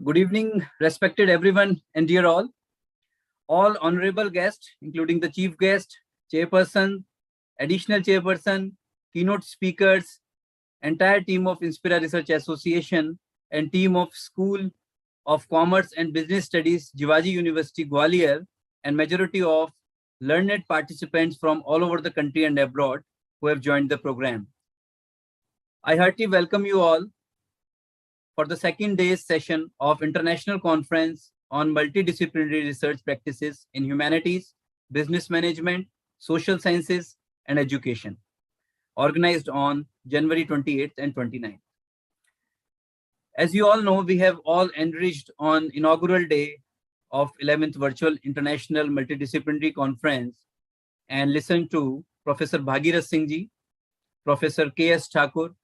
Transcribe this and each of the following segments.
Good evening, respected everyone and dear all honorable guests, including the chief guest, chairperson, additional chairperson, keynote speakers, entire team of Inspira Research Association and team of School of Commerce and Business Studies, Jivaji University, Gwalior, and majority of learned participants from all over the country and abroad who have joined the program. I heartily welcome you all for the second day's session of International Conference on Multidisciplinary Research Practices in Humanities, Business Management, Social Sciences, and Education, organized on January 28th and 29th. As you all know, we have all enriched on inaugural day of 11th Virtual International Multidisciplinary Conference and listened to Professor Bhagirath Singh ji, Professor K.S. Thakur,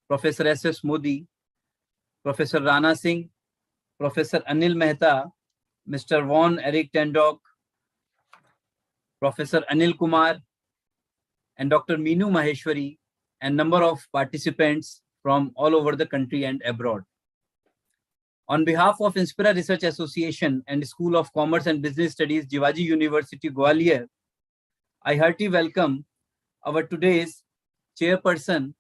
Professor S.S. Modi, Professor Rana Singh, Professor Anil Mehta, Mr. Von Eric Tendok, Professor Anil Kumar, and Dr. Meenu Maheshwari, and number of participants from all over the country and abroad. On behalf of Inspira Research Association and School of Commerce and Business Studies, Jivaji University, Gwalior, I heartily welcome our today's chairperson,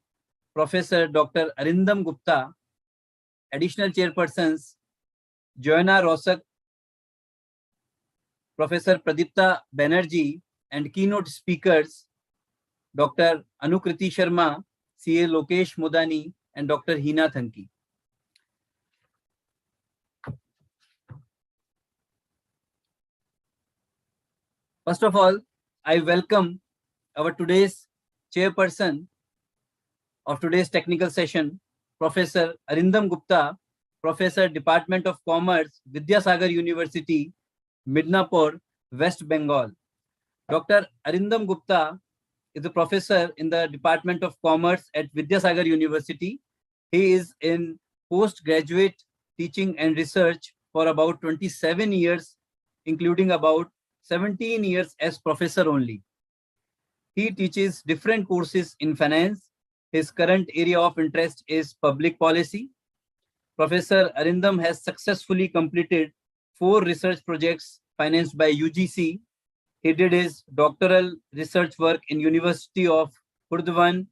Professor Dr. Arindam Gupta, additional chairpersons, Joanna Rosak, Professor Pradipta Banerjee, and keynote speakers, Dr. Anukriti Sharma, CA Lokesh Modani, and Dr. Hina Thanki. First of all, I welcome our today's chairperson of today's technical session, Professor Arindam Gupta, Professor, Department of Commerce, Vidyasagar University, Midnapur, West Bengal. Dr. Arindam Gupta is a professor in the Department of Commerce at Vidyasagar University. He is in postgraduate teaching and research for about 27 years, including about 17 years as professor only. He teaches different courses in finance. His current area of interest is public policy. Professor Arindam has successfully completed 4 research projects financed by UGC. He did his doctoral research work in University of Urdhvan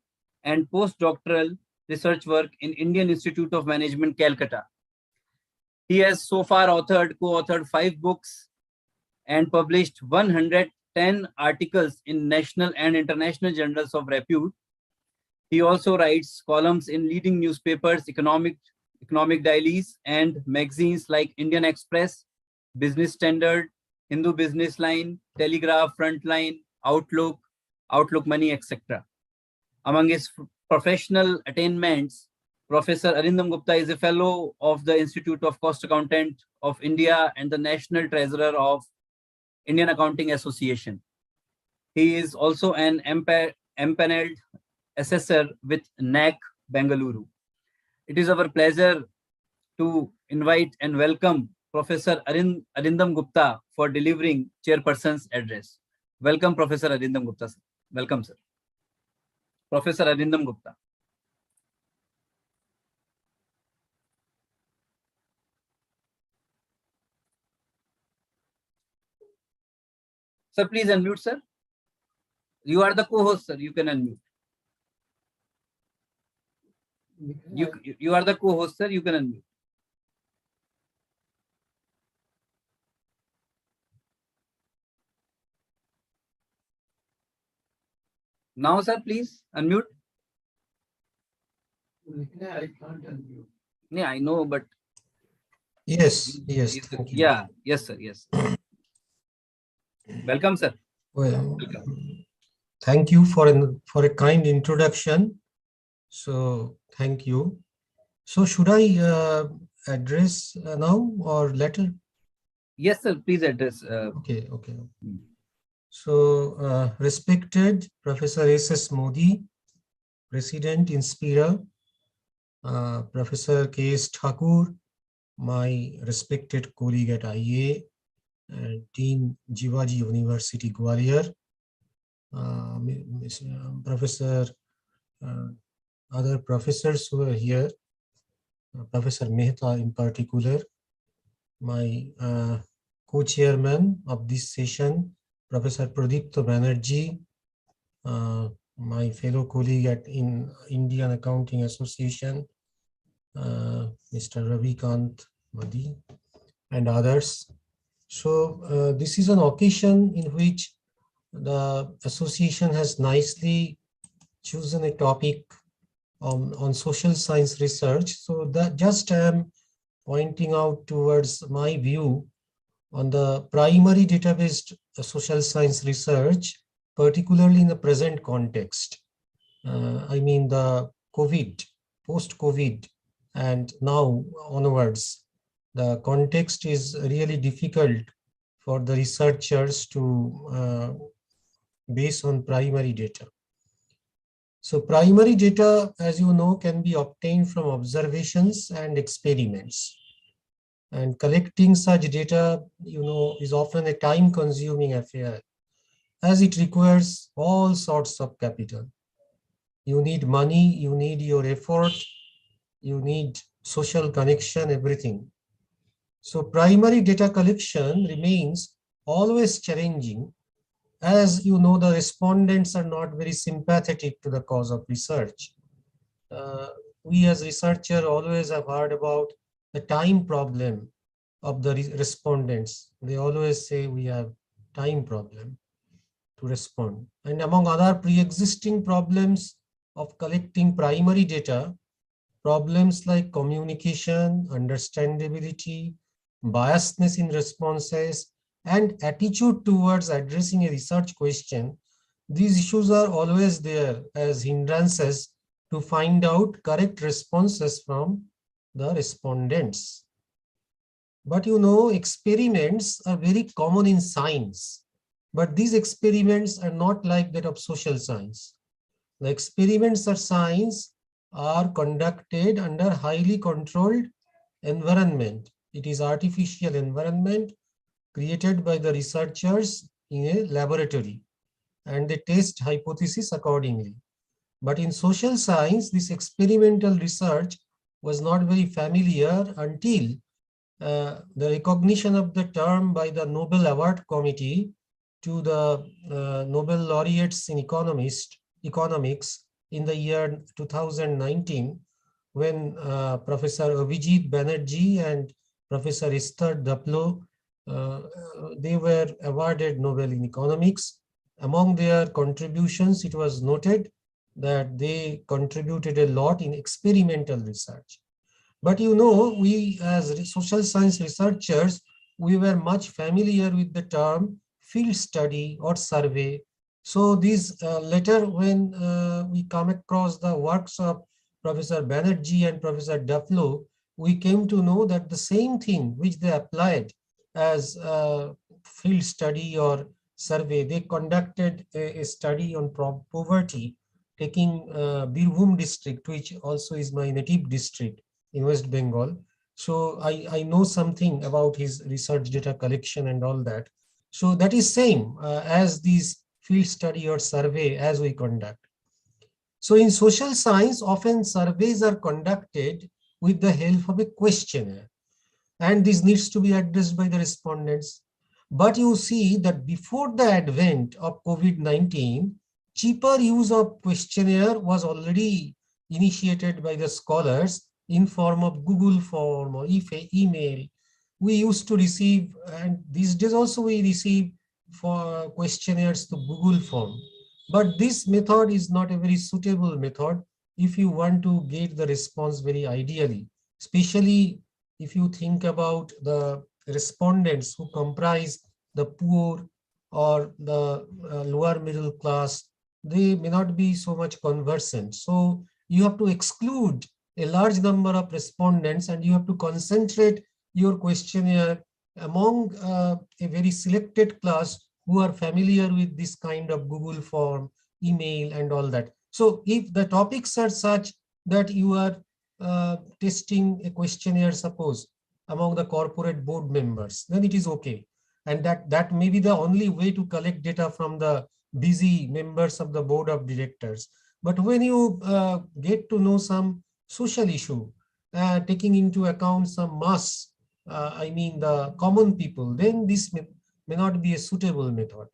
and postdoctoral research work in Indian Institute of Management, Calcutta. He has so far co-authored 5 books and published 110 articles in national and international journals of repute. He also writes columns in leading newspapers, economic dailies, and magazines like Indian Express, Business Standard, Hindu Business Line, Telegraph, Frontline, Outlook Money, etc. Among his professional attainments, Professor Arindam Gupta is a fellow of the Institute of Cost Accountant of India and the National Treasurer of Indian Accounting Association. He is also an empaneled assessor with NAC Bengaluru. It is our pleasure to invite and welcome Professor Arindam Gupta for delivering chairperson's address. Welcome, Professor Arindam Gupta, sir. Welcome, sir. Professor Arindam Gupta. Sir, please unmute, sir. You are the co-host, sir. You can unmute. You are the co-host, sir. You can unmute. Now, sir, please unmute. I can't unmute. Yeah, I know, but yes. Thank you. Yeah, yes, sir. Yes. Welcome, sir. Well, thank you for a kind introduction. So thank you. So should I address now or later? Yes, sir. Please address. Okay. So respected Professor S.S. Modi, President Inspira, Professor K.S. Thakur, my respected colleague at IA, and Team Jivaji University, Gwalior, Professor, other professors who are here, Professor Mehta in particular, my co-chairman of this session, Professor Pradipta Banerjee, my fellow colleague at Indian Accounting Association, Mr. Ravikant Madi, and others. So this is an occasion in which the association has nicely chosen a topic on social science research. So that just pointing out towards my view on the primary database social science research, particularly in the present context. I mean the COVID, post-COVID, and now onwards, the context is really difficult for the researchers to base on primary data. So primary data, as you know, can be obtained from observations and experiments. And collecting such data, is often a time-consuming affair, as it requires all sorts of capital. You need money, you need your effort, you need social connection, everything. So primary data collection remains always challenging, as you know, the respondents are not very sympathetic to the cause of research. We as researchers always have heard about the time problem of the respondents. They always say we have time problem to respond. And among other pre-existing problems of collecting primary data, problems like communication, understandability, biasness in responses, and attitude towards addressing a research question, these issues are always there as hindrances to find out correct responses from the respondents. But experiments are very common in science, but these experiments are not like that of social science. The experiments of science are conducted under highly controlled environment. It is artificial environment created by the researchers in a laboratory, and they test hypotheses accordingly. But in social science, this experimental research was not very familiar until the recognition of the term by the Nobel Award Committee to the Nobel laureates in economics in the year 2019, when Professor Abhijit Banerjee and Professor Esther Duplo, they were awarded Nobel in economics. Among their contributions, it was noted that they contributed a lot in experimental research. But we as social science researchers, we were much familiar with the term field study or survey. So these later, when we come across the works of Professor Banerjee and Professor Duflo, we came to know that the same thing which they applied as field study or survey, they conducted a study on poverty, taking Birbhum district, which also is my native district in West Bengal. So I know something about his research data collection and all that. So that is same as these field study or survey as we conduct. So in social science, often surveys are conducted with the help of a questionnaire, and this needs to be addressed by the respondents. But you see that before the advent of COVID-19, cheaper use of questionnaire was already initiated by the scholars in form of Google form or email. We used to receive, and these days also we receive for questionnaires to Google form. But this method is not a very suitable method if you want to get the response very ideally, especially if you think about the respondents who comprise the poor or the lower middle class. They may not be so much conversant. So you have to exclude a large number of respondents, and you have to concentrate your questionnaire among a very selected class who are familiar with this kind of Google form, email, and all that. So if the topics are such that you are testing a questionnaire, suppose, among the corporate board members, then it is okay. And that may be the only way to collect data from the busy members of the board of directors. But when you get to know some social issue, taking into account some mass I mean the common people, then this may not be a suitable method.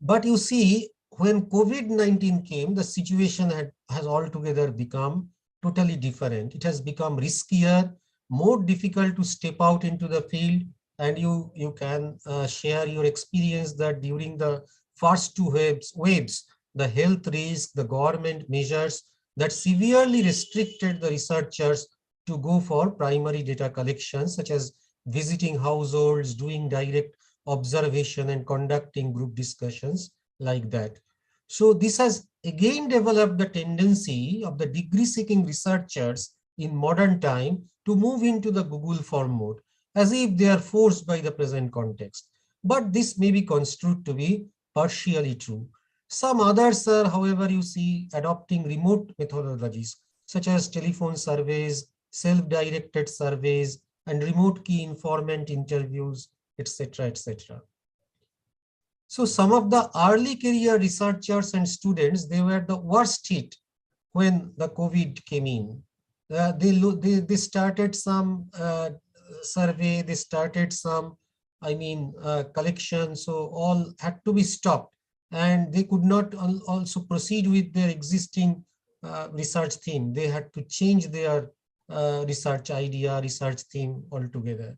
But you see, when COVID-19 came, the situation has altogether become totally different. It has become riskier, more difficult to step out into the field. And you can share your experience that during the first two waves, the health risk, the government measures that severely restricted the researchers to go for primary data collection, such as visiting households, doing direct observation and conducting group discussions like that. So this has again developed the tendency of the degree-seeking researchers in modern time to move into the Google form mode, as if they are forced by the present context. But this may be construed to be partially true. Some others are, however, you see, adopting remote methodologies, such as telephone surveys, self-directed surveys, and remote key informant interviews, etc., etc. So some of the early career researchers and students, they were the worst hit when the COVID came in. They started some survey, they started some, collection, so all had to be stopped. And they could not also proceed with their existing research theme. They had to change their research idea, research theme altogether.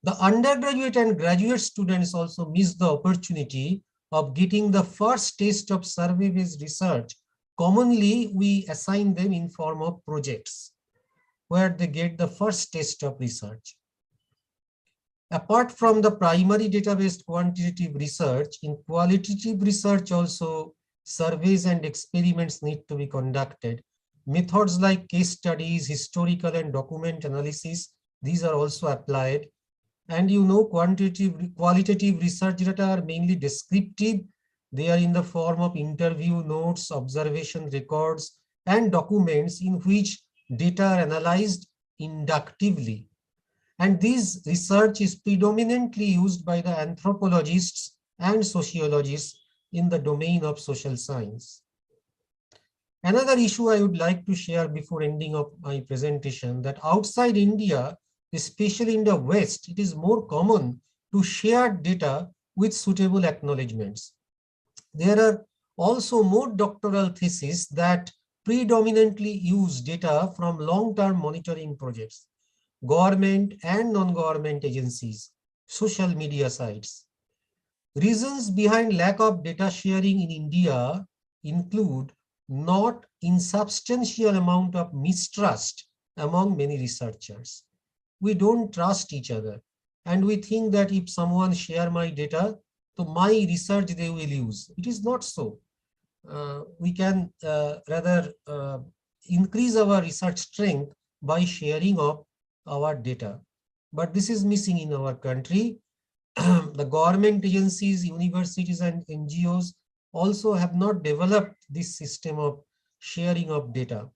The undergraduate and graduate students also miss the opportunity of getting the first taste of survey-based research. Commonly, we assign them in form of projects, where they get the first taste of research. Apart from the primary database quantitative research, in qualitative research also, surveys and experiments need to be conducted. Methods like case studies, historical and document analysis, these are also applied. And you know, qualitative research data are mainly descriptive. They are in the form of interview notes, observation records, and documents in which data are analyzed inductively. And this research is predominantly used by the anthropologists and sociologists in the domain of social science. Another issue I would like to share before ending up my presentation, that outside India, especially in the West, it is more common to share data with suitable acknowledgements. There are also more doctoral theses that predominantly use data from long-term monitoring projects, government and non-government agencies, social media sites. Reasons behind lack of data sharing in India include not insubstantial amount of mistrust among many researchers. We don't trust each other, and we think that if someone share my data, so my research they will use. It is not so. We can rather increase our research strength by sharing of our data. But this is missing in our country. The government agencies, universities, and NGOs also have not developed this system of sharing of data.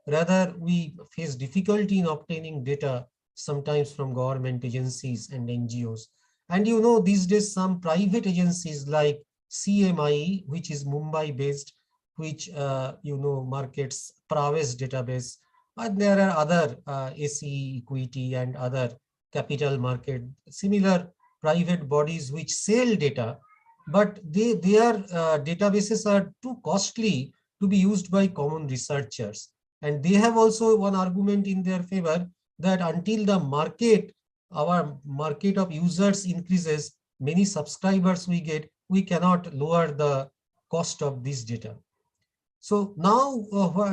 Rather, we face difficulty in obtaining data sometimes from government agencies and NGOs. And you know, these days some private agencies like CMI, which is Mumbai based, which markets Pravess database, and there are other ACE Equity and other capital market, similar private bodies which sell data, but their databases are too costly to be used by common researchers. And they have also one argument in their favor, that until the market, our market of users increases, many subscribers we get, we cannot lower the cost of this data. So now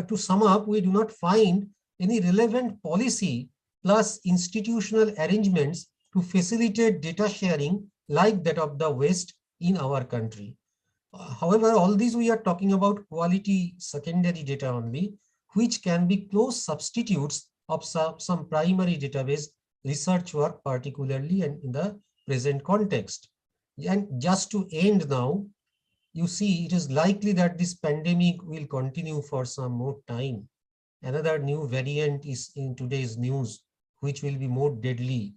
to sum up, we do not find any relevant policy plus institutional arrangements to facilitate data sharing like that of the West in our country. However, all these we are talking about quality secondary data only, which can be close substitutes of some primary database research work, particularly and in the present context. And just to end now, you see, it is likely that this pandemic will continue for some more time. Another new variant is in today's news, which will be more deadly.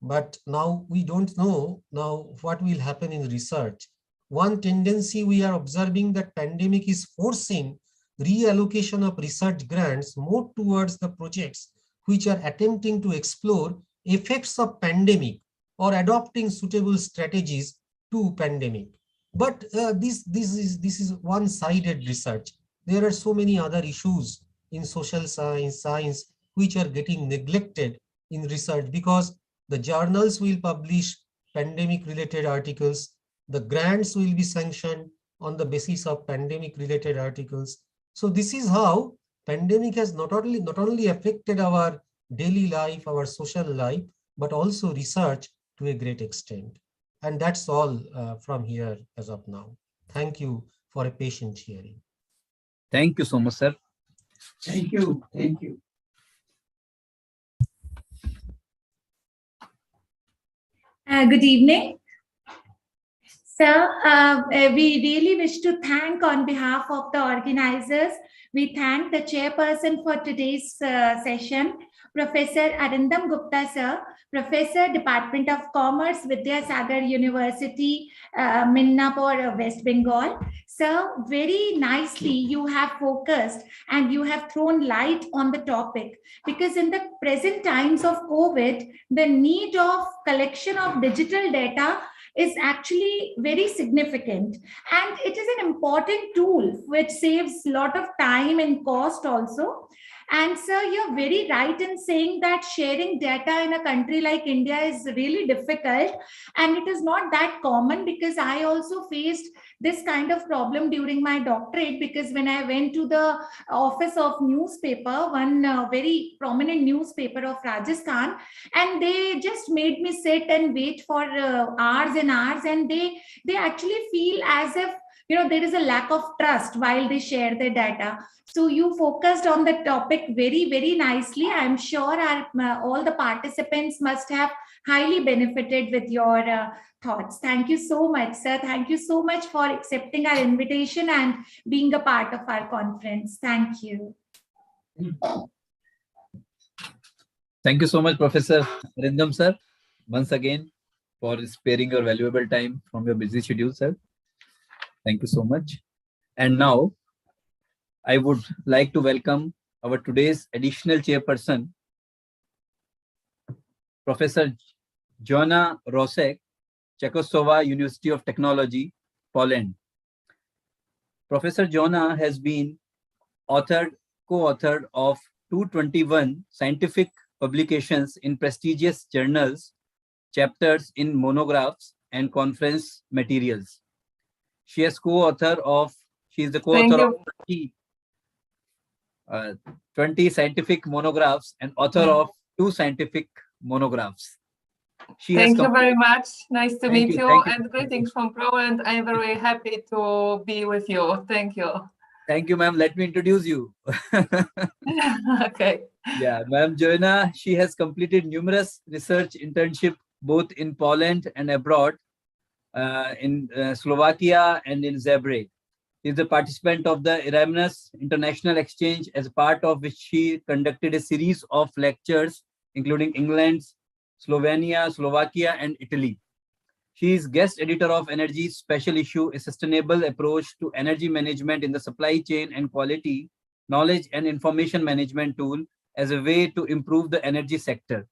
But now we don't know now what will happen in research. One tendency we are observing that pandemic is forcing reallocation of research grants more towards the projects which are attempting to explore effects of pandemic or adopting suitable strategies to pandemic. But this is one-sided research. There are so many other issues in social science, which are getting neglected in research because the journals will publish pandemic-related articles, the grants will be sanctioned on the basis of pandemic-related articles. So this is how pandemic has not only affected our daily life, our social life, but also research to a great extent. And that's all from here as of now. Thank you for a patient hearing. Thank you so much, sir. Thank you. Thank you. Good evening. So we really wish to thank on behalf of the organizers. We thank the chairperson for today's session, Professor Arindam Gupta, sir, Professor, Department of Commerce, Vidyasagar University, Minnapur, West Bengal. So very nicely you have focused and you have thrown light on the topic, because in the present times of COVID, the need of collection of digital data is actually very significant, and it is an important tool which saves a lot of time and cost also. And sir, you're very right in saying that sharing data in a country like India is really difficult, and it is not that common, because I also faced this kind of problem during my doctorate, because when I went to the office of newspaper, one very prominent newspaper of Rajasthan, and they just made me sit and wait for hours and hours, and they actually feel as if there is a lack of trust while they share their data. So you focused on the topic very, very nicely. I'm sure all the participants must have highly benefited with your thoughts. Thank you so much, sir. Thank you so much for accepting our invitation and being a part of our conference. Thank you. Thank you so much, Professor Arindam, sir, once again for sparing your valuable time from your busy schedule, sir. Thank you so much. And now, I would like to welcome our today's additional chairperson, Professor Joanna Rosek, Czechoslovak University of Technology, Poland. Professor Joanna has been co-authored of 221 scientific publications in prestigious journals, chapters in monographs and conference materials. She is the co-author of 20 scientific monographs and author of 2 scientific monographs. Thank you very much. Nice to meet you, Thank you. And greetings from Poland. I am very happy to be with you. Thank you. Thank you, ma'am. Let me introduce you. Okay. Yeah, ma'am Joanna, she has completed numerous research internships both in Poland and abroad, in Slovakia and in Zagreb. She is a participant of the Erasmus International Exchange, as a part of which she conducted a series of lectures, including England, Slovenia, Slovakia, and Italy. She is guest editor of Energy Special Issue, a sustainable approach to energy management in the supply chain and quality, knowledge and information management tool as a way to improve the energy sector,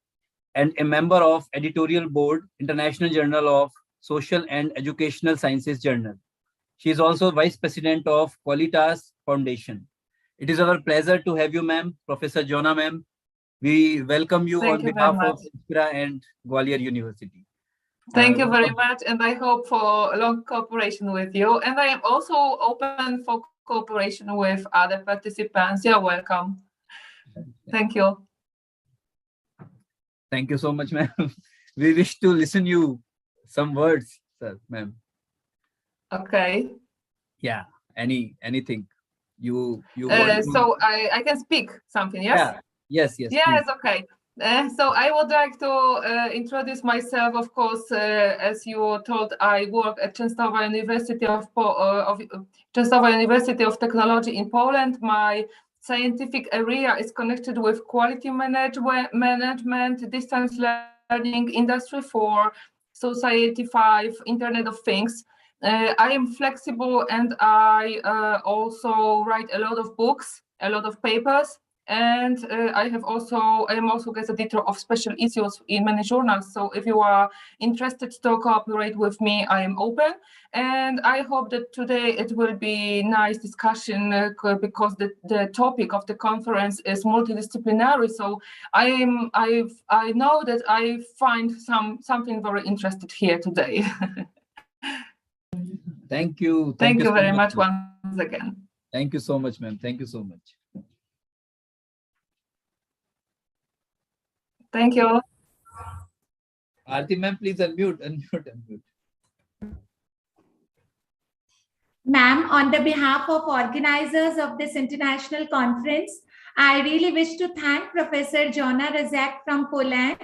and a member of editorial board, International Journal of Social and Educational Sciences Journal. She is also vice president of Qualitas Foundation. It is our pleasure to have you, ma'am, Professor Joanna, ma'am. We welcome you on behalf of Icmrp and Gwalior University. Thank you very much, and I hope for a long cooperation with you. And I am also open for cooperation with other participants. You're welcome. Thank you. Thank you so much, ma'am. We wish to listen you some words, sir, ma'am. Okay. Yeah. Anything you so I can speak something, yes? Yeah. Yes. Yes, okay. So I would like to introduce myself. Of course, as you told, I work at Częstochowa University Częstochowa University of Technology in Poland. My scientific area is connected with quality management, distance learning, Industry 4, Society 5, Internet of Things. I am flexible, and I also write a lot of books, a lot of papers. And I am also guest editor of special issues in many journals. So if you are interested to cooperate with me, I am open. And I hope that today it will be nice discussion because the topic of the conference is multidisciplinary. So I know that I find something very interesting here today. Thank you. Thank you so very much once again. Thank you so much, ma'am. Thank you so much. Thank you. Aarti ma'am, please unmute. Ma'am, on the behalf of organizers of this international conference, I really wish to thank Professor Jona Razak from Poland.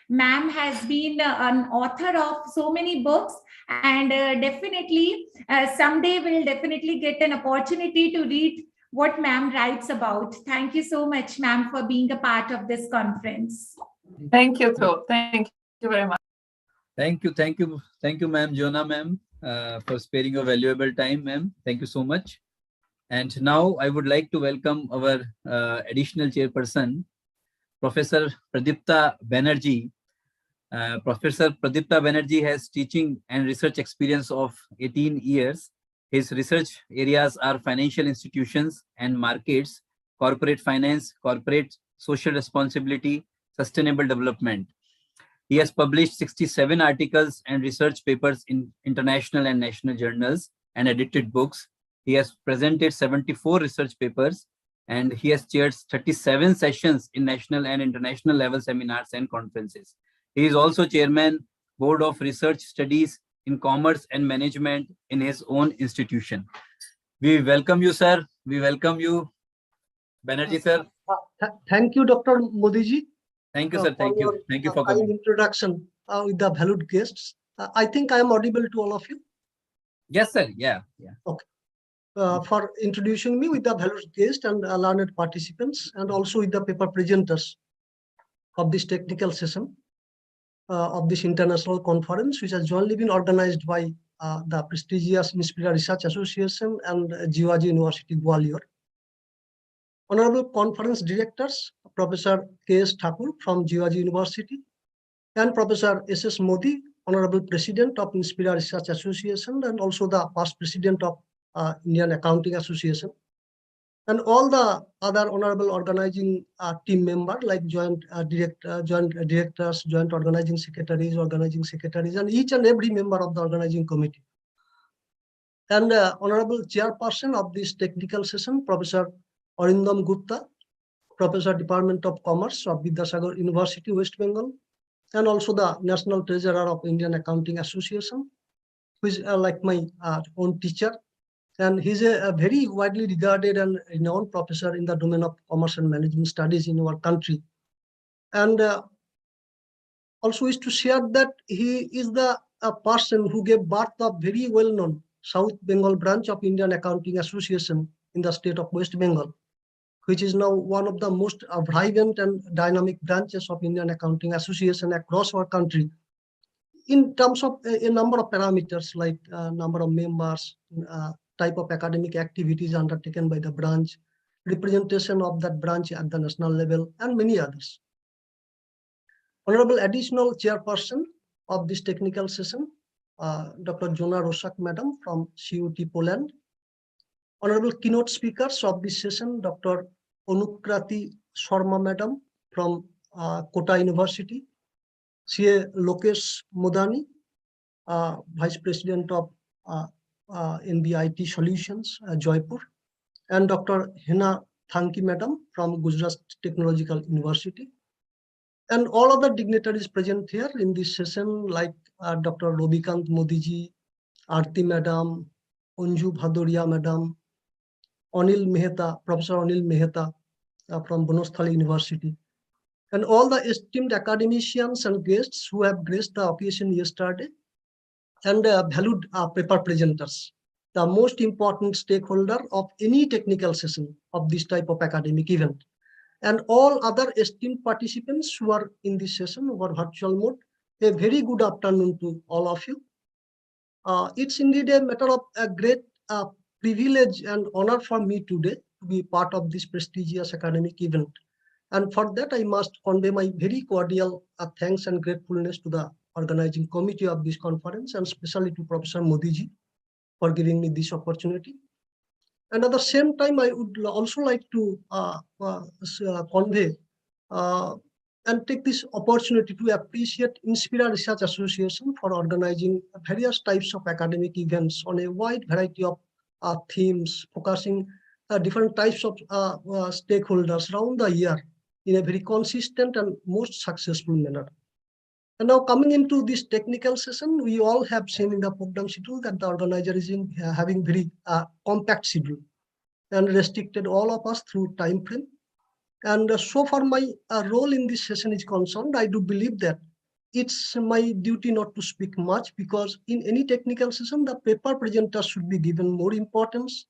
Ma'am has been an author of so many books, and definitely someday we'll definitely get an opportunity to read what ma'am writes about. Thank you so much, ma'am, for being a part of this conference. Thank you too. Thank you very much. Thank you, ma'am, Jona ma'am, for sparing your valuable time, ma'am. Thank you so much. And now I would like to welcome our additional chairperson, Professor Pradipta Banerjee. Professor Pradipta Banerjee has teaching and research experience of 18 years. His research areas are financial institutions and markets, corporate finance, corporate social responsibility, sustainable development. He has published 67 articles and research papers in international and national journals and edited books. He has presented 74 research papers, and he has chaired 37 sessions in national and international level seminars and conferences. He is also chairman, Board of Research Studies in Commerce and Management in his own institution. We welcome you, sir. We welcome you, Banerjee, sir. Thank you, Dr. Modiji. Thank you, sir. Thank you. Thank you for coming. Introduction with the valued guests. I think I am audible to all of you. Yes, sir. Yeah. Okay. For introducing me with the valued guests and learned participants, and also with the paper presenters of this technical session of this international conference, which has jointly been organized by the prestigious Inspira Research Association and Jiwaji University, Gwalior. Honorable Conference Directors, Professor K.S. Thakur from Jiwaji University, and Professor S.S. Modi, Honorable President of Inspira Research Association, and also the past President of Indian Accounting Association, and all the other honorable organizing team members like joint directors, joint organizing secretaries, and each and every member of the organizing committee. And honorable chairperson of this technical session, Professor Arindam Gupta, Professor Department of Commerce of Vidyasagar University, West Bengal, and also the National Treasurer of Indian Accounting Association, who is like my own teacher. And he's a very widely regarded and renowned professor in the domain of commerce and management studies in our country. And also is to share that he is the person who gave birth of very well-known South Bengal branch of Indian Accounting Association in the state of West Bengal, which is now one of the most vibrant and dynamic branches of Indian Accounting Association across our country, in terms of a number of parameters like number of members, type of academic activities undertaken by the branch, representation of that branch at the national level, and many others. Honorable additional chairperson of this technical session, Dr. Jona Razak Madam from CUT Poland. Honorable keynote speakers of this session, Dr. Anukrati Sharma Madam from Kota University, CA Lokesh Modani, Vice President of NBIT Solutions, Jaipur, and Dr. Hena Thanki Madam from Gujarat Technological University. And all other dignitaries present here in this session, like Dr. Robikant Modiji, Aarti Madam, Anju Bhadoria Madam, Anil Mehta, Professor Anil Mehta from Bonasthali University, and all the esteemed academicians and guests who have graced the occasion yesterday, and valued paper presenters, the most important stakeholder of any technical session of this type of academic event, and all other esteemed participants who are in this session over virtual mode. A very good afternoon to all of you. It's indeed a matter of a great privilege and honor for me today to be part of this prestigious academic event. And for that, I must convey my very cordial thanks and gratefulness to the organizing committee of this conference, and especially to Professor Modiji for giving me this opportunity. And at the same time, I would also like to convey and take this opportunity to appreciate Inspira Research Association for organizing various types of academic events on a wide variety of themes, focusing different types of stakeholders around the year in a very consistent and most successful manner. And now coming into this technical session, we all have seen in the program schedule that the organizer is having very compact schedule and restricted all of us through time frame. And so far my role in this session is concerned, I do believe that it's my duty not to speak much, because in any technical session, the paper presenters should be given more importance,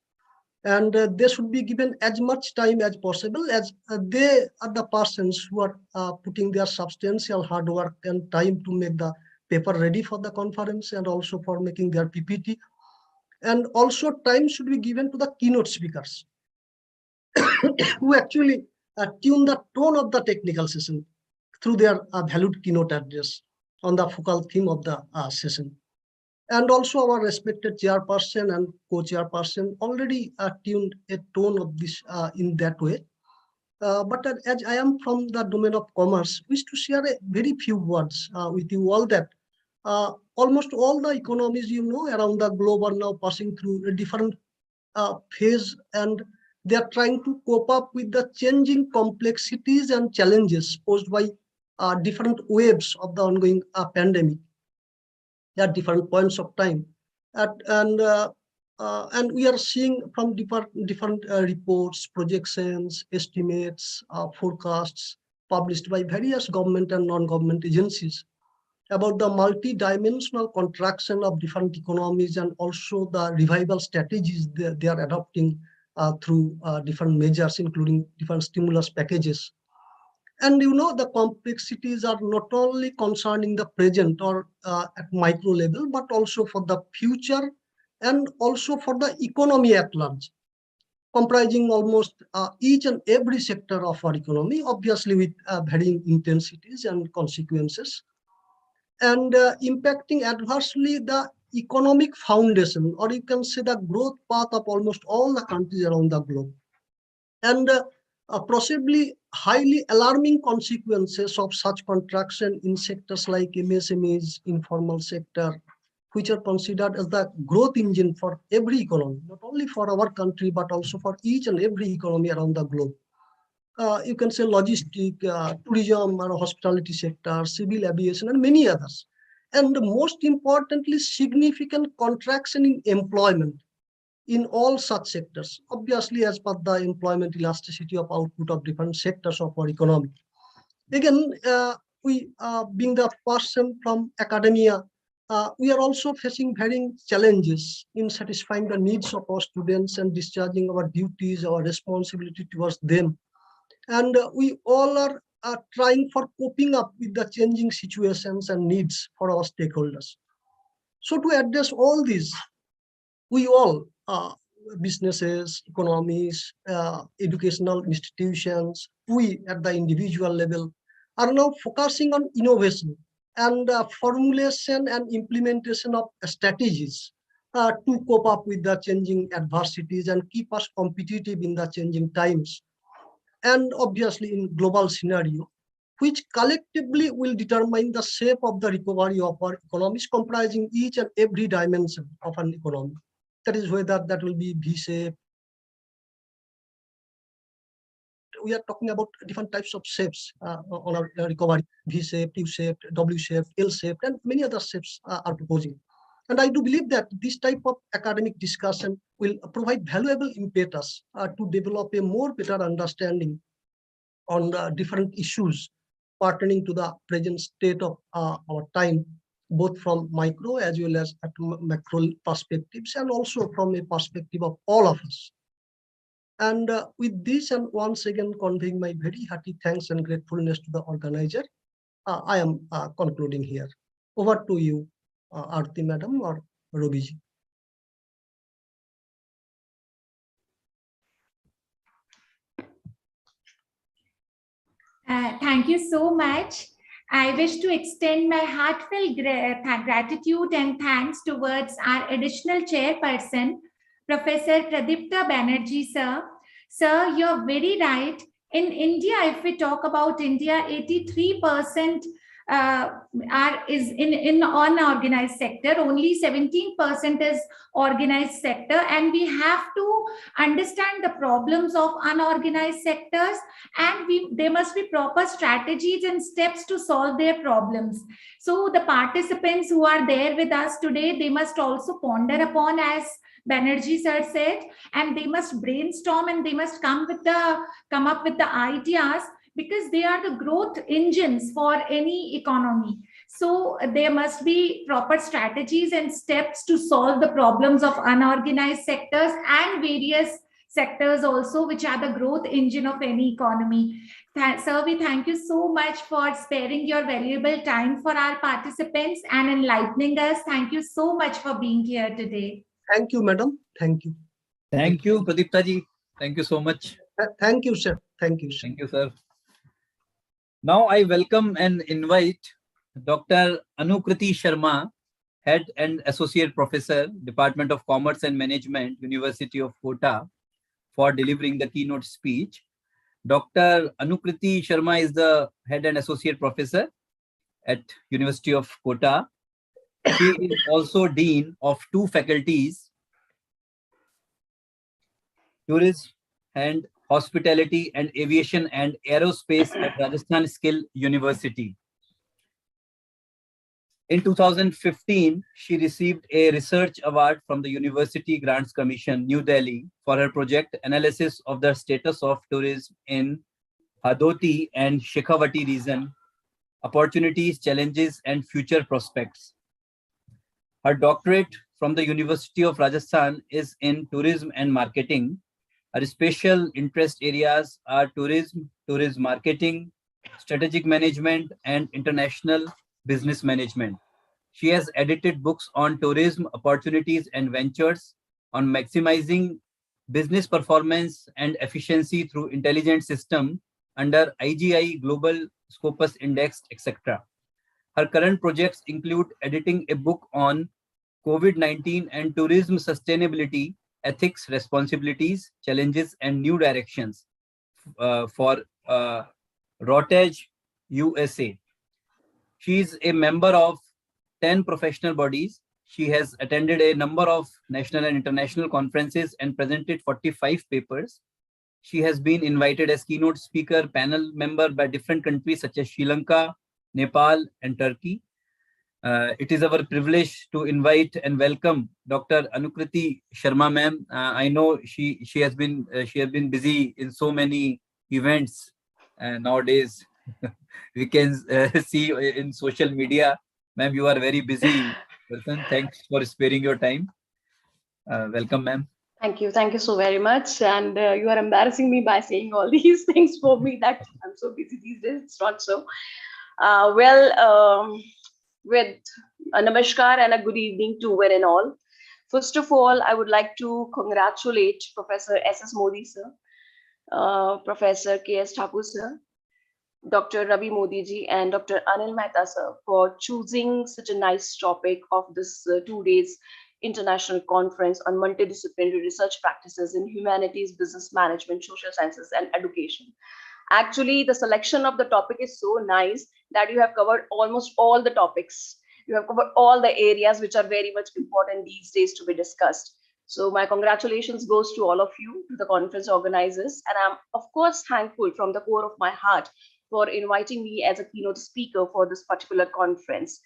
and they should be given as much time as possible, as they are the persons who are putting their substantial hard work and time to make the paper ready for the conference, and also for making their PPT. And also time should be given to the keynote speakers who actually tune the tone of the technical session through their valued keynote address on the focal theme of the session. And also our respected chairperson and co-chairperson already tuned a tone of this in that way. But as I am from the domain of commerce, wish to share a very few words with you all that almost all the economies around the globe are now passing through a different phase, and they are trying to cope up with the changing complexities and challenges posed by different waves of the ongoing pandemic at different points of time. And we are seeing from different reports, projections, estimates, forecasts published by various government and non-government agencies about the multi-dimensional contraction of different economies, and also the revival strategies they are adopting through different measures, including different stimulus packages. And the complexities are not only concerning the present or at micro level, but also for the future, and also for the economy at large, comprising almost each and every sector of our economy, obviously with varying intensities and consequences, and impacting adversely the economic foundation, or you can say the growth path of almost all the countries around the globe. And possibly highly alarming consequences of such contraction in sectors like MSMEs, informal sector, which are considered as the growth engine for every economy, not only for our country, but also for each and every economy around the globe. You can say logistic, tourism, or hospitality sector, civil aviation, and many others. And most importantly, significant contraction in employment in all such sectors, obviously as per the employment elasticity of output of different sectors of our economy. Again, we being the person from academia, we are also facing varying challenges in satisfying the needs of our students and discharging our duties, our responsibility towards them. And we all are trying for coping up with the changing situations and needs for our stakeholders. So to address all these, we all, businesses, economies, educational institutions, we at the individual level are now focusing on innovation and formulation and implementation of strategies to cope up with the changing adversities and keep us competitive in the changing times, and obviously in global scenario, which collectively will determine the shape of the recovery of our economies, comprising each and every dimension of an economy. That is whether that will be V-shape. We are talking about different types of shapes on our recovery: V-shaped, U-shaped, W-shaped, L-shaped, and many other shapes are proposing. And I do believe that this type of academic discussion will provide valuable impetus to develop a more better understanding on the different issues pertaining to the present state of our time, both from micro as well as at macro perspectives, and also from a perspective of all of us. And with this, and once again conveying my very hearty thanks and gratefulness to the organizer, I am concluding here. Over to you, Aarti Madam or Robiji. Thank you so much. I wish to extend my heartfelt gratitude and thanks towards our additional chairperson, Professor Pradipta Banerjee, sir. Sir, you're very right. In India, if we talk about India, 83% is in unorganized sector. Only 17% is organized sector, and we have to understand the problems of unorganized sectors, and there must be proper strategies and steps to solve their problems. So the participants who are there with us today, they must also ponder upon, as Banerjee sir said, and they must brainstorm, and they must come up with the ideas, because they are the growth engines for any economy. So there must be proper strategies and steps to solve the problems of unorganized sectors and various sectors also, which are the growth engine of any economy. Sir, we thank you so much for sparing your valuable time for our participants and enlightening us. Thank you so much for being here today. Thank you, madam. Thank you. Thank you, Pradipta ji. Thank you so much. Thank you, sir. Thank you, sir. Thank you, sir. Now I welcome and invite Dr. Anukriti Sharma, Head and Associate Professor, Department of Commerce and Management, University of Kota, for delivering the keynote speech. Dr. Anukriti Sharma is the Head and Associate Professor at University of Kota. She is also Dean of 2 faculties, Tourism and Hospitality and Aviation and Aerospace at Rajasthan Skill University. In 2015, she received a research award from the University Grants Commission, New Delhi, for her project analysis of the status of tourism in Hadoti and Shekhawati region, opportunities, challenges, and future prospects. Her doctorate from the University of Rajasthan is in tourism and marketing. Her special interest areas are tourism, tourism marketing, strategic management, and international business management. She has edited books on tourism opportunities and ventures, on maximizing business performance and efficiency through intelligent system under IGI Global Scopus Index, etc. Her current projects include editing a book on COVID-19 and tourism sustainability, ethics, responsibilities, challenges, and new directions for Rotage USA. She is a member of 10 professional bodies. She has attended a number of national and international conferences and presented 45 papers. She has been invited as keynote speaker, panel member by different countries such as Sri Lanka, Nepal, and Turkey. It is our privilege to invite and welcome Dr. Anukriti Sharma ma'am. I know she has been busy in so many events nowadays. We can see in social media, ma'am, you are very busy person. Thanks for sparing your time. Welcome, ma'am. Thank you so very much. And you are embarrassing me by saying all these things for me that I'm so busy these days. It's not so. With a namaskar and a good evening to one and all. First of all, I would like to congratulate Professor S.S. Modi sir, Professor K.S. Thakur sir, Dr. Ravi Modi ji, and Dr. Anil Mehta sir for choosing such a nice topic of this 2 days international conference on multidisciplinary research practices in humanities, business management, social sciences, and education. Actually, the selection of the topic is so nice that you have covered almost all the topics. You have covered all the areas which are very much important these days to be discussed. So my congratulations goes to all of you, to the conference organizers. And I'm of course thankful from the core of my heart for inviting me as a keynote speaker for this particular conference.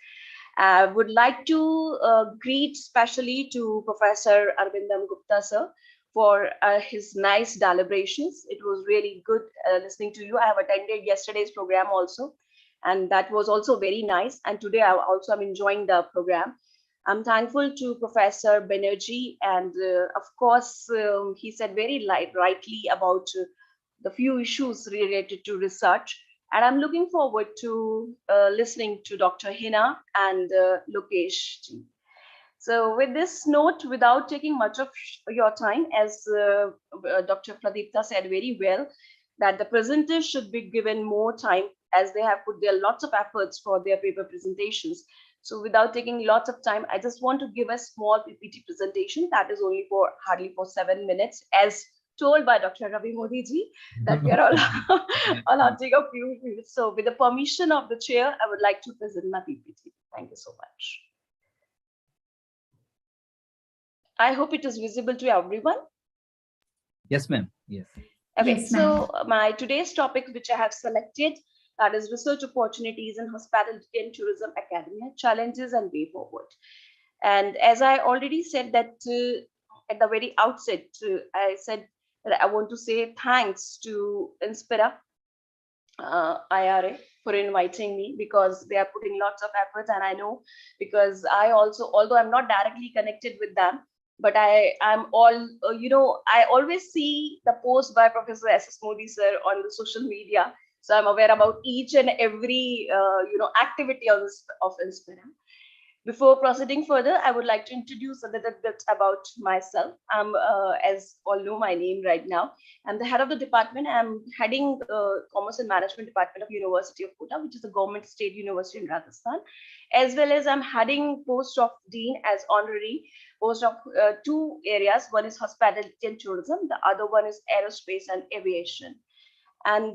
I would like to greet especially to Professor Arvindam Gupta sir for his nice deliberations. It was really good listening to you. I have attended yesterday's program also, and that was also very nice. And today I also am enjoying the program. I'm thankful to Professor Banerjee, and of course, he said very rightly about the few issues related to research. And I'm looking forward to listening to Dr. Hina and Lokesh ji. So with this note, without taking much of your time, as Dr. Pradipta said very well, that the presenters should be given more time, as they have put their lots of efforts for their paper presentations. So without taking lots of time, I just want to give a small PPT presentation that is only for hardly for 7 minutes, as told by Dr. Ravi Modi ji, that we are all allowed to take a few minutes. So with the permission of the chair, I would like to present my PPT. Thank you so much. I hope it is visible to everyone. Yes, ma'am. Yes. Okay, Yes, so my today's topic, which I have selected, that is research opportunities in hospitality and tourism academia, challenges and way forward. And as I already said that at the very outset, I said that I want to say thanks to Icmrp for inviting me, because they are putting lots of efforts, and I know, because I also, although I'm not directly connected with them, but I'm all, I always see the post by Professor S.S. Modi sir on the social media. So I'm aware about each and every, activity of Inspira. Before proceeding further, I would like to introduce a little bit about myself. I'm, as all know my name right now, I'm the head of the department. I'm heading Commerce and Management Department of University of Kota, which is a government state university in Rajasthan, as well as I'm heading post of Dean as honorary post of two areas. One is hospitality and tourism. The other one is aerospace and aviation. And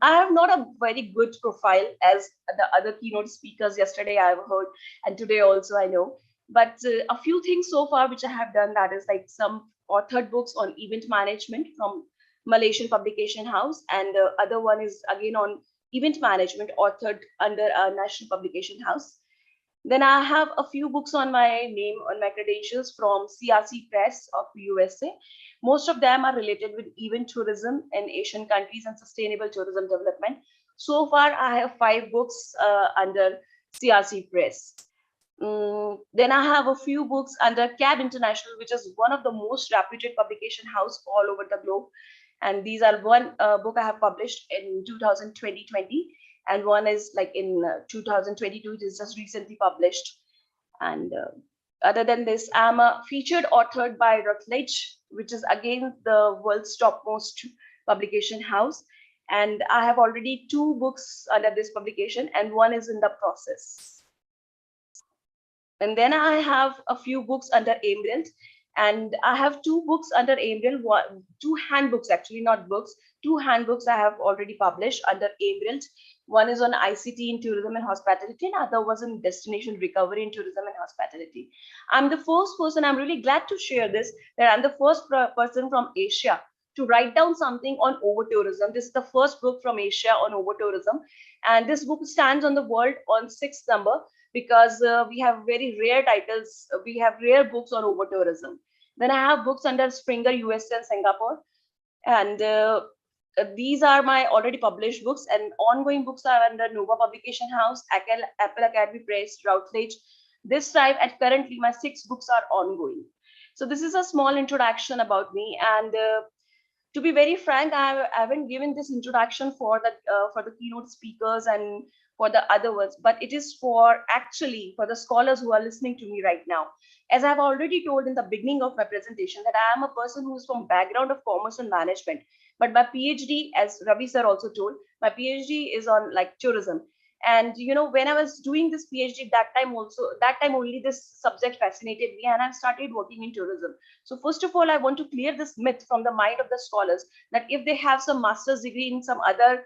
I have not a very good profile as the other keynote speakers yesterday I've heard, and today also I know. But a few things so far which I have done, that is like some authored books on event management from Malaysian publication house, and the other one is again on event management authored under a national publication house. Then I have a few books on my name, on my credentials from CRC Press of USA. Most of them are related with event tourism in Asian countries and sustainable tourism development. So far, I have 5 books under CRC Press. Then I have a few books under CAB International, which is one of the most reputed publication house all over the globe. And these are one book I have published in 2020, and one is like in 2022. It is just recently published. And other than this, I'm a featured authored by Routledge, which is again the world's topmost publication house. And I have already 2 books under this publication, and one is in the process. And then I have a few books under Emerald, and I have 2 books under Emerald, 2 handbooks, actually not books, 2 handbooks I have already published under Emerald. One is on ICT in tourism and hospitality, and other was in destination recovery in tourism and hospitality. I'm the first person, I'm really glad to share this, that I'm the first person from Asia to write down something on over-tourism. This is the first book from Asia on over-tourism. And this book stands on the world on 6th number, because we have very rare titles. We have rare books on over-tourism. Then I have books under Springer, USA and Singapore. And these are my already published books, and ongoing books are under Nova Publication House, Apple Academy Press, Routledge. This time, at currently, my 6 books are ongoing. So this is a small introduction about me. And to be very frank, I haven't given this introduction for the keynote speakers and for the other ones, but it is for actually for the scholars who are listening to me right now. As I've already told in the beginning of my presentation, that I am a person who is from background of commerce and management, but my PhD, as Ravi sir also told, my PhD is on like tourism. And when I was doing this PhD, that time only this subject fascinated me, and I started working in tourism. So first of all, I want to clear this myth from the mind of the scholars that if they have some master's degree in some other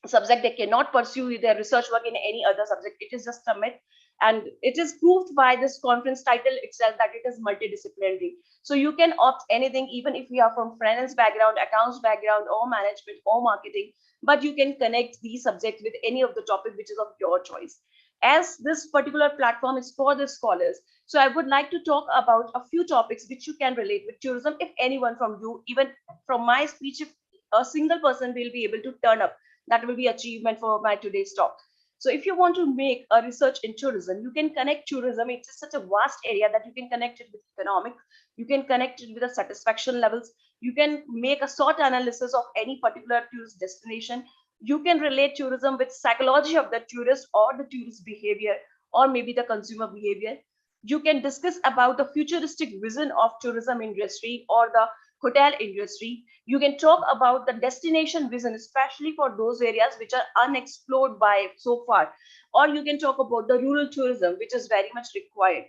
subject, they cannot pursue their research work in any other subject. It is just a myth, and it is proved by this conference title itself that it is multidisciplinary. So you can opt anything, even if you are from finance background, accounts background, or management or marketing, but you can connect these subjects with any of the topic which is of your choice. As this particular platform is for the scholars, so I would like to talk about a few topics which you can relate with tourism. If anyone from you, even from my speech, if a single person will be able to turn up, that will be achievement for my today's talk. So if you want to make a research in tourism, you can connect tourism. It's such a vast area that you can connect it with economic, you can connect it with the satisfaction levels, you can make a SWOT analysis of any particular tourist destination, you can relate tourism with psychology of the tourist or the tourist behavior, or maybe the consumer behavior. You can discuss about the futuristic vision of tourism industry or the hotel industry. You can talk about the destination vision, especially for those areas which are unexplored by so far. Or you can talk about the rural tourism, which is very much required.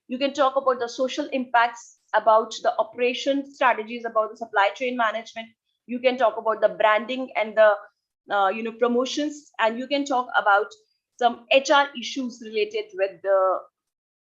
You can talk about the social impacts, about the operation strategies, about the supply chain management. You can talk about the branding and the promotions, and you can talk about some HR issues related with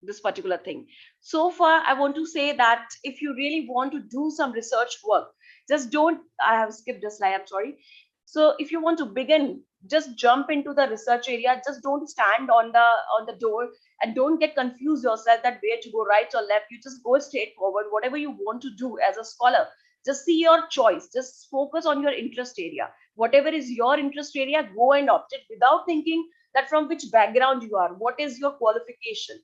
this particular thing. So far, I want to say that if you really want to do some research work, just don't, I have skipped a slide, I'm sorry. So if you want to begin, just jump into the research area. Just don't stand on the door and don't get confused yourself that where to go, right or left. You just go straight forward. Whatever you want to do as a scholar, just see your choice. Just focus on your interest area. Whatever is your interest area, go and opt it without thinking that from which background you are, what is your qualification.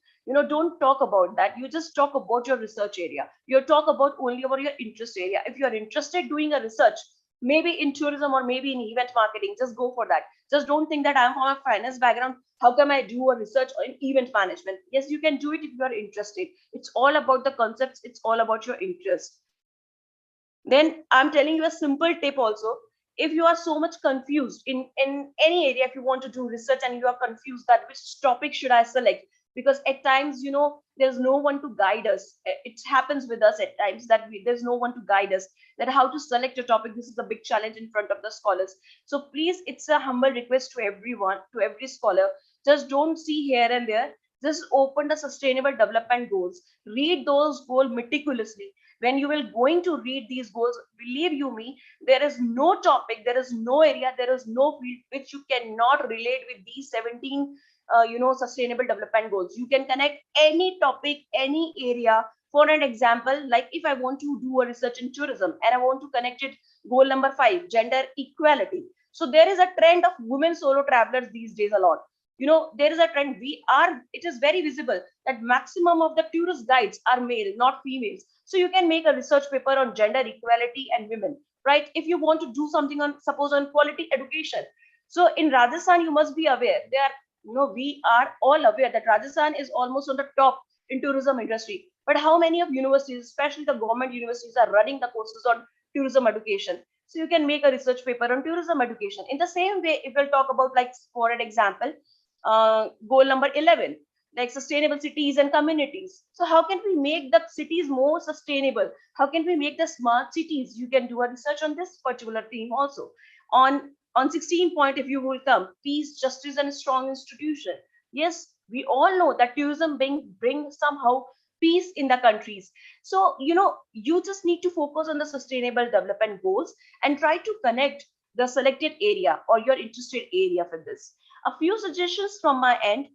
Don't talk about that. You just talk about your research area. You talk about only about your interest area. If you're interested doing a research, maybe in tourism or maybe in event marketing, just go for that. Just don't think that I'm from a finance background, how come I do a research in event management? Yes, you can do it if you are interested. It's all about the concepts. It's all about your interest. Then I'm telling you a simple tip also. If you are so much confused in any area, if you want to do research and you are confused that which topic should I select, because at times, there's no one to guide us. It happens with us at times that there's no one to guide us, that how to select a topic. This is a big challenge in front of the scholars. So please, it's a humble request to everyone, to every scholar, just don't see here and there. Just open the sustainable development goals. Read those goals meticulously. When you will going to read these goals, believe you me, there is no topic, there is no area, there is no field which you cannot relate with these 17 sustainable development goals. You can connect any topic, any area. For an example, like if I want to do a research in tourism and I want to connect it, goal number 5, gender equality. So there is a trend of women solo travelers these days a lot. There is a trend. It is very visible that maximum of the tourist guides are male, not females. So you can make a research paper on gender equality and women, right? If you want to do something on, suppose, on quality education. So in Rajasthan, you must be aware, we are all aware that Rajasthan is almost on the top in tourism industry. But how many of universities, especially the government universities, are running the courses on tourism education? So you can make a research paper on tourism education. In the same way, if we'll talk about, like, for an example, goal number 11, like sustainable cities and communities. So how can we make the cities more sustainable? How can we make the smart cities? You can do a research on this particular theme also. On 16 point, if you will come, peace, justice, and a strong institution. Yes, we all know that tourism brings somehow peace in the countries. So, you just need to focus on the sustainable development goals and try to connect the selected area or your interested area for this. A few suggestions from my end.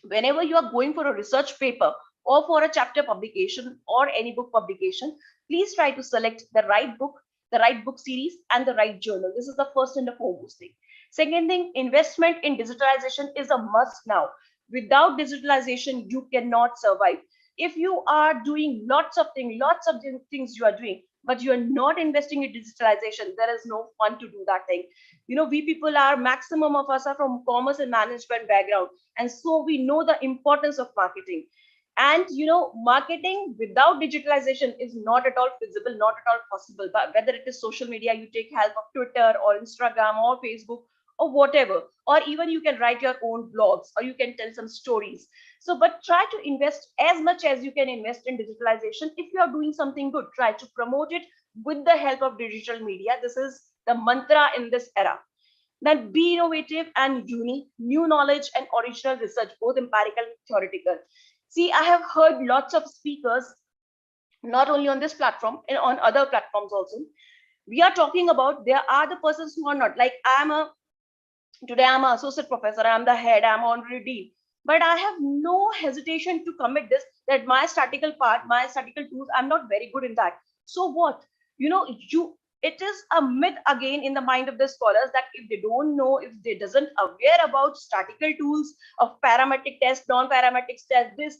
Whenever you are going for a research paper or for a chapter publication or any book publication, please try to select the right book series, and the right journal. This is the first and the foremost thing. Second thing, investment in digitalization is a must now. Without digitalization, you cannot survive. If you are doing lots of things you are doing, but you are not investing in digitalization, there is no fun to do that thing. We people are, maximum of us are from commerce and management background. And so we know the importance of marketing. And marketing without digitalization is not at all feasible, not at all possible. But whether it is social media, you take help of Twitter or Instagram or Facebook or whatever, or even you can write your own blogs or you can tell some stories. So, but try to invest as much as you can invest in digitalization. If you are doing something good, try to promote it with the help of digital media. This is the mantra in this era. Then be innovative and unique, new knowledge and original research, both empirical and theoretical. See, I have heard lots of speakers, not only on this platform, and on other platforms also. We are talking about, there are the persons who are not, like today I'm an associate professor, I'm the head, I'm honorary dean. But I have no hesitation to commit this, that my statistical part, my statistical tools, I'm not very good in that. So what? It is a myth again in the mind of the scholars that if they don't know, if they doesn't aware about statistical tools of parametric test, non-parametric test, this,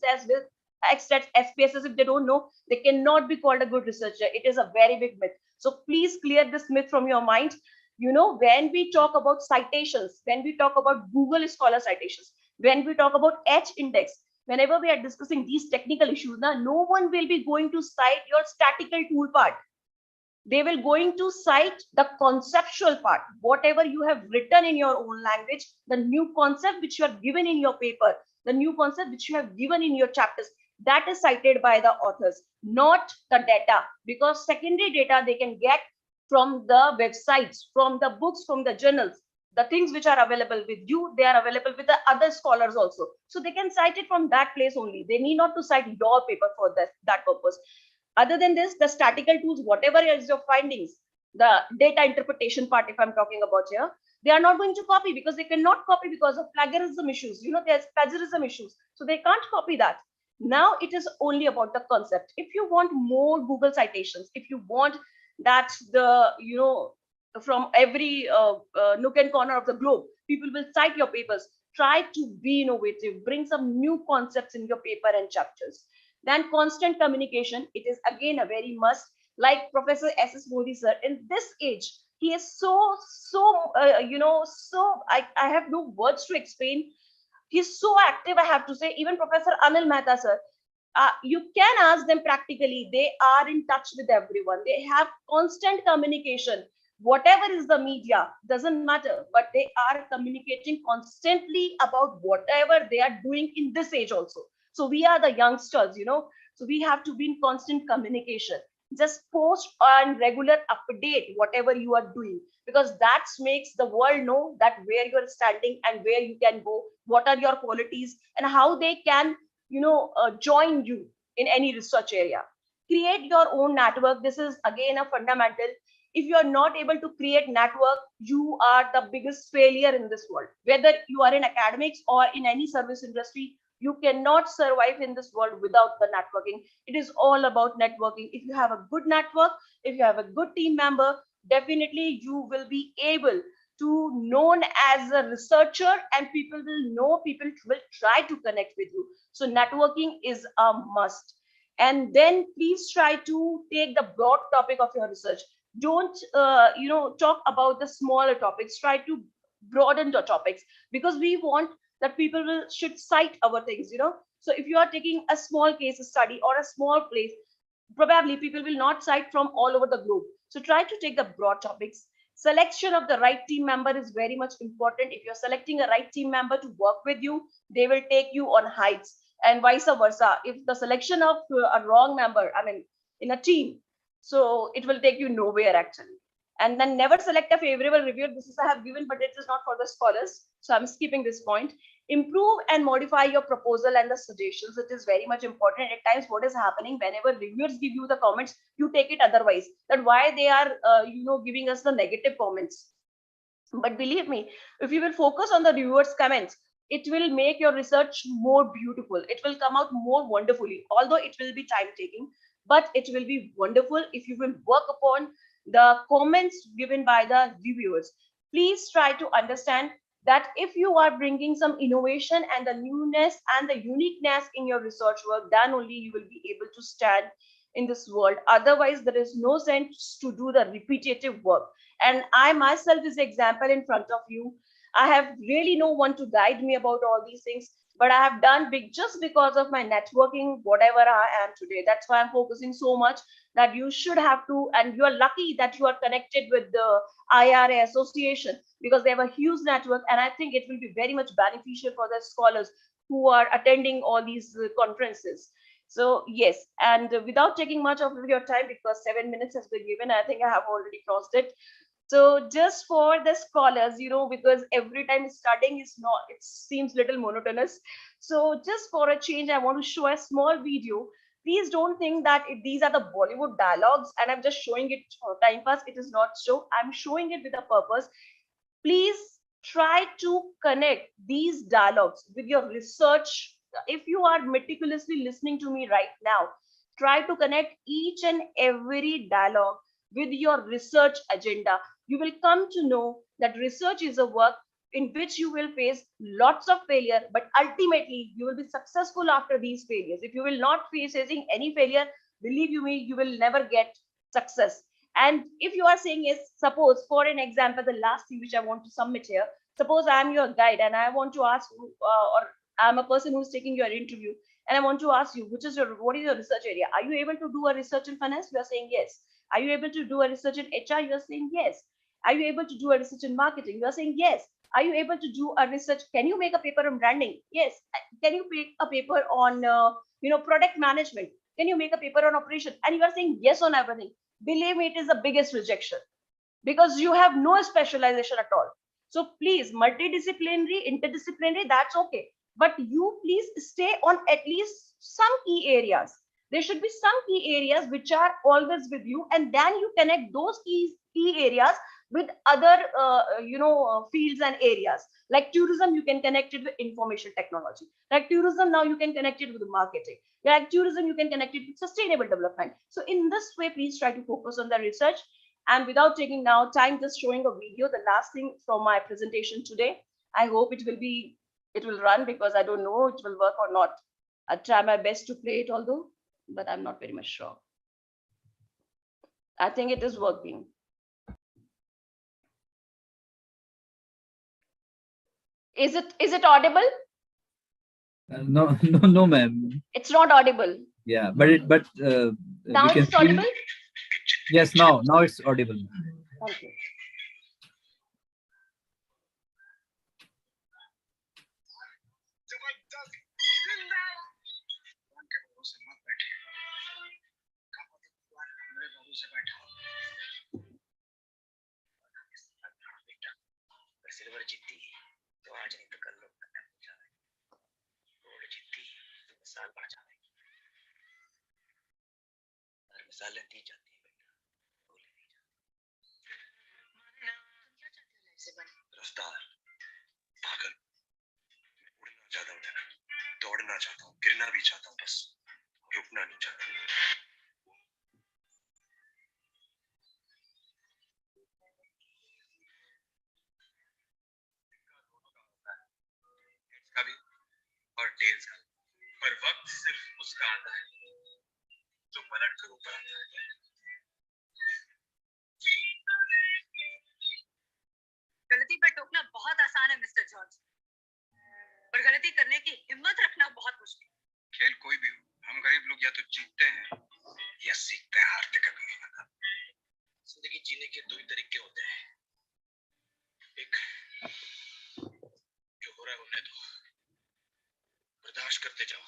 X test, SPSS, if they don't know, they cannot be called a good researcher. It is a very big myth. So please clear this myth from your mind. When we talk about citations, when we talk about Google Scholar citations, when we talk about H index, whenever we are discussing these technical issues, now no one will be going to cite your statistical tool part. They will going to cite the conceptual part, whatever you have written in your own language, the new concept which you have given in your paper, the new concept which you have given in your chapters, that is cited by the authors, not the data, because secondary data they can get from the websites, from the books, from the journals. The things which are available with you, they are available with the other scholars also. So they can cite it from that place only. They need not to cite your paper for that purpose. Other than this, the statistical tools, whatever is your findings, the data interpretation part, if I'm talking about here, they are not going to copy because they cannot copy because of plagiarism issues. There's plagiarism issues. So they can't copy that. Now it is only about the concept. If you want more Google citations, if you want that from every nook and corner of the globe, people will cite your papers. Try to be innovative, bring some new concepts in your paper and chapters. Then constant communication, it is again a very must. Like Professor S.S. Modi sir, in this age, he is so I have no words to explain. He's so active, I have to say. Even Professor Anil Mehta sir, you can ask them practically. They are in touch with everyone. They have constant communication. Whatever is the media, doesn't matter, but they are communicating constantly about whatever they are doing in this age also. So we are the youngsters, so we have to be in constant communication. Just post on regular update whatever you are doing, because that makes the world know that where you are standing and where you can go, what are your qualities, and how they can join you in any research area. Create your own network. This is again a fundamental. If you are not able to create network, you are the biggest failure in this world. Whether you are in academics or in any service industry, you cannot survive in this world without the networking. It is all about networking. If you have a good network, if you have a good team member, definitely you will be able to known as a researcher, and people will try to connect with you. So networking is a must. And then please try to take the broad topic of your research. Don't talk about the smaller topics. Try to broaden the topics, because we want that people should cite our things. So if you are taking a small case study or a small place, probably people will not cite from all over the globe. So try to take the broad topics. Selection of the right team member is very much important. If you're selecting a right team member to work with you, they will take you on heights, and vice versa. If the selection of a wrong member, in a team, so it will take you nowhere actually. And then never select a favorable reviewer. This is I have given, but it is not for the scholars. So I'm skipping this point. Improve and modify your proposal and the suggestions. It is very much important. At times, what is happening, whenever reviewers give you the comments, you take it otherwise. That why they are, giving us the negative comments. But believe me, if you will focus on the reviewers' comments, it will make your research more beautiful. It will come out more wonderfully, although it will be time taking, but it will be wonderful if you will work upon the comments given by the reviewers. Please try to understand that if you are bringing some innovation and the newness and the uniqueness in your research work, then only you will be able to stand in this world. Otherwise, there is no sense to do the repetitive work. And I myself is an example in front of you. I have really no one to guide me about all these things, but I have done big just because of my networking, whatever I am today. That's why I'm focusing so much that you should have to, and you are lucky that you are connected with the IRA association, because they have a huge network, and I think it will be very much beneficial for the scholars who are attending all these conferences. So yes, and without taking much of your time, because 7 minutes has been given, I think I have already crossed it. So just for the scholars, because every time studying is not, it seems little monotonous. So just for a change, I want to show a small video. Please don't think that these are the Bollywood dialogues and I'm just showing it for time pass. It is not so. I'm showing it with a purpose. Please try to connect these dialogues with your research. If you are meticulously listening to me right now, try to connect each and every dialogue with your research agenda. You will come to know that research is a work in which you will face lots of failure, but ultimately you will be successful after these failures. If you will not facing any failure, believe you me, you will never get success. And if you are saying yes, suppose for an example, the last thing which I want to submit here, suppose I'm your guide and I want to ask you, or I'm a person who's taking your interview, and I want to ask you, what is your research area? Are you able to do a research in finance? You are saying yes. Are you able to do a research in HR? You are saying yes. Are you able to do a research in marketing? You are saying yes. Are you able to do a research? Can you make a paper on branding? Yes. Can you make a paper on product management? Can you make a paper on operation? And you are saying yes on everything. Believe me, it is the biggest rejection because you have no specialization at all. So please, multidisciplinary, interdisciplinary, that's okay. But you please stay on at least some key areas. There should be some key areas which are always with you, and then you connect those key areas with other fields and areas. Like tourism, you can connect it with information technology. Like tourism, now you can connect it with marketing. Like tourism, you can connect it with sustainable development. So in this way, please try to focus on the research. And without taking now time, just showing a video, the last thing from my presentation today. I hope it will run, because I don't know it will work or not. I'll try my best to play it, although, but I'm not very much sure. I think it is working. Is it audible? No, no, ma'am. It's not audible. Yeah, but Now we can it's audible. Yes, now it's audible. Thank you. Silver जीती तो आज नहीं तो कल लोग करना पूछा है, गोल्ड जीती तो मिसाल बन जाएगी, और मिसालें दी जाती है बेटा, भूली नहीं जाती। तुम क्या चाहते हो लाइफ से बने? रफ्तार, पागल, उड़ना चाहता हूँ, दौड़ना चाहता हूँ, गिरना भी चाहता हूँ, बस रुकना नहीं चाहता। का भी और टेल्स का, पर वक्त सिर्फ उसका आता है जो पलट कर ऊपर आता है। गलती पर टोकना बहुत आसान है मिस्टर जॉर्ज, पर गलती करने की हिम्मत रखना बहुत मुश्किल। खेल कोई भी हो, हम गरीब लोग या तो जीतते हैं या सीखते हैं, हारते कभी नहीं लगा। जिंदगी जीने के दो ही तरीके होते हैं, एक जो हो रहा है होने दो, बर्दाश्त करते जाओ,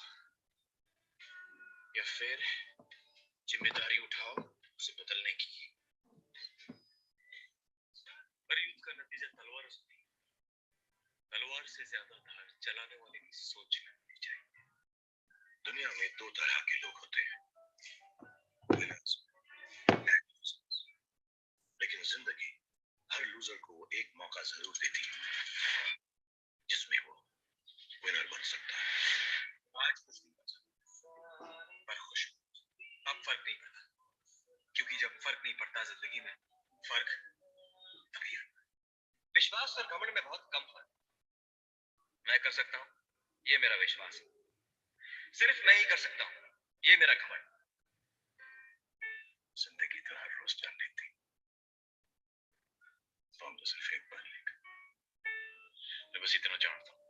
या फिर जिम्मेदारी उठाओ उसे बदलने की। पर युद्ध का नतीजा तलवार से नहीं, तलवार से ज्यादा धार चलाने वाले की सोच होनी चाहिए। दुनिया में दो तरह के लोग होते हैं, लेकिन जिंदगी हर लूजर को एक मौका जरूर देती है जिसमें वो विनर बन सकता है। आज कुछ नहीं बचा, पर खुश अब फर्क नहीं पड़ता, क्योंकि जब फर्क नहीं पड़ता जिंदगी में, फर्क तभी आता है। विश्वास और घमंड में बहुत कम फर्क। मैं कर सकता हूँ, ये मेरा विश्वास है। सिर्फ मैं ही कर सकता हूँ, ये मेरा घमंड। जिंदगी तो हर रोज चल रही थी, फॉर्म तो सिर्फ एक बार लेकर। मैं बस इतना जानता हूँ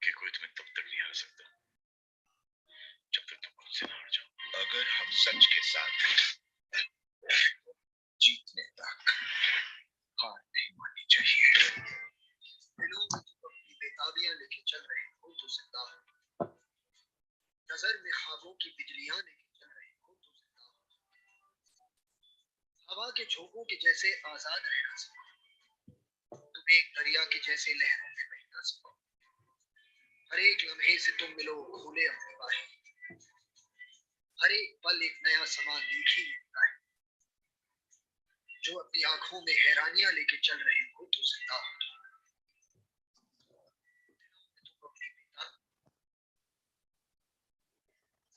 कि कोई तुम्हें तब तक नहीं हार सकता जब तक तुम खुद से ना हार जाओ। अगर हम सच के साथ जीतने तक हार नहीं माननी चाहिए। दिलों में तुम अपनी बेताबियां लेके चल रहे हो तो जिंदा हो, नजर में ख्वाबों की बिजलियां लेके चल रहे हो तो जिंदा हो, हवा के झोंकों के जैसे आजाद रहना सीखो, तुम एक दरिया के जैसे लहरों में बहना सीखो। हर एक लम्हे से तुम मिलो, खोले अपनी बाहें, हर एक पल एक नया समा देखी है। जो अपनी आंखों में हैरानियां लेके चल रहे हो तो जिंदा हो।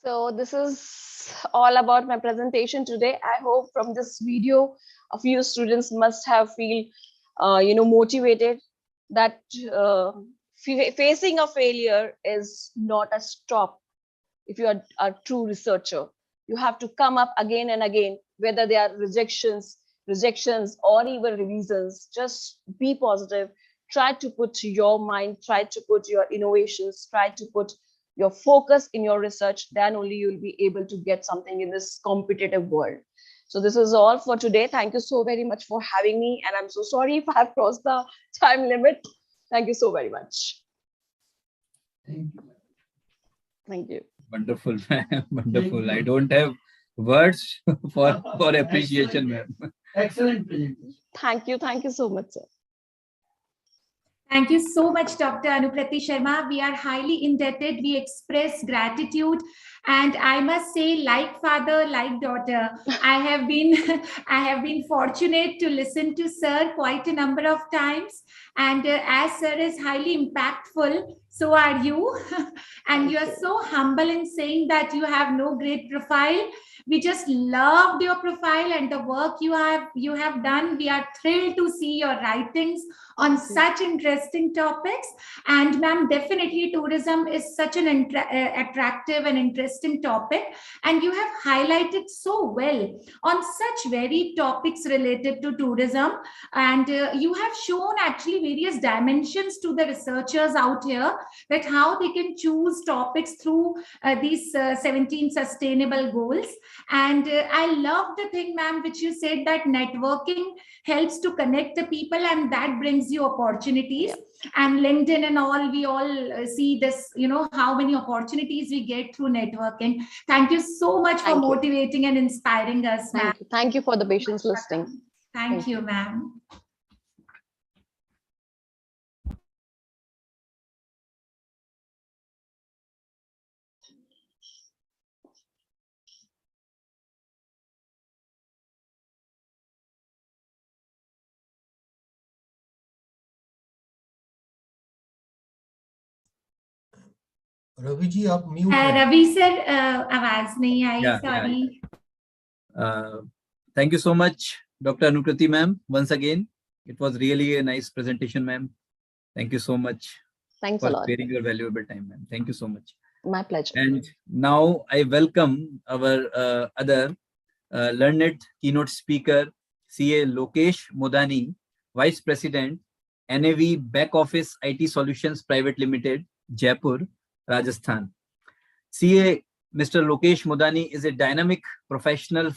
So this is all about my presentation today. I hope from this video, a few students must have feel, motivated that facing a failure is not a stop. If you are a true researcher, you have to come up again and again, whether they are rejections, or even revisions. Just be positive. Try to put your mind, try to put your innovations, try to put your focus in your research, then only you'll be able to get something in this competitive world. So this is all for today. Thank you so very much for having me. And I'm so sorry if I've crossed the time limit. Thank you so very much. Thank you. Thank you. Wonderful, ma'am. Wonderful. I don't have words for appreciation, ma'am. Excellent presentation. Thank you. Thank you so much, sir. Thank you so much, Dr. Anuprati Sharma. We are highly indebted. We express gratitude. And I must say, like father, like daughter, I have been fortunate to listen to sir quite a number of times. And as sir is highly impactful, so are you. And you are so humble in saying that you have no great profile. We just loved your profile and the work you have done. We are thrilled to see your writings on such interesting topics. And ma'am, definitely tourism is such an attractive and interesting topic. And you have highlighted so well on such very topics related to tourism. And you have shown actually various dimensions to the researchers out here, that how they can choose topics through these 17 sustainable goals. And I love the thing, ma'am, which you said, that networking helps to connect the people and that brings you opportunities. And LinkedIn and all, we all see this, how many opportunities we get through networking. Thank you so much for motivating and inspiring us, ma'am. Thank you for the patience listening. Thank you, ma'am. Ravi ji आप mute हैं। Ravi sir आवाज नहीं आई, sorry. Thank you so much, Dr. Anuprati ma'am. Once again, it was really a nice presentation, ma'am. Thank you so much. Thanks for a lot. sparing your valuable time, ma'am. Thank you so much. My pleasure. And now I welcome our other learned keynote speaker, CA Lokesh Modani, Vice President, NAV Back Office IT Solutions Private Limited, Jaipur, Rajasthan. CA Mr. Lokesh Modani is a dynamic professional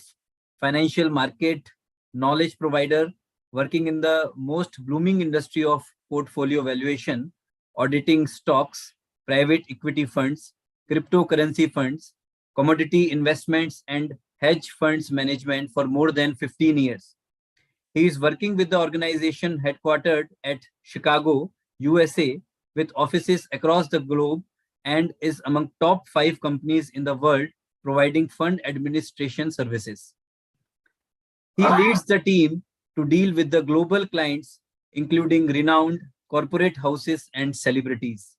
financial market knowledge provider working in the most blooming industry of portfolio valuation, auditing stocks, private equity funds, cryptocurrency funds, commodity investments, and hedge funds management for more than 15 years. He is working with the organization headquartered at Chicago, USA, with offices across the globe, and is among top 5 companies in the world providing fund administration services. He leads the team to deal with the global clients, including renowned corporate houses and celebrities.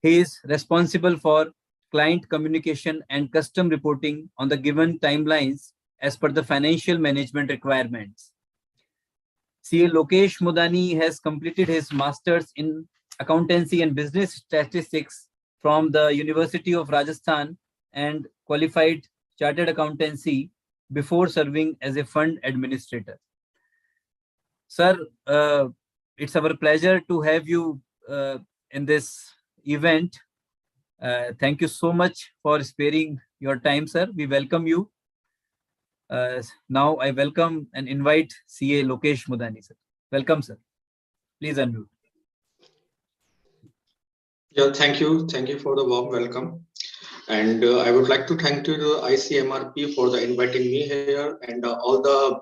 He is responsible for client communication and custom reporting on the given timelines as per the financial management requirements. CA Lokesh Modani has completed his master's in accountancy and business statistics from the University of Rajasthan and qualified chartered accountancy before serving as a fund administrator. Sir, it's our pleasure to have you in this event. Thank you so much for sparing your time, sir. We welcome you. Now I welcome and invite CA Lokesh Modani, sir. Welcome, sir. Please unmute. Yeah, thank you. Thank you for the warm welcome. And I would like to thank to the Icmrp for the inviting me here, and all the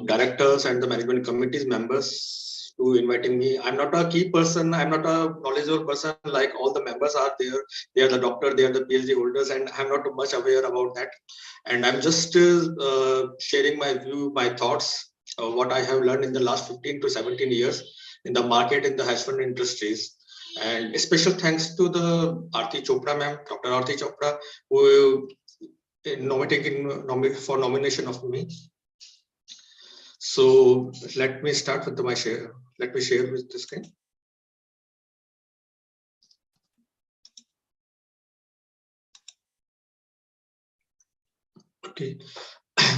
directors and the management committees members to inviting me. I'm not a key person. I'm not a knowledgeable person like all the members are there. They are the doctor, they are the PhD holders, and I'm not much aware about that. And I'm just sharing my view, my thoughts, what I have learned in the last 15 to 17 years in the market, in the hedge fund industries. And a special thanks to the Aarti Chopra ma'am, Dr. Aarti Chopra, who for nomination of me. So let me start with my share. Let me share with the screen. Okay.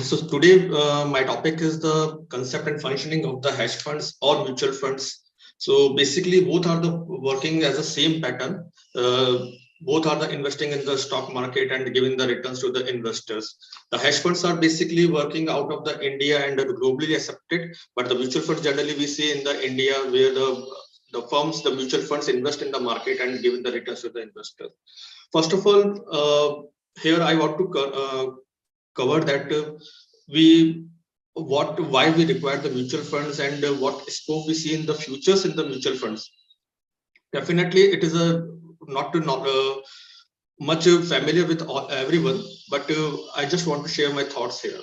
So today my topic is the concept and functioning of the hedge funds or mutual funds So basically, both are the working as the same pattern. Both are the investing in the stock market and giving the returns to the investors. The hedge funds are basically working out of the India and are globally accepted, but the mutual funds generally we see in the India where the firms, the mutual funds invest in the market and giving the returns to the investors. First of all, here I want to cover that why we require the mutual funds and what scope we see in the futures in the mutual funds. Definitely, it is not much familiar with everyone, but I just want to share my thoughts here.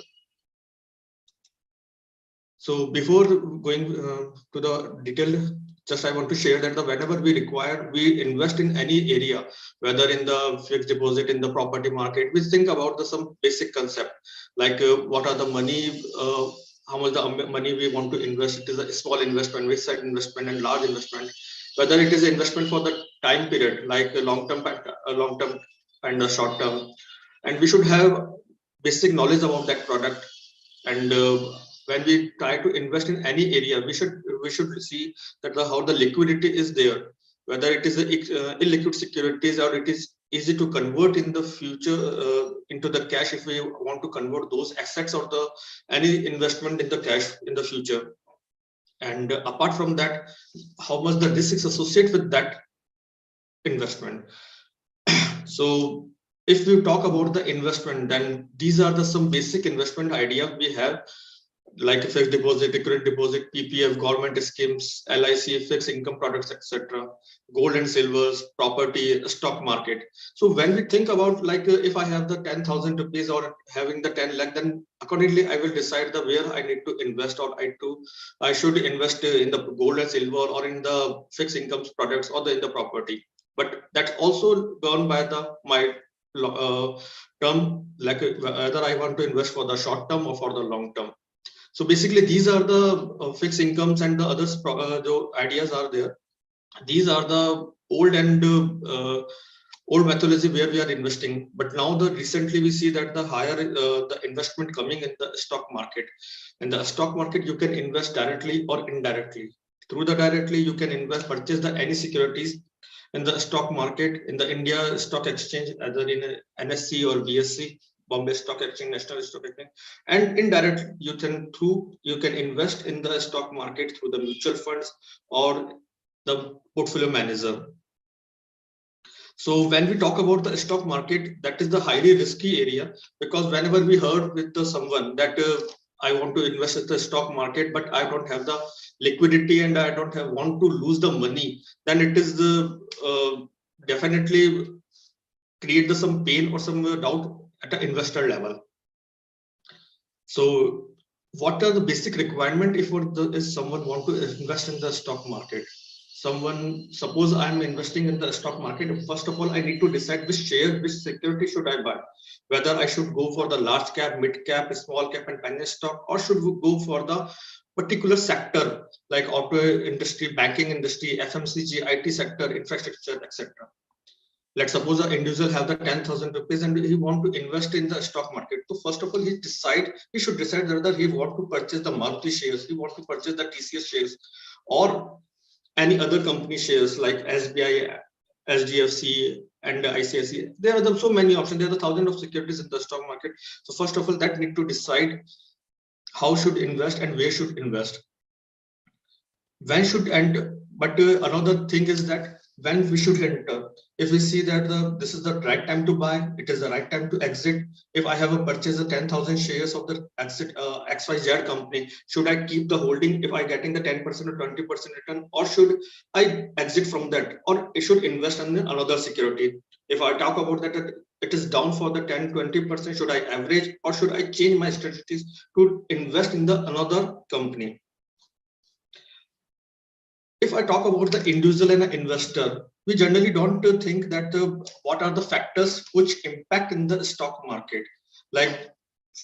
So before going to the detail, just I want to share that whenever we invest in any area, whether in the fixed deposit, in the property market, we think about some basic concept, like what are the money, how much the money we want to invest. It is a small investment, mid-sized investment, and large investment. Whether it is an investment for the time period, like a long-term and a short-term, and we should have basic knowledge about that product. And when we try to invest in any area, we should see that how the liquidity is there, whether it is illiquid securities or it is easy to convert in the future into the cash if we want to convert those assets or any investment in the cash in the future. And apart from that, how much the risk is associated with that investment. So if we talk about the investment, then these are some basic investment ideas we have, like fixed deposit, recurrent deposit, PPF, government schemes, LIC, fixed income products, etc., gold and silvers, property, stock market. So when we think about if I have the 10,000 rupees or having the 10 lakh, then accordingly I will decide where I need to invest, or I should invest in the gold and silver or in the fixed income products or in the property. But that's also done by my term, like whether I want to invest for the short term or for the long term. So basically, these are the fixed incomes and the others ideas are there. These are the old methodology where we are investing. But now recently we see that the higher the investment coming in the stock market. In the stock market, you can invest directly or indirectly. Through the directly, you can purchase any securities in the stock market, in the India Stock Exchange, either in NSE or BSE, Bombay Stock Exchange, National Stock Exchange, and indirect you can invest in the stock market through the mutual funds or the portfolio manager. So when we talk about the stock market, that is the highly risky area, because whenever we heard with someone that I want to invest in the stock market, but I don't have the liquidity and I don't want to lose the money, then it is definitely create some pain or some doubt at an investor level. So what are the basic requirement if someone want to invest in the stock market? Suppose I'm investing in the stock market. First of all, I need to decide which security should I buy, whether I should go for the large cap, mid cap, small cap and penny stock, or should we go for the particular sector like auto industry, banking industry, FMCG, IT sector, infrastructure, etc. Let's suppose an individual have the 10,000 rupees and he want to invest in the stock market. So first of all, he should decide whether he want to purchase the Maruti shares, he want to purchase the TCS shares, or any other company shares like SBI, SDFC, and ICICI. There are so many options. There are thousands of securities in the stock market. So first of all, that need to decide how should invest and where should invest. When should enter? But another thing is that when we should enter. If we see that this is the right time to buy, it is the right time to exit. If I have a purchase of 10,000 shares of the XYZ company, should I keep the holding if I getting the 10% or 20% return, or should I exit from that, or I should invest in another security? If I talk about that it is down for the 10-20%, should I average, or should I change my strategies to invest in another company? If I talk about the individual and an investor, we generally don't think that what are the factors which impact in the stock market, like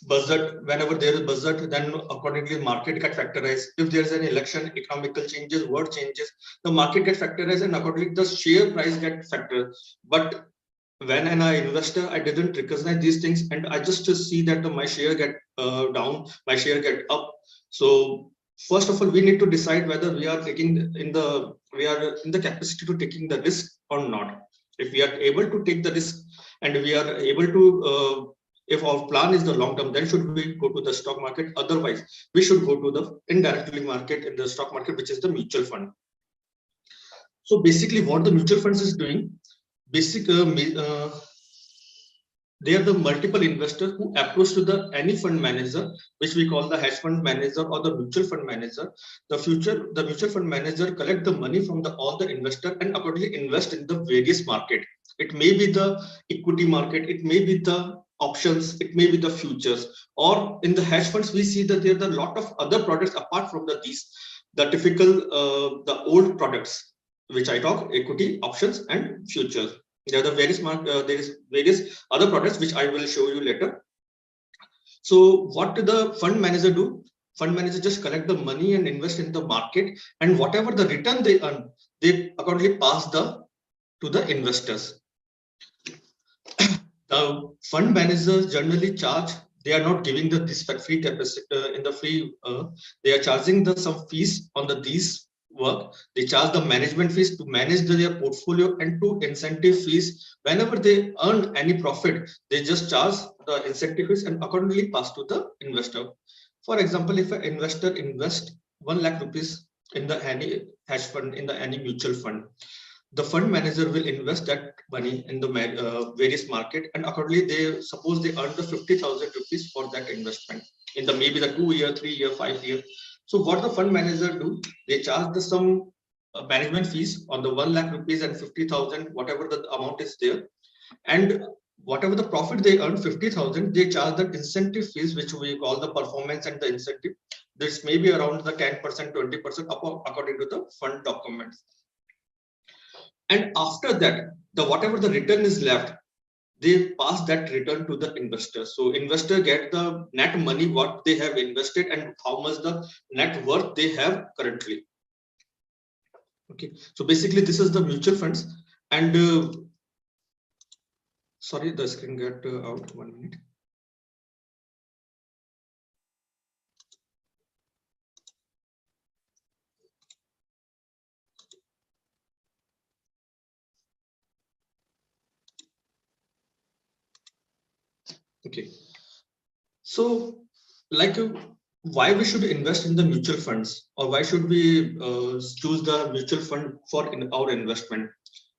budget. Whenever there is budget, then accordingly market get factorized. If there is an election, economical changes, world changes, the market get factorized, and accordingly the share price get factored. But when an investor, I didn't recognize these things, and I just see that my share get down, my share get up. So first of all, we need to decide whether we are in the capacity to taking the risk or not. If we are able to take the risk and we are able to, if our plan is the long term, then should we go to the stock market. Otherwise, we should go to the indirectly market in the stock market, which is the mutual fund. So basically, what the mutual funds is doing, they are the multiple investors who approach to the any fund manager, which we call the hedge fund manager or the mutual fund manager. The mutual fund manager collect the money from all the investor and accordingly invest in the various market. It may be the equity market, it may be the options, it may be the futures, or in the hedge funds we see that there are a lot of other products apart from the typical the old products which I talk, equity, options, and futures. There are the various other products which I will show you later. So what did the fund manager do? Fund manager just collect the money and invest in the market, and whatever the return they earn, they accordingly pass to the investors. The fund managers generally charge. They are not giving this free capacity in the free. They are charging some fees on these work. They charge the management fees to manage their portfolio and to incentive fees. Whenever they earn any profit, they just charge the incentive fees and accordingly pass to the investor. For example, if an investor invests 1 lakh rupees in any hedge fund, in any mutual fund, the fund manager will invest that money in the various market, and accordingly they suppose they earn the 50,000 rupees for that investment in the maybe the 2 year, 3 year, 5 year. So what the fund manager do, they charge some management fees on the 1 lakh rupees and 50,000, whatever the amount is there, and whatever the profit they earn, 50,000, they charge the incentive fees, which we call the performance and the incentive. This may be around the 10%, 20% according to the fund documents. And after that, whatever the return is left, they pass that return to the investor. So investor get the net money what they have invested and how much the net worth they have currently. Okay, so basically this is the mutual funds. And sorry, the screen got out. 1 minute. Okay, so like why we should invest in the mutual funds, or why should we choose the mutual fund for our investment?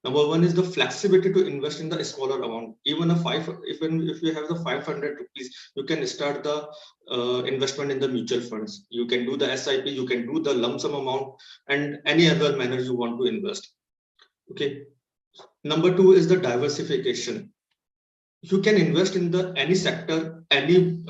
Number one is the flexibility to invest in the smaller amount. Even if you have the 500 rupees, you can start the investment in the mutual funds. You can do the SIP, you can do the lump sum amount, and any other manner you want to invest. Okay. Number two is the diversification. You can invest in any sector, any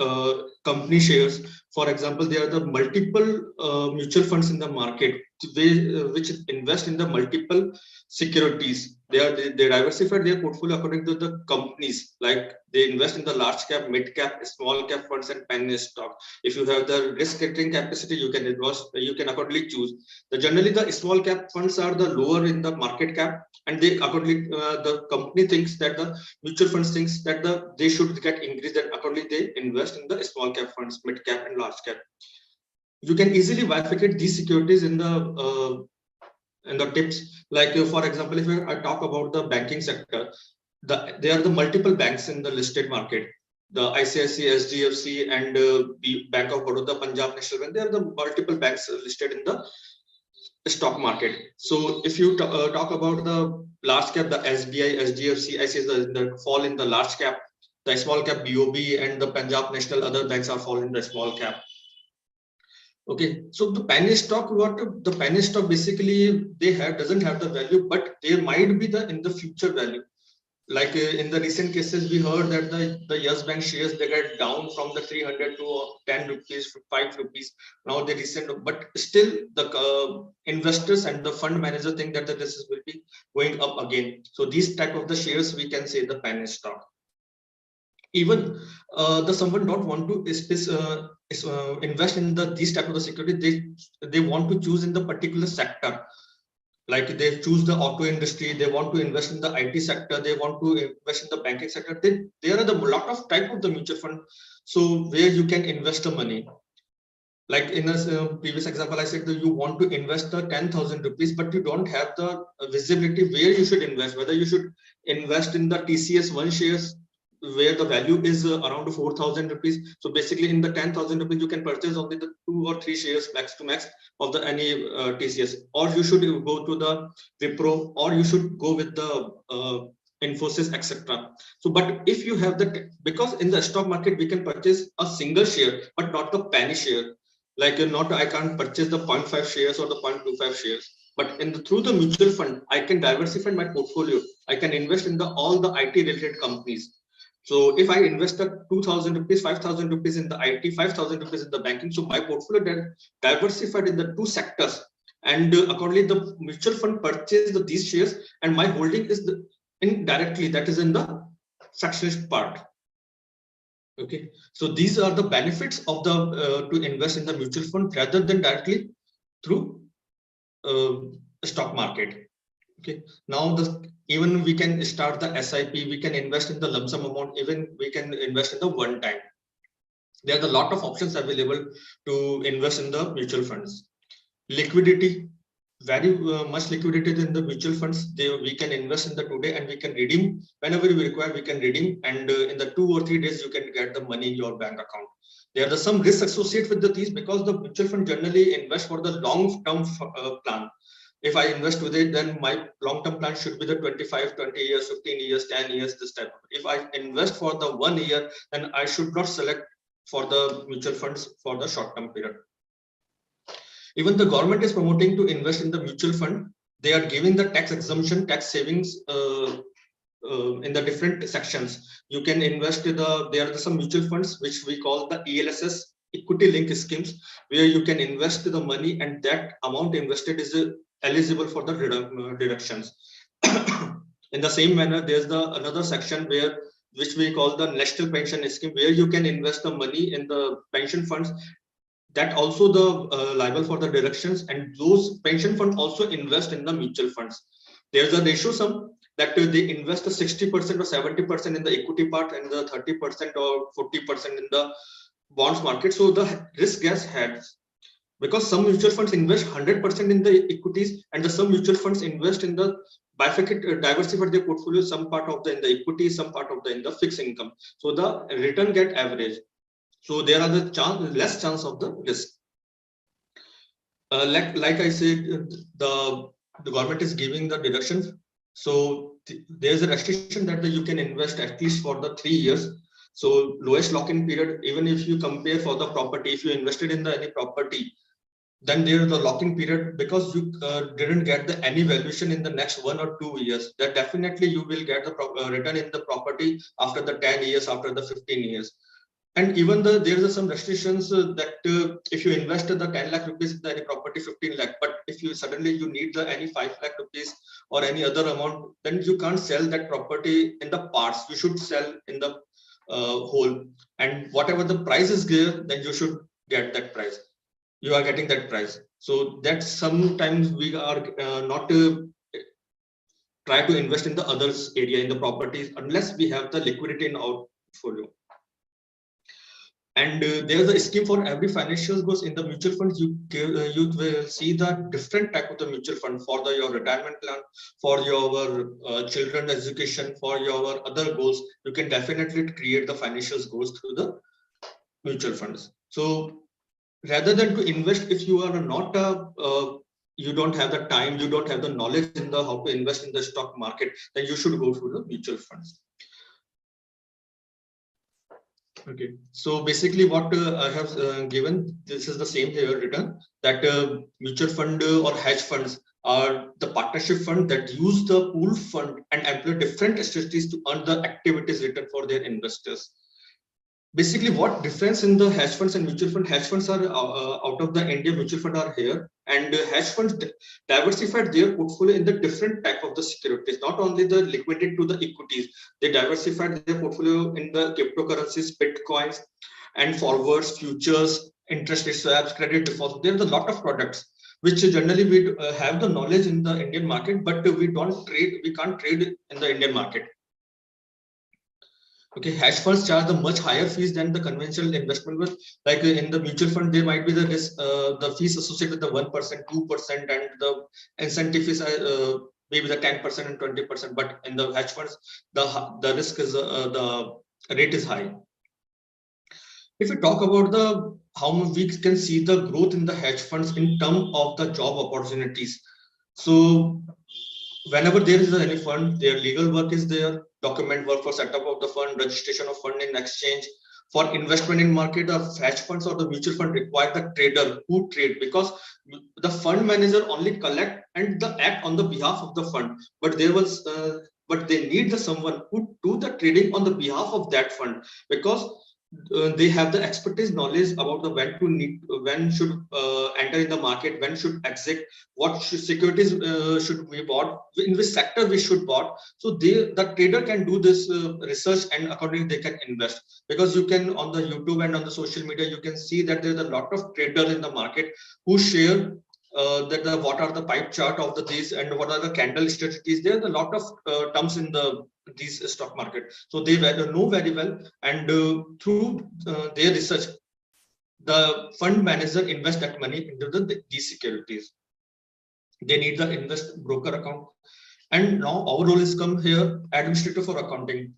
company shares. For example, there are the multiple mutual funds in the market which invest in the multiple securities. They diversify their portfolio according to the companies. Like they invest in the large cap, mid cap, small cap funds, and penny stock. If you have the risk taking capacity, you can invest. You can accordingly choose. Generally, the small cap funds are the lower in the market cap, and they accordingly the company thinks that the mutual funds thinks that they should get increased, and accordingly they invest in the small cap funds, mid cap, and large cap. You can easily bifurcate these securities in the tips. Like for example, if I talk about the banking sector, there are the multiple banks in the listed market. The ICICI, SDFC, and the Bank of Baroda, Punjab National Bank. There are the multiple banks listed in the stock market. So if you talk about the large cap, the SBI, SDFC, ICICI, the fall in the large cap. The small cap, BOB, and the Punjab National, other banks are falling in the small cap. Okay, so the penny stock, basically doesn't have the value, but there might be in the future value. Like in the recent cases, we heard that the Yes Bank shares, they get down from the 300 to 10 rupees, 5 rupees. Now they but still the investors and the fund manager think that this will be going up again. So these type of the shares, we can say the penny stock. Even someone don't want to invest in these type of the security, they want to choose in the particular sector. Like they choose the auto industry, they want to invest in the IT sector, they want to invest in the banking sector. There are the lot of type of the mutual fund, so where you can invest the money. like in a previous example, I said that you want to invest the 10,000 rupees, but you don't have the visibility where you should invest, whether you should invest in the TCS 1 shares where the value is around 4,000 rupees. So basically in the 10,000 rupees, you can purchase only the 2 or 3 shares max to max of the any TCS, or you should go to the Wipro, or you should go with the Infosys, etc. So, but if you have the, because in the stock market, we can purchase a single share, but not the penny share. Like not, I can't purchase the 0.5 shares or the 0.25 shares. But through the mutual fund, I can diversify my portfolio. I can invest in all the IT related companies. So if I invest 2,000 rupees, 5,000 rupees in the IT, 5,000 rupees in the banking, so my portfolio diversified in the 2 sectors. And accordingly, the mutual fund purchased these shares, and my holding is indirectly, that is in the fractionalized part. Okay, so these are the benefits of the to invest in the mutual fund rather than directly through stock market. Okay, now even we can start the SIP, we can invest in the lump sum amount, even we can invest in the one time. There are a lot of options available to invest in the mutual funds. Liquidity, very much liquidity in the mutual funds. We can invest in the today and we can redeem whenever we require. We can redeem, and in the 2 or 3 days you can get the money in your bank account. There are some risks associated with these, because the mutual fund generally invest for the long term plan. If I invest with it, then my long term plan should be the 25, 20 years, 15 years, 10 years, this type. If I invest for the 1 year, then I should not select for the mutual funds for the short term period. Even the government is promoting to invest in the mutual fund. They are giving the tax exemption, tax savings in the different sections. You can invest in there are some mutual funds which we call the ELSS, equity link schemes, where you can invest the money and that amount invested is eligible for the deductions. In the same manner, there's another section which we call the national pension scheme, where you can invest the money in the pension funds. That also the liable for the deductions, and those pension funds also invest in the mutual funds. There's a ratio sum that they invest 60% or 70% in the equity part and the 30% or 40% in the bonds market. So the risk gets hedged, because some mutual funds invest 100% in the equities, and some mutual funds invest in the bifurcate, diversify their portfolio, some part of in the equity, some part of in the fixed income. So the return get average. So there are the less chance of the risk. Like I said, the government is giving the deductions. So there's a restriction that you can invest at least for the 3 years. So lowest lock-in period, even if you compare for the property, if you invested in any property, then there is a lock-in period, because you didn't get any valuation in the next 1 or 2 years. That definitely you will get the return in the property after the 10 years, after the 15 years. And even there are some restrictions that if you invest the 10 lakh rupees in any property, 15 lakh, but if you suddenly you need any 5 lakh rupees or any other amount, then you can't sell that property in the parts. You should sell in the whole, and whatever the price is there, then you should get that price. You are getting that price. So that sometimes we are not try to invest in the others area in the properties unless we have the liquidity in our portfolio. And there's a scheme for every financial goals in the mutual funds. You will see the different type of the mutual fund for your retirement plan, for your children education, for your other goals. You can definitely create the financial goals through the mutual funds. So rather than to invest, if you are not you don't have the time, you don't have the knowledge in the how to invest in the stock market, then you should go through the mutual funds. Okay, so basically what I have given, this is the same here written, that mutual fund or hedge funds are the partnership fund that use the pool fund and employ different strategies to earn the activities return for their investors. Basically, what difference in the hedge funds and mutual fund? Hedge funds are out of the India, mutual fund are here, and hedge funds diversified their portfolio in the different type of the securities, not only the liquidity to the equities. They diversified their portfolio in the cryptocurrencies, bitcoins, and forwards, futures, interest rate swaps, credit defaults. There's a lot of products which generally we have the knowledge in the Indian market, but we don't trade. We can't trade in the Indian market. Okay, hedge funds charge the much higher fees than the conventional investment. With like in the mutual fund, there might be the fees associated with the 1%, 2%, and the incentive fees maybe the 10% and 20%. But in the hedge funds, the risk is the rate is high. If we talk about the how we can see the growth in the hedge funds in terms of the job opportunities, so whenever there is any fund, their legal work is there, document work for setup of the fund, registration of fund in exchange. For investment in market of hedge funds or the mutual fund require the trader who trade, because the fund manager only collect and the act on the behalf of the fund, but but they need someone who do the trading on the behalf of that fund, because they have the expertise knowledge about the when should enter in the market, when should exit, what securities should we bought, in which sector we should bought. So the trader can do this research, and accordingly they can invest. Because you can on the YouTube and on the social media, you can see that there's a lot of traders in the market who share what are the pipe chart of these and what are the candle strategies. There's a lot of terms in these stock market, so they know very well, and through their research, the fund manager invest that money into these securities. They need the invest broker account, and now our role is come here, administrator for accounting.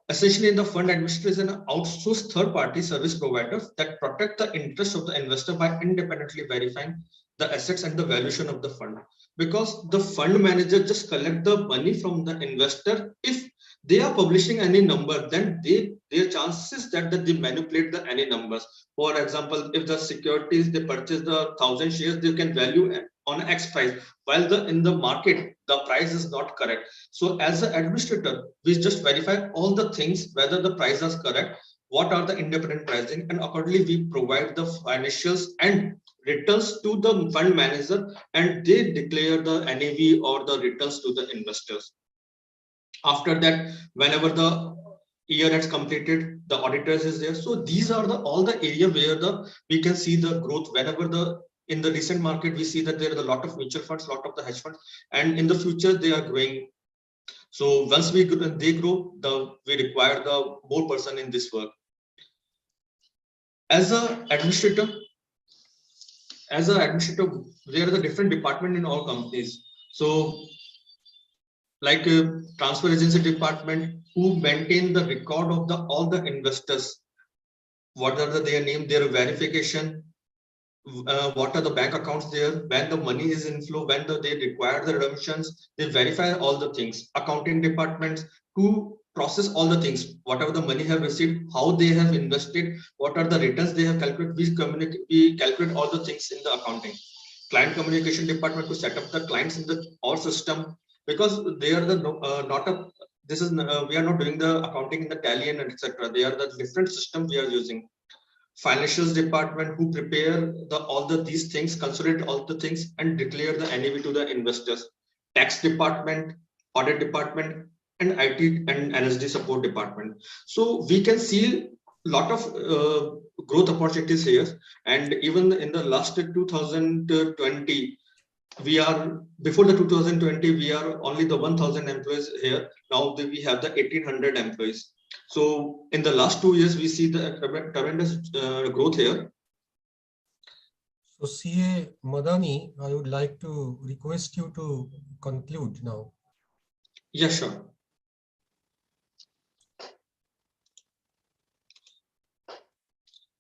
Essentially, the fund administrator is an outsourced third-party service provider that protect the interest of the investor by independently verifying the assets and the valuation of the fund. Because the fund manager just collect the money from the investor. If they are publishing any number, then their chances that they manipulate any numbers. For example, if the securities they purchase the 1,000 shares, they can value on X price, while in the market the price is not correct. So as an administrator, we just verify all the things, whether the price is correct, what are the independent pricing, and accordingly we provide the financials and returns to the fund manager, and they declare the NAV or the returns to the investors. After that, whenever the year has completed, the auditors is there. So these are all the area where we can see the growth. Whenever in the recent market, we see that there are a lot of mutual funds, lot of the hedge funds, and in the future they are growing. So once they grow, we require the more person in this work. As an administrator, there are the different department in all companies. So like transfer agency department, who maintain the record of all the investors, what are their name, their verification, what are the bank accounts there, when the money is in flow, when they require the redemptions, they verify all the things. Accounting departments who process all the things, whatever the money have received, how they have invested, what are the returns they have calculated. We calculate all the things in the accounting. Client communication department to set up the clients in our system, because they are we are not doing the accounting in the Tally and etc. They are the different system we are using. Financials department who prepare these things, consolidate all the things, and declare the NAV to the investors. Tax department, audit department, and IT and NSD support department. So we can see a lot of growth opportunities here. And even in the last 2020, before the 2020, we are only the 1,000 employees here. Now we have the 1,800 employees. So in the last 2 years, we see the tremendous growth here. So CA Madani, I would like to request you to conclude now. Yes, sure.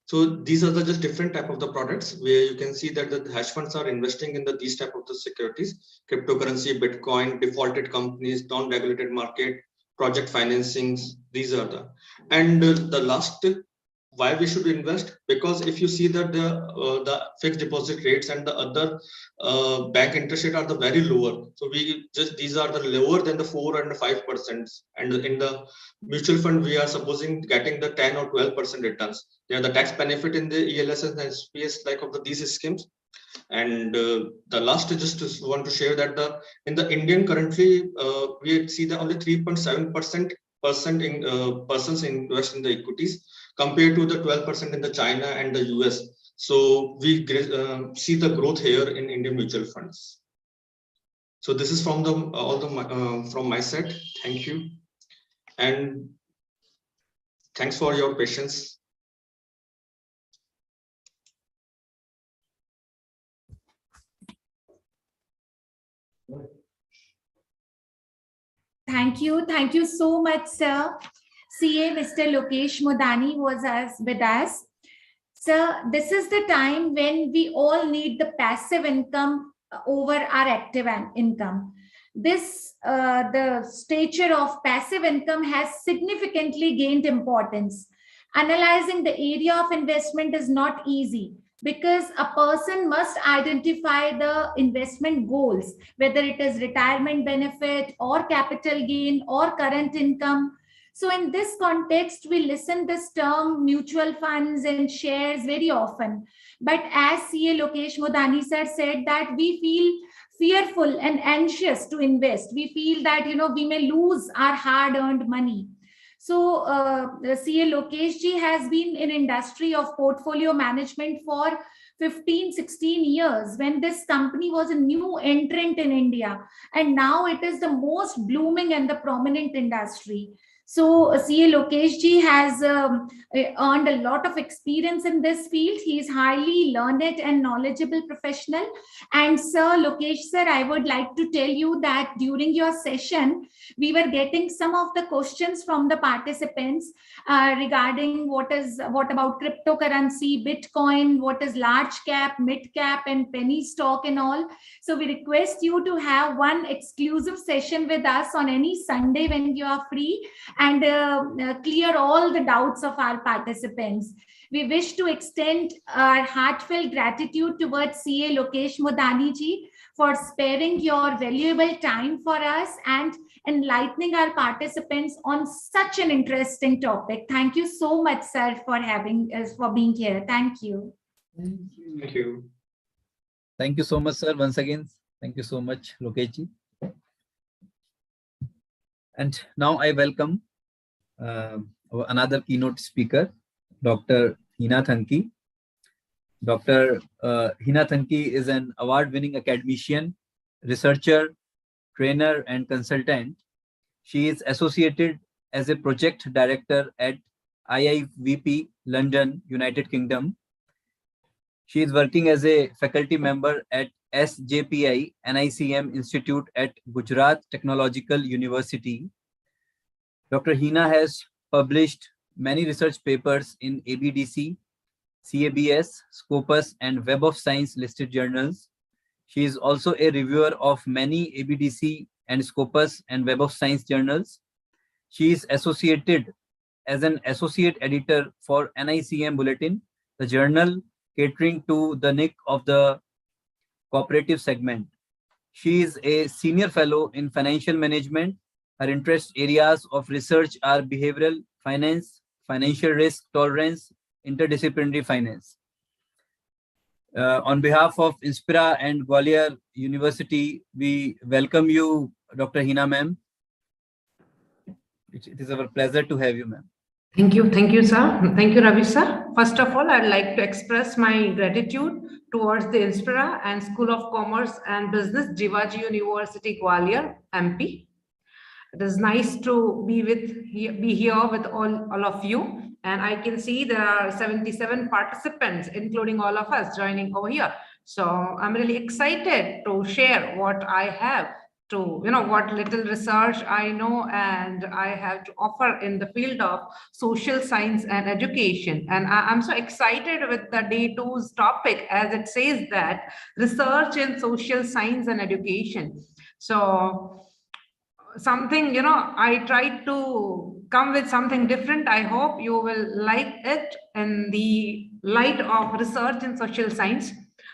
So these are just different type of the products where you can see that the hedge funds are investing in these type of the securities: cryptocurrency, Bitcoin, defaulted companies, non-regulated market, project financings. These are and the last, why we should invest, because if you see that the fixed deposit rates and the other bank interest rate are the very lower. So these are the lower than the 4 and 5%, and in the mutual fund we are supposing getting the 10 or 12% returns. There are the tax benefit in the ELS and SPS like of these schemes. And the last, just want to share that in the Indian currently we see that only 3.7% persons invest in the equities, compared to the 12% in the China and the US. So we see the growth here in Indian mutual funds. So this is from from my side. Thank you. And Thanks for your patience. Thank you. Thank you so much, sir. CA Mr. Lokesh Modani was with us. Sir, this is the time when we all need the passive income over our active income. The stature of passive income has significantly gained importance. Analyzing the area of investment is not easy because a person must identify the investment goals, whether it is retirement benefit or capital gain or current income. So in this context, we listen this term mutual funds and shares very often. But as CA Lokesh Modani sir said that we feel fearful and anxious to invest. We feel that, we may lose our hard-earned money. So CA Lokesh ji has been in industry of portfolio management for 15, 16 years when this company was a new entrant in India. And now it is the most blooming and the prominent industry. So CA Lokesh ji has earned a lot of experience in this field. He is highly learned and knowledgeable professional. And Sir Lokesh sir, I would like to tell you that during your session, we were getting some of the questions from the participants regarding what about cryptocurrency, Bitcoin, what is large cap, mid cap, and penny stock and all. So we request you to have one exclusive session with us on any Sunday when you are free, and clear all the doubts of our participants. We wish to extend our heartfelt gratitude towards CA Lokesh Modani ji for sparing your valuable time for us and enlightening our participants on such an interesting topic. Thank you so much, sir, for being here. Thank you. Thank you. Thank you so much, sir. Once again, thank you so much, Lokesh ji. And now I welcome another keynote speaker, Dr. Hina Thanki. Dr. Hina Thanki is an award-winning academician, researcher, trainer, and consultant. She is associated as a project director at IIVP, London, United Kingdom. She is working as a faculty member at SJPI NICM Institute at Gujarat Technological University. Dr. Hina has published many research papers in ABDC, CABS, Scopus, and Web of Science listed journals. She is also a reviewer of many ABDC and Scopus and Web of Science journals. She is associated as an associate editor for NICM Bulletin, the journal catering to the niche of the cooperative segment. She is a senior fellow in financial management. Her interest areas of research are behavioral finance, financial risk tolerance, interdisciplinary finance. On behalf of Inspira and Gwalior University, we welcome you, Dr. Hina ma'am. It is our pleasure to have you, ma'am. Thank you, sir. Thank you, Ravi, sir. First of all, I'd like to express my gratitude towards the Inspira and School of Commerce and Business, Jivaji University, Gwalior, MP. It is nice to be here with all of you. And I can see there are 77 participants, including all of us joining over here. So I'm really excited to share what I have what little research I know and I have to offer in the field of social science and education. And I'm so excited with the day 2's topic, as it says that research in social science and education. So something, I tried to come with something different. I hope you will like it in the light of research in social science.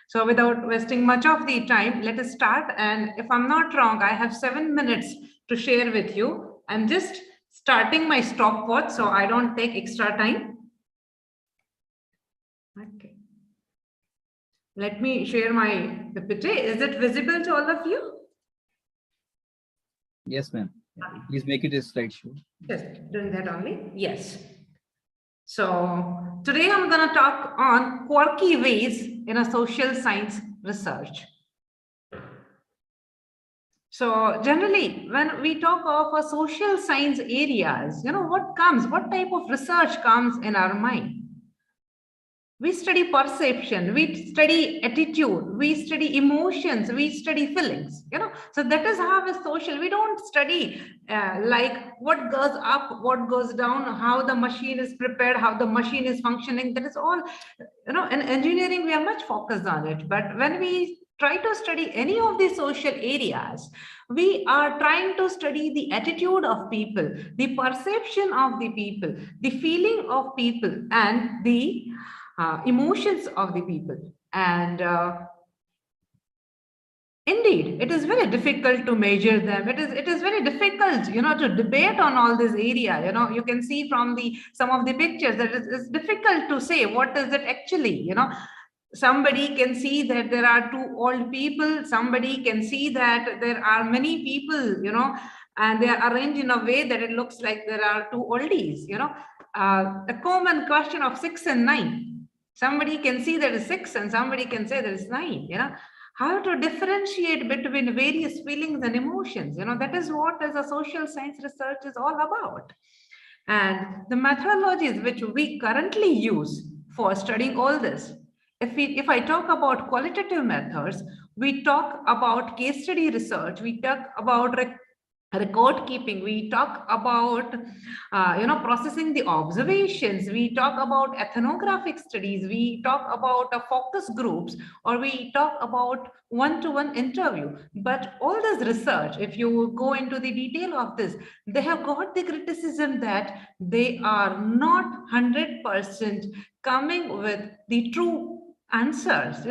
So without wasting much of the time, let us start. And if I'm not wrong, I have 7 minutes to share with you. I'm just starting my stopwatch so I don't take extra time. Okay. Let me share my PPT. Is it visible to all of you? Yes, ma'am. Please make it a slideshow. Just doing that only. Yes. So today I'm going to talk on quirky ways in a social science research. So generally, when we talk of social science areas, what type of research comes in our mind? We study perception, we study attitude, we study emotions, we study feelings, So that is how a social, we don't study like what goes up, what goes down, how the machine is prepared, how the machine is functioning. That is all, in engineering, we are much focused on it. But when we try to study any of the social areas, we are trying to study the attitude of people, the perception of the people, the feeling of people, and the emotions of the people. And indeed, it is very difficult to measure them. It is very difficult, to debate on all this area. You can see from some of the pictures that it's difficult to say what is it actually. Somebody can see that there are two old people. Somebody can see that there are many people, and they are arranged in a way that it looks like there are two oldies. A common question of 6 and 9. Somebody can see there is 6 and somebody can say there is 9, How to differentiate between various feelings and emotions, that is what as a social science research is all about. And the methodologies which we currently use for studying all this, if I talk about qualitative methods, we talk about case study research, we talk about record keeping, we talk about processing the observations, we talk about ethnographic studies, we talk about focus groups, or we talk about one-to-one interview. But all this research, if you go into the detail of this, they have got the criticism that they are not 100% coming with the true answers.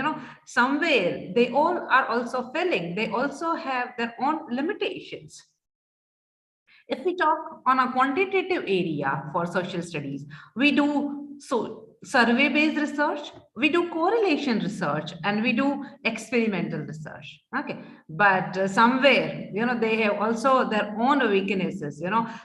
Somewhere they all are also failing, they also have their own limitations. If we talk on a quantitative area for social studies, we do survey-based research, we do correlation research, and we do experimental research. Okay, but somewhere, they have also their own weaknesses.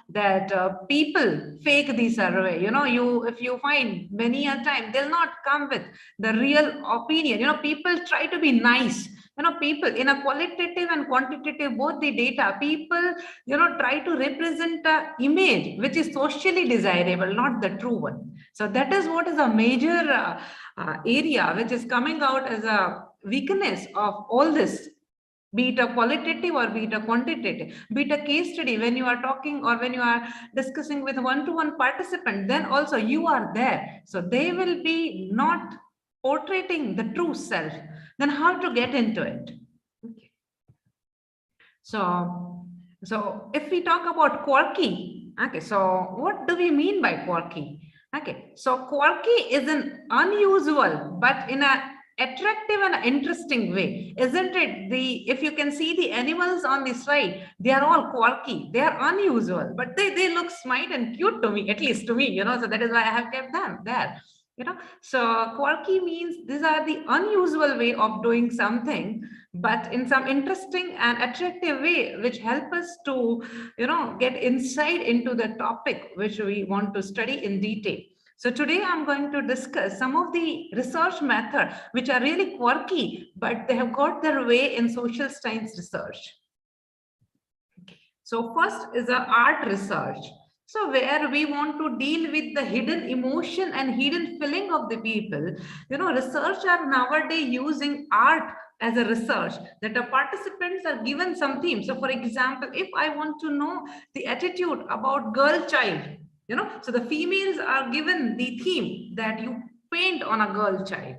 That people fake the survey. If you find many a time, they'll not come with the real opinion. People try to be nice. People in a qualitative and quantitative, both the data, people, try to represent an image which is socially desirable, not the true one. So that is what is a major area which is coming out as a weakness of all this, be it a qualitative or be it a quantitative, be it a case study. When you are talking or when you are discussing with one-to-one participant, then also you are there. So they will be not portraying the true self. Then how to get into it? Okay. So if we talk about quirky, okay, so what do we mean by quirky? Okay, so quirky is an unusual, but in a attractive and interesting way, isn't it? If you can see the animals on the slide, they are all quirky, they are unusual, but they look smart and cute to me, at least to me, so that is why I have kept them there. So quirky means these are the unusual way of doing something, but in some interesting and attractive way, which help us to, get insight into the topic which we want to study in detail. So today I'm going to discuss some of the research methods which are really quirky, but they have got their way in social science research. So first is the art research. So where we want to deal with the hidden emotion and hidden feeling of the people, researchers are nowadays using art as a research, that the participants are given some theme. So for example, if I want to know the attitude about girl child, so the females are given the theme that you paint on a girl child.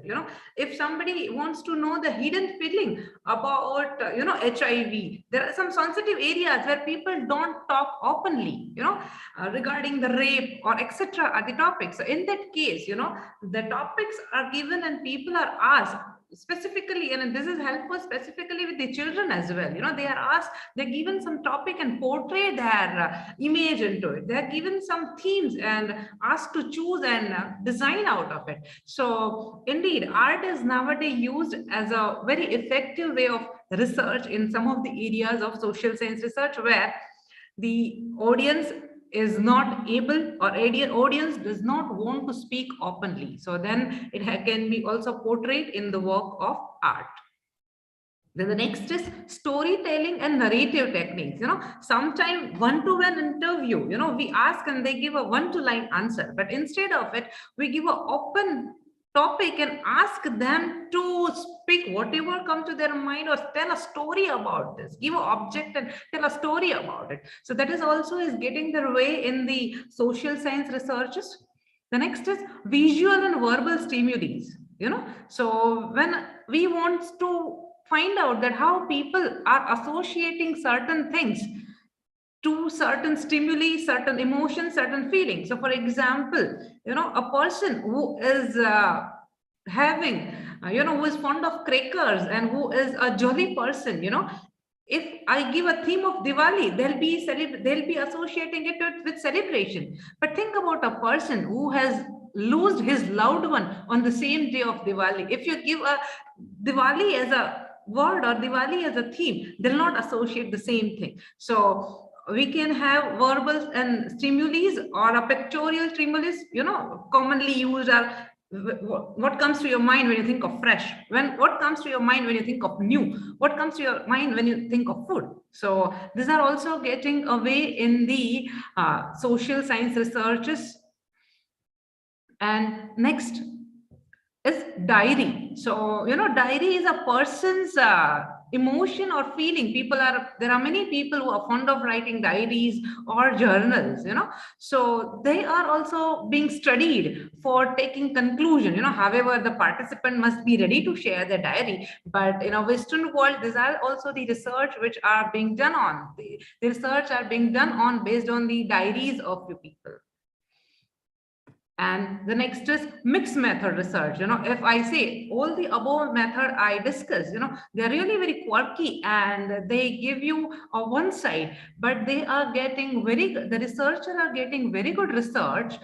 If somebody wants to know the hidden feeling about HIV, there are some sensitive areas where people don't talk openly, regarding the rape or etc. are the topics. So in that case, the topics are given and people are asked specifically, and this is helpful specifically with the children as well. They are asked, they're given some topic and portray their image into it. They're given some themes and asked to choose and design out of it. So indeed, art is nowadays used as a very effective way of research in some of the areas of social science research, where the audience is not able, or audience does not want to speak openly. So then it can be also portrayed in the work of art. Then the next is storytelling and narrative techniques. Sometimes one-to-one interview, we ask and they give a one-to-line answer, but instead of it, we give an open topic and ask them to speak whatever comes to their mind or tell a story about this, give an object and tell a story about it. So that is also is getting their way in the social science researches. The next is visual and verbal stimuli. So when we want to find out that how people are associating certain things to certain stimuli, certain emotions, certain feelings. So for example, a person who is who is fond of crackers and who is a jolly person, if I give a theme of Diwali, they'll be associating it with celebration. But think about a person who has lost his loved one on the same day of Diwali. If you give a Diwali as a word or Diwali as a theme, they'll not associate the same thing. So we can have verbal and stimuli or a pictorial stimulus, commonly used are what comes to your mind when you think of fresh, what comes to your mind when you think of new, what comes to your mind when you think of food. So these are also getting away in the social science researches. And next is diary. So diary is a person's emotion or feeling. There are many people who are fond of writing diaries or journals, so they are also being studied for taking conclusion. However, the participant must be ready to share their diary, but in a Western world, these are also the research which are being done on the research are being done on based on the diaries of the people. And the next is mixed method research. If I say all the above method I discussed, they're really very quirky and they give you a one side, but they are getting the researchers are getting very good results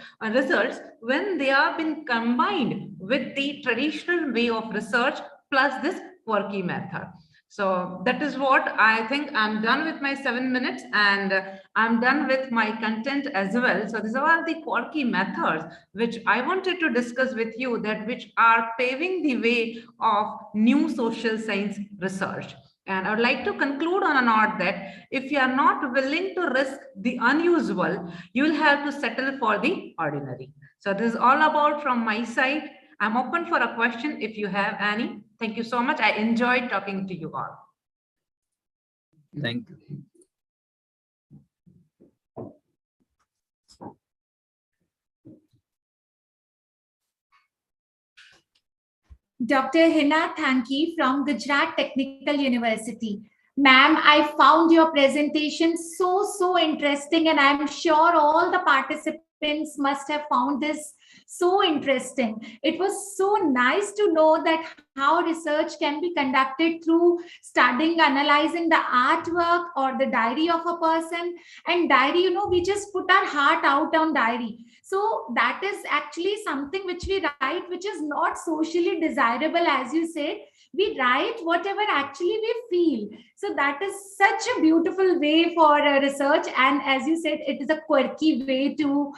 when they are been combined with the traditional way of research plus this quirky method. So that is what I think. I'm done with my 7 minutes and I'm done with my content as well. So these are the quirky methods which I wanted to discuss with you, that which are paving the way of new social science research. And I would like to conclude on a note that if you are not willing to risk the unusual, you will have to settle for the ordinary. So this is all about from my side. I'm open for a question if you have any. Thank you so much. I enjoyed talking to you all. Thank you. Dr. Hina Thanki from Gujarat Technical University. Ma'am, I found your presentation so interesting, and I'm sure all the participants must have found this so interesting. It was so nice to know that how research can be conducted through studying, analyzing the artwork or the diary of a person. And diary, we just put our heart out on diary. So that is actually something which we write, which is not socially desirable, as you said. We write whatever actually we feel. So that is such a beautiful way for research. And as you said, it is a quirky way to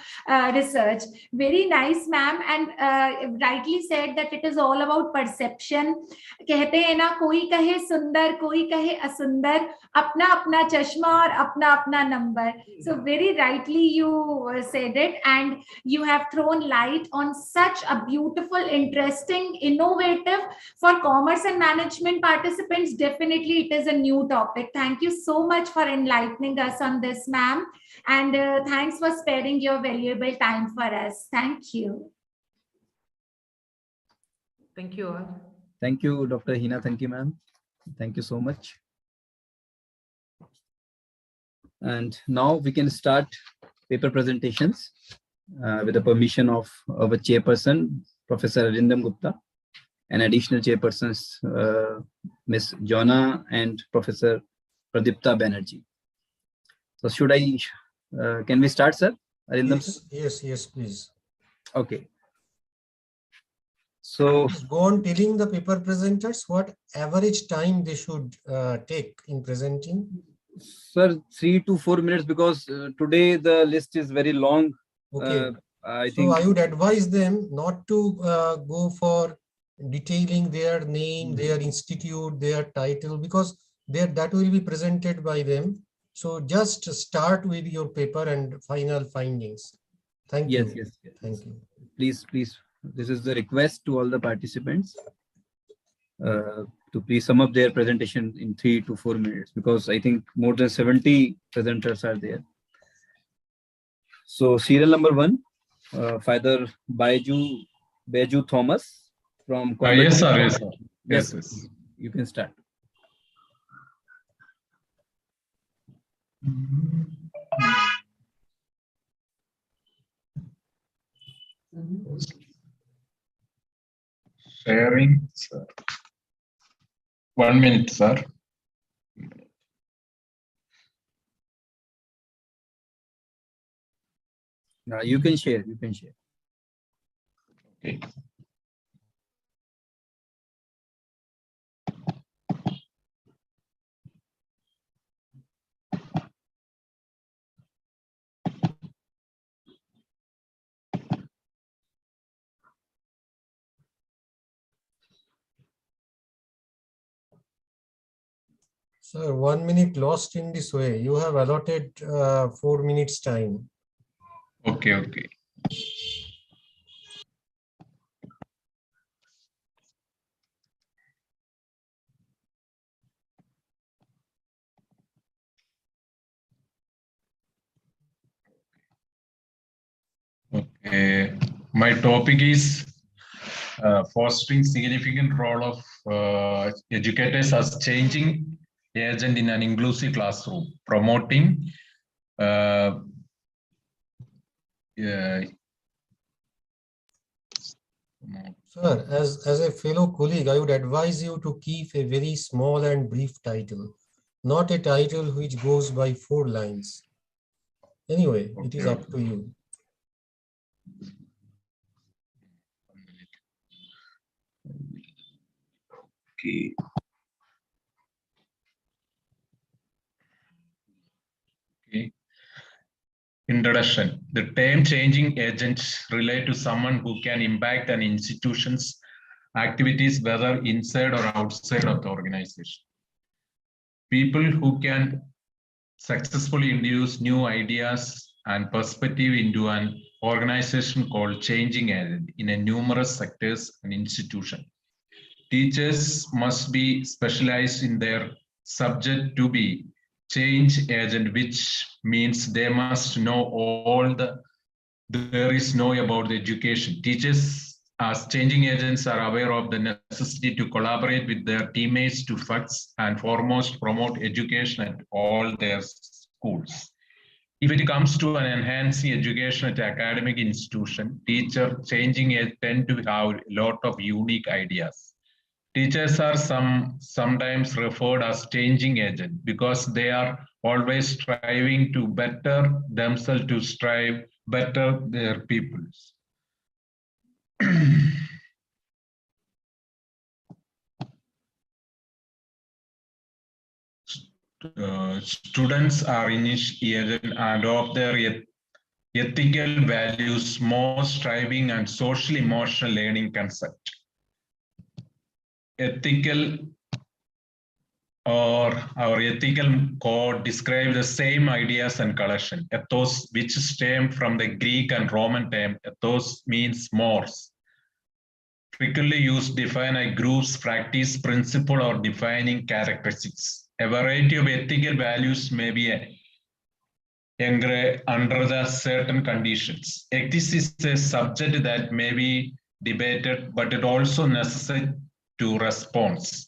research. Very nice, ma'am. And rightly said that it is all about perception. कहते हैं ना, कोई कहे सुंदर, कोई कहे असुंदर, अपना अपना चश्मा और अपना अपना number. So very rightly you said it, and you have thrown light on such a beautiful, interesting, innovative for commerce and management participants. Definitely it is a new topic. Thank you so much for enlightening us on this, ma'am, and thanks for sparing your valuable time for us. Thank you. Thank you all. Thank you, Dr. Hina. Thank you, ma'am. Thank you so much. And now we can start paper presentations with the permission of our chairperson, Professor Arindam Gupta, and additional chairpersons, Ms. Jonna and Professor Pradipta Banerjee. So should I, can we start, sir? Arindam? Yes, please. Okay. So Please go on telling the paper presenters what average time they should take in presenting. sir, 3 to 4 minutes, because today the list is very long. Okay. I So think I would advise them not to go for detailing their name, their institute, their title, because that will be presented by them. So just start with your paper and final findings. Thank you. Yes. Thank you. Please. This is the request to all the participants to please sum up their presentation in 3 to 4 minutes, because I think more than 70 presenters are there. So serial number 1, Father Baiju Thomas from Yes, sir. Yes. You can start. Sharing, sir. 1 minute, sir. You can share. Okay. Sir, 1 minute lost in this way. You have allotted 4 minutes time. Okay. Okay. My topic is fostering significant role of educators as changing agent in an inclusive classroom, promoting Sir, as a fellow colleague, I would advise you to keep a very small and brief title, not a title which goes by 4 lines. Anyway, it is up to you. Okay. Introduction. The term changing agents relate to someone who can impact an institution's activities, whether inside or outside of the organization. People who can successfully introduce new ideas and perspective into an organization called changing agent in a numerous sectors and institutions. Teachers must be specialized in their subject to be change agent, which means they must know all there is know about the education. Teachers as changing agents are aware of the necessity to collaborate with their teammates to first and foremost promote education at all their schools. If it comes to an enhancing education at academic institution, teacher changing agents tend to have a lot of unique ideas. Teachers are sometimes referred as changing agents because they are always striving to better themselves, to strive better their pupils. Students are initiated and of their ethical values, more striving and social emotional learning concept. Ethical or our ethical code describe the same ideas and collection. Ethos, which stem from the Greek and Roman term, ethos means mores. Frequently used to define a group's practice, principle, or defining characteristics. A variety of ethical values may be under the certain conditions. Ethics is a subject that may be debated, but it also necessary to response.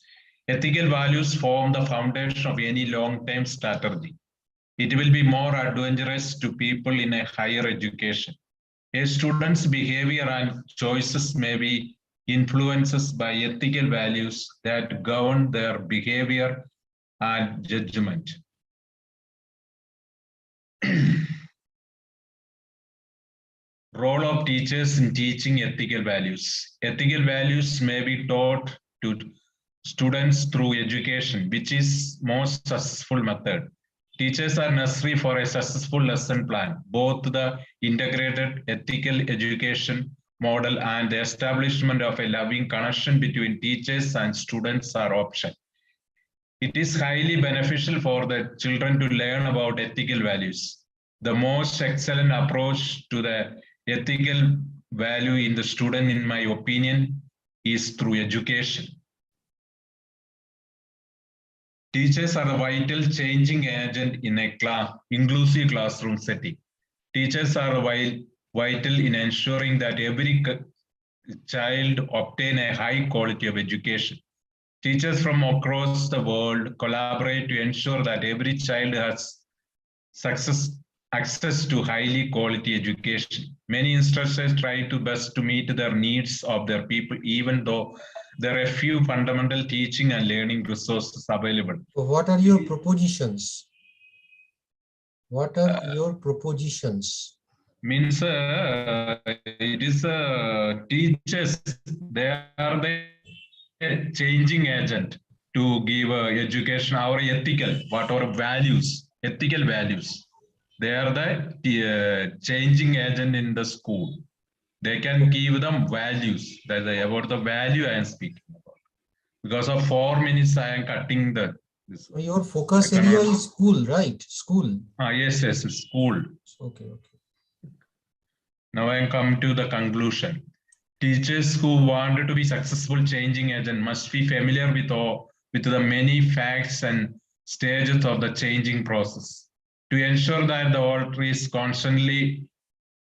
Ethical values form the foundation of any long-term strategy. It will be more advantageous to people in a higher education. A student's behavior and choices may be influenced by ethical values that govern their behavior and judgment. Role of teachers in teaching ethical values. Ethical values may be taught to students through education, which is most successful method. Teachers are necessary for a successful lesson plan. Both the integrated ethical education model and the establishment of a loving connection between teachers and students are option. It is highly beneficial for the children to learn about ethical values. The most excellent approach to the ethical value in the student, in my opinion, is through education. Teachers are the vital changing agent in a inclusive classroom setting. Teachers are vital in ensuring that every child obtain a high quality of education. Teachers from across the world collaborate to ensure that every child has access to highly quality education. Many instructors try to best to meet the needs of their people, even though there are a few fundamental teaching and learning resources available. So what are your propositions? What are your propositions? Means it is teachers, they are the changing agent to give education, our ethical, whatever values, ethical values. They are the changing agent in the school. They can give them values. That's about the value I am speaking about. Because of 4 minutes, I am cutting the. Your focus area is school, right? School. Yes, school. Okay, okay. Now I come to the conclusion. Teachers who want to be successful changing agent must be familiar with the many facts and stages of the changing process. To ensure that the alter is constantly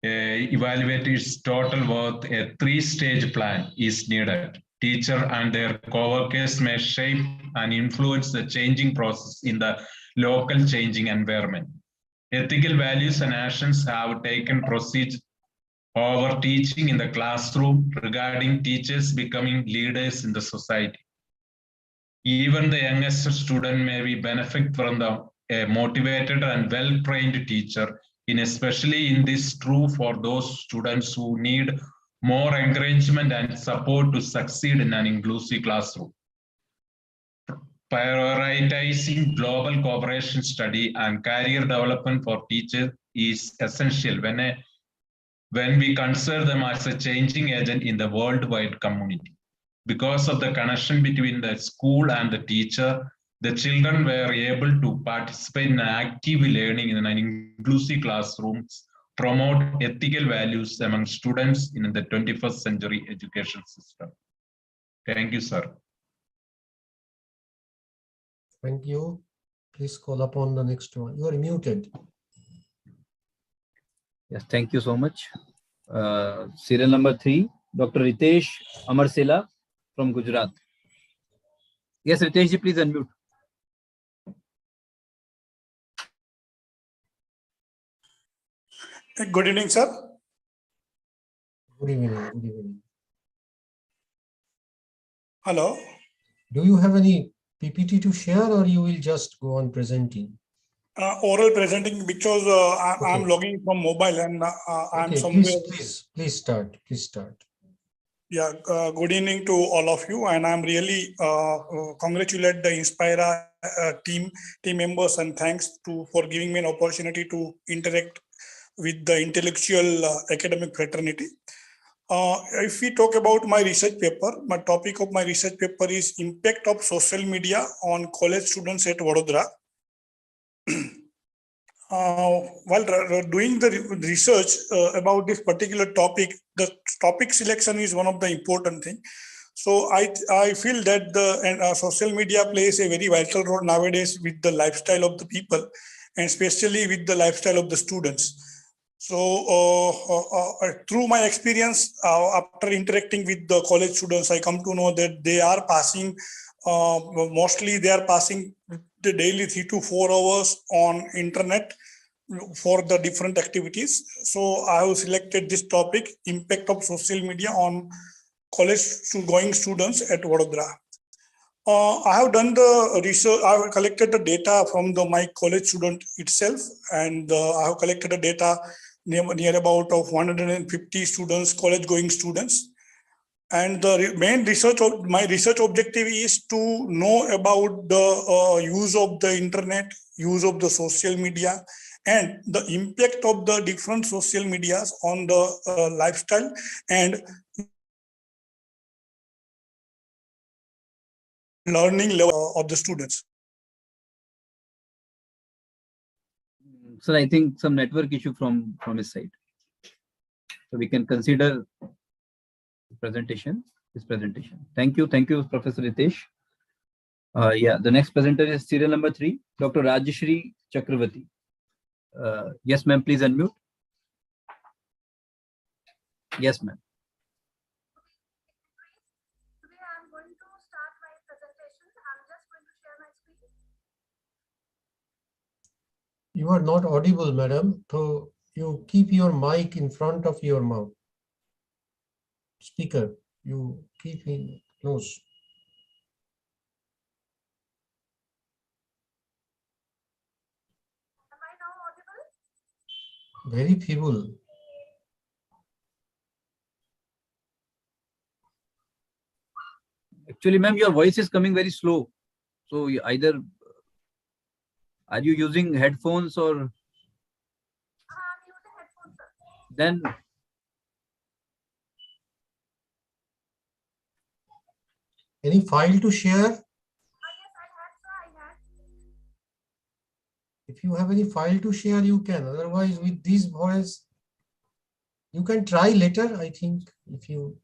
evaluate its total worth, a 3-stage plan is needed. Teacher and their co-workers may shape and influence the changing process in the local changing environment. Ethical values and actions have taken proceed over teaching in the classroom regarding teachers becoming leaders in the society. Even the youngest student may be benefit from a motivated and well-trained teacher, especially in this true for those students who need more encouragement and support to succeed in an inclusive classroom. Prioritizing global cooperation study and career development for teachers is essential when we consider them as a changing agent in the worldwide community. Because of the connection between the school and the teacher, the children were able to participate in active learning in an inclusive classrooms, promote ethical values among students in the 21st century education system. Thank you, sir. Thank you. Please call upon the next one. You are muted. Yes, thank you so much. Serial number 3, Dr. Ritesh Amarsela from Gujarat. Yes, Ritesh ji, please unmute. Good evening, sir. Good evening. Good evening. Hello. Do you have any PPT to share, or you will just go on presenting? Oral presenting, because I'm Okay. logging from mobile and I'm Okay, somewhere. please start. Please start. Yeah. Good evening to all of you, and I'm really congratulate the Icmrp team members, and thanks for giving me an opportunity to interact with the intellectual academic fraternity. If we talk about my research paper, my topic of my research paper is impact of social media on college students at Vadodara. While doing the research about this particular topic, the topic selection is one of the important things. So I feel that the social media plays a very vital role nowadays with the lifestyle of the people, and especially with the lifestyle of the students. So through my experience, after interacting with the college students, I come to know that they are passing, mostly they are passing the daily 3 to 4 hours on internet for the different activities. So I have selected this topic, impact of social media on college going students at Vadodara. I have done the research. I have collected the data from my college student itself, and I have collected the data near about of 150 students, college going students. And the main research of my research objective is to know about the use of the internet, use of the social media, and the impact of the different social medias on the lifestyle and learning level of the students. So I think some network issue from his side. So we can consider his presentation. Thank you, Professor Ritesh. Yeah, the next presenter is serial number 3, Dr. Rajeshri Chakravarti. Yes, ma'am, please unmute. Yes, ma'am. Today I'm going to start my presentation. I'm just going to share my screen. You are not audible, madam. So you keep your mic in front of your mouth. Speaker, you keep it close. Am I now audible? Very feeble. Actually, ma'am, your voice is coming very slow. So either are you using headphones or I'm using headphones, sir. then Any file to share? Yes, I had, sir. I had. If you have any file to share, you can. Otherwise, with this voice, you can try later, I think, if you.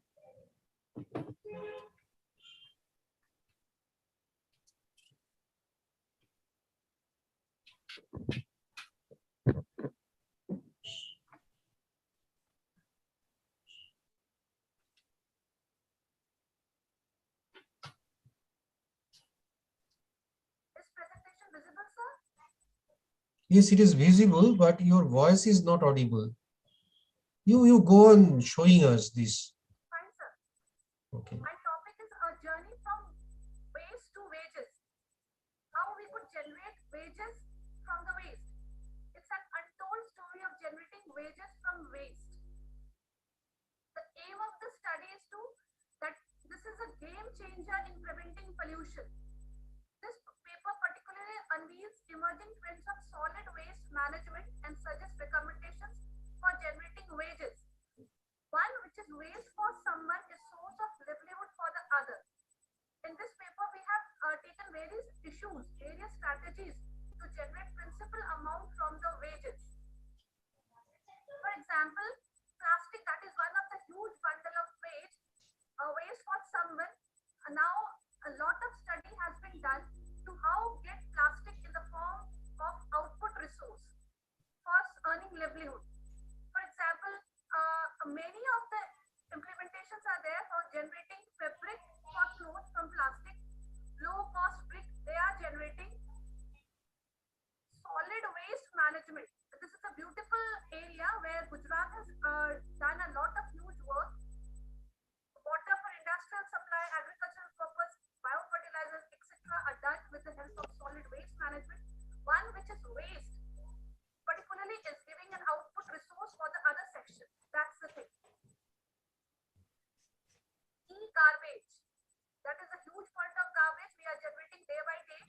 Is presentation visible, sir? Yes, it is visible, but your voice is not audible. You go on showing us this. Fine, sir. Okay. My topic is a journey from waste to wages. How we could generate wages from the waste. It's an untold story of generating wages from waste. The aim of the study is that this is a game changer in preventing pollution. This paper particularly unveils emerging trends of solid waste management and suggests recommendations for generating wages. One which is waste for someone is source of livelihood for the other. In this paper, we have taken various issues, various strategies to generate principal amount from the wages. For example, plastic, that is one of the huge bundle of waste for someone. Now, a lot of study has been done to how get plastic in the form of output resource for earning livelihood. For example, many of the implementations are there for generating fabric for clothes from plastic. Low cost brick, they are generating. Solid waste management. This is a beautiful area where Gujarat has done a lot of huge work. Water for industrial supply, agricultural purpose, biofertilizers, etc. are done with the help of solid waste management. One which is waste, particularly is giving an output resource for the other section. That's the thing. E-garbage. That is a huge point of garbage we are generating day by day.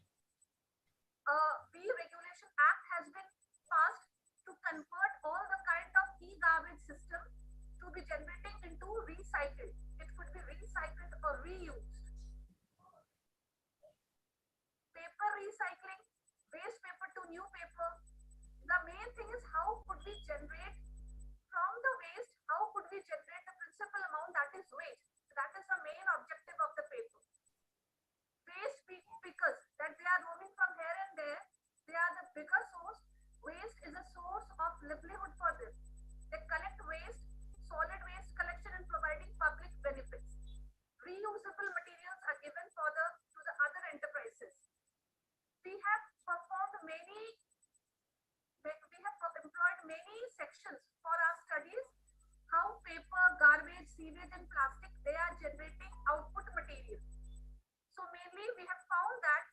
Regulation Act has been passed to convert all the kind of e-garbage system to be generating into recycled. It could be recycled or reused. Paper recycling, waste paper to new paper. The main thing is how could we generate from the waste, how could we generate the principal amount that is waste. That is the main objective of the paper. Waste pickers, that they are roaming from here and there, they are the bigger source. Waste is a source of livelihood for them. They collect waste, solid waste collection and providing public benefits. Reusable materials are given to the other enterprises. We have employed many sections for our studies, how paper, garbage, sewage and plastic, they are generating output material. So mainly we have found that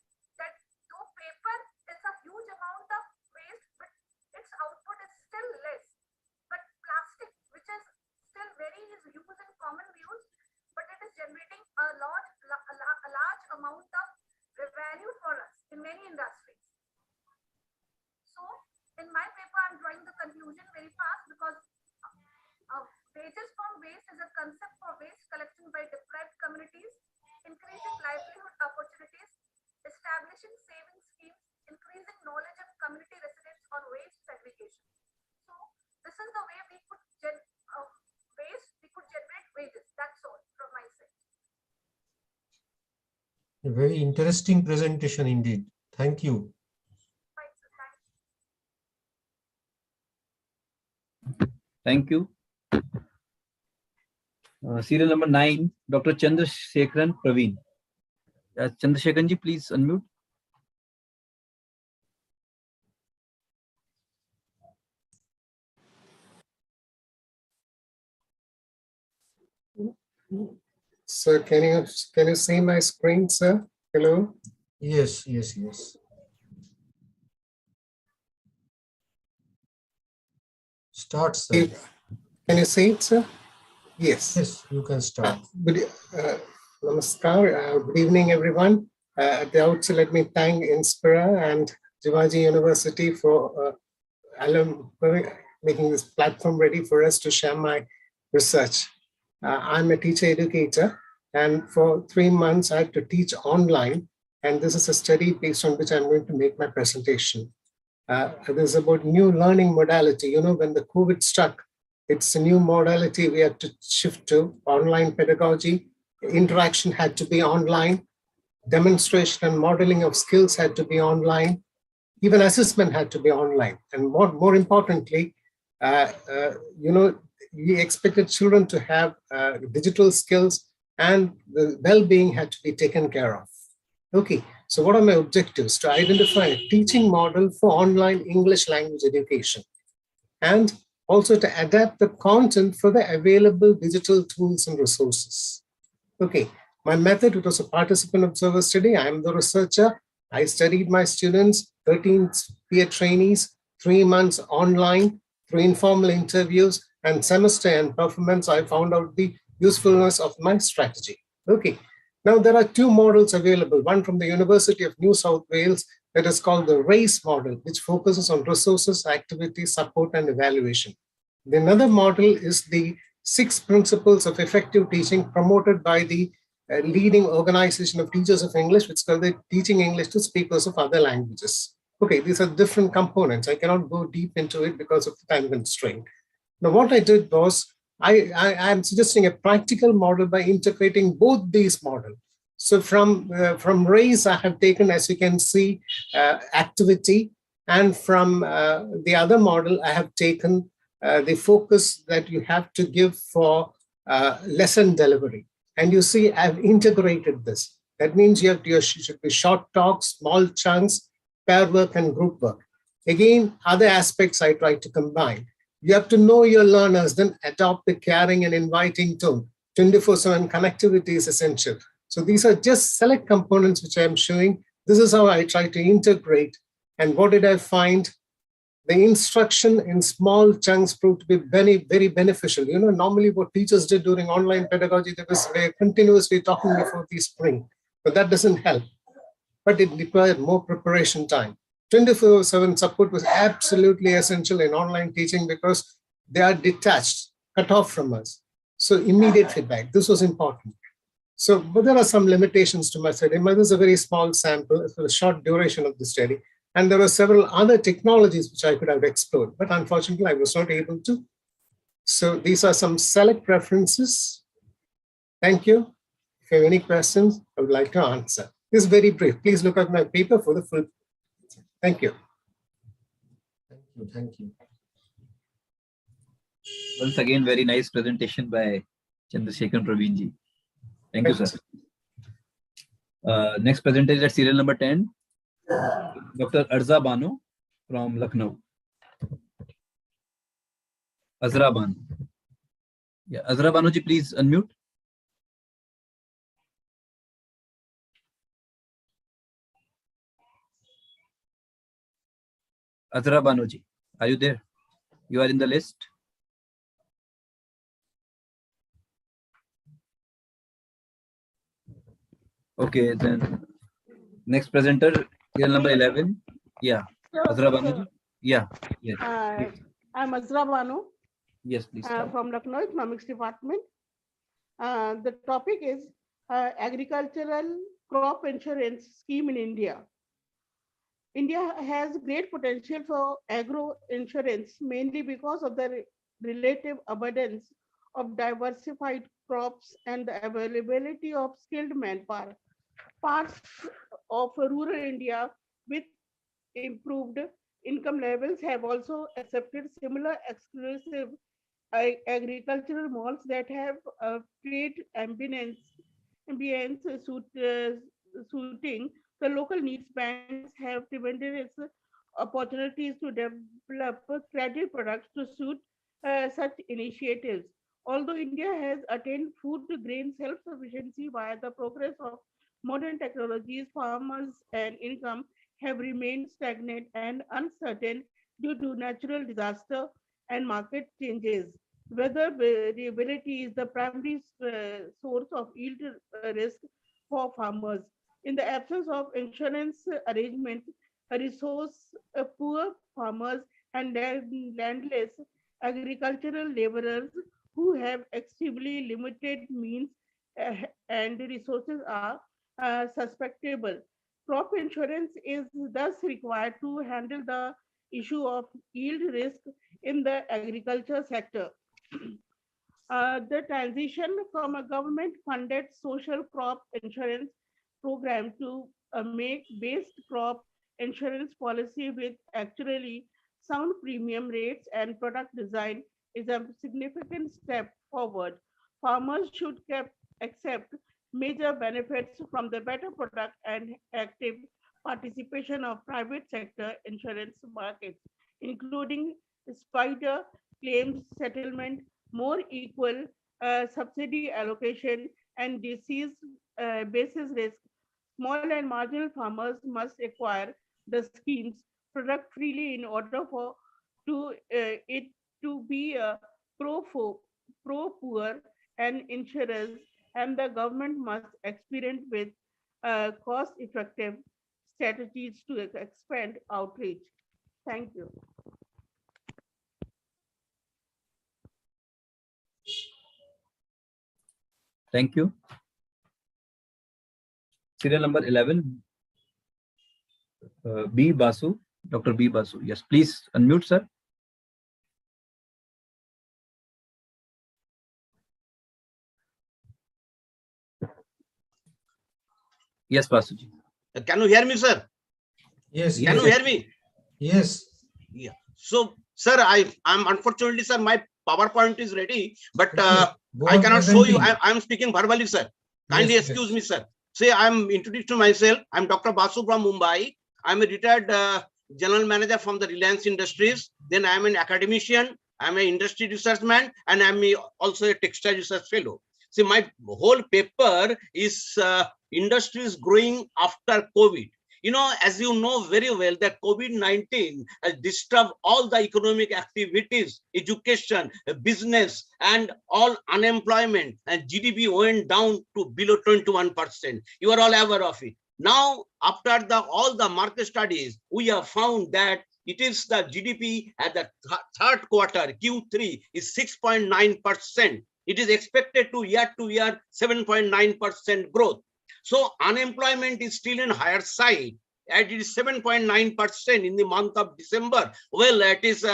though paper is a huge amount of waste, but its output is still less. But plastic, which is still is used in common use, but it is generating a large amount of value for us in many industries. So in my paper, A very interesting presentation indeed. Thank you. Thank you. Serial number 9, Dr. Chandrasekharan Praveen. Chandrasekharan ji, please unmute. Sir, can you see my screen, sir? Hello? Yes, yes, yes. Start, sir. Can you see it, sir? Yes. Yes, you can start. Namaskar. Good evening, everyone. At the outset, let me thank Inspira and Jivaji University for making this platform ready for us to share my research. I'm a teacher educator, and for 3 months I had to teach online, and this is a study based on which I'm going to make my presentation. This is about new learning modality. You know, when the COVID struck, it's a new modality we had to shift to, online pedagogy. Interaction had to be online, demonstration and modeling of skills had to be online, even assessment had to be online. And more importantly, you know, we expected children to have digital skills, and the well-being had to be taken care of. Okay, so what are my objectives? To identify a teaching model for online English language education, and also to adapt the content for the available digital tools and resources. Okay, my method, it was a participant observer study. I am the researcher. I studied my students, 13 peer trainees, 3 months online, through informal interviews and semester and performance. I found out the usefulness of my strategy. Okay, now there are 2 models available. One from the University of New South Wales that is called the RACE model, which focuses on resources, activity, support, and evaluation. The another model is the 6 principles of effective teaching promoted by the leading organization of teachers of English, which is called the Teaching English to Speakers of Other Languages. Okay, these are different components. I cannot go deep into it because of the time constraint. Now, what I did was, I'm suggesting a practical model by integrating both these models. So from RACE, I have taken, as you can see, activity, and from the other model, I have taken the focus that you have to give for lesson delivery. And you see, I've integrated this. That means you should be short talks, small chunks, pair work, and group work. Again, other aspects I try to combine. You have to know your learners, then adopt the caring and inviting tone. 24/7 connectivity is essential. So these are just select components which I'm showing. This is how I try to integrate. And what did I find? The instruction in small chunks proved to be very, very beneficial. You know, normally what teachers did during online pedagogy, they were continuously talking before the spring, but that doesn't help. But it required more preparation time. 24/7 support was absolutely essential in online teaching because they are detached, cut off from us. So immediate feedback, this was important. So, but there are some limitations to my study. This is a very small sample for a short duration of the study. And there were several other technologies which I could have explored, but unfortunately I was not able to. So these are some select references. Thank you. If you have any questions, I would like to answer. This is very brief. Please look at my paper for the full. Thank you. Thank you. Thank you. Once again, very nice presentation by Chandrasekharan Praveen ji. Thank you, sir. Next presenter is at serial number 10, Dr. Arza Bano from Lucknow. Azra Bano. Yeah, Azra Bano ji, please unmute. Azra Bano ji, are you there? You are in the list. Okay, then next presenter, serial number 11. Yeah, Azra Bano ji. Yeah, yes. I'm Azra Banu. Yes, please. From Lucknow Economics Department. The topic is agricultural crop insurance scheme in India. India has great potential for agro insurance, mainly because of the relative abundance of diversified crops and the availability of skilled manpower. Parts of rural India with improved income levels have also accepted similar exclusive agricultural malls that have create ambience suiting the local needs. Banks have prevented its opportunities to develop credit products to suit such initiatives. Although India has attained food grain self-sufficiency via the progress of modern technologies, farmers and income have remained stagnant and uncertain due to natural disaster and market changes. Weather variability is the primary source of yield risk for farmers. In the absence of insurance arrangements, resource poor farmers and landless agricultural laborers who have extremely limited means and resources are suspectable. Crop insurance is thus required to handle the issue of yield risk in the agriculture sector. The transition from a government-funded social crop insurance program to a make-based crop insurance policy with actually sound premium rates and product design is a significant step forward. Farmers should accept major benefits from the better product and active participation of private sector insurance markets, including spider claims settlement, more equal subsidy allocation, and disease basis risk. Small and marginal farmers must acquire the schemes product freely in order for to it to be pro poor and insurers, and the government must experiment with cost effective strategies to expand outreach. Thank you. Thank you. Serial number 11, B. Basu, Dr. B. Basu. Yes, please unmute, sir. Yes, Basuji. Can you hear me, sir? Yes. Can you hear me? Yes. Yeah. So, sir, I'm unfortunately, sir, my PowerPoint is ready, but I cannot show you. I'm speaking verbally, sir. Kindly excuse me, sir. Say, I'm introducing myself. I'm Dr. Basu from Mumbai. I'm a retired general manager from the Reliance Industries. Then I'm an academician. I'm an industry researchman, and I'm also a textile research fellow. See, my whole paper is industries growing after COVID. You know, as you know very well, that COVID-19 has disturbed all the economic activities, education, business, and all unemployment, and GDP went down to below 21%. You are all aware of it. Now, after all the market studies, we have found that it is the GDP at the third quarter, Q3, is 6.9%. It is expected to year 7.9% growth. So unemployment is still in higher side, and it is 7.9% in the month of December. Well, it is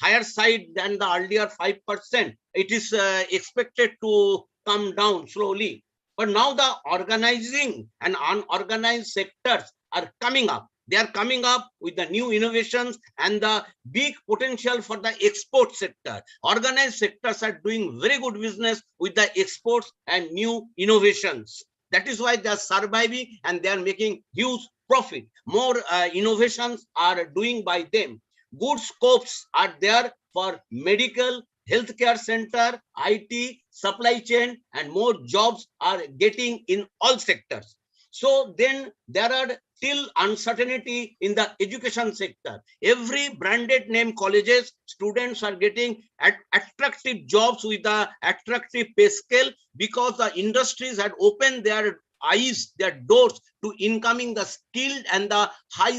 higher side than the earlier 5%. It is expected to come down slowly. But now the organizing and unorganized sectors are coming up. They are coming up with the new innovations and the big potential for the export sector. Organized sectors are doing very good business with the exports and new innovations. That is why they are surviving and they are making huge profit. More innovations are doing by them. Good scopes are there for medical, healthcare center, IT, supply chain, and more jobs are getting in all sectors. So then there are still uncertainty in the education sector. Every branded name colleges, students are getting attractive jobs with the attractive pay scale because the industries had opened their eyes, their doors to incoming the skilled and the high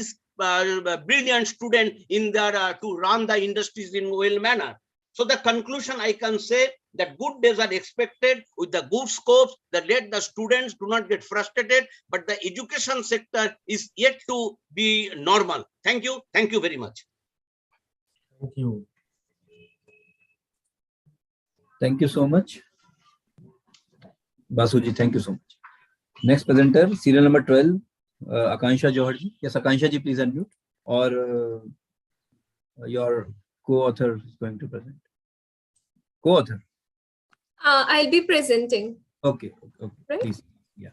brilliant student in their to run the industries in well manner. So the conclusion I can say that good days are expected with the good scopes that let the students do not get frustrated, but the education sector is yet to be normal. Thank you. Thank you very much. Thank you. Thank you so much. Basuji, thank you so much. Next presenter, serial number 12, Akansha Johar ji. Yes, Akansha ji, please unmute. Or your co-author is going to present. Co-author. I'll be presenting. Okay, Right? please. Yeah.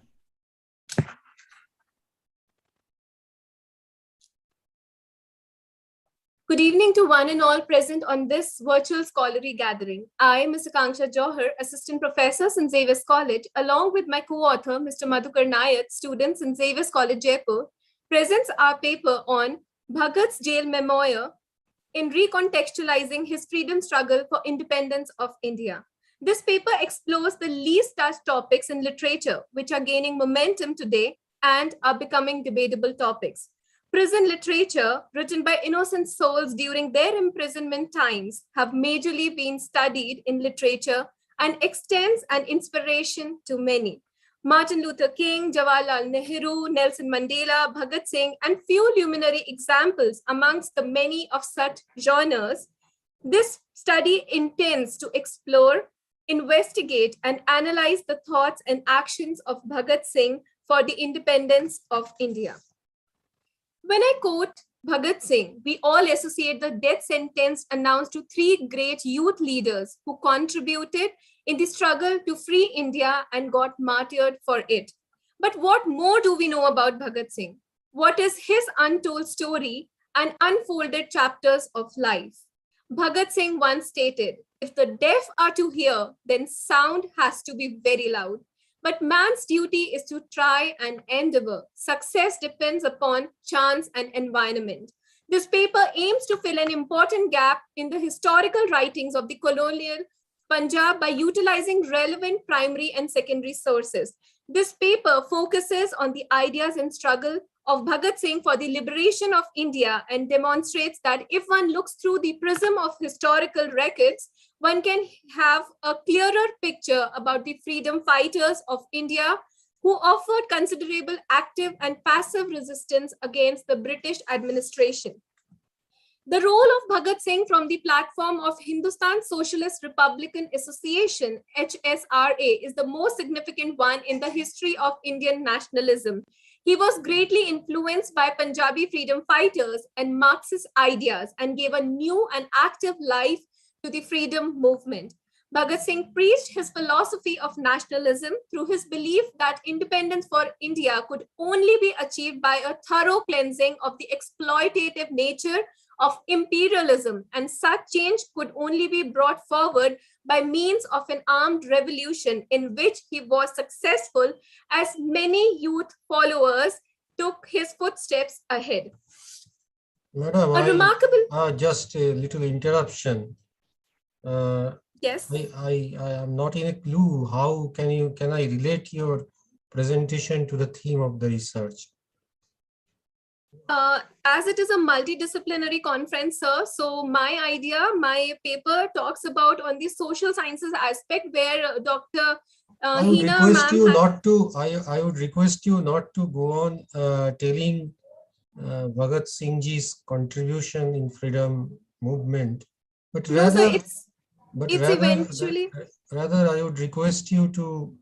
Good evening to one and all present on this virtual scholarly gathering. I, Ms. Akansha Johar, Assistant Professor, St. Xavier's College, along with my co-author, Mr. Madhukar Nayak, student, St. Xavier's College, Jaipur, presents our paper on Bhagat's jail memoir in recontextualizing his freedom struggle for independence of India. This paper explores the least touched topics in literature, which are gaining momentum today and are becoming debatable topics. Prison literature, written by innocent souls during their imprisonment times, have majorly been studied in literature and extends an inspiration to many. Martin Luther King, Jawaharlal Nehru, Nelson Mandela, Bhagat Singh, and few luminary examples amongst the many of such genres. This study intends to explore, investigate, and analyze the thoughts and actions of Bhagat Singh for the independence of India. When I quote Bhagat Singh, we all associate the death sentence announced to three great youth leaders who contributed in the struggle to free India and got martyred for it. But what more do we know about Bhagat Singh? What is his untold story and unfolded chapters of life? Bhagat Singh once stated, "If the deaf are to hear, then sound has to be very loud. But man's duty is to try and endeavor. Success depends upon chance and environment." This paper aims to fill an important gap in the historical writings of the colonial Punjab by utilizing relevant primary and secondary sources. This paper focuses on the ideas and struggle of Bhagat Singh for the liberation of India and demonstrates that if one looks through the prism of historical records, one can have a clearer picture about the freedom fighters of India who offered considerable active and passive resistance against the British administration. The role of Bhagat Singh from the platform of Hindustan Socialist Republican Association, HSRA, is the most significant one in the history of Indian nationalism. He was greatly influenced by Punjabi freedom fighters and Marxist ideas and gave a new and active life to the freedom movement. Bhagat Singh preached his philosophy of nationalism through his belief that independence for India could only be achieved by a thorough cleansing of the exploitative nature of imperialism, and such change could only be brought forward by means of an armed revolution in which he was successful, as many youth followers took his footsteps ahead. Madam, just a little interruption. Yes. I am not in a clue. How can I relate your presentation to the theme of the research? As it is a multidisciplinary conference, sir, so my paper talks about on the social sciences aspect where Dr. I would request you not to. I would request you not to go on telling Bhagat Singh ji's contribution in freedom movement, but rather, rather I would request you to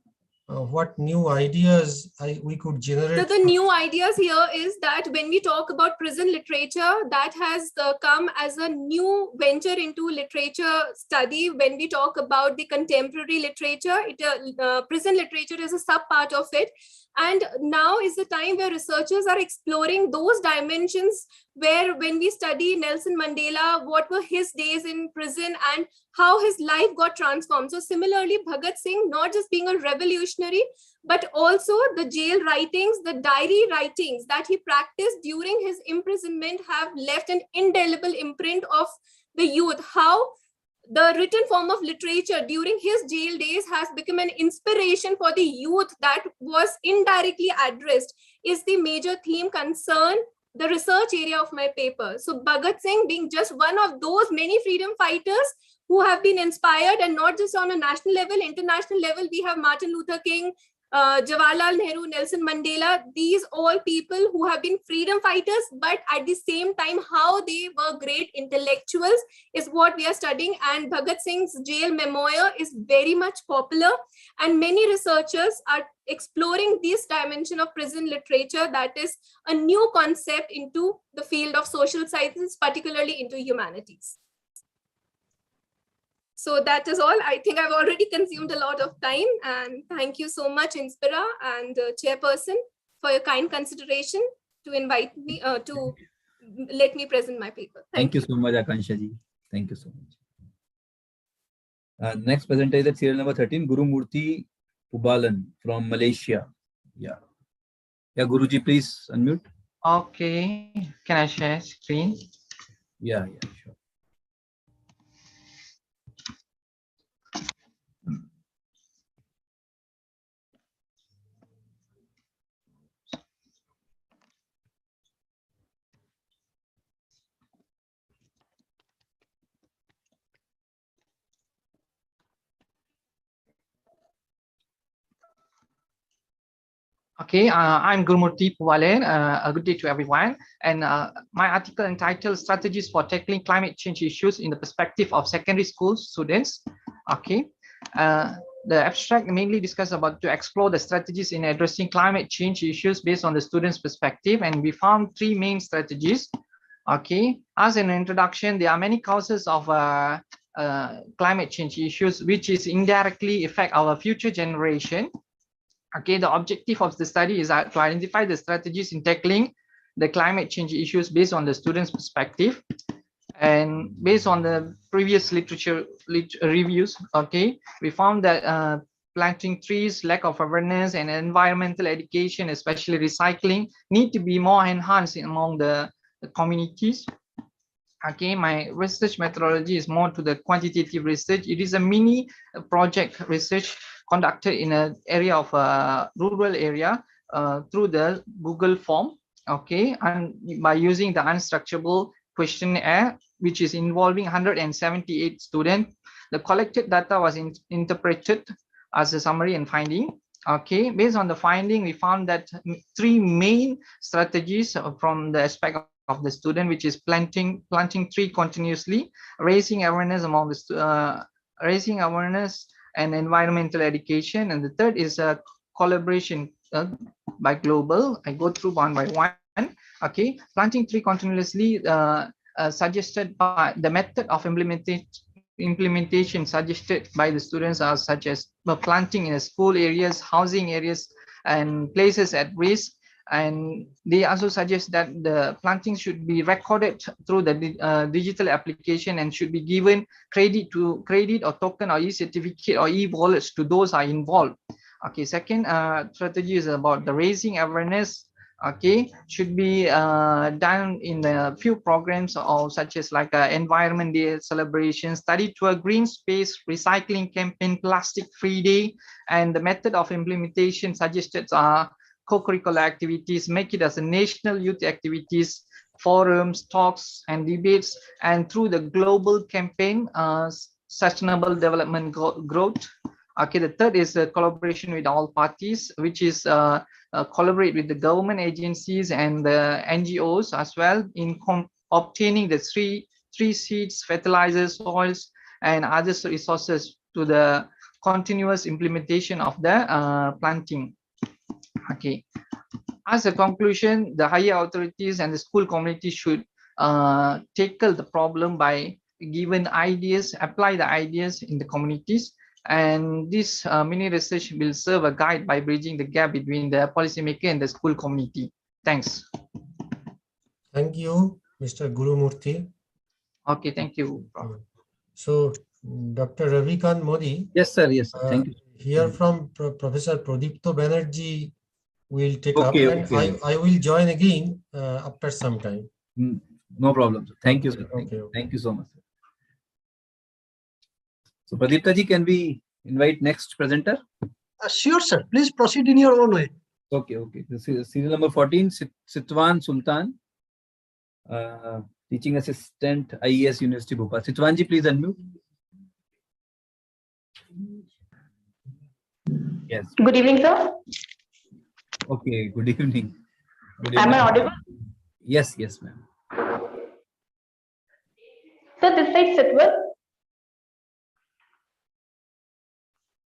what new ideas we could generate. So the new ideas here is that when we talk about prison literature, that has come as a new venture into literature study. When we talk about the contemporary literature, prison literature is a sub part of it. And now is the time where researchers are exploring those dimensions where when we study Nelson Mandela, what were his days in prison and how his life got transformed. So similarly, Bhagat Singh, not just being a revolutionary, but also the jail writings, the diary writings that he practiced during his imprisonment have left an indelible imprint of the youth. How the written form of literature during his jail days has become an inspiration for the youth that was indirectly addressed is the major theme concern, the research area of my paper. So Bhagat Singh being just one of those many freedom fighters who have been inspired, and not just on a national level, international level, we have Martin Luther King, Jawaharlal Nehru, Nelson Mandela, these all people who have been freedom fighters, but at the same time, how they were great intellectuals is what we are studying. And Bhagat Singh's jail memoir is very much popular. And many researchers are exploring this dimension of prison literature, that is a new concept into the field of social sciences, particularly into humanities. So that is all. I think I've already consumed a lot of time, and thank you so much, Inspira and Chairperson, for your kind consideration to invite me to let me present my paper. Thank you so much, Akansha ji. Thank you so much. Next presenter is at serial number 13, Guru Murthy Pubalan from Malaysia. Yeah, Guruji, please unmute. Okay, can I share screen? Yeah, sure. Okay, I'm Gurumurthy Puwalen. A good day to everyone. And my article entitled Strategies for Tackling Climate Change Issues in the Perspective of Secondary School Students. Okay, the abstract mainly discusses about to explore the strategies in addressing climate change issues based on the students' perspective. And we found three main strategies. Okay, as an introduction, there are many causes of climate change issues, which is indirectly affect our future generation. Okay, the objective of the study is to identify the strategies in tackling the climate change issues based on the students' perspective. And based on the previous literature reviews, okay, we found that planting trees, lack of awareness, and environmental education, especially recycling, need to be more enhanced among the communities. Okay, my research methodology is more to the quantitative research. It is a mini project research conducted in an area of a rural area through the Google form. Okay, and by using the unstructurable questionnaire, which is involving 178 students, the collected data was interpreted as a summary and finding. Okay, based on the finding, we found that three main strategies from the aspect of the student, which is planting tree continuously, raising awareness among the raising awareness and environmental education, and the third is a collaboration by global. I go through one by one. Okay, planting tree continuously suggested by the method of implementation suggested by the students are such as planting in school areas, housing areas, and places at risk. And they also suggest that the planting should be recorded through the digital application and should be given credit or token or e-certificate or e-wallets to those are involved. Okay, second strategy is about the raising awareness. Okay, should be done in a few programs or such as like Environment Day celebration, study to a green space, recycling campaign, plastic free day, and the method of implementation suggested are co-curricular activities, make it as a national youth activities, forums, talks, and debates, and through the global campaign, sustainable development growth. Okay, the third is a collaboration with all parties, which is collaborate with the government agencies and the NGOs as well in obtaining the tree seeds, fertilizers, soils, and other resources to the continuous implementation of the planting. Okay, as a conclusion, the higher authorities and the school community should tackle the problem by given ideas, apply the ideas in the communities, and this mini research will serve a guide by bridging the gap between the policymaker and the school community. Thanks. Thank you, Mr. Gurumurthy. Okay, thank you. So, Dr. Ravikant Modi. Yes, sir. Yes, sir. Thank you. Here from Professor Pradipto Banerjee will take up, Okay, and okay. I will join again after some time. No problem, sir. Thank you, sir. Thank you so much. So, Pradipta ji, can we invite next presenter? Sure, sir. Please proceed in your own way. Okay, okay. This is serial number 14, Sitwan Sultan, teaching assistant, IES University Bhopal. Sitwan ji, please unmute. Yes. Good evening, sir. Okay, good evening. Good Am evening. I audible? Yes, yes, ma'am. Sir, this side Sitwat.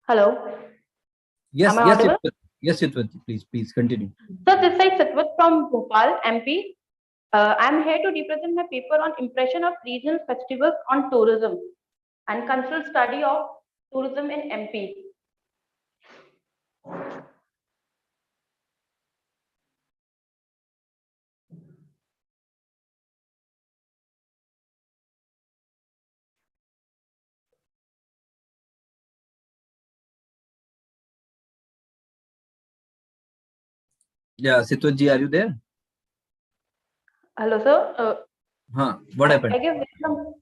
Hello. Yes, Am I yes, audible? yes, please continue. Sir, this side Sitwat from Bhopal, MP. I'm here to represent my paper on impression of regional festivals on tourism and cultural study of tourism in MP. Yeah, Sitwatji, are you there? Hello, sir. What happened? I guess there's some.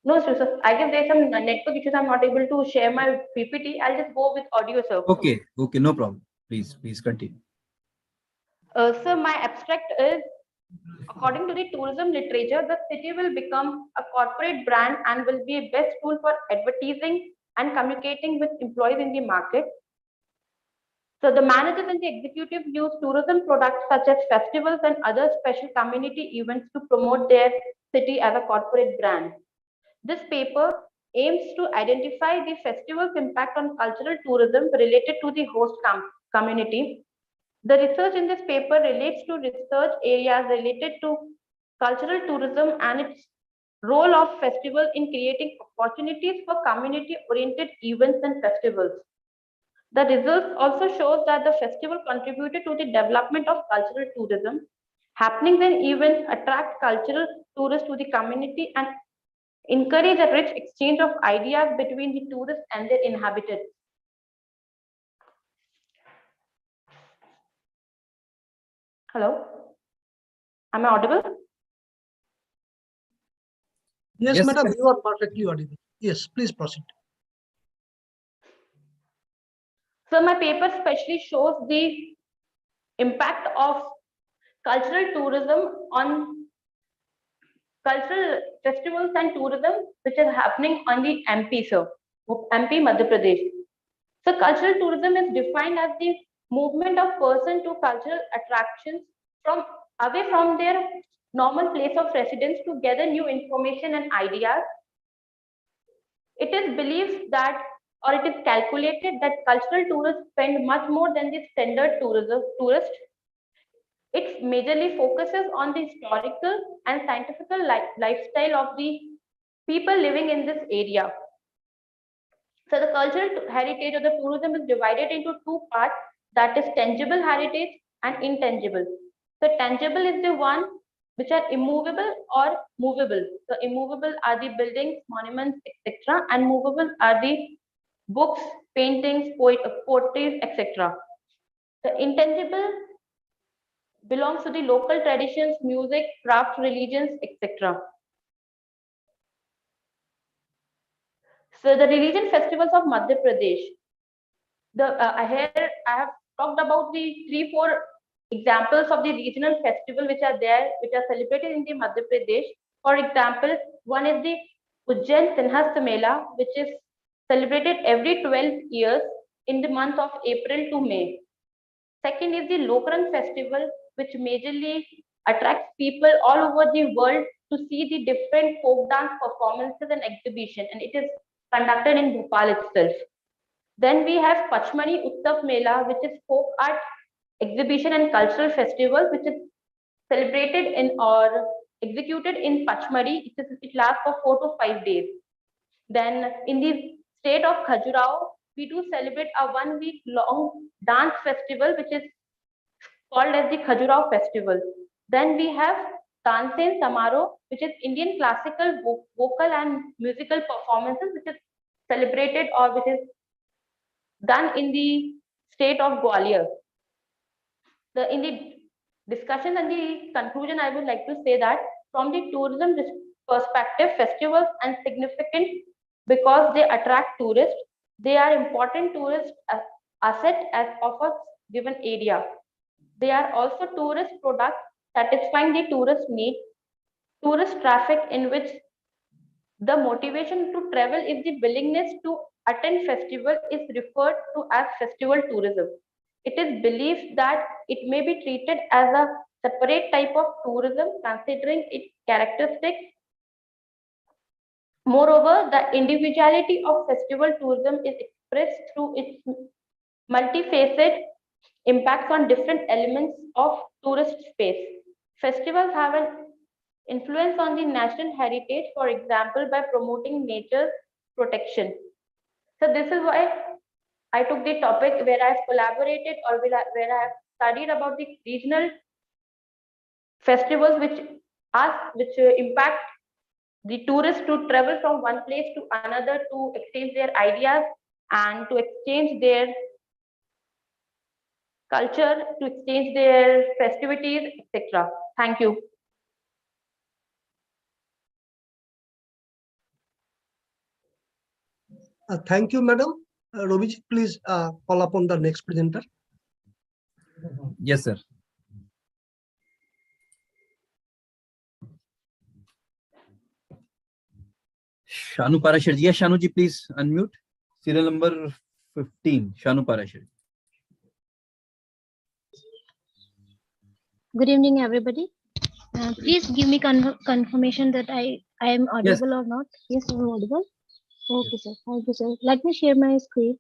No, sir. I guess there's some network issues. I'm not able to share my PPT. I'll just go with audio, sir. Okay, no problem. Please continue. Sir, my abstract is, according to the tourism literature, the city will become a corporate brand and will be a best tool for advertising and communicating with employees in the market. So the managers and the executives use tourism products such as festivals and other special community events to promote their city as a corporate brand. This paper aims to identify the festival's impact on cultural tourism related to the host community. The research in this paper relates to research areas related to cultural tourism and its role of festival in creating opportunities for community-oriented events and festivals. The results also shows that the festival contributed to the development of cultural tourism. Happenings and events attract cultural tourists to the community and encourage a rich exchange of ideas between the tourists and their inhabitants. Hello, am I audible? Yes, Yes, madam, yes. you are perfectly audible. Yes, please proceed. So my paper specially shows the impact of cultural tourism on cultural festivals and tourism, which is happening on the MP, sir, MP Madhya Pradesh. So cultural tourism is defined as the movement of person to cultural attractions from away from their normal place of residence to gather new information and ideas. It is believed that, or it is calculated that cultural tourists spend much more than the standard tourist. It majorly focuses on the historical and scientific lifestyle of the people living in this area. So the cultural heritage of the tourism is divided into two parts, that is tangible heritage and intangible. So tangible is the one which are immovable or movable. So immovable are the buildings, monuments, etc. and movable are the books, paintings, poetry, etc. The intangible belongs to the local traditions, music, crafts, religions, etc. So the religion festivals of Madhya Pradesh. Here I have talked about the 3-4 examples of the regional festival which are there, which are celebrated in the Madhya Pradesh. For example, one is the Ujjain Sinhast Mela, which is celebrated every 12 years in the month of April to May. Second is the Lokran festival, which majorly attracts people all over the world to see the different folk dance performances and exhibition, and it is conducted in Bhopal itself. Then we have Pachmani Utsav Mela, which is folk art exhibition and cultural festival, which is celebrated in or executed in Pachmari. It lasts for 4 to 5 days. Then in the state of Khajuraho, we do celebrate a 1-week long dance festival, which is called as the Khajuraho Festival. Then we have Tansen Samaro, which is Indian classical vocal and musical performances, which is celebrated or which is done in the state of Gwalior. In the discussion and the conclusion, I would like to say that from the tourism perspective, festivals are significant because they attract tourists. They are important tourist asset of a given area. They are also tourist products satisfying the tourist need. Tourist traffic in which The motivation to travel is the willingness to attend festival is referred to as festival tourism. It is believed that it may be treated as a separate type of tourism considering its characteristics. Moreover, the individuality of festival tourism is expressed through its multifaceted impacts on different elements of tourist space. Festivals have an influence on the national heritage, for example, by promoting nature's protection. So this is why I took the topic where I've collaborated or where I have studied about the regional festivals which impact the tourists to travel from one place to another to exchange their ideas and to exchange their culture, to exchange their festivities, etc. Thank you. Thank you, madam. Robiji, please call upon the next presenter. Yes, sir. Shanu Parashar. Yes, Shanu ji, please unmute. Serial number 15, Shanu Parashar. Good evening, everybody. Please give me confirmation that I am audible or not. Yes, I am audible. Okay, sir. Thank you, sir. Let me share my screen.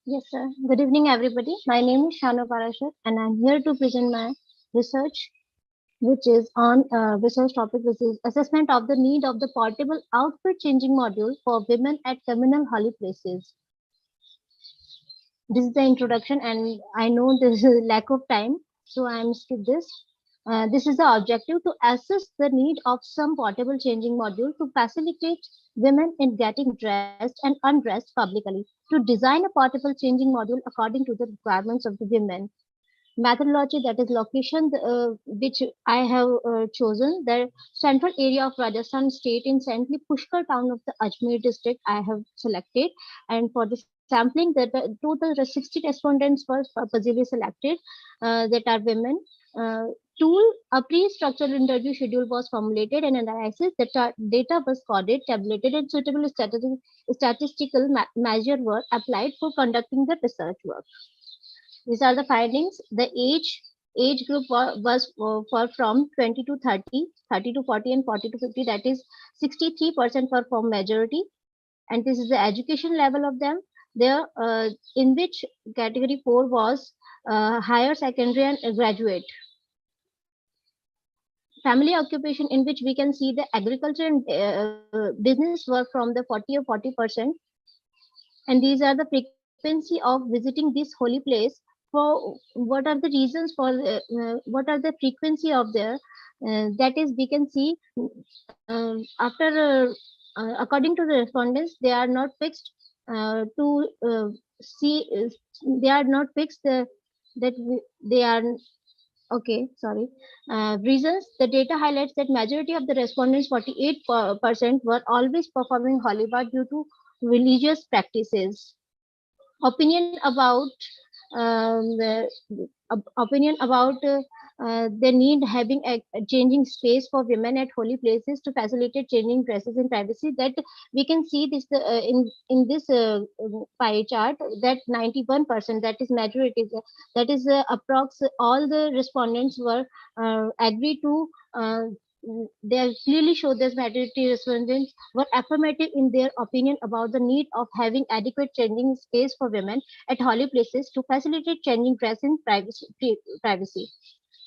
Yes, sir. Good evening, everybody. My name is Shanu Parashar, and I'm here to present my research, which is on research topic, which is assessment of the need of the portable outfit changing module for women at communal holy places. This is the introduction, and I know there is a lack of time, so I'm skip this. This is the objective to assess the need of some portable changing module to facilitate women in getting dressed and undressed publicly, to design a portable changing module according to the requirements of the women. Methodology, that is location, which I have chosen, the central area of Rajasthan state in Saintly Pushkar town of the Ajmer district I have selected, and for the sampling the total 60 respondents were purposely selected that are women. A pre-structural interview schedule was formulated and analysis that data was coded, tabulated, and suitable statistical measures were applied for conducting the research work. These are the findings. The age group was for from 20 to 30, 30 to 40, and 40 to 50. That is 63% were from majority. And this is the education level of them. There, in which category 4 was higher secondary and graduate. Family occupation, in which we can see the agriculture and business were from the 40 or 40%. And these are the frequency of visiting this holy place. For what are the reasons for what are the frequency of their that is we can see after according to the respondents, they are not fixed to see they are not fixed they are okay, sorry. Reasons, the data highlights that majority of the respondents, 48%, were always performing holy bath due to religious practices. Opinion about the need having a changing space for women at holy places to facilitate changing dresses in privacy, that we can see this in this pie chart that 91%, that is majority, that is approx all the respondents were agreed to they clearly show this majority respondents were affirmative in their opinion about the need of having adequate changing space for women at holy places to facilitate changing dress in privacy.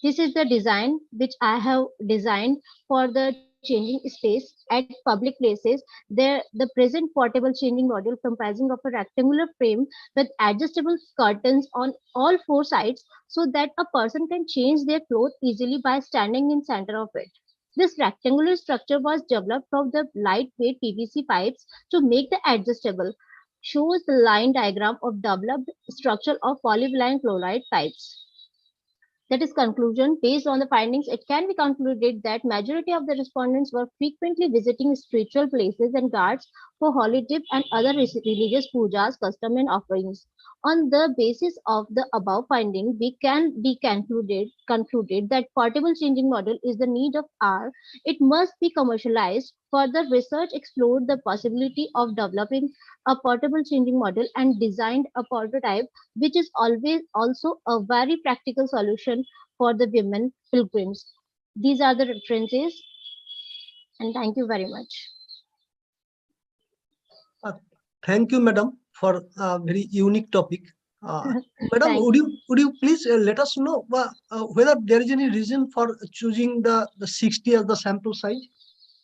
This is the design which I have designed for the changing space at public places. The present portable changing module comprising of a rectangular frame with adjustable curtains on all 4 sides so that a person can change their clothes easily by standing in center of it. This rectangular structure was developed from the lightweight PVC pipes to make the adjustable. Shows the line diagram of developed structure of polyvinyl chloride pipes. That is conclusion. Based on the findings, it can be concluded that majority of the respondents were frequently visiting spiritual places and guards for holy dip and other religious pujas, custom and offerings. On the basis of the above finding, we can be concluded that portable changing model is the need of hour. It must be commercialized. Further research explored the possibility of developing a portable changing model and designed a prototype, which is always also a very practical solution for the women pilgrims. These are the references, and thank you very much. Thank you, madam, for a very unique topic. Madam, Thank would you please let us know whether there is any reason for choosing the 60 as the sample size?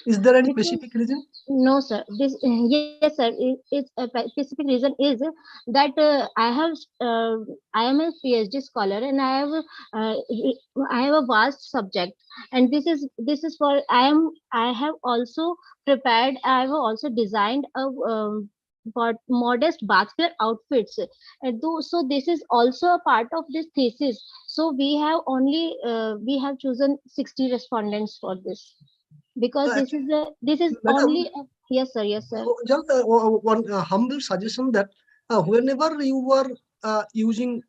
Is there any specific reason? No, sir. Yes, sir. It's a specific reason is that I am a PhD scholar and I have a vast subject, and this is for I have also prepared. I have also designed a but modest bathwear outfits. So this is also a part of this thesis. So we have chosen 60 respondents for this, because this is Madam, only yes sir. Just one humble suggestion that whenever you are using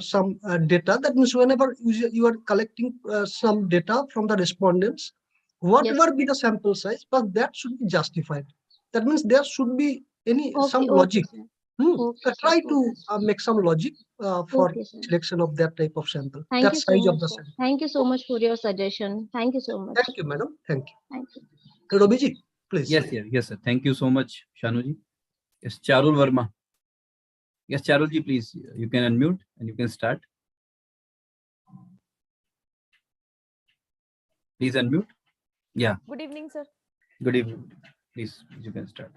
some data, that means whenever you are collecting some data from the respondents, whatever be the sample size, but that should be justified. That means there should be some logic. Try to make some logic for selection of that type of sample. Thank that you size so of much, the sir. sample. Thank you so much for your suggestion. Thank you so much. Thank you, madam. Thank you. Thank you. Robiji, please. Yes, sir. Thank you so much, Shanuji. Yes, Charul Verma. Yes, Charulji, please. You can unmute and you can start. Please unmute. Yeah. Good evening, sir. Good evening. Please, you can start.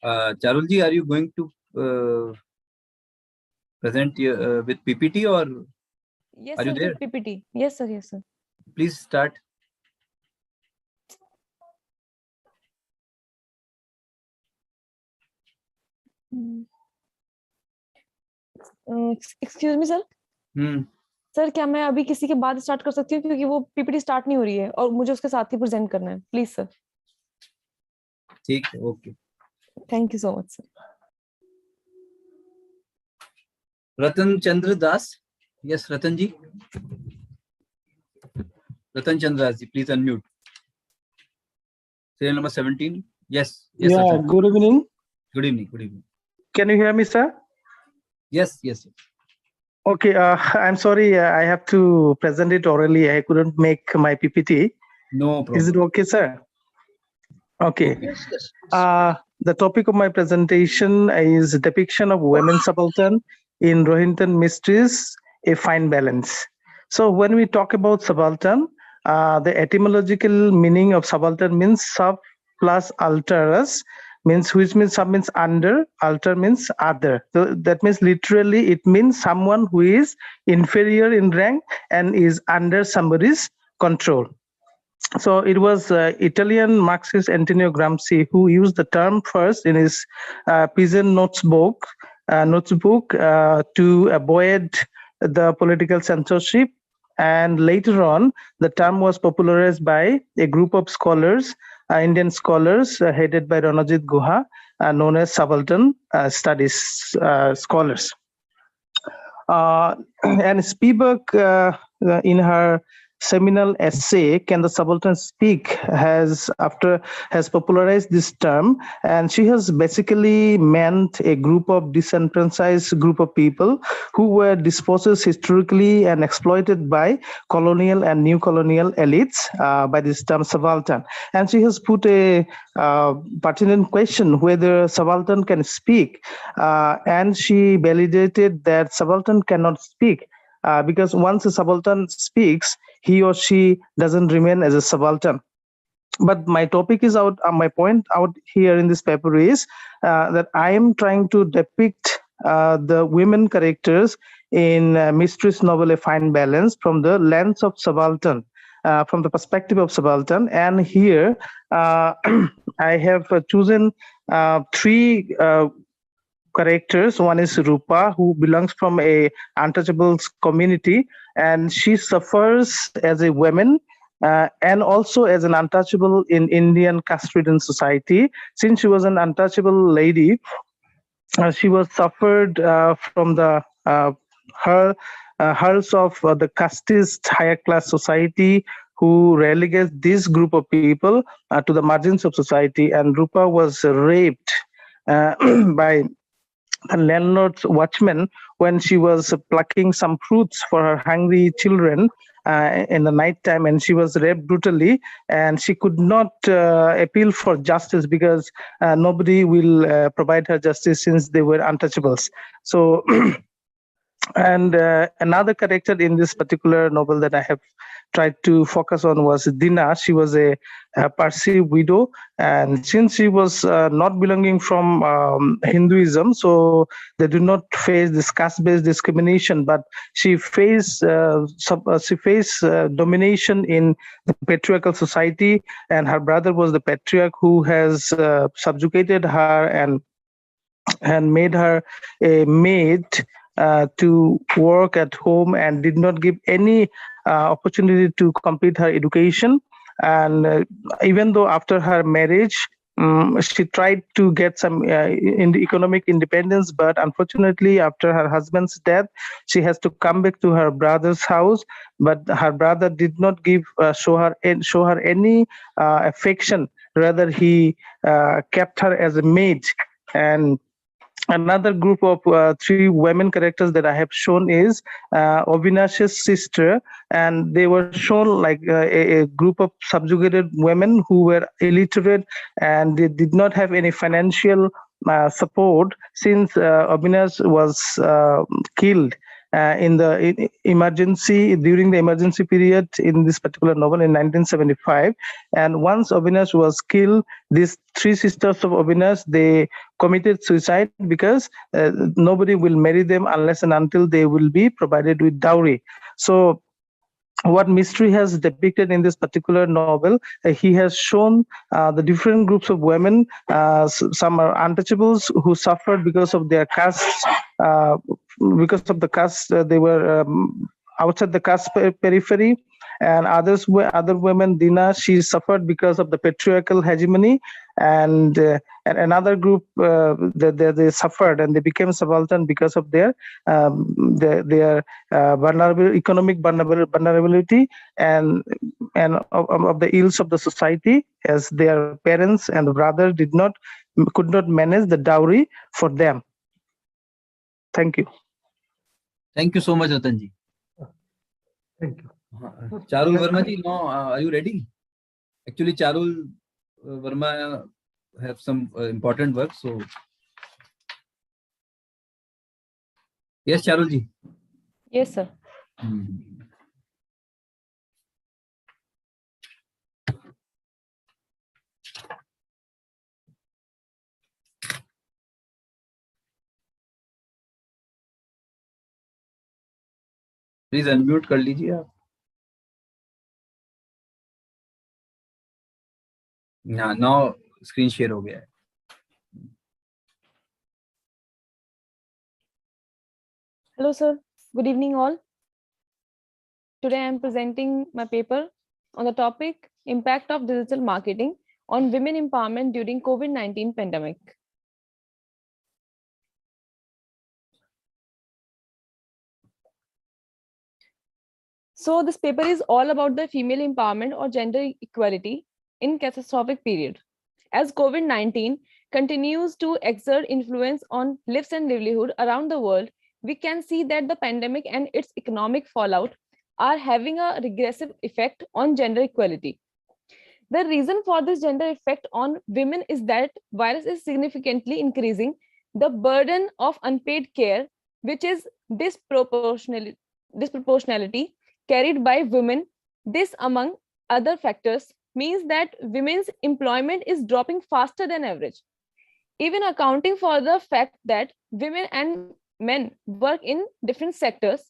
Charulji, are you going to present with PPT or Yes, are sir, you there? with PPT. Yes, sir. Yes, sir. Please start. Excuse me, sir. Sir क्या मैं अभी किसी के बाद start कर सकती हूँ, क्योंकि वो पीपीटी स्टार्ट नहीं हो रही है और मुझे उसके साथ ही प्रेजेंट करना है, प्लीज सर. ठीक है, okay. Thank you so much sir. Ratan Chandra Das. Yes, Ratan ji. Ratan Chandra Das ji, please unmute. Serial number 17. Yes. Yeah, Ratan. good evening. Good evening. Can you hear me, sir? Yes. Okay, I'm sorry, I have to present it orally. I couldn't make my PPT. No problem. Is it okay, sir? Okay. Yes. The topic of my presentation is depiction of women subaltern in Rohinton mysteries, a fine balance. So when we talk about subaltern, the etymological meaning of subaltern means sub plus alterus, which means sub means under, alter means other. So that means literally it means someone who is inferior in rank and is under somebody's control. So it was Italian Marxist Antonio Gramsci who used the term first in his peasant notebook to avoid the political censorship, and later on the term was popularized by a group of scholars, Indian scholars headed by Ranajit Guha, known as subaltern studies scholars. And Spivak, in her seminal essay "Can the Subaltern Speak?" has popularized this term, and she has basically meant a group of disenfranchised group of people who were dispossessed historically and exploited by colonial and new colonial elites by this term subaltern. And she has put a pertinent question whether subaltern can speak, and she validated that subaltern cannot speak. Because once a subaltern speaks, he or she doesn't remain as a subaltern. But my topic is my point out here in this paper is that I am trying to depict the women characters in Mysteries novel A Fine Balance from the lens of subaltern. from the perspective of subaltern. And here I have chosen three characters. One is Rupa, who belongs from a untouchables community, and she suffers as a woman and also as an untouchable in Indian caste-ridden society. Since she was an untouchable lady, she was suffered from the hurls of the casteist higher class society, who relegates this group of people to the margins of society. And Rupa was raped by the landlord's watchman when she was plucking some fruits for her hungry children in the night time, and she was raped brutally, and she could not appeal for justice because nobody will provide her justice since they were untouchables. So and another character in this particular novel that I have tried to focus on was Dina. She was a Parsi widow, and since she was not belonging from Hinduism, so they do not face this caste-based discrimination, but she faced domination in the patriarchal society, and her brother was the patriarch who has subjugated her and made her a maid to work at home, and did not give any opportunity to complete her education. And even though after her marriage, she tried to get some in the economic independence, but unfortunately after her husband's death, she has to come back to her brother's house. But her brother did not show her any affection. Rather, he kept her as a maid. And another group of three women characters that I have shown is Avinash's sister, and they were shown like a group of subjugated women who were illiterate, and they did not have any financial support since Avinash was killed during the emergency period in this particular novel in 1975. And once Avinash was killed, these three sisters of Avinash, they committed suicide because nobody will marry them unless and until they will be provided with dowry. So what Mystery has depicted in this particular novel, he has shown the different groups of women. Some are untouchables who suffered because of their caste, because of the caste they were outside the caste periphery. And other women, Dina, she suffered because of the patriarchal hegemony, and another group they suffered and they became subaltern because of their economic vulnerability and of the ills of the society, as their parents and brother could not manage the dowry for them. Thank you. Thank you so much, Ratanji. Thank you. Charul Verma ji, now are you ready? Actually, Charul Verma have some important work. So, yes, Charul ji. Yes, sir. Please unmute कर लीजिए आप. Now screen share हो गया है. Hello, sir. Good evening, all. Today, I am presenting my paper on the topic Impact of Digital Marketing on Women Empowerment During COVID-19 Pandemic. So this paper is all about the female empowerment or gender equality in catastrophic period. As COVID-19 continues to exert influence on lives and livelihood around the world, we can see that the pandemic and its economic fallout are having a regressive effect on gender equality. The reason for this gender effect on women is that virus is significantly increasing the burden of unpaid care, which is disproportionality carried by women. This, among other factors, means that women's employment is dropping faster than average. Even accounting for the fact that women and men work in different sectors,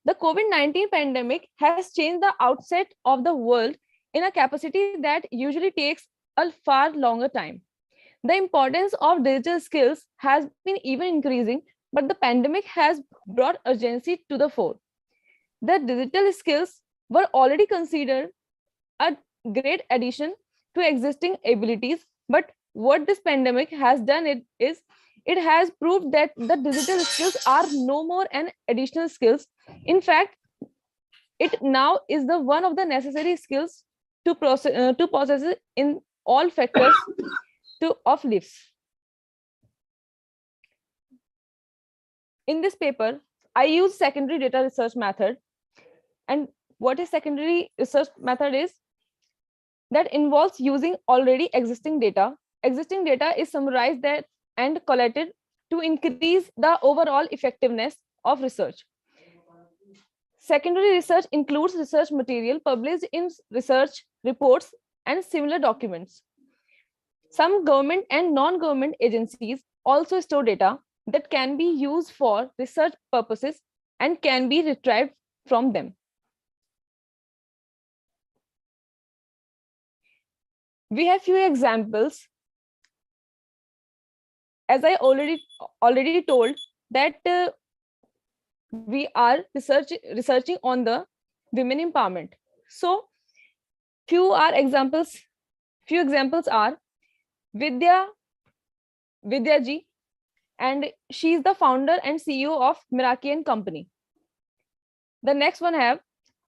the COVID-19 pandemic has changed the outset of the world in a capacity that usually takes a far longer time. The importance of digital skills has been even increasing, but the pandemic has brought urgency to the fore. The digital skills were already considered a great addition to existing abilities, but what this pandemic has done is it has proved that the digital skills are no more an additional skills. In fact, it now is the one of the necessary skills to possess it in all factors of lives. In this paper, I use secondary data research method. And what is secondary research method is that involves using already existing data. Existing data is summarized that and collated to increase the overall effectiveness of research. Secondary research includes research material published in research reports and similar documents. Some government and non-government agencies also store data that can be used for research purposes and can be retrieved from them. We have few examples. As I already told that we are researching on the women empowerment. So few examples are Vidya ji, and she is the founder and CEO of Icmrp company. The next one have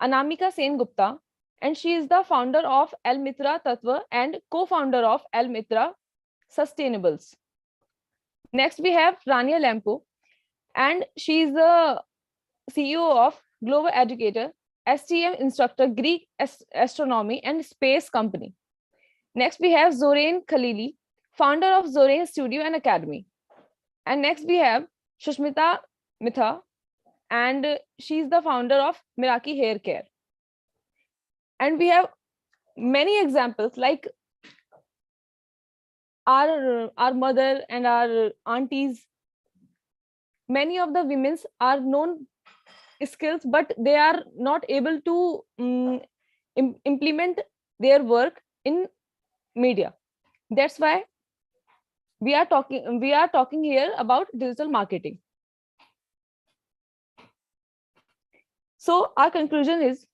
Anamika Sen Gupta, and she is the founder of Icmrp Tattva and co-founder of Icmrp Sustainables. Next we have Rania Lempo, and she is the CEO of Global Educator, STM instructor, Greek astronomy and space company. Next we have Zorain Khalili, founder of Zorain Studio and Academy. And next we have Shushmita Mitha, and she is the founder of Miraki Hair Care. And we have many examples like our mother and our aunties. Many of the women are known skills, but they are not able to implement their work in media. That's why we are talking here about digital marketing. So our conclusion is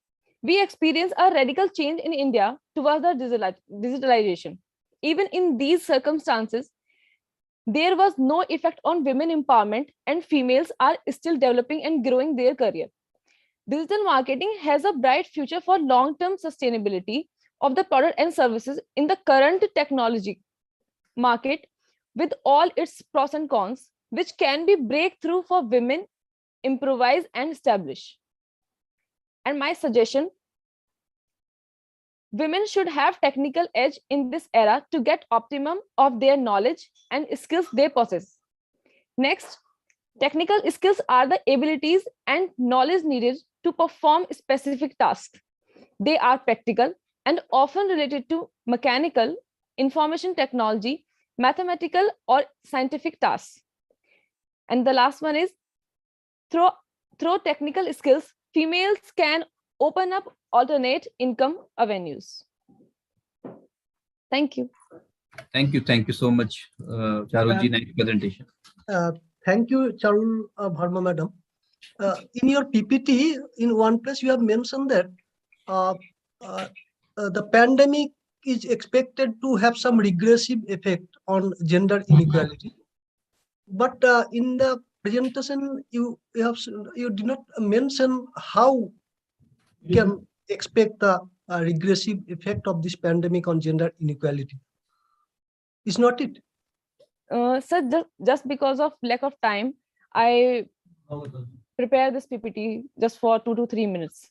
we experience a radical change in India towards the digitalization. Even in these circumstances, there was no effect on women empowerment, and females are still developing and growing their career. Digital marketing has a bright future for long-term sustainability of the product and services in the current technology market, with all its pros and cons, which can be breakthrough for women improvise and establish. And my suggestion, women should have technical edge in this era to get optimum of their knowledge and skills they possess. Next, technical skills are the abilities and knowledge needed to perform specific tasks. They are practical and often related to mechanical, information technology, mathematical, or scientific tasks. And the last one is through technical skills, females can open up alternate income avenues. Thank you. Thank you so much, Charulji. Nice presentation. Thank you, Charul Bharma madam. In your PPT, in one place you have mentioned that the pandemic is expected to have some regressive effect on gender inequality. But in the presentation, you did not mention how we can expect the regressive effect of this pandemic on gender inequality. Is not it? Sir, just because of lack of time, I prepare this PPT just for 2 to 3 minutes.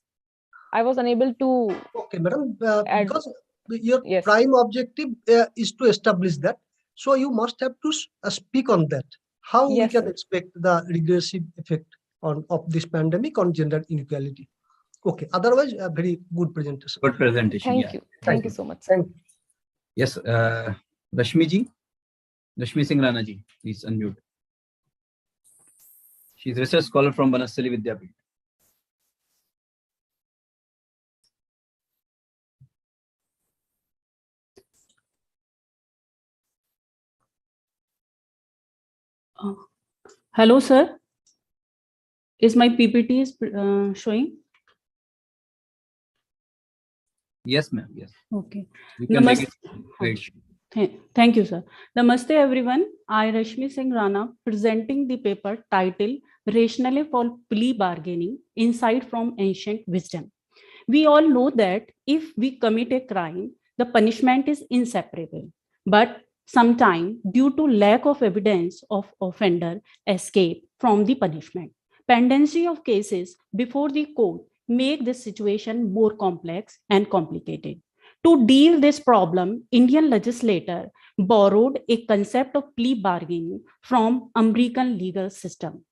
I was unable to. Okay, madam, because your prime objective is to establish that. So you must have to speak on that. How we can expect the regressive effect of this pandemic on gender inequality. Okay, otherwise a very good presentation. Good presentation. Thank you. Thank you so much. Thank you. Yes, Rashmi ji, Rashmi Singh Rana ji, please unmute. She's a research scholar from Banasali Vidyapith. Hello, sir. Is my PPT showing? Yes, ma'am. Yes. Okay. You can make it great. Thank you, sir. Namaste, everyone. I, Rashmi Singh Rana, presenting the paper titled Rationale for Plea Bargaining, Insight from Ancient Wisdom. We all know that if we commit a crime, the punishment is inseparable. But sometimes, due to lack of evidence of offender escape from the punishment, pendency of cases before the court make this situation more complex and complicated. To deal this problem, Indian legislator borrowed a concept of plea bargaining from American legal system.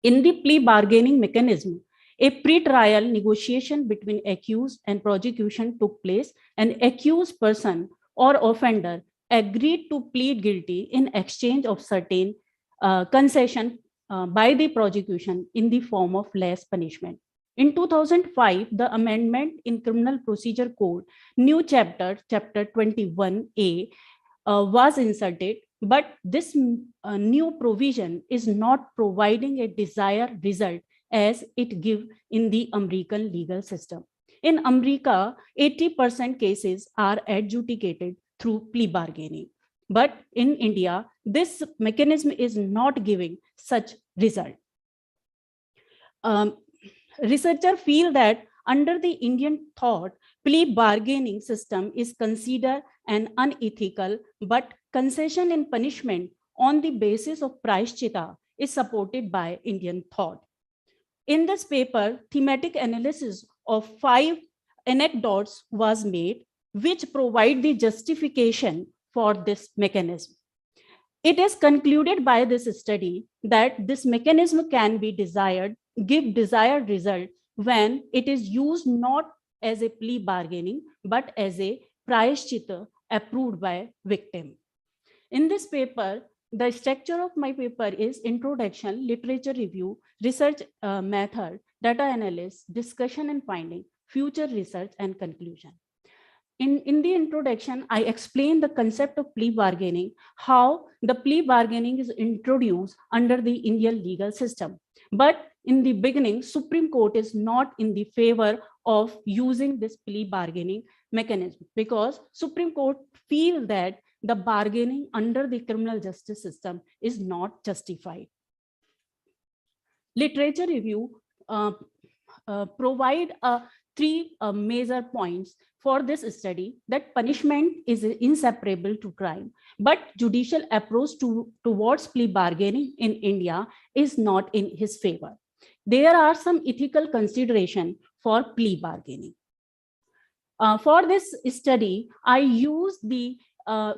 In the plea bargaining mechanism, a pre-trial negotiation between accused and prosecution took place. An accused person or offender agreed to plead guilty in exchange of certain concession by the prosecution in the form of less punishment. In 2005, the amendment in Criminal Procedure Code, new chapter 21A, was inserted, but this new provision is not providing a desired result as it gives in the American legal system. In America, 80% cases are adjudicated through plea bargaining. But in India, this mechanism is not giving such result. Researchers feel that under the Indian thought, plea bargaining system is considered an unethical, but concession in punishment on the basis of prashchita is supported by Indian thought. In this paper, thematic analysis of 5 anecdotes was made, which provide the justification for this mechanism. It is concluded by this study that this mechanism can be give desired result when it is used not as a plea bargaining, but as a prayashchita approved by victim. In this paper, the structure of my paper is introduction, literature review, research method, data analysis, discussion and finding, future research, and conclusion. In the introduction, I explained the concept of plea bargaining, how the plea bargaining is introduced under the Indian legal system. But in the beginning, Supreme Court is not in the favor of using this plea bargaining mechanism because Supreme Court feel that the bargaining under the criminal justice system is not justified. Literature review provide 3 major points for this study: that punishment is inseparable to crime, but judicial approach towards plea bargaining in India is not in his favor. There are some ethical consideration for plea bargaining. For this study, I use the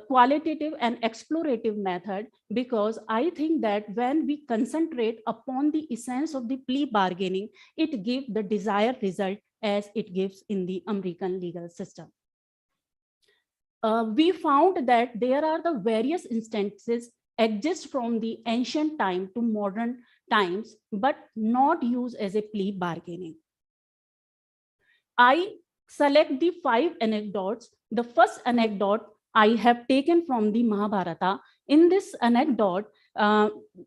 qualitative and explorative method because I think that when we concentrate upon the essence of the plea bargaining, it gives the desired result as it gives in the American legal system. We found that there are the various instances exist from the ancient time to modern times, but not used as a plea bargaining. I select the 5 anecdotes. The first anecdote I have taken from the Mahabharata. In this anecdote,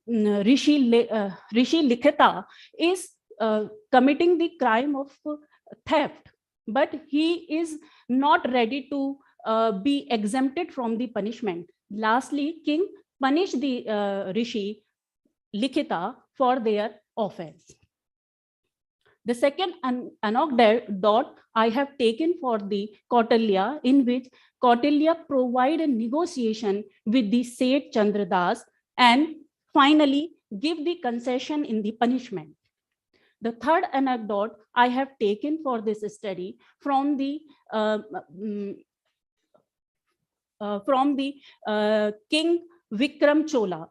Rishi Likhita is committing the crime of theft, but he is not ready to be exempted from the punishment. Lastly, king punished the Rishi Likhita for their offense. The second anecdote I have taken for the Kautilya, in which Kautilya provide a negotiation with the Seth Chandradas and finally give the concession in the punishment. The third anecdote I have taken for this study from the King Vikram Chola.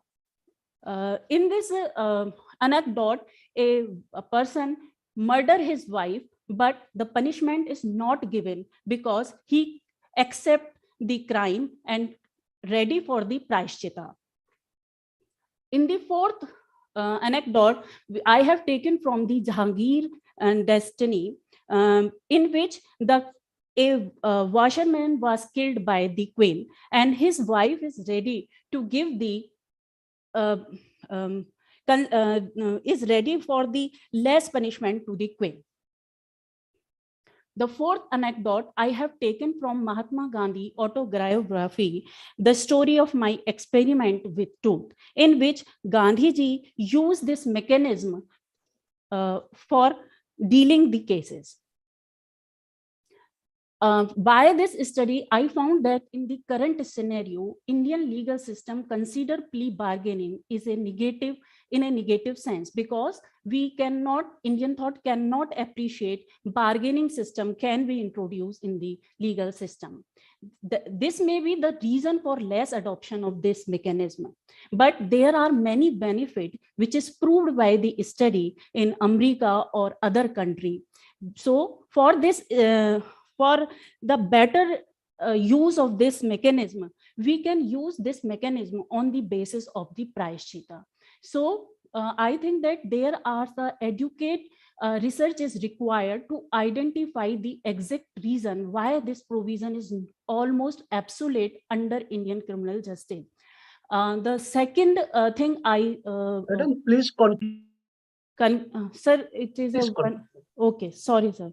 In this anecdote, a person murdered his wife, but the punishment is not given because he accepts the crime and ready for the prashchita. In the fourth anecdote I have taken from the Jahangir and Destiny, in which a washerman was killed by the queen, and his wife is ready to give the is ready for the less punishment to the queen. The fourth anecdote I have taken from Mahatma Gandhi autobiography, The Story of My Experiment with Tooth, in which Gandhi ji used this mechanism for dealing the cases. By this study, I found that in the current scenario, Indian legal system consider plea bargaining is in a negative sense, because Indian thought cannot appreciate bargaining system can be introduced in the legal system. This may be the reason for less adoption of this mechanism, but there are many benefits which is proved by the study in America or other country. So for this, for the better use of this mechanism, we can use this mechanism on the basis of the prayashchita. So I think that there are the educate research is required to identify the exact reason why this provision is almost obsolete under Indian criminal justice. The second thing Madam, please continue. Sir, it is a one. Okay, sorry, sir.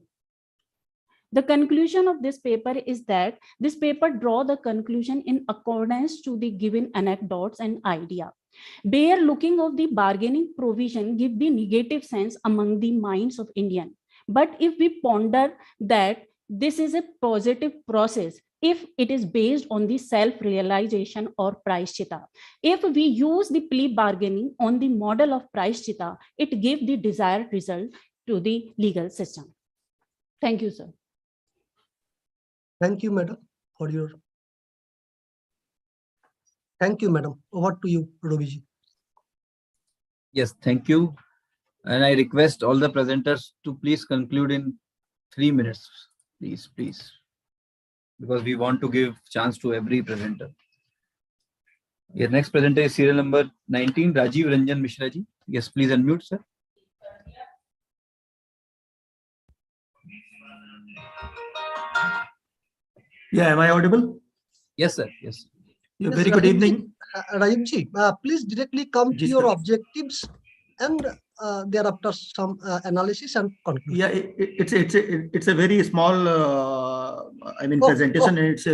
The conclusion of this paper is that this paper draw the conclusion in accordance to the given anecdotes and idea. Bare looking of the bargaining provision give the negative sense among the minds of Indian. But if we ponder that this is a positive process, if it is based on the self-realization or prayashchita, if we use the plea bargaining on the model of prayashchita, it gives the desired result to the legal system. Thank you, sir. Thank you, madam, for your. Thank you, madam. Over to you, Roviji. Yes, thank you. And I request all the presenters to please conclude in 3 minutes, please, because we want to give chance to every presenter. Your next presenter is serial number 19, Rajiv Ranjan Mishra ji. Yes, please unmute, sir. Yeah, am I audible? Yes, sir. Yes. Yeah, very good evening. Rajivji, please directly come to your objectives and thereafter some analysis and conclusion. Yeah, it's a very small presentation. And it's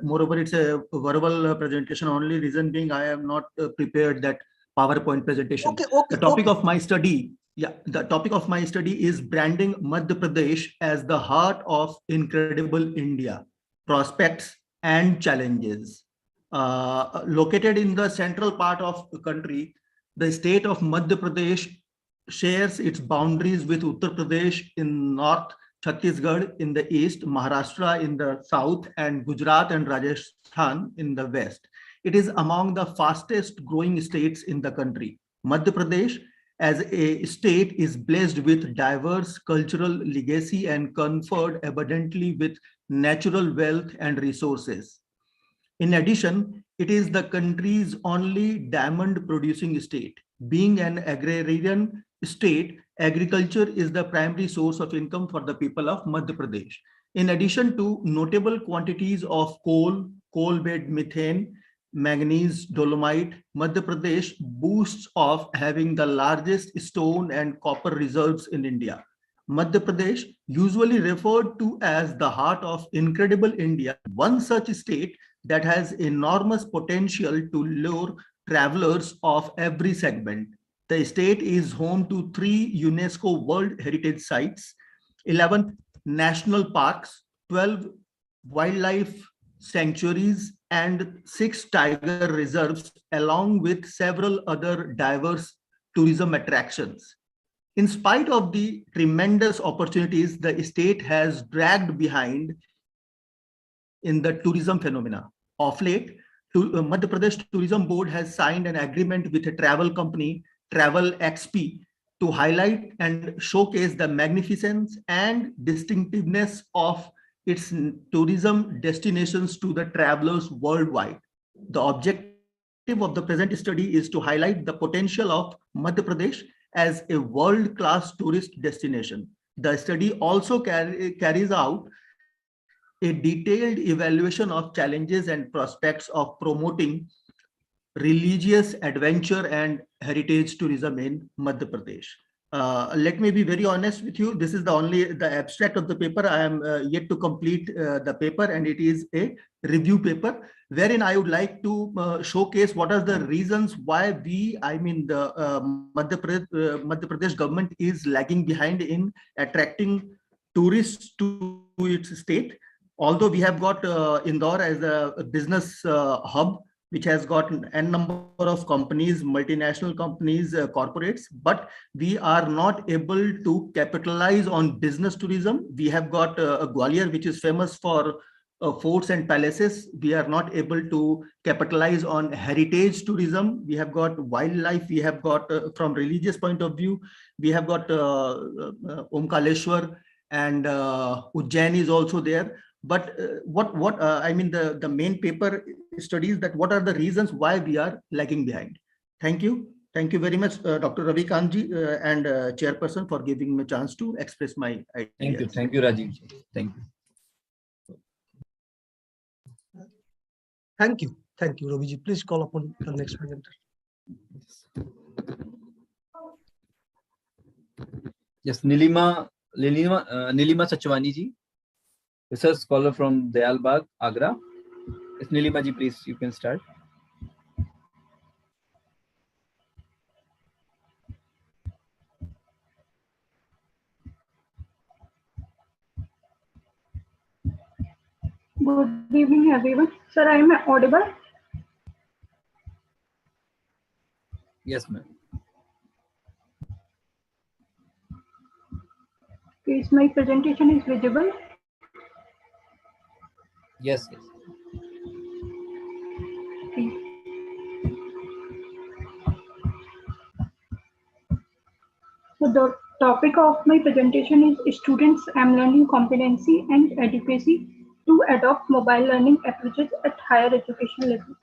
moreover it's a verbal presentation only. Reason being, I am not prepared that PowerPoint presentation. The topic of my study, the topic of my study is branding Madhya Pradesh as the heart of incredible India, prospects and challenges. Located in the central part of the country, the state of Madhya Pradesh shares its boundaries with Uttar Pradesh in north, Chhattisgarh in the east, Maharashtra in the south, and Gujarat and Rajasthan in the west. It is among the fastest growing states in the country. Madhya Pradesh as a state is blessed with diverse cultural legacy and conferred abundantly with natural wealth and resources. In addition, it is the country's only diamond producing state. Being an agrarian state, agriculture is the primary source of income for the people of Madhya Pradesh. In addition to notable quantities of coal, coal-bed methane, manganese, dolomite, Madhya Pradesh boasts of having the largest stone and copper reserves in India. Madhya Pradesh, usually referred to as the heart of incredible India, one such state that has enormous potential to lure travelers of every segment. The state is home to 3 UNESCO World Heritage Sites, 11 national parks, 12 wildlife sanctuaries, and 6 tiger reserves, along with several other diverse tourism attractions. In spite of the tremendous opportunities, the state has dragged behind in the tourism phenomena. Of late, Madhya Pradesh Tourism Board has signed an agreement with a travel company, Travel XP, to highlight and showcase the magnificence and distinctiveness of its tourism destinations to the travelers worldwide. The objective of the present study is to highlight the potential of Madhya Pradesh as a world-class tourist destination. The study also carries out a detailed evaluation of challenges and prospects of promoting religious adventure and heritage tourism in Madhya Pradesh. Let me be very honest with you. This is the abstract of the paper. I am yet to complete the paper, and it is a review paper wherein I would like to showcase what are the reasons why the Madhya Pradesh government is lagging behind in attracting tourists to its state. Although we have got Indore as a business hub, which has got n number of companies, multinational companies, corporates, but we are not able to capitalize on business tourism. We have got Gwalior, which is famous for forts and palaces. We are not able to capitalize on heritage tourism. We have got wildlife. We have got, from religious point of view, we have got Omkaleshwar, and Ujjain is also there. But the main paper studies that what are the reasons why we are lagging behind. Thank you. Thank you very much, Dr. Ravi Kanji and Chairperson, for giving me a chance to express my ideas. Thank you. Thank you, Rajiv. Thank you. Thank you. Thank you, Raviji. Please call upon the next presenter. Yes, Nilima Sachwani ji, research scholar from Dayal Bagh, Agra. Yes, Nilima ji, please, you can start. Good evening, everyone. Sir, I am audible? Yes, ma'am. Is my presentation is visible? Yes, yes. Okay. So the topic of my presentation is students' learning competency and adequacy to adopt mobile learning approaches at higher education level.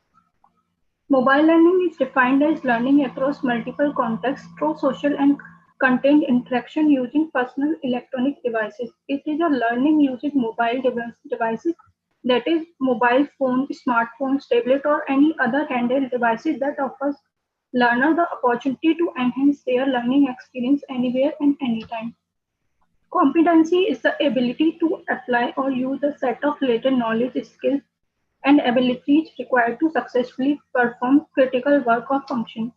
Mobile learning is defined as learning across multiple contexts through social and content interaction using personal electronic devices. It is a learning using mobile devices, that is mobile phone, smartphones, tablet, or any other handheld devices that offers learner the opportunity to enhance their learning experience anywhere and anytime. Competency is the ability to apply or use a set of latent knowledge, skills, and abilities required to successfully perform critical work or functions.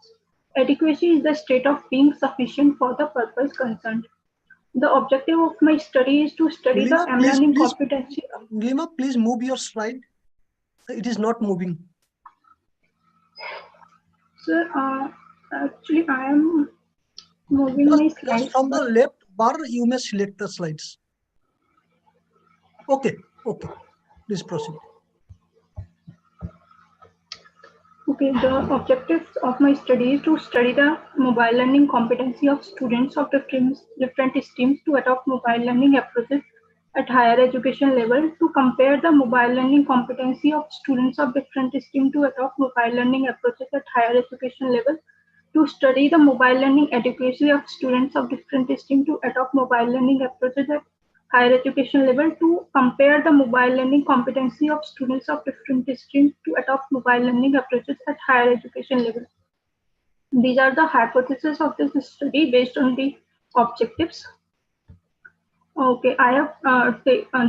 Adequacy is the state of being sufficient for the purpose concerned. The objective of my study is to study the learning competency. Nilima, please move your slide. It is not moving. Sir, actually, I am moving my slides. From the left bar, you may select the slides. Okay, okay. Please proceed. Okay, the objectives of my study is to study the mobile learning competency of students of different streams to adopt mobile learning approaches at higher education level, to compare the mobile learning competency of students of different streams to adopt mobile learning approaches at higher education level, to study the mobile learning adequacy of students of different streams to adopt mobile learning approaches at higher education level, to compare the mobile learning competency of students of different streams to adopt mobile learning approaches at higher education level. These are the hypotheses of this study based on the objectives. Okay, I have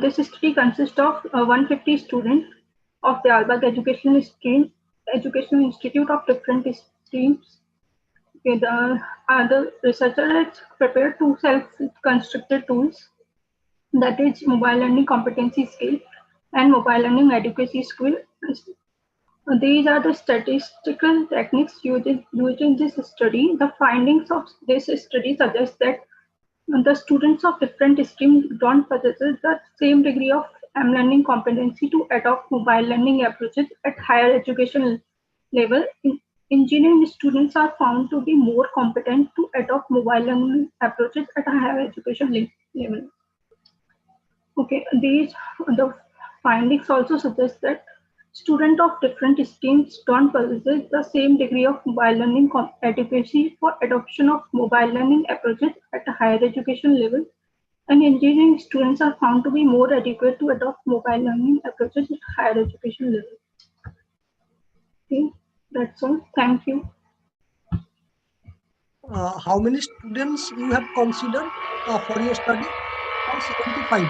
this study consists of 150 students of the Dayal Bagh Educational Institute of different streams. Okay, the researcher has prepared two self-constructed tools, that is mobile learning competency scale and mobile learning adequacy scale. These are the statistical techniques used in this study. The findings of this study suggest that the students of different streams don't possess the same degree of learning competency to adopt mobile learning approaches at higher education level. Engineering students are found to be more competent to adopt mobile learning approaches at a higher education level. Okay, the findings also suggest that Students of different streams don't possess the same degree of mobile learning adequacy for adoption of mobile learning approaches at a higher education level, and engineering students are found to be more adequate to adopt mobile learning approaches at higher education level. Okay, that's all. Thank you. How many students you have considered for your study? All 75.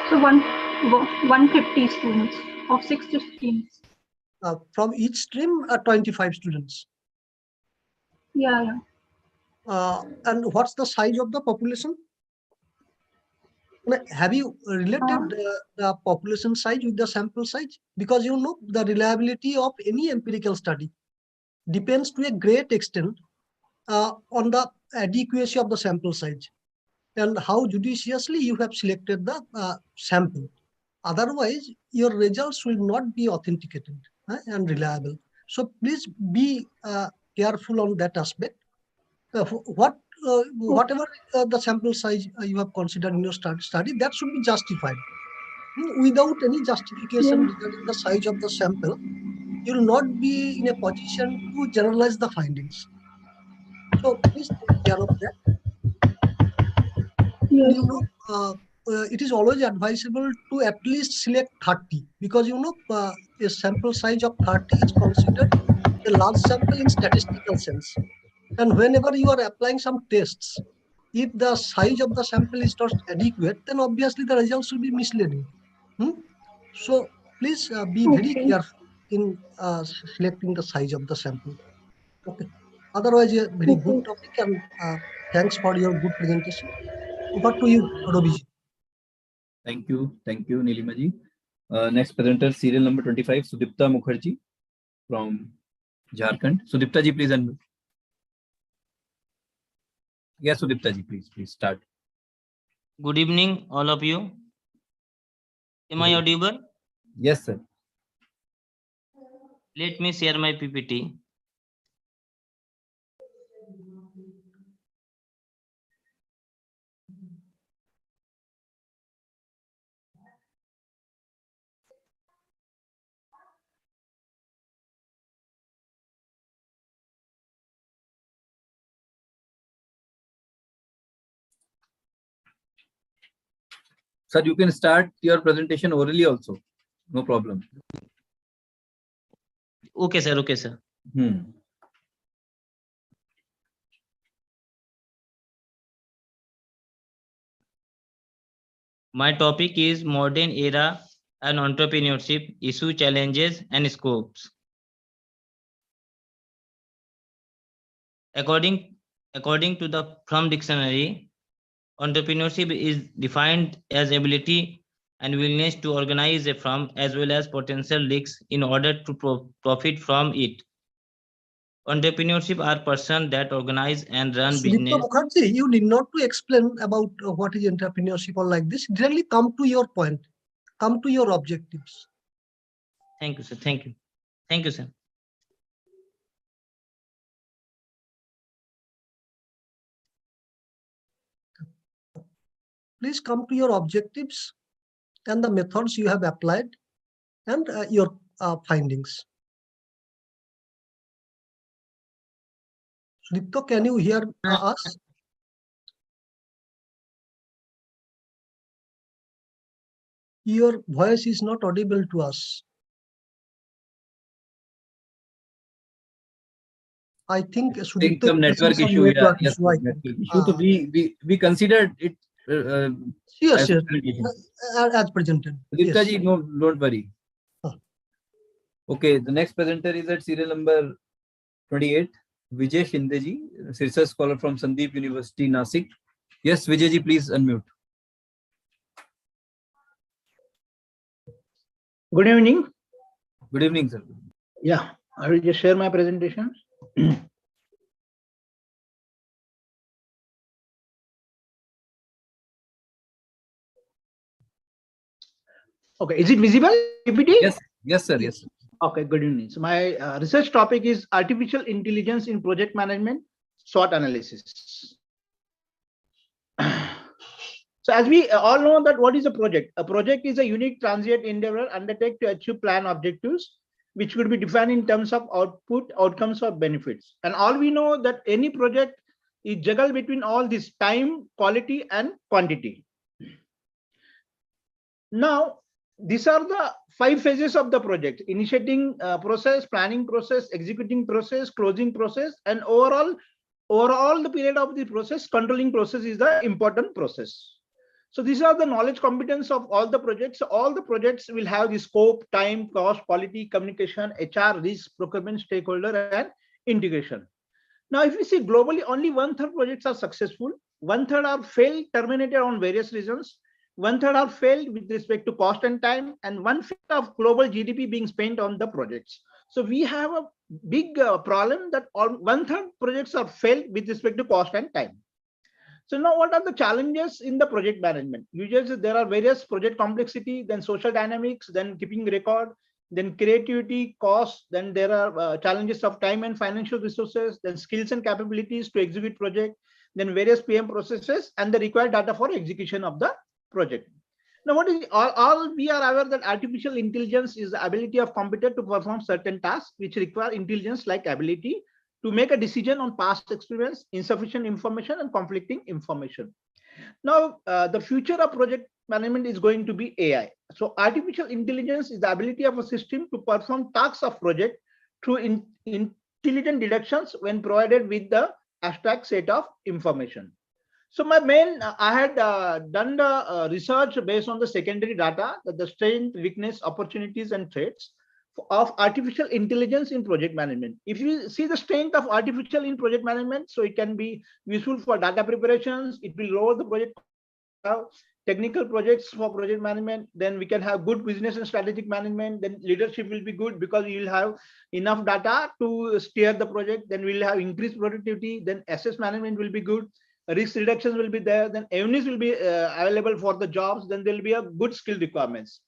So 150 students of 60 streams. From each stream, 25 students. Yeah. And what's the size of the population? Have you related the population size with the sample size? Because you know the reliability of any empirical study depends to a great extent on the adequacy of the sample size and how judiciously you have selected the sample. Otherwise, your results will not be authenticated and reliable. So please be careful on that aspect. Whatever the sample size you have considered in your study, that should be justified. Without any justification regarding the size of the sample, you will not be in a position to generalize the findings. So please take care of that. Yes. You know, it is always advisable to at least select 30 because you know a sample size of 30 is considered a large sample in statistical sense. And whenever you are applying some tests, if the size of the sample is not adequate, then obviously the results will be misleading. So please be very careful in selecting the size of the sample. Okay. Otherwise, a very good topic, and thanks for your good presentation. Over to you, Robiji. Thank you, Nilimaji. Next presenter, serial number 25, Sudipta Mukherjee from Jharkhand. Sudipta ji, please unmute. Yes, Sudipta ji, please start. Good evening, all of you. Am I audible? Yes, sir. Let me share my PPT. Sir, you can start your presentation orally also. No problem. Okay, sir. Okay, sir. My topic is modern era and entrepreneurship, issue, challenges, and scopes. According to the From Dictionary, entrepreneurship is defined as ability and willingness to organize a firm as well as potential risks in order to profit from it. Entrepreneurship are persons that organize and run business. Sudipta Mukherjee, you need not to explain about what is entrepreneurship or like this. Directly come to your point. Come to your objectives. Thank you, sir. Thank you. Thank you, sir. Please come to your objectives and the methods you have applied and your findings. Sudipta, can you hear us? Your voice is not audible to us. I think Sudipta, some network issue. Yeah, yes, right? network issue. So we considered it. Yes, yes. As presented. Sudipta Yes. ji, no, don't worry. Okay, the next presenter is at serial number 28, Vijay Shinde ji, research scholar from Sandeep University, Nasik. Yes, Vijay ji, please unmute. Good evening. Good evening, sir. Yeah, I will just share my presentation. Okay, is it visible? PPT? Yes, sir. Yes. Okay, good evening. So my research topic is artificial intelligence in project management, SWOT analysis. So as we all know that what is a project? A project is a unique transient endeavor undertaken to achieve planned objectives which could be defined in terms of output, outcomes, or benefits. And all we know that any project is juggled between all this time, quality, and quantity. Now, these are the 5 phases of the project: initiating process, planning process, executing process, closing process, and overall the period of the process, controlling process is the important process. So these are the knowledge competence of all the projects. So all the projects will have the scope, time, cost, quality, communication, HR, risk, procurement, stakeholder, and integration. Now, if you see globally, only 1/3 projects are successful, 1/3 are failed, terminated on various reasons, 1/3 are failed with respect to cost and time, and 1/5 of global GDP being spent on the projects. So we have a big problem that all 1/3 projects are failed with respect to cost and time. So now what are the challenges in the project management? Usually there are various project complexity, then social dynamics, then keeping record, then creativity, cost, then there are challenges of time and financial resources, then skills and capabilities to execute project, then various PM processes, and the required data for execution of the project. Now, what is all we are aware that artificial intelligence is the ability of computer to perform certain tasks which require intelligence like ability to make a decision on past experience, insufficient information, and conflicting information. Now, the future of project management is going to be AI. So artificial intelligence is the ability of a system to perform tasks of project through intelligent deductions when provided with the abstract set of information. So my main, I had done the research based on the secondary data, that the strength, weakness, opportunities, and threats of artificial intelligence in project management. If you see the strength of artificial in project management, so it can be useful for data preparations, it will lower the project technical projects for project management, then we can have good business and strategic management, then leadership will be good because you will have enough data to steer the project, then we'll have increased productivity, then asset management will be good, risk reductions will be there, then avenues will be available for the jobs, then there will be a good skill requirements.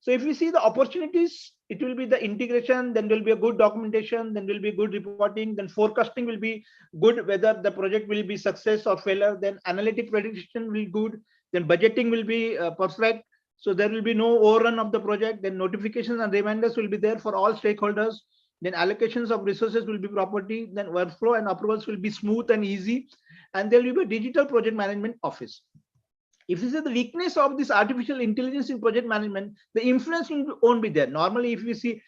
So if we see the opportunities, it will be the integration, then there will be a good documentation, then will be good reporting, then forecasting will be good, whether the project will be success or failure, then analytic prediction will be good, then budgeting will be perfect. So there will be no overrun of the project, then notifications and reminders will be there for all stakeholders, then allocations of resources will be property, then workflow and approvals will be smooth and easy, and there will be a digital project management office. If you see the weakness of this artificial intelligence in project management, the influence won't be there. Normally, if you see,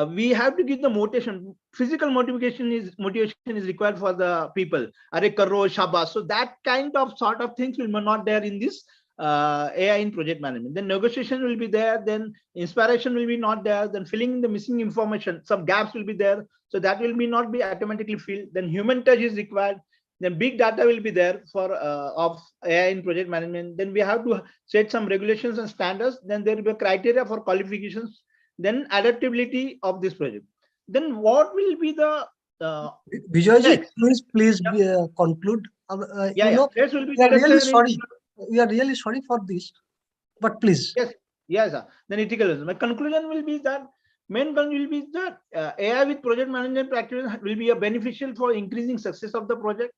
we have to give the motivation. Physical motivation is required for the people. Are karo, shabas. So that kind of sort of things will not there in this AI in project management. Then negotiation will be there. Then inspiration will be not there. Then filling in the missing information, some gaps will be there. So that will be not be automatically filled. Then human touch is required. Then big data will be there for of AI in project management. Then we have to set some regulations and standards. Then there will be a criteria for qualifications. Then adaptability of this project. Then what will be the Vijayji, please conclude. Yeah, you know, this will be we are really sorry. We are really sorry for this, but please. Yes, sir. Then ethical. My conclusion will be that main goal will be that AI with project management practice will be a beneficial for increasing success of the project.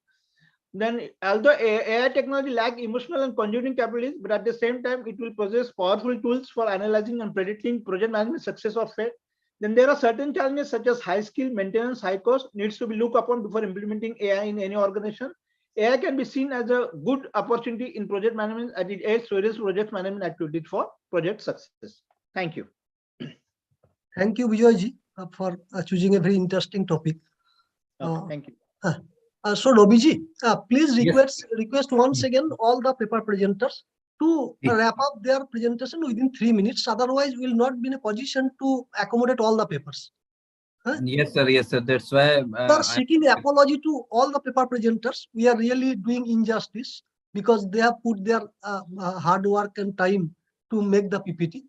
Then although AI technology lack emotional and conjuring capabilities, but at the same time, it will possess powerful tools for analyzing and predicting project management success or failure. Then there are certain challenges such as high skill, maintenance, high cost needs to be looked upon before implementing AI in any organization. AI can be seen as a good opportunity in project management as it aids various project management activities for project success. Thank you. Thank you, Vijayji, for choosing a very interesting topic. Thank you. So Robiji, please request once again all the paper presenters to wrap up their presentation within 3 minutes. Otherwise, we will not be in a position to accommodate all the papers. Yes, sir. Yes, sir. That's why. Sir, seeking apology to all the paper presenters. We are really doing injustice because they have put their hard work and time to make the PPT.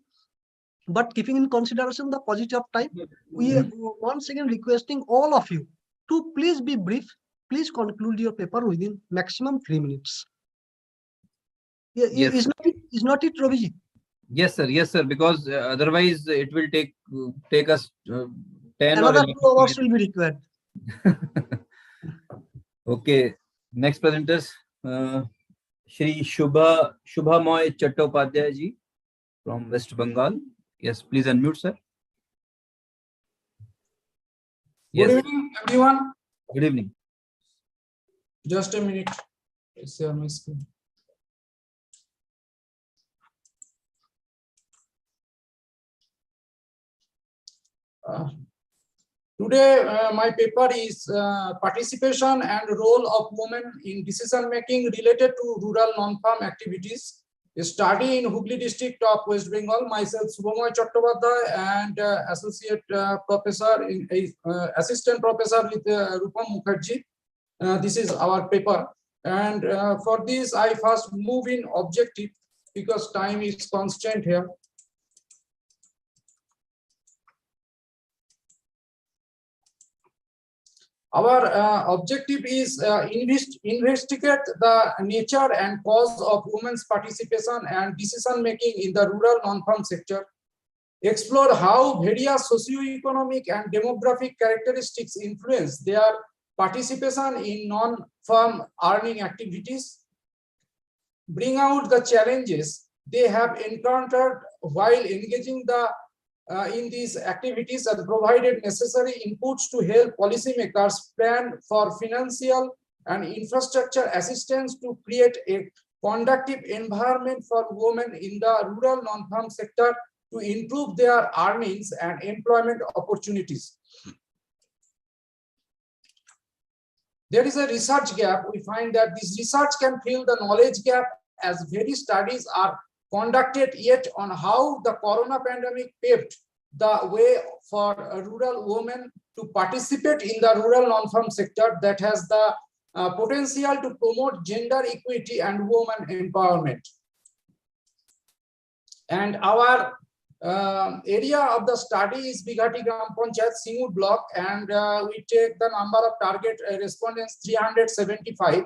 But keeping in consideration the positive time, we are once again requesting all of you to please be brief. Please conclude your paper within maximum 3 minutes. Yes, is not it, Robiji? Yes, sir. Yes, sir. Because otherwise, it will take us 10 Another or 2 hours will be required. Okay. Next presenters, Shri Shubhamoy Chattopadhyay ji from West Bengal. Yes, please unmute, sir. Yes. Good evening, everyone. Good evening. Just a minute. Let's share my screen. Today, my paper is participation and role of women in decision making related to rural non-farm activities. A study in Hooghly district of West Bengal. Myself, Subhamoy Chattopadhyay, and associate professor in assistant professor with Rupam Mukherjee. This is our paper, and for this I first move in objective because time is constraint here. Our objective is investigate the nature and cause of women's participation and decision making in the rural non-farm sector, explore how various socio-economic and demographic characteristics influence their participation in non-farm earning activities, bring out the challenges they have encountered while engaging in these activities, and provided necessary inputs to help policymakers plan for financial and infrastructure assistance to create a conducive environment for women in the rural non-farm sector to improve their earnings and employment opportunities. There is a research gap. We find that this research can fill the knowledge gap as various studies are conducted yet on how the corona pandemic paved the way for rural women to participate in the rural non-farm sector that has the potential to promote gender equity and women empowerment. And our area of the study is Bighati Gram Panchayat, Singud block, and we take the number of target respondents 375.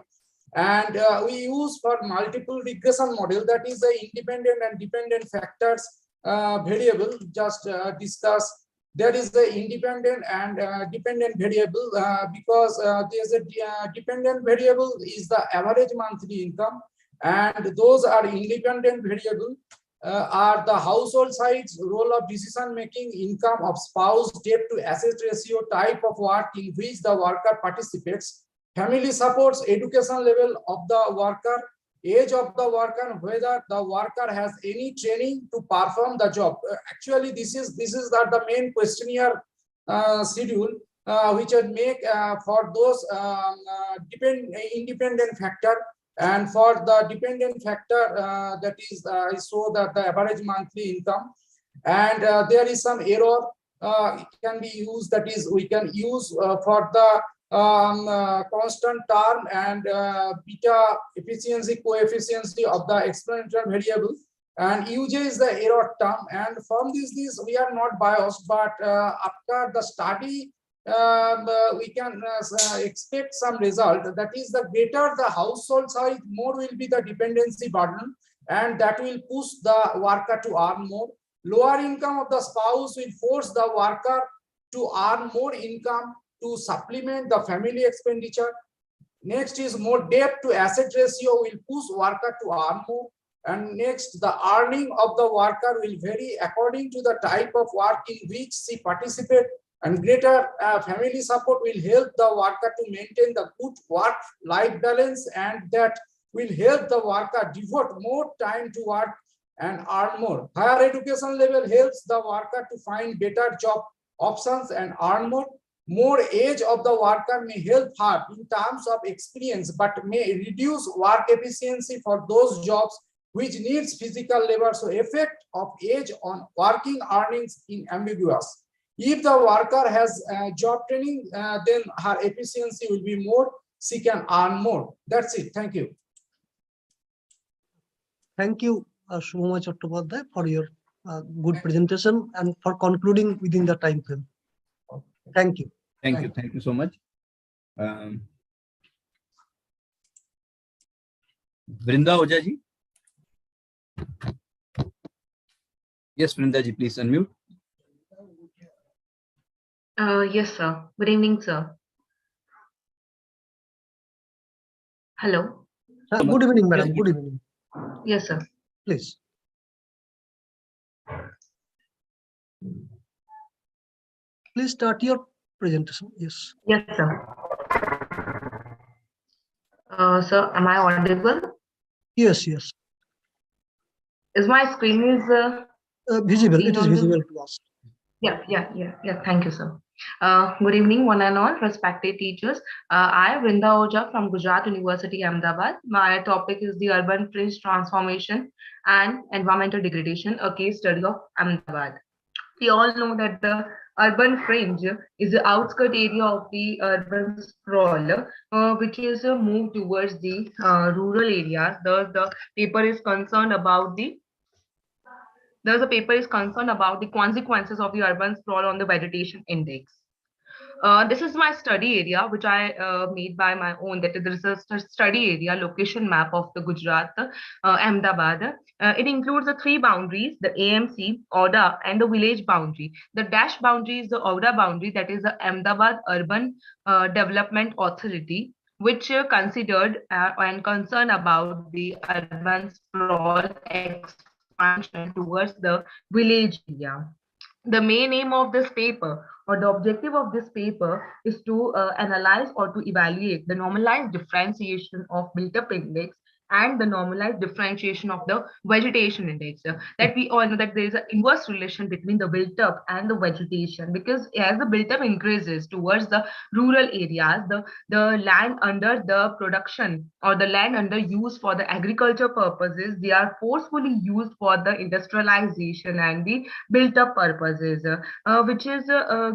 And we use for multiple regression model, that is the independent and dependent factors variable just discuss. There is the independent and dependent variable because there's a dependent variable is the average monthly income, and those are independent variable are the household size, role of decision making, income of spouse, debt to asset ratio, type of work in which the worker participates, family supports, education level of the worker, age of the worker, whether the worker has any training to perform the job. Actually, this is the main questionnaire schedule which would make for those independent factor, and for the dependent factor that is so that the average monthly income, and there is some error can be used, that is we can use for the constant term and beta efficiency coefficient of the exponential variable, and uj is the error term. And from this we are not biased, but after the study we can expect some result, that is the greater the household size, more will be the dependency burden, and that will push the worker to earn more. Lower income of the spouse will force the worker to earn more income to supplement the family expenditure. Next is more debt to asset ratio will push worker to earn more. And next, the earning of the worker will vary according to the type of work in which she participates, and greater family support will help the worker to maintain the good work-life balance, and that will help the worker devote more time to work and earn more. Higher education level helps the worker to find better job options and earn more. More age of the worker may help her in terms of experience, but may reduce work efficiency for those jobs which needs physical labor. So effect of age on working earnings is ambiguous. If the worker has job training, then her efficiency will be more, she can earn more. That's it. Thank you. Thank you, Subhamoy Chattopadhyay, for your good presentation and for concluding within the time frame. Thank you. Thank you so much. Vrinda Oja ji. Yes, Vrinda ji, please unmute. Yes, sir. Good evening, sir. Hello. Good evening, madam. Good evening. Yes, sir. Please. Please start your presentation. Yes. Yes, sir. Sir, am I audible? Yes, yes. Is my screen visible? seen It is on the- visible to us. Yeah. Thank you, sir. Good evening, one and all, respected teachers. I am Vrinda Oja from Gujarat University, Ahmedabad. My topic is the urban fringe transformation and environmental degradation, a case study of Ahmedabad. We all know that the urban fringe is the outskirt area of the urban sprawl, which is a move towards the rural areas. The paper is concerned about the consequences of the urban sprawl on the vegetation index. This is my study area, which I made by my own. That is, there is a study area location map of the Gujarat, Ahmedabad. It includes the three boundaries: the AMC, ODA, and the village boundary. The dash boundary is the ODA boundary, that is the Ahmedabad Urban Development Authority, which considered and concerned about the urban sprawl expansion towards the village area. The main aim of this paper, or the objective of this paper, is to analyze or to evaluate the normalized differentiation of built-up index and the normalized differentiation of the vegetation index. That we all know that there is an inverse relation between the built-up and the vegetation, because as the built-up increases towards the rural areas, the land under the production or the land under use for the agriculture purposes, they are forcefully used for the industrialization and the built-up purposes, which is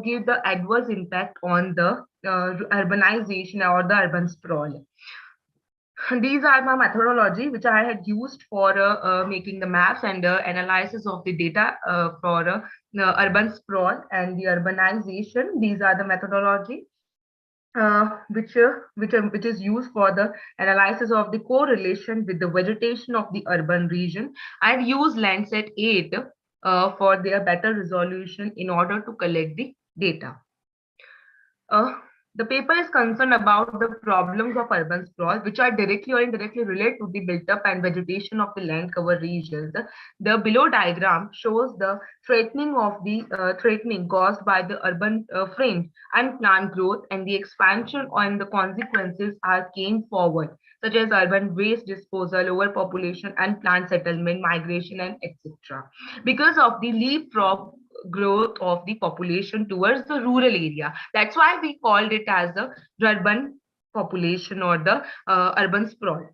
give the adverse impact on the urbanization or the urban sprawl. These are my methodology, which I had used for making the maps and analysis of the data for urban sprawl and the urbanization. These are the methodology which is used for the analysis of the correlation with the vegetation of the urban region. I've used Landsat 8 for their better resolution in order to collect the data. The paper is concerned about the problems of urban sprawl, which are directly or indirectly related to the built-up and vegetation of the land cover regions. The below diagram shows the threatening caused by the urban fringe and plant growth, and the expansion and the consequences are came forward, such as urban waste disposal, overpopulation, and plant settlement, migration, and etc. Because of the leapfrog growth of the population towards the rural area. That's why we called it as the urban population or the urban sprawl.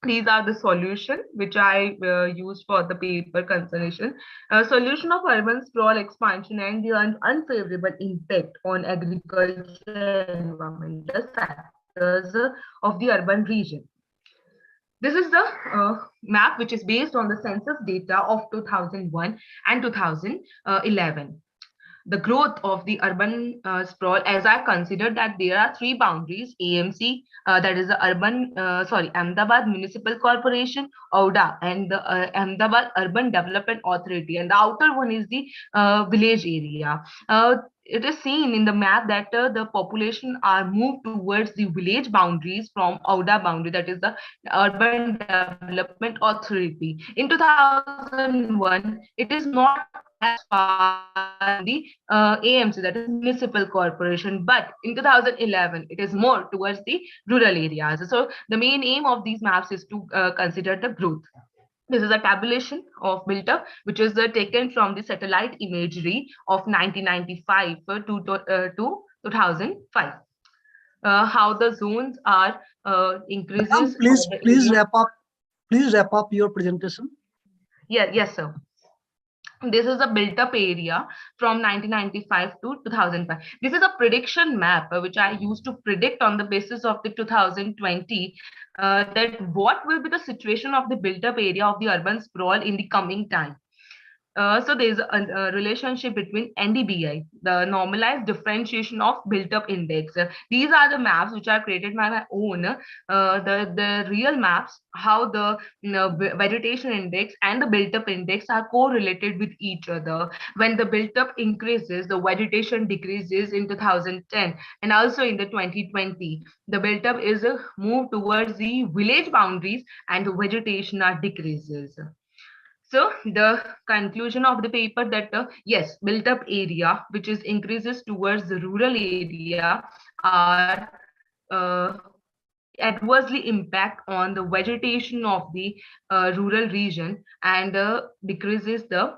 These are the solution which I used for the paper consideration. Solution of urban sprawl expansion and the unfavorable impact on agriculture and environmental factors of the urban region. This is the map which is based on the census data of 2001 and 2011. The growth of the urban sprawl, as I considered that there are three boundaries: AMC, that is the Ahmedabad Municipal Corporation, ODA, and the Ahmedabad Urban Development Authority, and the outer one is the village area. It is seen in the map that the population are moved towards the village boundaries from ODA boundary, that is the Urban Development Authority. In 2001, it is not as far as the AMC, that is Municipal Corporation, but in 2011, it is more towards the rural areas. So the main aim of these maps is to consider the growth. This is a tabulation of built-up, which is taken from the satellite imagery of 1995 to 2005. How the zones are increases. Please wrap up. Please wrap up your presentation. Yes, sir. This is a built-up area from 1995 to 2005. This is a prediction map which I used to predict on the basis of the 2020 that what will be the situation of the built-up area of the urban sprawl in the coming time. So there's a relationship between NDBI, the normalized differentiation of built-up index. These are the maps which are created by my own. The real maps, how the vegetation index and the built-up index are correlated with each other. When the built-up increases, the vegetation decreases in 2010, and also in the 2020, the built-up is moved towards the village boundaries and the vegetation are decreases. So the conclusion of the paper that yes, built up area which is increases towards the rural area are adversely impact on the vegetation of the rural region and decreases the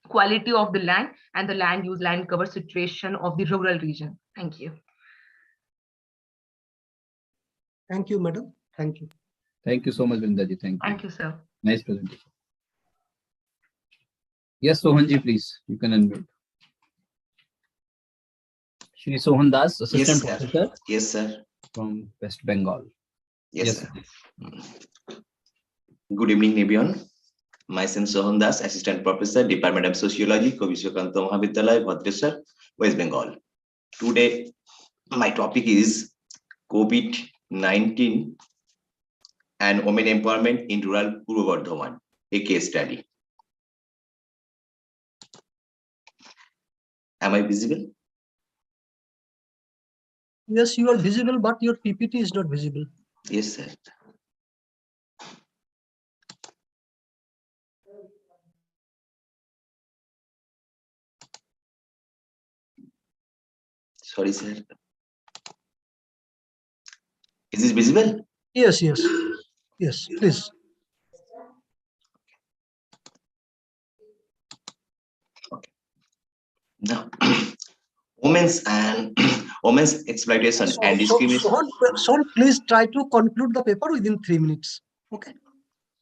quality of the land and the land use land cover situation of the rural region. Thank you. Thank you, madam. Thank you. Thank you so much, Vrindaji. Thank you. Thank you, sir. Nice presentation. Yes, Sohanji, please. You can unmute. Shri Sohan Das, Assistant Professor. Yes, sir. From West Bengal. Yes, sir. Good evening, everyone. Myself Sohan Das, Assistant Professor, Department of Sociology, Kovishwakanto Mahavidyalaya, Bhadreshwar, West Bengal. Today, my topic is COVID-19 and women empowerment in rural Purba Bardhaman, a case study. Am I visible? Yes, you are visible, but your PPT is not visible. Yes, sir. Sorry, sir. Is this visible? Yes, yes. Yes, please. Okay. Now, women's exploitation and discrimination. Sohan, please try to conclude the paper within 3 minutes. Okay.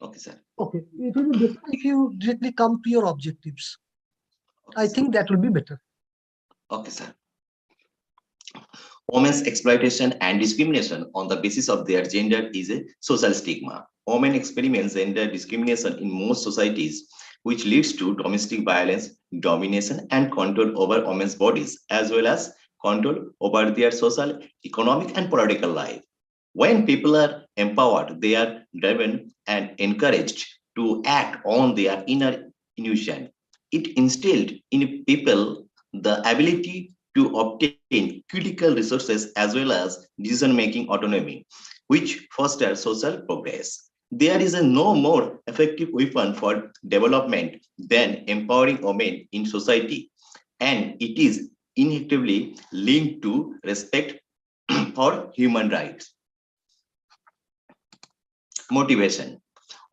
Okay, sir. Okay. It will be better if you directly come to your objectives. Okay, I think that will be better. Okay, sir. Women's exploitation and discrimination on the basis of their gender is a social stigma. Women experience gender discrimination in most societies, which leads to domestic violence, domination, and control over women's bodies, as well as control over their social, economic, and political life. When people are empowered, they are driven and encouraged to act on their inner intuition. It instilled in people the ability to obtain critical resources as well as decision-making autonomy, which fosters social progress. There is no more effective weapon for development than empowering women in society, and it is inevitably linked to respect for human rights. Motivation.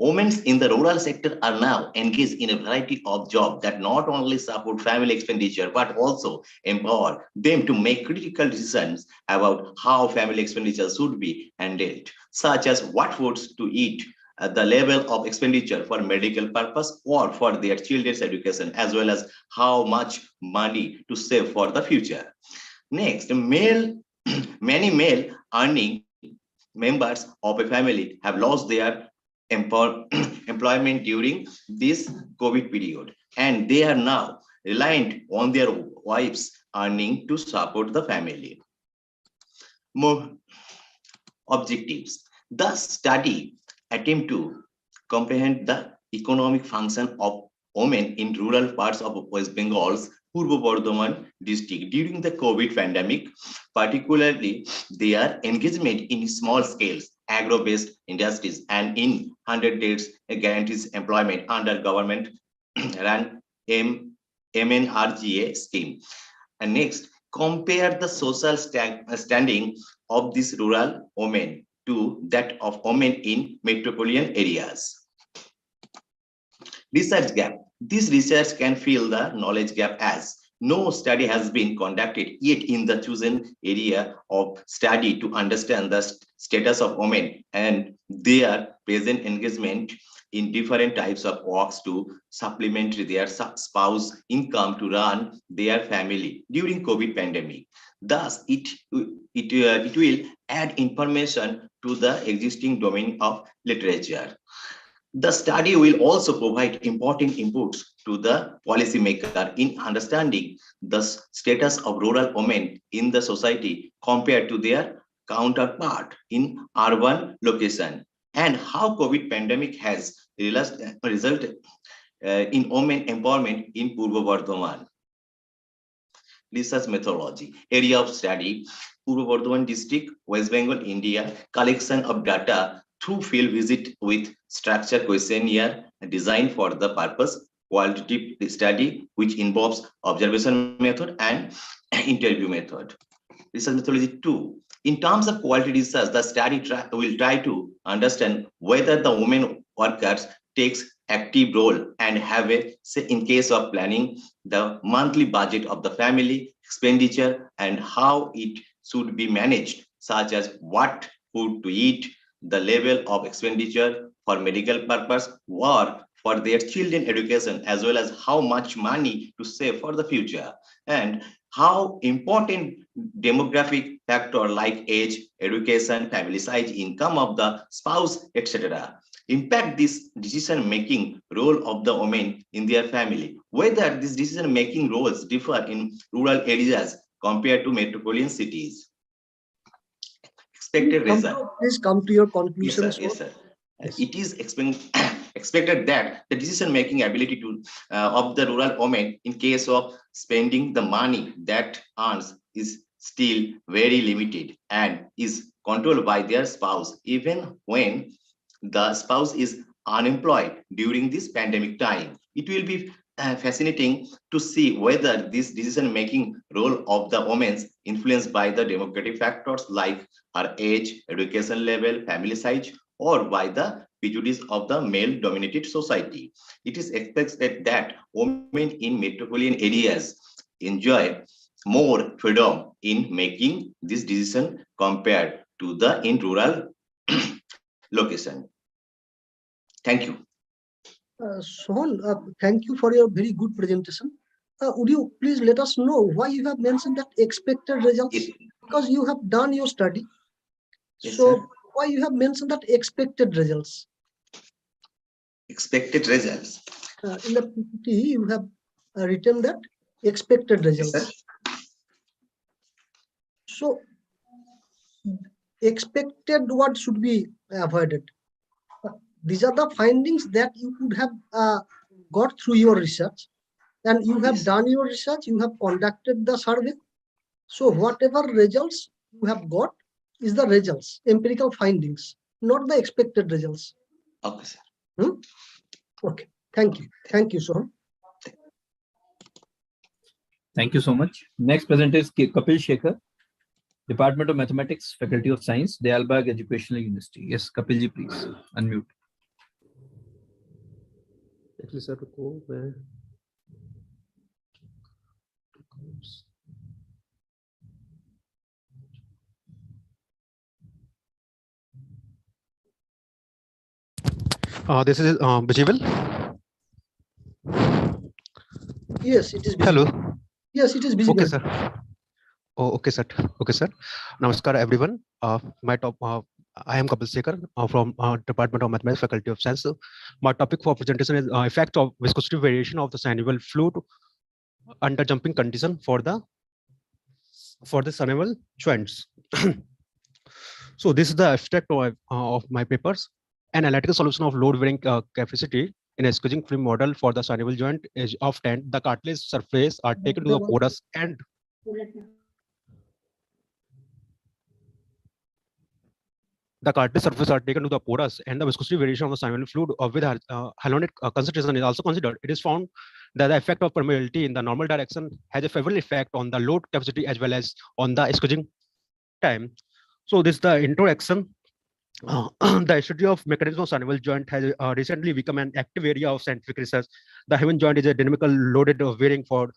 Women in the rural sector are now engaged in a variety of jobs that not only support family expenditure, but also empower them to make critical decisions about how family expenditure should be handled, such as what foods to eat, the level of expenditure for medical purpose or for their children's education, as well as how much money to save for the future. Next, many male earning members of a family have lost their employment during this COVID period, and they are now reliant on their wives' earning to support the family. More objectives. The study attempt to comprehend the economic function of women in rural parts of West Bengal's Purba Bardhaman district during the COVID pandemic, particularly their engagement in small scales agro-based industries and in 100 days guarantees employment under government run MNRGA scheme. And next, compare the social standing of these rural women to that of women in metropolitan areas. Research gap. This research can fill the knowledge gap as no study has been conducted yet in the chosen area of study to understand the status of women and their present engagement in different types of works to supplement their spouse income to run their family during COVID pandemic. Thus, it will add information to the existing domain of literature. The study will also provide important inputs to the policymaker in understanding the status of rural women in the society compared to their counterpart in urban location, and how COVID pandemic has resulted in women empowerment in Purba Bardhaman. Research methodology. Area of study, Purba Bardhaman district, West Bengal, India. Collection of data through field visit with structured questionnaire designed for the purpose qualitative study, which involves observation method and interview method. Research methodology 2. In terms of quality research, the study will try to understand whether the women workers takes active role and have a say in case of planning the monthly budget of the family expenditure and how it should be managed, such as what food to eat, the level of expenditure for medical purpose or for their children education, as well as how much money to save for the future, and how important demographic factor like age, education, family size, income of the spouse, etc. impact this decision-making role of the women in their family, whether these decision-making roles differ in rural areas compared to metropolitan cities. Expected result. Please come to your conclusion. Yes, sir. It is expected that the decision-making ability of the rural women in case of spending the money that earns is still very limited and is controlled by their spouse, even when the spouse is unemployed during this pandemic time. It will be fascinating to see whether this decision-making role of the women influenced by the demographic factors like her age, education level, family size, or by the prejudice of the male-dominated society. It is expected that women in metropolitan areas enjoy more freedom in making this decision compared to the in rural location. Thank you. Sohan, thank you for your very good presentation. Would you please let us know why you have mentioned that expected results? Because you have done your study. Yes, so sir. Why you have mentioned that expected results? Expected results. In the PPT, you have written that expected results. Yes, so expected what should be avoided? These are the findings that you could have got through your research, and you have done your research, you have conducted the survey. So whatever results you have got is the results, empirical findings, not the expected results. Okay, sir. Okay, thank you. Thank you, Sohan. Thank you so much. Next presenter is Kapil Shekhar, Department of Mathematics, Faculty of Science, Dayalbagh Educational University. Yes, Kapil ji, please unmute. Actually, sir, to go where? This is visible. Yes, it is visible. Hello. Yes, it is visible. Okay, sir. Oh, okay, sir. Okay, sir. Namaskar, everyone. I am Kapil Shekhar from Department of Mathematics, Faculty of Science. My topic for presentation is effect of viscosity variation of the synovial fluid under jumping condition for the synovial joints. So this is the abstract of my papers. An analytical solution of load-bearing capacity in a squeezing film model for the synovial joint is often the cartilage surface are taken to the porous end. The cartilage surface are taken to the porous and the viscosity variation of the synovial fluid with hyaluronic concentration is also considered. It is found that the effect of permeability in the normal direction has a favorable effect on the load capacity as well as on the squeezing time. So this is the introduction. The study of mechanism of synovial joint has recently become an active area of scientific research. The human joint is a dynamical loaded bearing for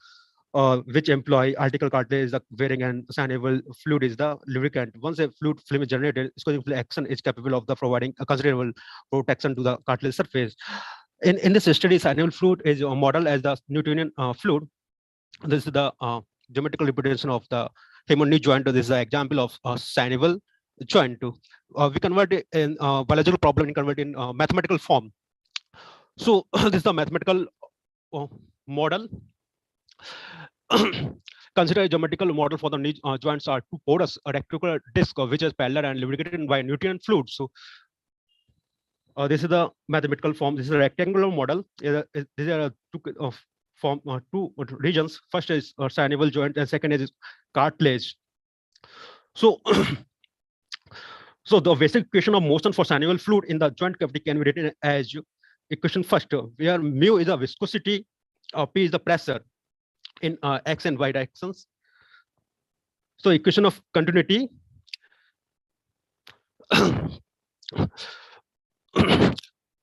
which employ article cartilage is the bearing and synovial fluid is the lubricant. Once a fluid film is generated, squeezing action is capable of considerable protection to the cartilage surface. In this study, synovial fluid is modeled as the Newtonian fluid. This is the geometrical representation of the human knee joint. This is the example of synovial joint. We convert it in biological problem and convert in mathematical form. So this is the mathematical model. Consider a geometrical model for the knee joints are two porous rectangular disc which is parallel and lubricated by Newtonian fluid. So this is the mathematical form. This is a rectangular model. These are two regions. First is synovial joint and second is cartilage. So so the basic equation of motion for synovial fluid in the joint cavity can be written as equation first, where mu is the viscosity, P is the pressure in X and Y directions. So equation of continuity.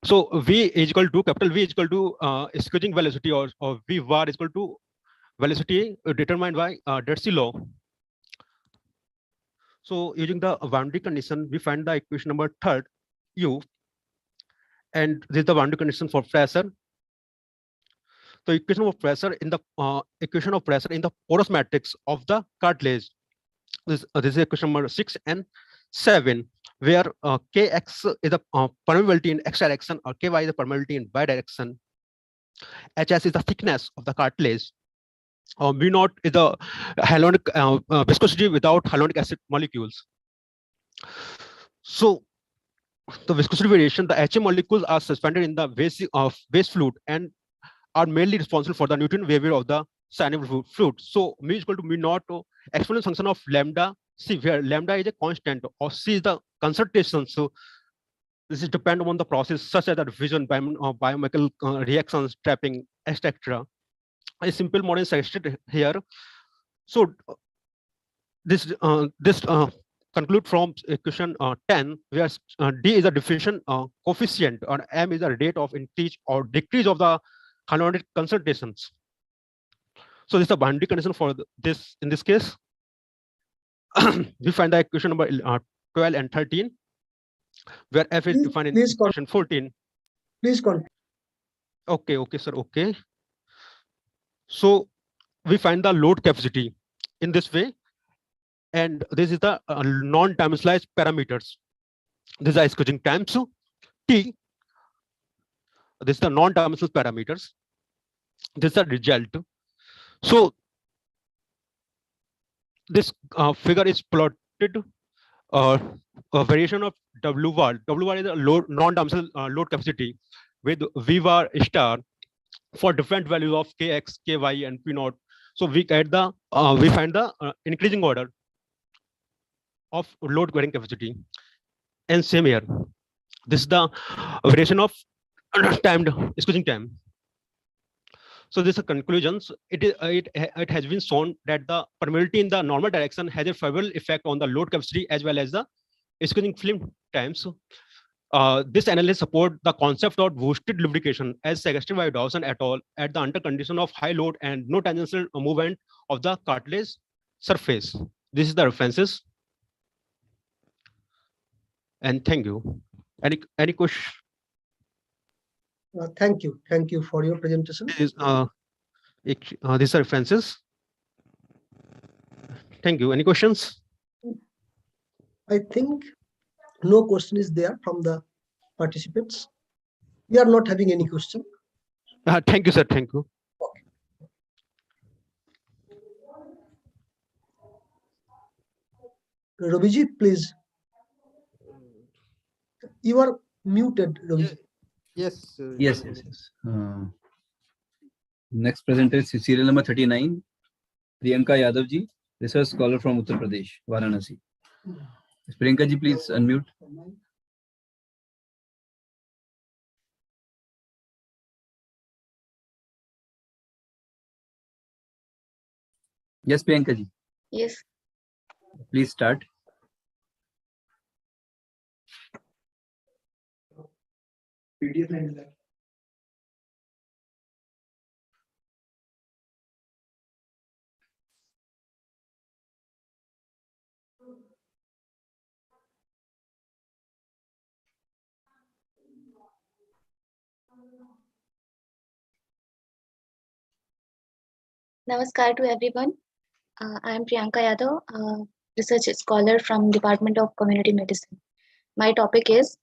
So V is equal to capital V is equal to squeezing velocity, or V var is equal to velocity determined by dead sea law. So using the boundary condition, we find the equation number 3rd, U, and this is the boundary condition for pressure. So equation of pressure in the porous matrix of the cartilage. This is equation number 6 and 7, where Kx is the permeability in X direction, or Ky is the permeability in Y direction. Hs is the thickness of the cartilage. V naught is the hyaluronic viscosity without hyaluronic acid molecules. So the viscosity variation, the HA molecules are suspended in the waste fluid and are mainly responsible for the nutrient behavior of the synovial fluid. So mu is equal to mu naught exponential function of lambda C, where lambda is a constant, or C is the concentration. So this is dependent on the process such as the diffusion, biochemical reactions, trapping, etc. A simple model is suggested here. So this conclude from equation 10, where D is a diffusion coefficient, or M is the rate of increase or decrease of the hyaluronic concentrations. So this is the boundary condition for this. In this case, we find the equation number 12 and 13, where F is defined in equation 14. Please continue. Okay, sir. Okay. So we find the load capacity in this way, and this is the non-dimensionalized parameters. This is squeezing times T. This is the non-dimensional parameters. This is the result. So this figure is plotted a variation of W var. W var is a non-dimensional load capacity with V var star for different values of Kx, Ky, and P naught. So we find the increasing order of load carrying capacity. And same here, this is the variation of timed squeezing time. So this is conclusions. It has been shown that the permeability in the normal direction has a favorable effect on the load capacity as well as the squeezing film times. This analysis support the concept of boosted lubrication as suggested by Dawson et al. At the under condition of high load and no tangential movement of the cartilage surface. This is the references. And thank you. Any question? Thank you for your presentation. These are references. Thank you. Any questions? I think no question is there from the participants. We are not having any question. Thank you, sir. Thank you. Okay. Robiji, please. You are muted, Robiji. Yes. Next presenter is serial number 39, Priyanka Yadavji, research scholar from Uttar Pradesh, Varanasi. Priyanka ji, please unmute. Yes, Priyanka ji. Yes. Please start. Namaskar to everyone. I am Priyanka Yadav, research scholar from Department of Community Medicine. My topic is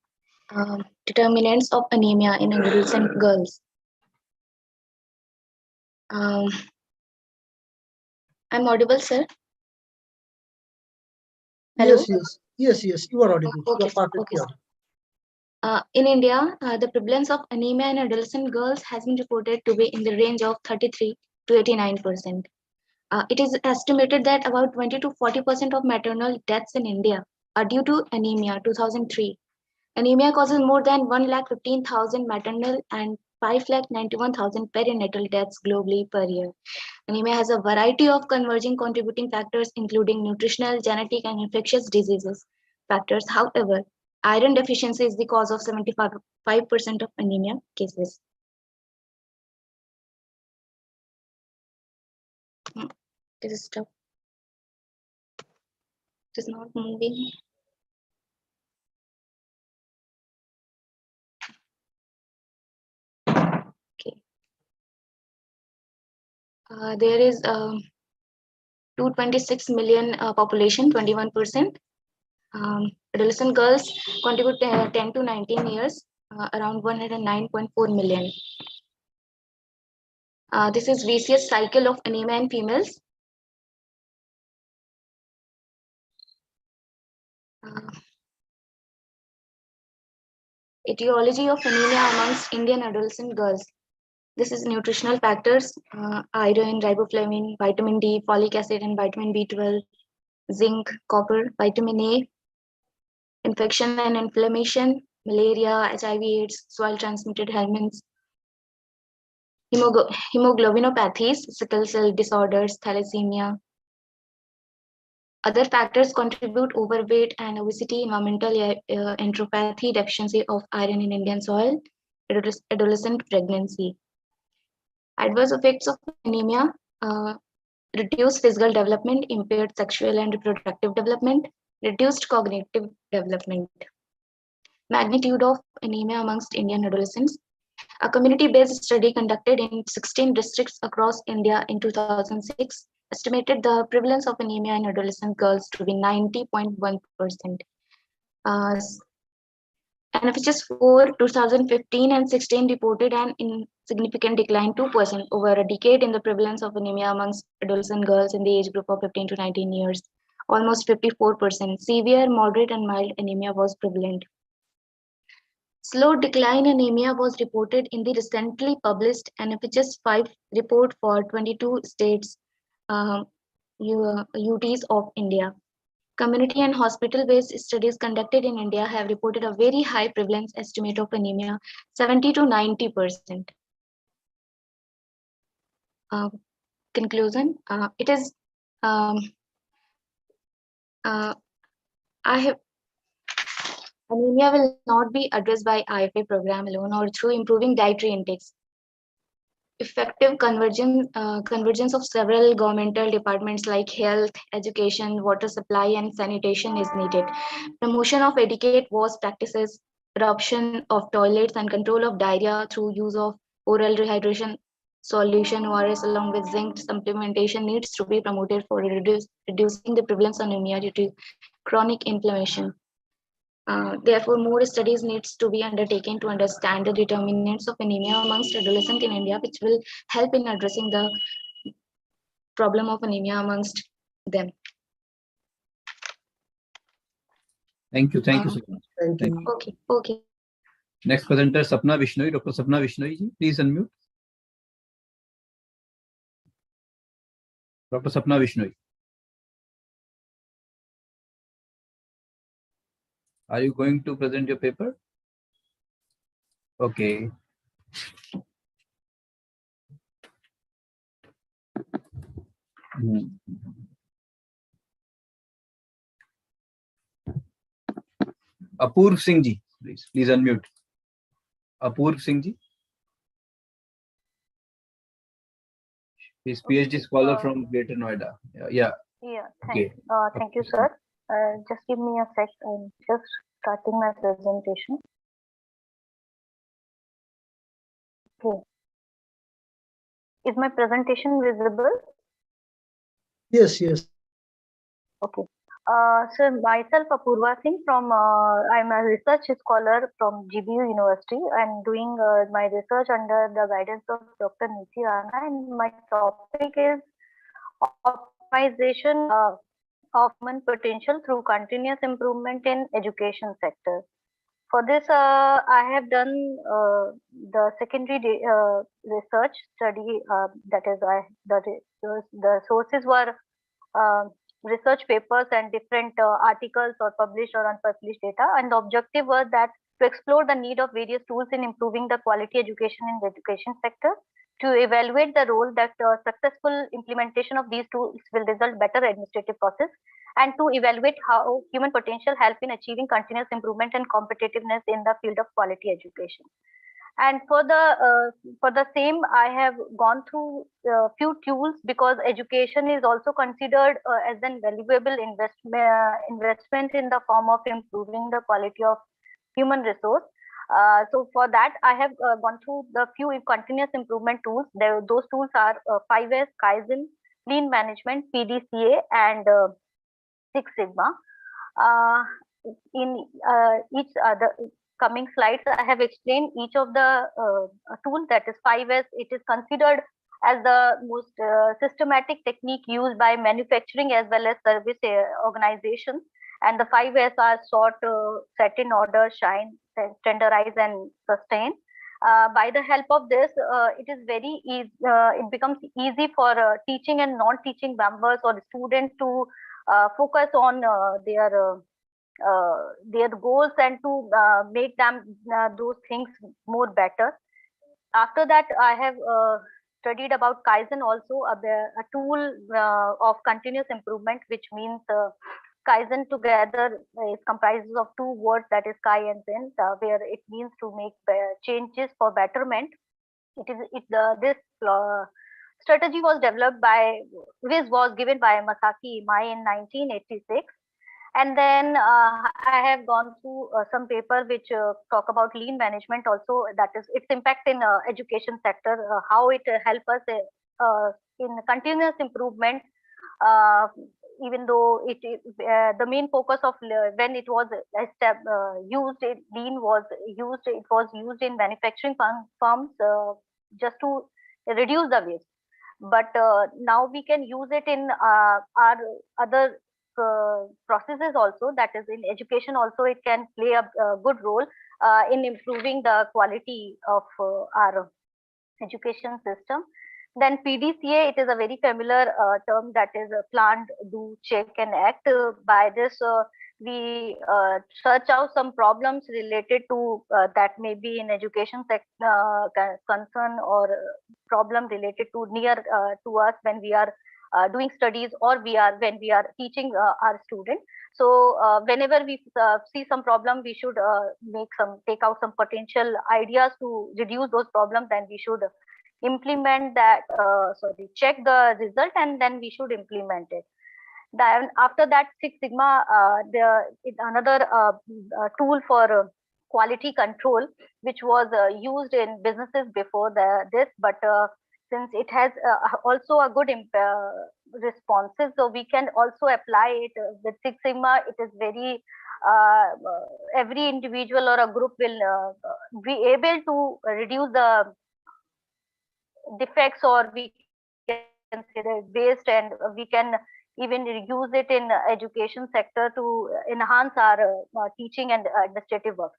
determinants of anemia in adolescent girls. I'm audible, sir? Hello? Yes, you are audible. Okay, You are perfectly audible. In India, the prevalence of anemia in adolescent girls has been reported to be in the range of 33 to 89%. It is estimated that about 20 to 40% of maternal deaths in India are due to anemia. 2003. Anemia causes more than 1,15,000 maternal and 5,91,000 perinatal deaths globally per year. Anemia has a variety of converging contributing factors, including nutritional, genetic, and infectious diseases factors. However, iron deficiency is the cause of 75% of anemia cases. This is stuff. It is not moving. Okay. There is 226 million population, 21%. Adolescent girls contribute 10 to 19 years, around 109.4 million. This is vicious cycle of anemia in females. Etiology of anemia amongst Indian adolescent girls. This is nutritional factors, iron, riboflavin, vitamin D, folic acid, and vitamin B12, zinc, copper, vitamin A, infection and inflammation, malaria, HIV/AIDS, soil-transmitted helminths, hemoglobinopathies, sickle cell disorders, thalassemia. Other factors contribute overweight and obesity, environmental enteropathy, deficiency of iron in Indian soil, adolescent pregnancy. Adverse effects of anemia, reduced physical development, impaired sexual and reproductive development, reduced cognitive development. Magnitude of anemia amongst Indian adolescents. A community-based study conducted in 16 districts across India in 2006 estimated the prevalence of anemia in adolescent girls to be 90.1%. NFHS for 2015 and 16 reported an insignificant decline 2% over a decade in the prevalence of anemia amongst adolescent girls in the age group of 15 to 19 years. Almost 54%. Severe, moderate, and mild anemia was prevalent. Slow decline anemia was reported in the recently published NFHS 5 report for 22 states, UTs of India. Community and hospital-based studies conducted in India have reported a very high prevalence estimate of anemia, 70 to 90%. Conclusion, it is, anemia will not be addressed by IFA program alone or through improving dietary intakes. Effective convergence of several governmental departments like health, education, water supply, and sanitation is needed. Promotion of etiquette wash practices, adoption of toilets, and control of diarrhea through use of oral rehydration solution ORS along with zinc supplementation needs to be promoted for reducing the prevalence of anemia due to chronic inflammation. Therefore, more studies needs to be undertaken to understand the determinants of anemia amongst adolescents in India, which will help in addressing the problem of anemia amongst them. Thank you so much. Thank you. Okay. Next presenter, Sapna Vishnoi. Dr. Sapna Vishnoi, please unmute. Dr. Sapna Vishnoi. Are you going to present your paper? Okay. Apurv Singh ji, please unmute. Apurv Singh ji. He's PhD scholar from Greater Noida. Yeah. Thank you, sir. Just give me a sec. I'm just starting my presentation. Okay. Is my presentation visible? Yes. Okay. So myself, Apurva Singh from, I'm a research scholar from GBU University. I'm doing my research under the guidance of Dr. Niti Rana, and my topic is optimization of human potential through continuous improvement in education sector. For this, I have done the secondary research study. That is, the sources were research papers and different articles or published or unpublished data. And the objective was that to explore the need of various tools in improving the quality education in the education sector, to evaluate the role that successful implementation of these tools will result better administrative process, and to evaluate how human potential help in achieving continuous improvement and competitiveness in the field of quality education. And for the same, I have gone through a few tools, because education is also considered as an valuable investment in the form of improving the quality of human resource. So for that, I have gone through the few continuous improvement tools. Those tools are 5S, Kaizen, Lean Management, PDCA, and Six Sigma. In each other coming slides, I have explained each of the tools. That is 5S. It is considered as the most systematic technique used by manufacturing as well as service organizations. And the 5S are sort, set in order, shine, standardize, and sustain. By the help of this, it is very easy. It becomes easy for teaching and non-teaching members or students to focus on their goals and to make them those things more better. After that, I have studied about Kaizen also, a tool of continuous improvement, which means Kaizen together is comprises of two words, that is Kai and Zen, where it means to make changes for betterment. This strategy was developed by, this was given by Masaki Imai in 1986. And then I have gone through some paper which talk about lean management also, that is its impact in education sector, how it helps us in continuous improvement, even though the main focus of when it was used, lean was used, it was used in manufacturing firms just to reduce the waste. But now we can use it in our other processes also, that is in education also. It can play a good role in improving the quality of our education system. Then PDCA, it is a very familiar term, that is planned, do, check, and act. By this, we search out some problems related to that may be in education concern, or problem related to near to us when we are doing studies, or when we are teaching our students. So whenever we see some problem, we should take out some potential ideas to reduce those problems, and we should implement that, check the result, and then we should implement it. Then after that, Six Sigma, it's another tool for quality control, which was used in businesses before this, but since it has also a good responses, so we can also apply it with Six Sigma. It is very every individual or a group will be able to reduce the defects, or we can say the waste, and we can even use it in education sector to enhance our teaching and administrative work.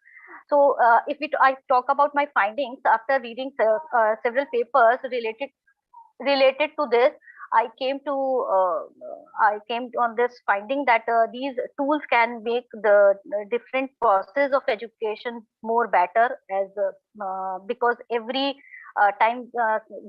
So I talk about my findings after reading several papers related to this, I came on this finding that these tools can make the different process of education more better, as because every time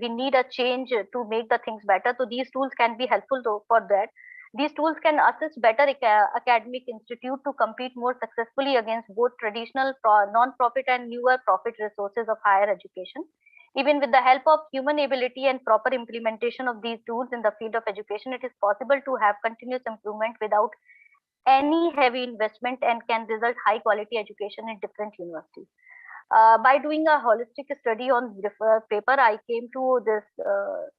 we need a change to make the things better. So these tools can be helpful for that. These tools can assist better academic institute to compete more successfully against both traditional non-profit and newer profit resources of higher education. Even with the help of human ability and proper implementation of these tools in the field of education, it is possible to have continuous improvement without any heavy investment, and can result high quality education in different universities. By doing a holistic study on the paper, I came to this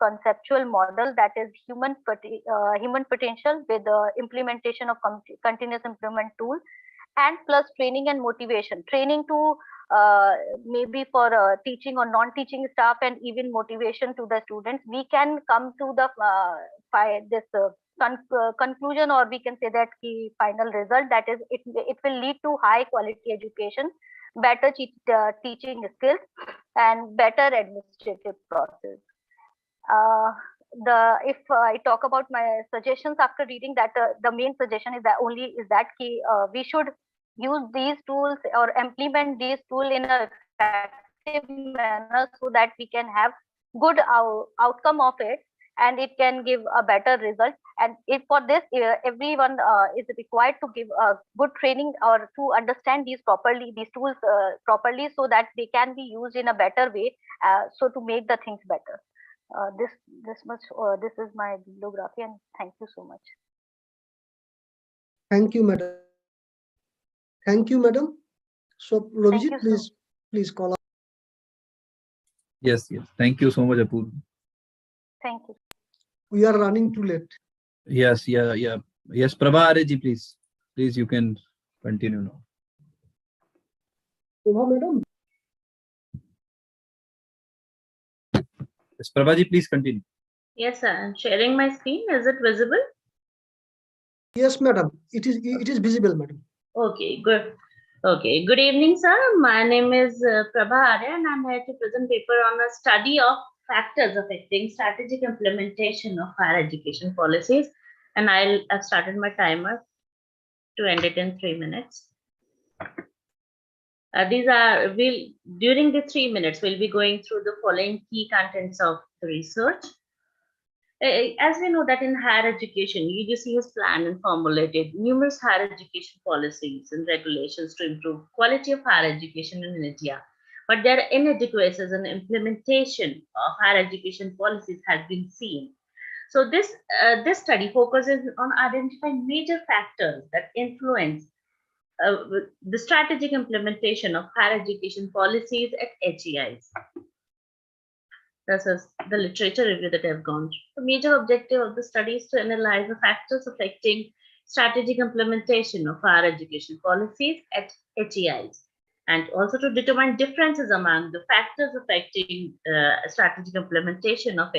conceptual model, that is human potential with implementation of continuous improvement tool, and plus training and motivation. Training to maybe for teaching or non-teaching staff, and even motivation to the students. We can come to the conclusion, or we can say that the final result, that is it will lead to high quality education, better teaching skills, and better administrative process. If I talk about my suggestions after reading that, the main suggestion is that we should use these tools or implement these tools in a effective manner so that we can have good outcome of it, and it can give a better result. And if for this, everyone is required to give a good training or to understand these tools properly, so that they can be used in a better way, so to make the things better. This is my bibliography, and thank you so much. Thank you, madam. Thank you, madam. So, Rovijit, please call up. Yes. Thank you so much, Apurva. Thank you. We are running too late. Yes, yeah. Yes, Prabha Are ji, please. Please, you can continue now. Prabha, madam. Yes, Prabha ji, please continue. Yes, sir. I'm sharing my screen. Is it visible? Yes, madam. It is visible, madam. Okay, good. Okay, good evening, sir. My name is Prabha Arya, and I'm here to present paper on a study of factors affecting strategic implementation of higher education policies. And I've started my timer to end it in 3 minutes. During the 3 minutes, we'll be going through the following key contents of the research. As we know that in higher education, UGC has planned and formulated numerous higher education policies and regulations to improve quality of higher education in India. But their inadequacies in implementation of higher education policies has been seen. So this study focuses on identifying major factors that influence the strategic implementation of higher education policies at HEIs. This is the literature review that I've gone through. The major objective of the study is to analyze the factors affecting strategic implementation of higher education policies at HEIs, and also to determine differences among the factors affecting strategic implementation of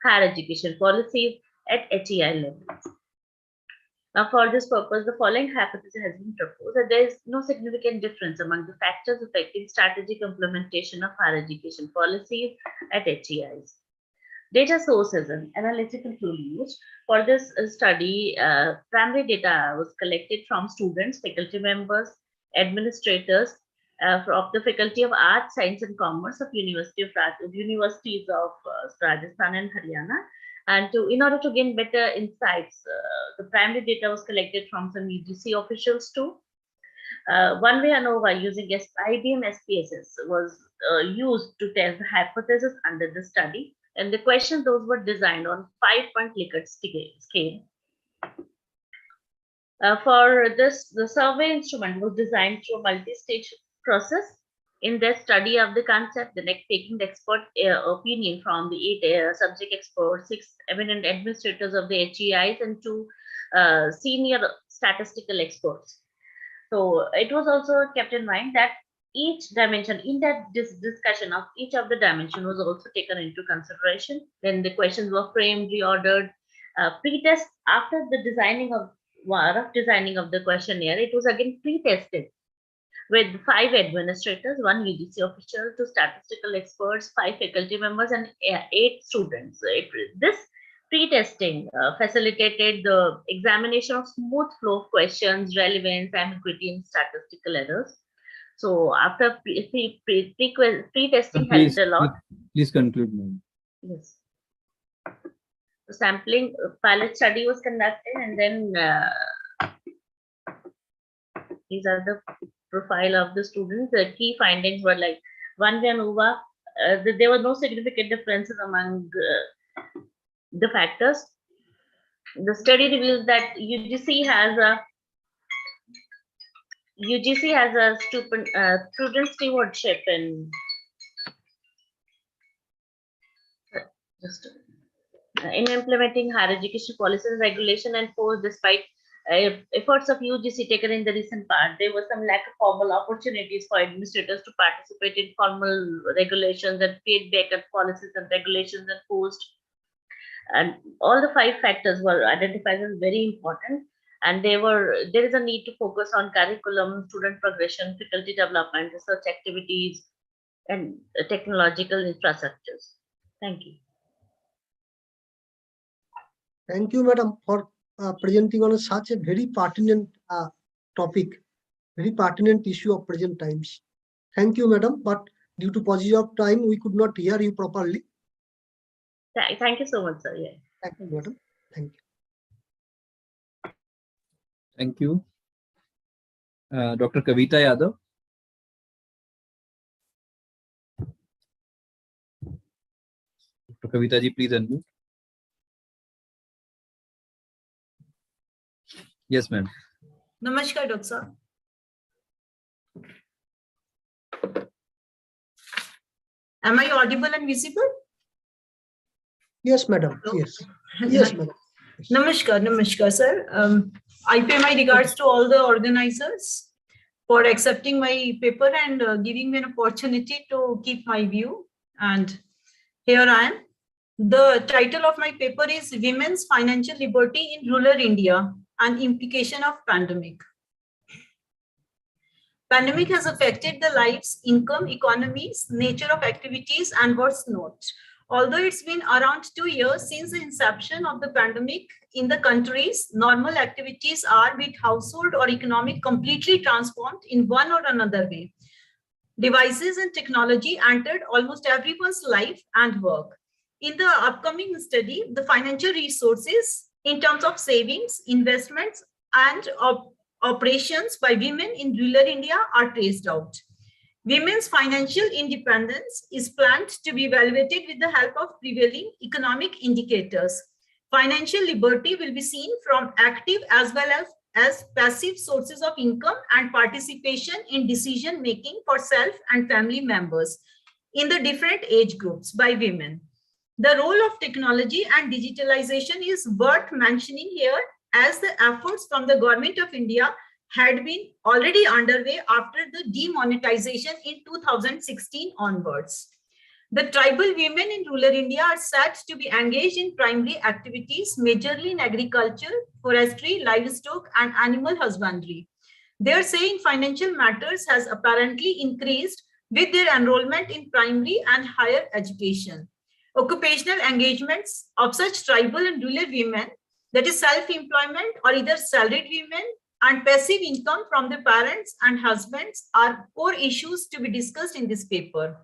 higher education policies at HEI levels. Now, for this purpose, the following hypothesis has been proposed: that there is no significant difference among the factors affecting strategic implementation of higher education policies at HEIs. Data sources and analytical tool used for this study. Primary data was collected from students, faculty members, administrators of the Faculty of Arts, Science and Commerce of universities of Rajasthan and Haryana. And in order to gain better insights, the primary data was collected from some UGC officials too. One-way ANOVA using IBM SPSS was used to test the hypothesis under the study. And the questions, those were designed on 5-point Likert scale. For this, the survey instrument was designed through a multi-stage process. In their study of the concept, the taking the expert opinion from the 8 subject experts, 6 eminent administrators of the HEIs, and 2 senior statistical experts. So it was also kept in mind that each dimension in that discussion of each of the dimension was also taken into consideration. Then the questions were framed, reordered, pre-test after the rough designing of the questionnaire. It was again pre-tested with 5 administrators, 1 UGC official, 2 statistical experts, 5 faculty members, and 8 students. This pre-testing facilitated the examination of smooth flow of questions, relevance, ambiguity, and statistical errors. So after pre-testing helped a lot. Please conclude, ma'am. Yes. The sampling pilot study was conducted, and then these are the profile of the students. The key findings were like one-way ANOVA. There were no significant differences among the factors. The study reveals that UGC has a prudent stewardship in implementing higher education policies and regulation enforced despite efforts of UGC taken in the recent past. There was some lack of formal opportunities for administrators to participate in formal regulations and feedback at policies and regulations enforced. And all the 5 factors were identified as very important. And there is a need to focus on curriculum, student progression, faculty development, research activities, and technological infrastructures. Thank you. Thank you, madam, for presenting on such a very pertinent topic. very pertinent issue of present times. Thank you, madam. But due to paucity of time, we could not hear you properly. Thank you so much, sir. Yeah. Thank you, madam. Thank you. Thank you. Dr. Kavita Yadav. Dr. Kavita ji, please unmute. Yes, ma'am. Namaskar, Dr. Sir. Am I audible and visible? Yes, madam. Yes. Yes, madam. Namaskar, namaskar, sir. I pay my regards to all the organizers for accepting my paper and giving me an opportunity to keep my view. And here I am. The title of my paper is Women's Financial Liberty in Rural India, an Implication of Pandemic. Pandemic has affected the lives, income, economies, nature of activities, and what's not. Although it's been around 2 years since the inception of the pandemic in the countries, normal activities are, be it household or economic, completely transformed in one or another way. Devices and technology entered almost everyone's life and work. In the upcoming study, the financial resources in terms of savings, investments, and operations by women in rural India are traced out. Women's financial independence is planned to be evaluated with the help of prevailing economic indicators. Financial liberty will be seen from active as well as passive sources of income and participation in decision making for self and family members in the different age groups by women. The role of technology and digitalization is worth mentioning here, as the efforts from the Government of India had been already underway after the demonetization in 2016 onwards. The tribal women in rural India are said to be engaged in primary activities, majorly in agriculture, forestry, livestock, and animal husbandry. Their say in financial matters has apparently increased with their enrollment in primary and higher education. Occupational engagements of such tribal and rural women, that is self-employment or either salaried women, and passive income from the parents and husbands are core issues to be discussed in this paper.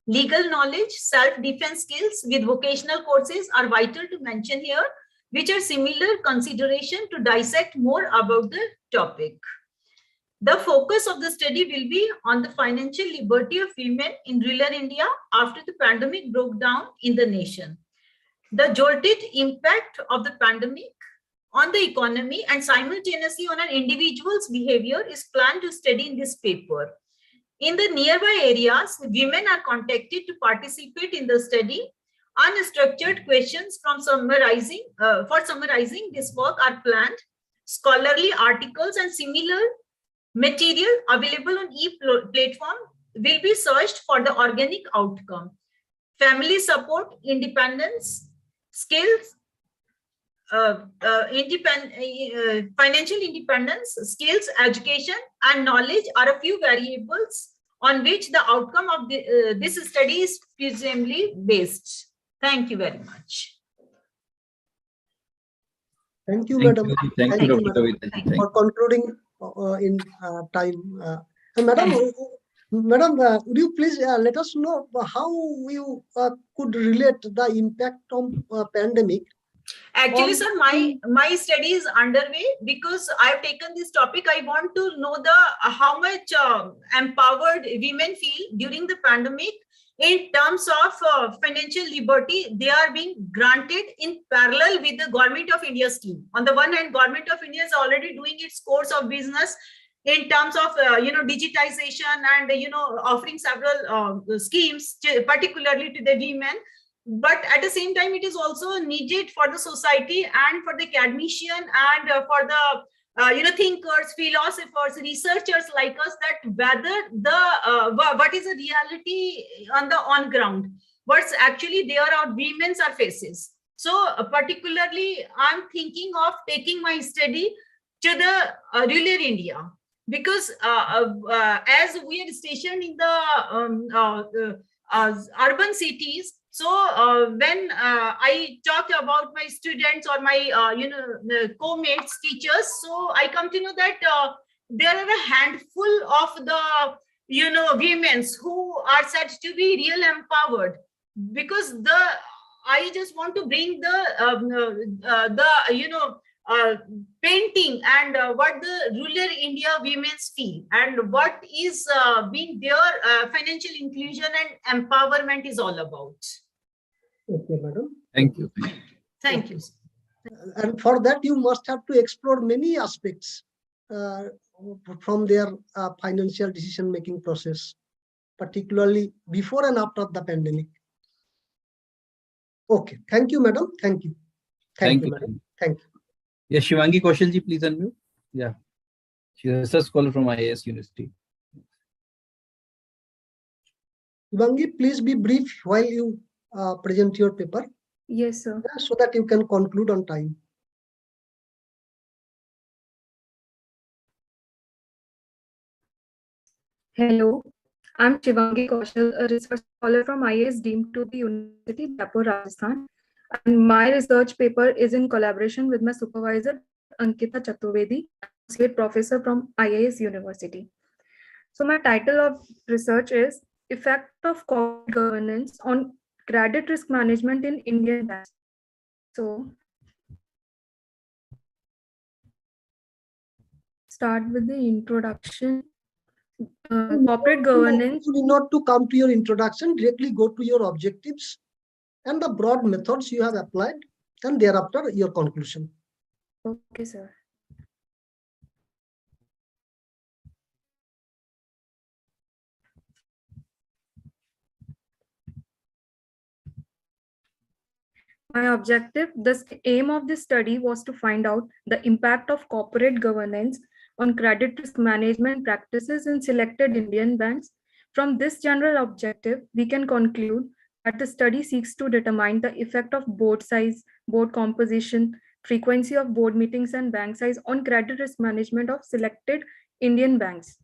Legal knowledge, self-defense skills with vocational courses are vital to mention here, which are similar consideration to dissect more about the topic. The focus of the study will be on the financial liberty of women in rural India after the pandemic broke down in the nation. The jolted impact of the pandemic on the economy and simultaneously on an individual's behavior is planned to study in this paper. In the nearby areas, women are contacted to participate in the study. Unstructured questions for summarizing this work are planned. Scholarly articles and similar material available on e-platform will be searched for the organic outcome. Family support, independence, skills, financial independence, skills, education, and knowledge are a few variables on which the outcome of this study is presumably based. Thank you very much. Thank you, madam. Thank you, Dr. Kavita. For concluding in time. Madam, would you please let us know how you could relate the impact of pandemic? Actually, sir, my study is underway because I've taken this topic. I want to know how much empowered women feel during the pandemic in terms of financial liberty they are being granted in parallel with the Government of India scheme. On the one hand, Government of India is already doing its course of business in terms of digitization and offering several schemes, particularly to the women. But at the same time, it is also needed for the society and for the academician and for the thinkers, philosophers, researchers like us, that whether what is the reality on ground, what's actually there are women's are faces. So particularly, I'm thinking of taking my study to the rural India, because as we are stationed in the urban cities. So when I talk about my students or my co-mates, teachers, so I come to know that there are a handful of the women who are said to be real empowered, because I just want to bring painting and what the rural India women's feel and what is being their financial inclusion and empowerment is all about. Okay, madam. Thank you. Thank you. And for that, you must have to explore many aspects from their financial decision-making process, particularly before and after the pandemic. Okay, thank you, madam. Thank you. Thank you, madam. Thank you. Yes, Shivangi Kaushalji, please unmute. Yeah, she's a research scholar from IAS University. Shivangi, please be brief while you present your paper. Yes, sir. So that you can conclude on time. Hello, I'm Shivangi Kaushal, a research scholar from IAS deemed to the University, Jaipur, Rajasthan. And my research paper is in collaboration with my supervisor, Ankita Chaturvedi, Associate Professor from IAS University. So my title of research is Effect of Corporate Governance on Credit Risk Management in Indian Banks. So start with the introduction. Corporate governance. You need not to come to your introduction, directly go to your objectives and the broad methods you have applied, and thereafter your conclusion. Okay, sir. My objective, the aim of this study was to find out the impact of corporate governance on credit risk management practices in selected Indian banks. From this general objective, we can conclude that the study seeks to determine the effect of board size, board composition, frequency of board meetings, and bank size on credit risk management of selected Indian banks.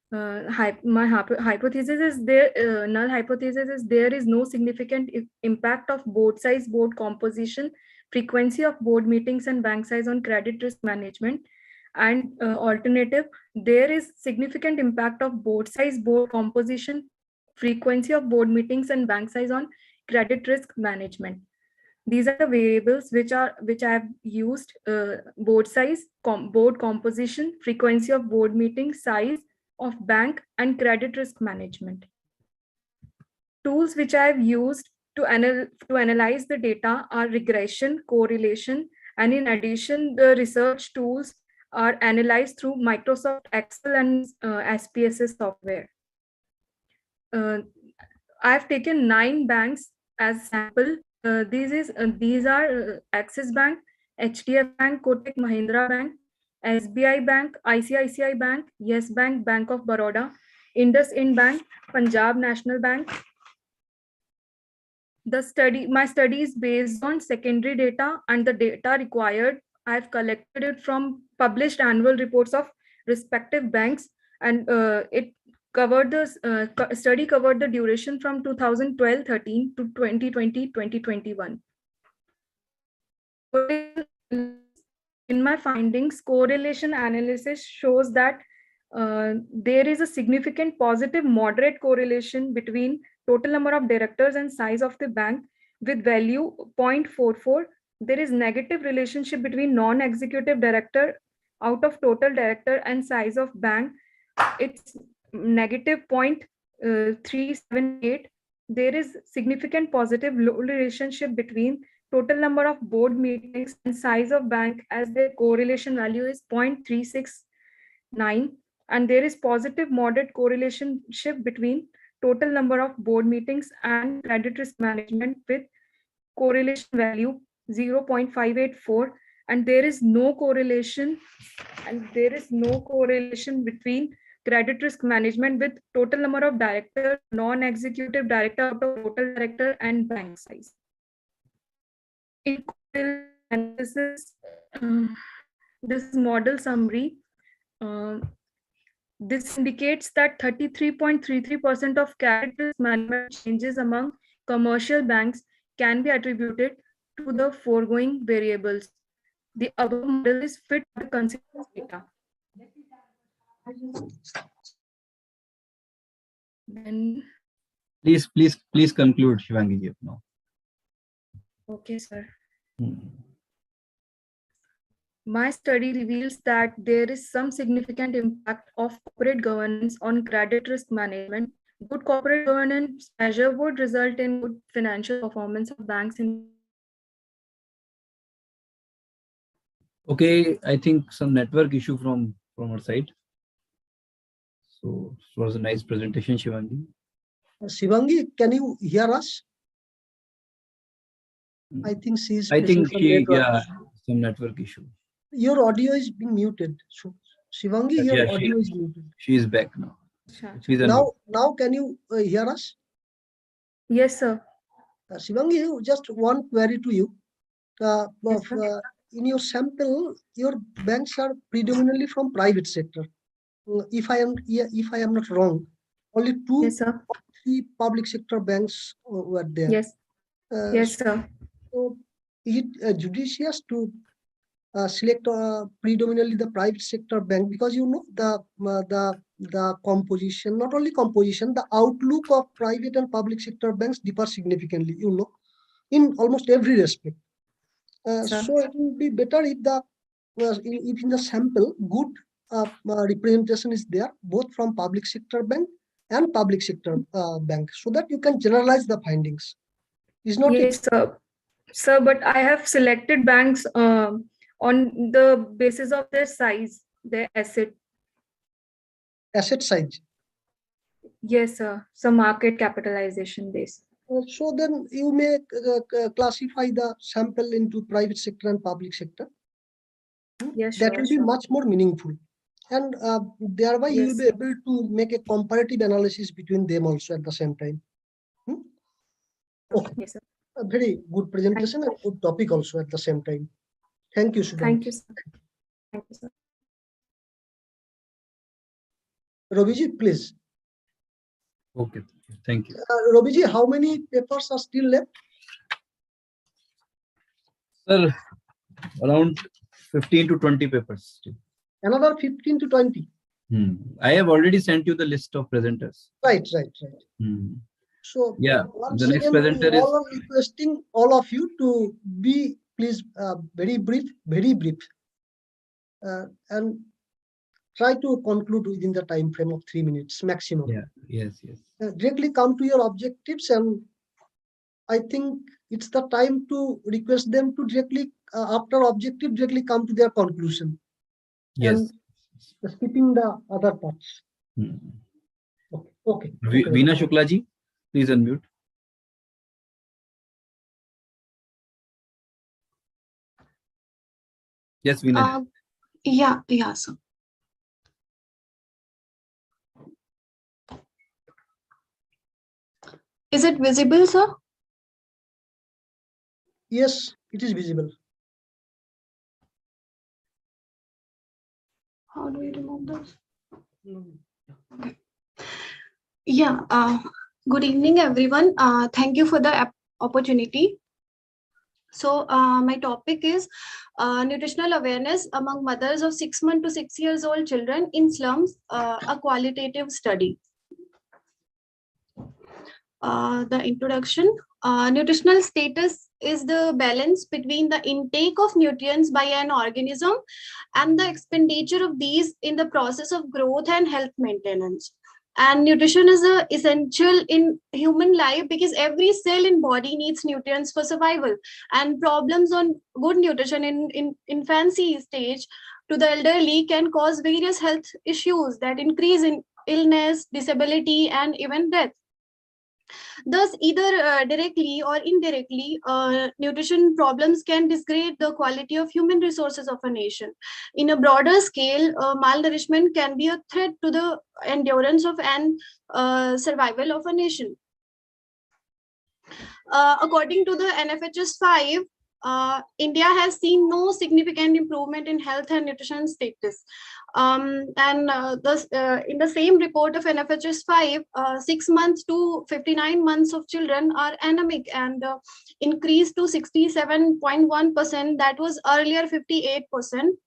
My hypothesis is there, null hypothesis is there is no significant impact of board size, board composition, frequency of board meetings, and bank size on credit risk management. And alternative, there is significant impact of board size, board composition, frequency of board meetings, and bank size on credit risk management. These are the variables which I have used: board size, board composition, frequency of board meeting, size of bank, and credit risk management. Tools which I have used to analyze the data are regression, correlation, and in addition, the research tools are analyzed through Microsoft Excel and SPSS software. I've taken 9 banks as sample. These are Axis Bank, HDFC Bank, Kotak Mahindra Bank, SBI Bank, ICICI Bank, Yes Bank, Bank of Baroda, IndusInd Bank, Punjab National Bank. My study is based on secondary data and the data required. I've collected it from published annual reports of respective banks, and it covered the study covered the duration from 2012-13 to 2020-2021. In my findings, correlation analysis shows that there is a significant positive moderate correlation between total number of directors and size of the bank with value 0.44. There is negative relationship between non-executive director out of total director and size of bank. It's negative 0.378. There is significant positive relationship between total number of board meetings and size of bank, as their correlation value is 0.369, and there is positive moderate correlationship between total number of board meetings and credit risk management with correlation value 0.584, and there is no correlation between credit risk management with total number of director, non-executive director out of total director, and bank size. In analysis, this is model summary. This indicates that 33.33% of credit risk management changes among commercial banks can be attributed to the foregoing variables. The above model is fit for consensus data. Then, Please conclude, Shivangi ji now. okay, sir. My study reveals that there is some significant impact of corporate governance on credit risk management. Good corporate governance measure would result in good financial performance of banks in. Okay, I think some network issue from our side. So it was a nice presentation, Shivangi. Shivangi, can you hear us? I think she's I facing think some network. some network issue. Your audio is being muted. So, Shivangi, your audio is muted. She is back now. Now can you hear us? Yes, sir. Shivangi, just one query to you. In your sample, your banks are predominantly from private sector. If I am not wrong, only two or three public sector banks were there. Yes. Yes, sir. So is it judicious to select predominantly the private sector bank, because you know the composition, not only composition, the outlook of private and public sector banks differ significantly, you know, in almost every respect. So it will be better if if in the sample good representation is there, both from public sector bank and public sector bank, so that you can generalize the findings. Is not yes, sir. Sir, but I have selected banks on the basis of their size, their asset size. Yes, sir. So market capitalization base. So then you may classify the sample into private sector and public sector. Yes, that will be much more meaningful, and thereby you will be able to make a comparative analysis between them also at the same time. Okay. Yes, sir. A very good presentation and good topic also at the same time. Thank you, Shubham. Thank you, sir. Thank you, sir. Robiji, please. Okay, thank you. Robiji, how many papers are still left? Sir, around 15 to 20 papers still. Another 15 to 20. I have already sent you the list of presenters. Right. So yeah, once the next again, presenter we is. all are requesting all of you to be please very brief, and try to conclude within the time frame of 3 minutes maximum. Yeah. Yes. Directly come to your objectives, and I think it's the time to request them to directly after objective directly come to their conclusion. Yes. And skipping the other parts. Okay. Veena Shukla ji, please unmute. Yes, Veena. Yeah, sir. Is it visible, sir? Yes, it is visible. How do we remove this? Okay. Yeah, good evening, everyone. Thank you for the opportunity. So my topic is nutritional awareness among mothers of 6 months to 6 years old children in slums, a qualitative study. The introduction. Nutritional status is the balance between the intake of nutrients by an organism and the expenditure of these in the process of growth and health maintenance. And nutrition is essential in human life because every cell in body needs nutrients for survival. And problems on good nutrition in infancy stage to the elderly can cause various health issues that increase in illness, disability, and even death. Thus, either directly or indirectly, nutrition problems can degrade the quality of human resources of a nation. In a broader scale, malnourishment can be a threat to the endurance of and survival of a nation. According to the NFHS 5, India has seen no significant improvement in health and nutrition status. In the same report of NFHS 5, 6 months to 59 months of children are anemic and increased to 67.1%. That was earlier 58%.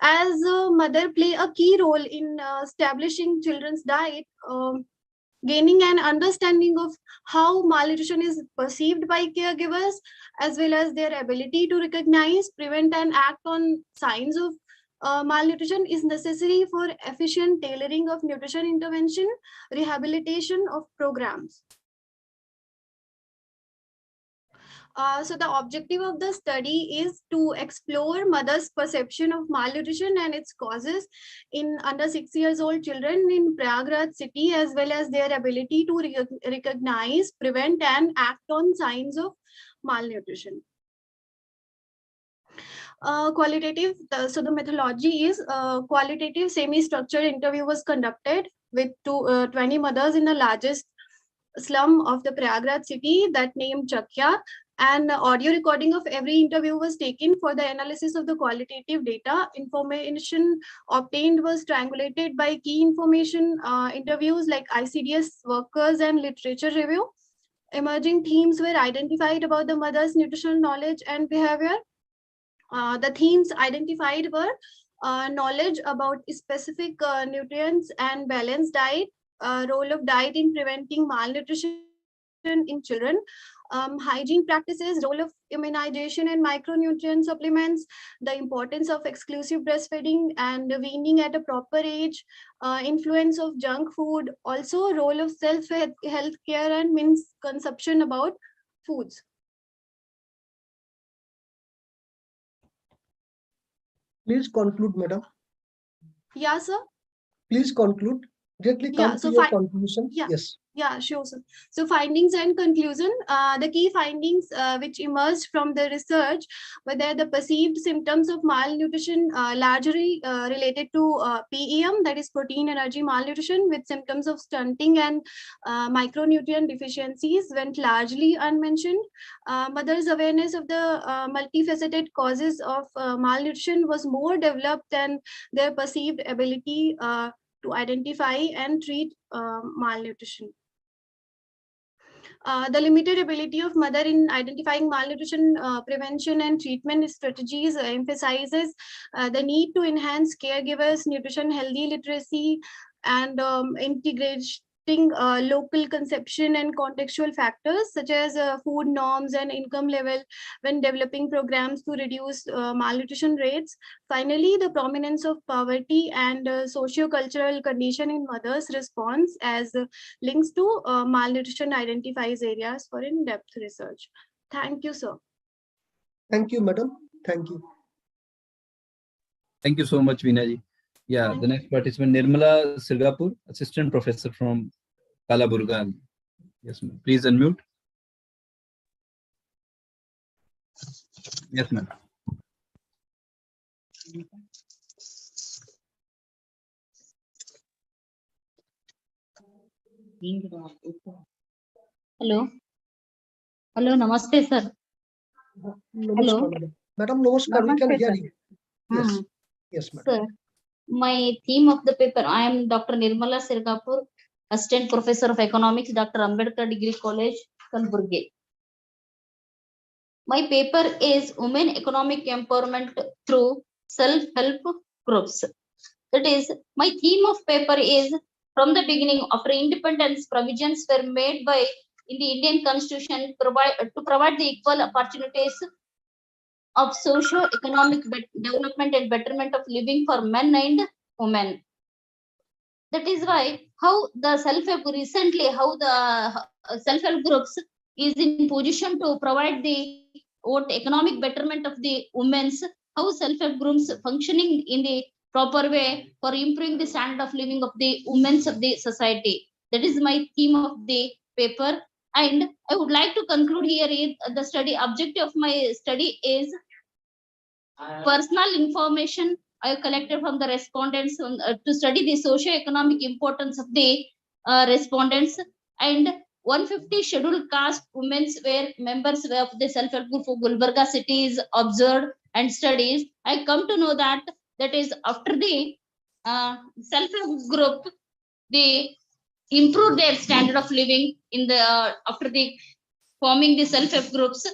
as a mother play a key role in establishing children's diet, gaining an understanding of how malnutrition is perceived by caregivers, as well as their ability to recognize, prevent, and act on signs of malnutrition is necessary for efficient tailoring of nutrition intervention, rehabilitation of programs. So the objective of the study is to explore mothers' perception of malnutrition and its causes in under 6 years old children in Prayagraj city, as well as their ability to recognize, prevent, and act on signs of malnutrition. Qualitative, so the methodology is qualitative semi-structured interview was conducted with 20 mothers in the largest slum of the Prayagraj city that named Chakya, and audio recording of every interview was taken for the analysis of the qualitative data. Information obtained was triangulated by key information interviews like ICDS workers and literature review. Emerging themes were identified about the mother's nutritional knowledge and behavior. The themes identified were knowledge about specific nutrients and balanced diet, role of diet in preventing malnutrition in children, hygiene practices, role of immunization and micronutrient supplements, the importance of exclusive breastfeeding and weaning at a proper age, influence of junk food, also role of self-health care and misconception about foods. Please conclude, madam. Yeah, sir. Please conclude. Directly come to your conclusion. Yeah. Yes. Yeah, sure, sir. So findings and conclusion, the key findings which emerged from the research were that the perceived symptoms of malnutrition largely related to PEM, that is protein energy malnutrition, with symptoms of stunting and micronutrient deficiencies went largely unmentioned. Mothers' awareness of the multifaceted causes of malnutrition was more developed than their perceived ability to identify and treat malnutrition. The limited ability of mother in identifying malnutrition prevention and treatment strategies emphasizes the need to enhance caregivers' nutrition healthy literacy and integrating local conception and contextual factors such as food norms and income level when developing programs to reduce malnutrition rates. Finally, the prominence of poverty and socio-cultural condition in mothers' response as links to malnutrition identifies areas for in-depth research. Thank you, sir. Thank you, madam. Thank you. Thank you so much, Veena ji. Yeah, the next participant, Nirmala Sirgapur, Assistant Professor from Kalaburgan. Yes, ma'am. Please unmute. Yes, ma'am. Hello. Hello, namaste, sir. Hello. Madam, namaskar. We can hear you. Yes. Yes, madam. Sir, my theme of the paper, I am Dr. Nirmala Sirgapur, Assistant Professor of Economics, Dr. Ambedkar Degree College, Kalburgi. My paper is Women Economic Empowerment through Self-Help Groups. That is, my theme of paper is, from the beginning, after independence, provisions were made by in the Indian Constitution to provide the equal opportunities of socio-economic development and betterment of living for men and women. That is why how the self-help recently, how the self-help groups is in position to provide the economic betterment of the women's, how self-help groups functioning in the proper way for improving the standard of living of the women's of the society. That is my theme of the paper. And I would like to conclude here the study objective of my study is personal information I collected from the respondents to study the socio-economic importance of the respondents, and 150 scheduled caste women were members of the self-help group of Gulbarga cities observed and studies. I come to know that is after the self-help group, they improved their standard of living in the after the forming the self-help groups.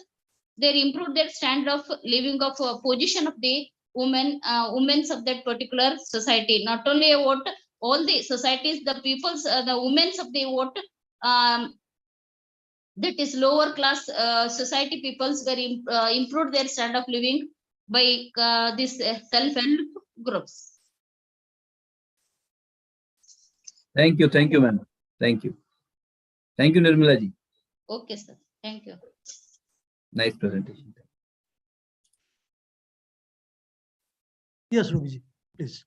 They improved their standard of living of position of the women of that particular society. Not only a vote, all the societies, the peoples, the women of the vote, that is lower class society peoples were improved their standard of living by this self-help groups. Thank you, ma'am. Thank you, Nirmala ji. Okay, sir. Thank you. Nice presentation. Yes, Ruby, please.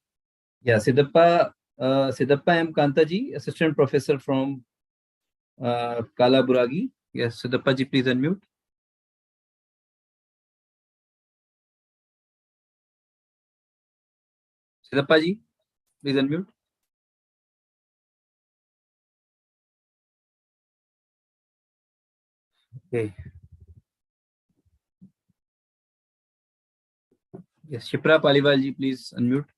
Yeah, Siddhappa M. Kantaji, Assistant Professor from Kalaburagi. Yes, Siddhappa ji, please unmute. Siddhappa ji, please unmute. Okay. Yes, Shipra Paliwal ji, please unmute.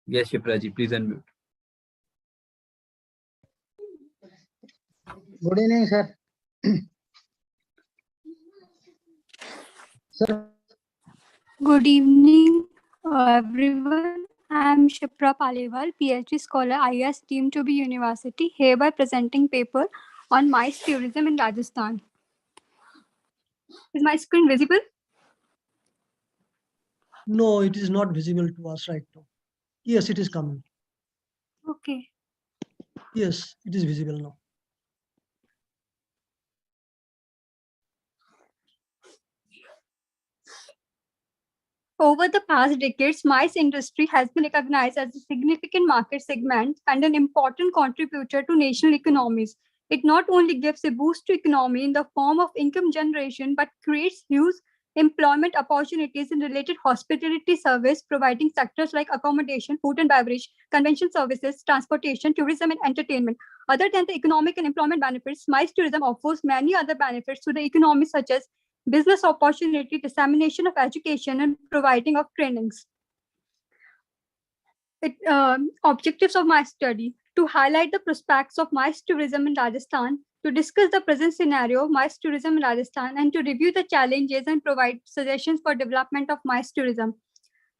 Yes, Shipra ji, please unmute. Good evening, sir. Sir. Good evening, everyone. I am Shipra Paliwal, PhD scholar, IAS Team to be University, hereby presenting paper on MICE tourism in Rajasthan. Is my screen visible? No, it is not visible to us right now. Yes, it is coming. Okay. Yes, it is visible now. Over the past decades, MICE industry has been recognized as a significant market segment and an important contributor to national economies. It not only gives a boost to economy in the form of income generation, but creates huge employment opportunities in related hospitality service, providing sectors like accommodation, food and beverage, convention services, transportation, tourism, and entertainment. Other than the economic and employment benefits, MICE tourism offers many other benefits to the economy, such as business opportunity, dissemination of education, and providing of trainings. Objectives of my study: to highlight the prospects of MICE tourism in Rajasthan, to discuss the present scenario of MICE tourism in Rajasthan, and to review the challenges and provide suggestions for development of MICE tourism.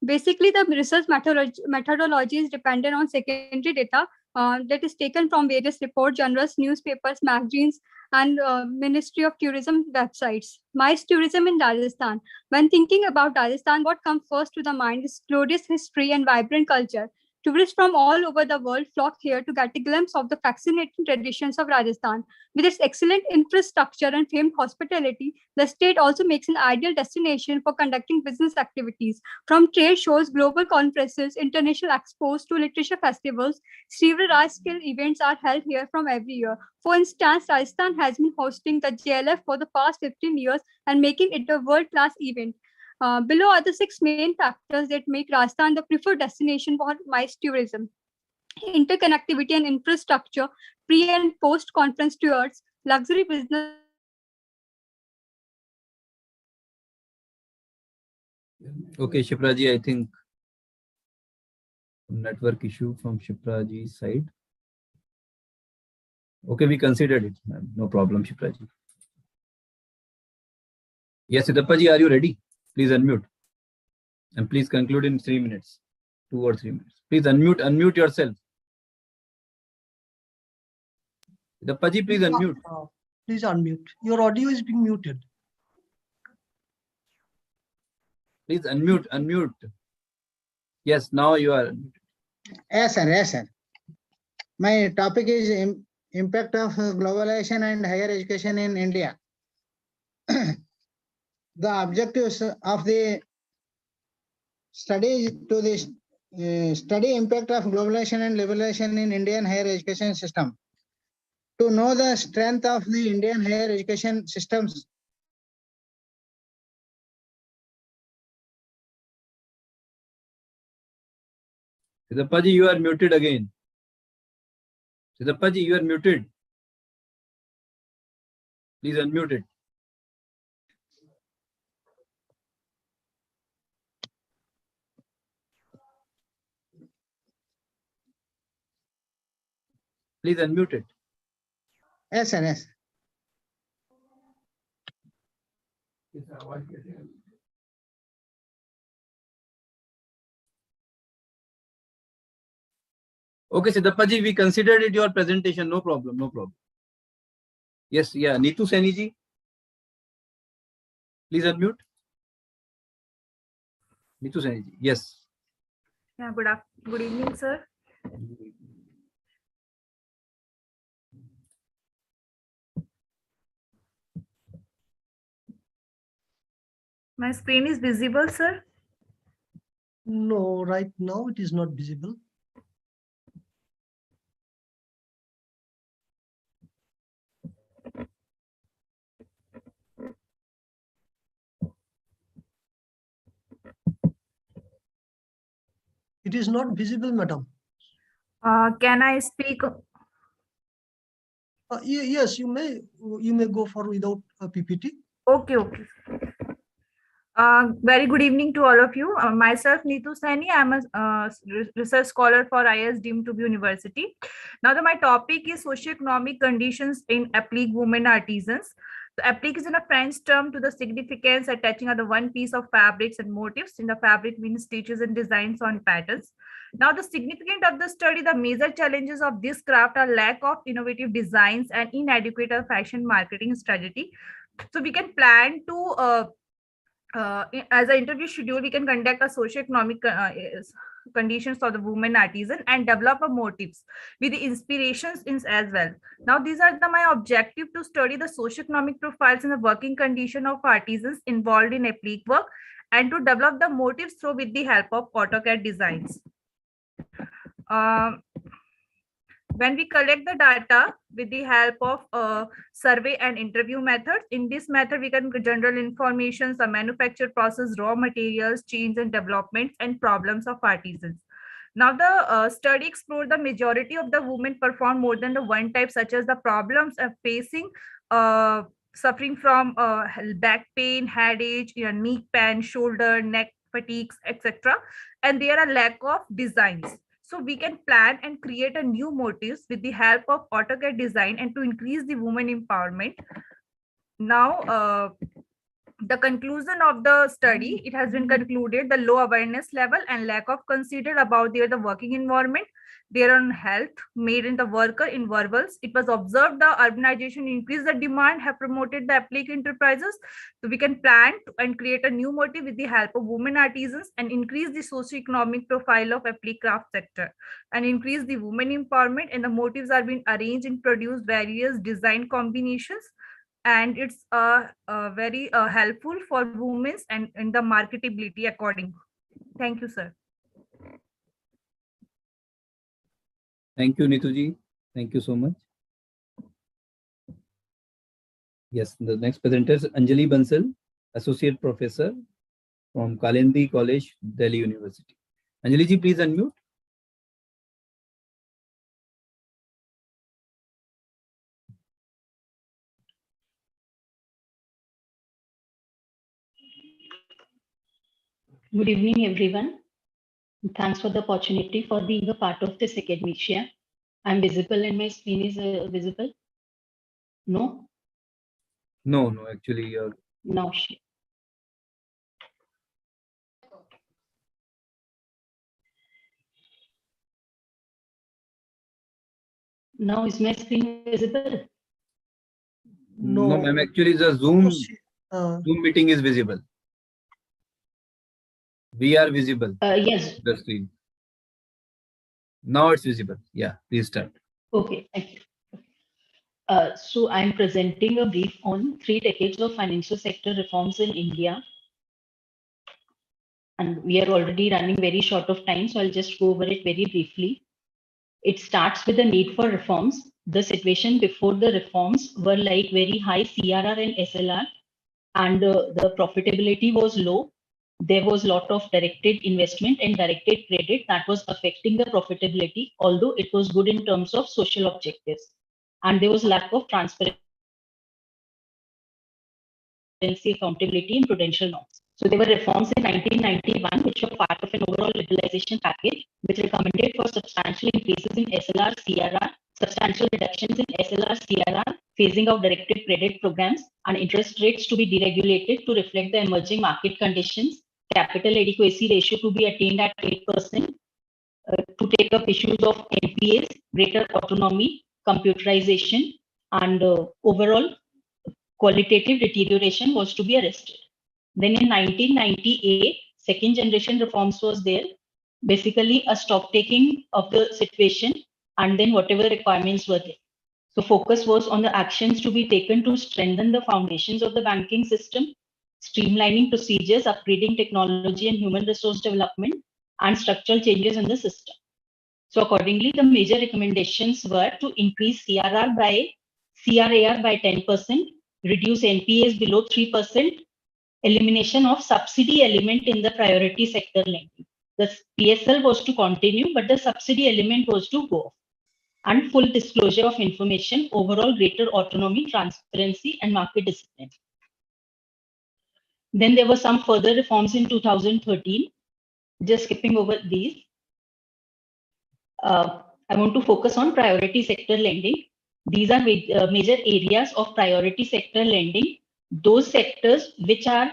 Basically, the research methodology is dependent on secondary data that is taken from various reports, journals, newspapers, magazines, and Ministry of Tourism websites. MICE tourism in Rajasthan. When thinking about Rajasthan, what comes first to the mind is glorious history and vibrant culture. Tourists from all over the world flock here to get a glimpse of the fascinating traditions of Rajasthan. With its excellent infrastructure and famed hospitality, the state also makes an ideal destination for conducting business activities. From trade shows, global conferences, international expos to literature festivals, several large-scale events are held here from every year. For instance, Rajasthan has been hosting the JLF for the past 15 years and making it a world-class event. Below are the 6 main factors that make Rajasthan the preferred destination for MICE tourism: interconnectivity and infrastructure, pre- and post-conference tours, luxury business. Okay, Shipra ji, I think network issue from Shipra ji's side. Okay, we considered it, ma'am. No problem, Shipra ji. Yes, Siddhappa ji, are you ready? Please unmute. And please conclude in 3 minutes, 2 or 3 minutes. Please unmute yourself. Siddhappa ji, please unmute. Please unmute. Your audio is being muted. Please unmute. Yes, now you are unmuted. Yes, sir. Yes, sir. My topic is impact of globalization and higher education in India. The objectives of the study is to this study impact of globalization and liberalization in Indian higher education system. To know the strength of the Indian higher education systems. Siddhappa ji, you are muted again. Siddhappa ji, you are muted. Please unmute it. Please unmute it. Yes, sir. Yes. Okay, Siddhappaji, we considered it your presentation. No problem, no problem. Yes, yeah. Neetu Saini ji, please unmute. Neetu Saini ji, yes. Yeah, good evening, sir. My screen is visible, sir. No, right now it is not visible. It is not visible, madam. Can I speak? Yes, you may go for without a PPT. Okay, okay. Very good evening to all of you. Myself, Neetu Saini. I'm a research scholar for IS deemed to be university. Now, my topic is socioeconomic conditions in applique women artisans. So, applique is in a French term to the significance attaching on the one piece of fabrics and motifs. In the fabric means stitches and designs on patterns. Now, the significance of the study, the major challenges of this craft are lack of innovative designs and inadequate fashion marketing strategy. So, we can plan to as an interview schedule, we can conduct a socioeconomic conditions for the women artisan and develop a motives with the inspirations in as well. Now, these are my objective to study the socioeconomic profiles and the working condition of artisans involved in applique work and to develop the motives through with the help of AutoCAD designs. When we collect the data with the help of survey and interview methods, in this method, we can get general information, some manufacture process, raw materials, change and developments, and problems of artisans. Now, the study explored the majority of the women perform more than the one type, such as the problems of facing, suffering from back pain, headache, knee pain, shoulder, neck fatigues, etc. And there are lack of designs. So we can plan and create a new motifs with the help of AutoCAD design and to increase the women empowerment. Now, the conclusion of the study, it has been concluded the low awareness level and lack of considered about the working environment, their own health made in the worker in verbals. It was observed the urbanization increased the demand, have promoted the applique enterprises. So we can plan and create a new motive with the help of women artisans and increase the socio-economic profile of applique craft sector and increase the women empowerment, and the motives are being arranged and produced various design combinations, and it's very helpful for women and in the marketability according. Thank you, sir. Thank you, Neetu ji. Thank you so much. Yes, the next presenter is Anjali Bansal, Associate Professor from Kalindi College, Delhi University. Anjali ji, please unmute. Good evening, everyone. Thanks for the opportunity for being a part of this academia. I'm visible and my screen is visible. No? No, actually you're... No. Now is my screen visible? No, ma'am, actually the Zoom meeting is visible. We are visible. Yes. The screen. Now it's visible. Yeah, please start. Okay, thank you. So I'm presenting a brief on 3 decades of financial sector reforms in India. And we are already running very short of time, so I'll just go over it very briefly. It starts with the need for reforms. The situation before the reforms were like very high CRR and SLR, and the profitability was low. There was a lot of directed investment and directed credit that was affecting the profitability, although it was good in terms of social objectives. And there was lack of transparency, accountability, and prudential norms. So there were reforms in 1991, which were part of an overall liberalization package, which recommended for substantial increases in SLR, CRR, substantial reductions in SLR, CRR, phasing of directed credit programs, and interest rates to be deregulated to reflect the emerging market conditions, capital adequacy ratio to be attained at 8%, to take up issues of NPAs, greater autonomy, computerization, and overall qualitative deterioration was to be arrested. Then in 1998, second generation reforms was there, basically a stock taking of the situation and then whatever requirements were there. So focus was on the actions to be taken to strengthen the foundations of the banking system, streamlining procedures, upgrading technology and human resource development, and structural changes in the system. So accordingly, the major recommendations were to increase CRAR by 10%, reduce NPAs below 3%, elimination of subsidy element in the priority sector lending. The PSL was to continue, but the subsidy element was to go off. And full disclosure of information, overall greater autonomy, transparency, and market discipline. Then there were some further reforms in 2013. Just skipping over these. I want to focus on priority sector lending. These are major areas of priority sector lending. Those sectors which are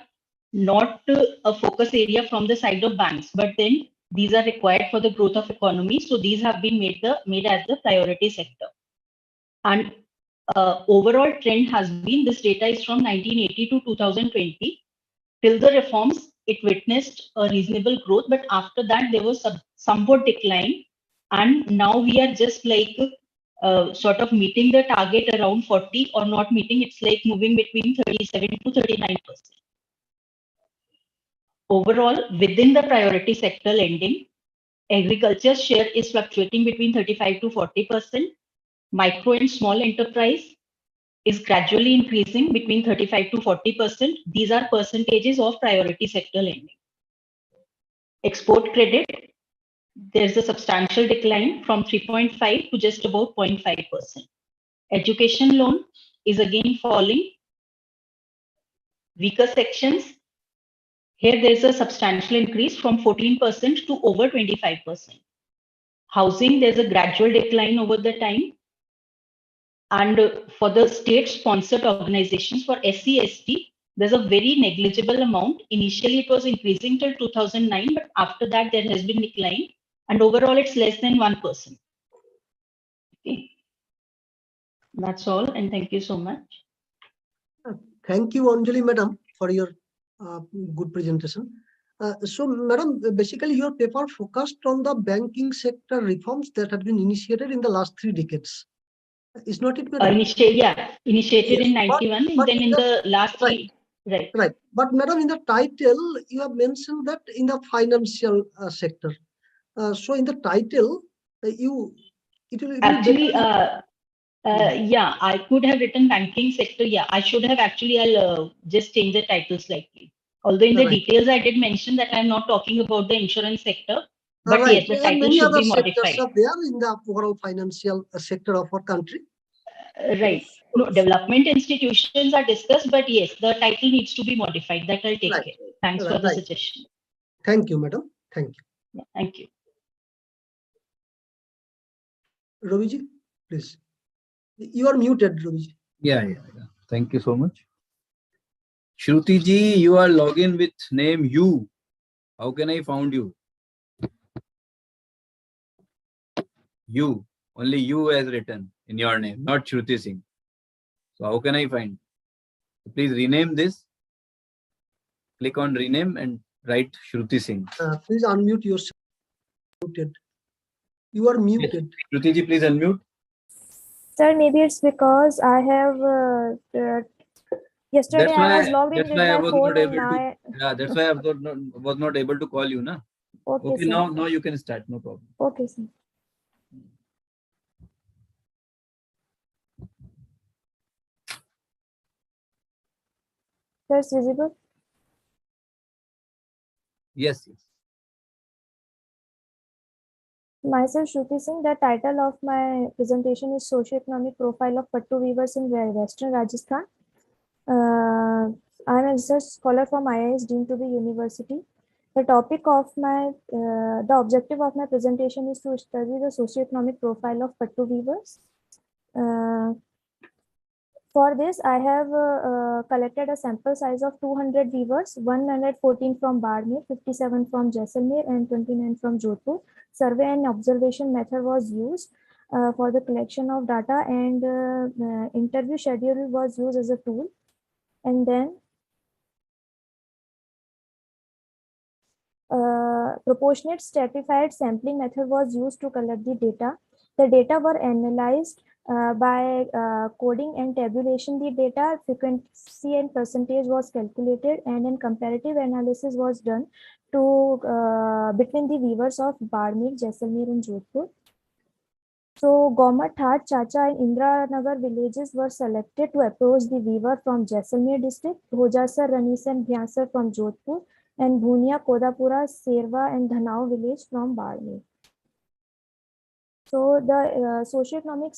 not a focus area from the side of banks, but then these are required for the growth of economy. So these have been made as the priority sector. And overall trend has been, this data is from 1980 to 2020. Till the reforms, it witnessed a reasonable growth, but after that there was somewhat decline. And now we are just like sort of meeting the target around 40 or not meeting. It's like moving between 37 to 39%. Overall, within the priority sector lending, agriculture share is fluctuating between 35 to 40%. Micro and small enterprise is gradually increasing between 35 to 40%. These are percentages of priority sector lending. Export credit, there's a substantial decline from 3.5 to just about 0.5%. Education loan is again falling. Weaker sections, here there's a substantial increase from 14% to over 25%. Housing, there's a gradual decline over the time. And for the state-sponsored organizations, for SC/ST, there's a very negligible amount. Initially, it was increasing till 2009, but after that, there has been decline. And overall, it's less than 1%. Okay. That's all, and thank you so much. Thank you, Anjali Madam, for your good presentation. So, Madam, basically your paper focused on the banking sector reforms that have been initiated in the last 3 decades. Is not it, Madam? Initiated Yes, in 91, and then in the last 3. Right. But Madam, in the title, you have mentioned that in the financial sector. So in the title, it will actually, yeah, I could have written banking sector. Yeah, I should have actually, I'll just change the title slightly. Although in the details, I did mention that I'm not talking about the insurance sector. But yes, the title should be modified. Are there in the overall financial sector of our country? Right. No, development institutions are discussed, but yes, the title needs to be modified. That I'll take care. Thanks for the suggestion. Thank you, Madam. Thank you. Yeah, thank you. Roviji, please. You are muted, Roviji. Yeah. Thank you so much. Shruti ji, you are logged in with name you. How can I found you? You. Only you has written in your name, not Shruti Singh. So how can I find? So please rename this. Click on rename and write Shruti Singh. Please unmute yourself. You are muted. Shruti ji, please unmute. Sir, maybe it's because I have yesterday I was logged in with my phone and now. Yeah, that's why I was not able to call you, na? Okay, now you can start. No problem. Okay, sir. Sir, it's visible? Yes. Myself, Shruti Singh. The title of my presentation is Socio-Economic Profile of Pattu Weavers in Western Rajasthan. I am a research scholar from IIS deemed to be university. The topic of the objective of my presentation is to study the socio-economic profile of Pattu weavers. For this, I have collected a sample size of 200 weavers, 114 from Barmer, 57 from Jaisalmer, and 29 from Jodhpur. Survey and observation method was used for the collection of data, and interview schedule was used as a tool. And then proportionate stratified sampling method was used to collect the data. The data were analyzed by coding and tabulation. The data frequency and percentage was calculated, and then comparative analysis was done to between the weavers of Barmer, Jaisalmer, and Jodhpur. So Gomat, That, Chacha, and Indranagar villages were selected to approach the weaver from Jaisalmer district, Bhojasar, Ranis, and Bhyasar from Jodhpur, and Bhunia, Kodapura, Serva, and Dhanau village from Barmer. So the socioeconomic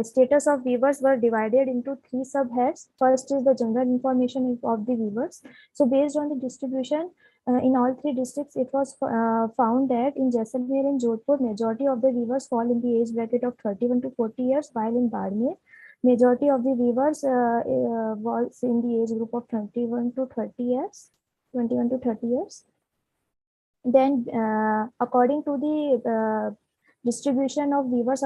status of weavers were divided into 3 subheads. First is the general information of the weavers. So based on the distribution in all 3 districts, it was found that in Jaisalmer and Jodhpur, majority of the weavers fall in the age bracket of 31 to 40 years, while in Barmer, majority of the weavers was in the age group of 21 to 30 years. Then, according to the distribution of weavers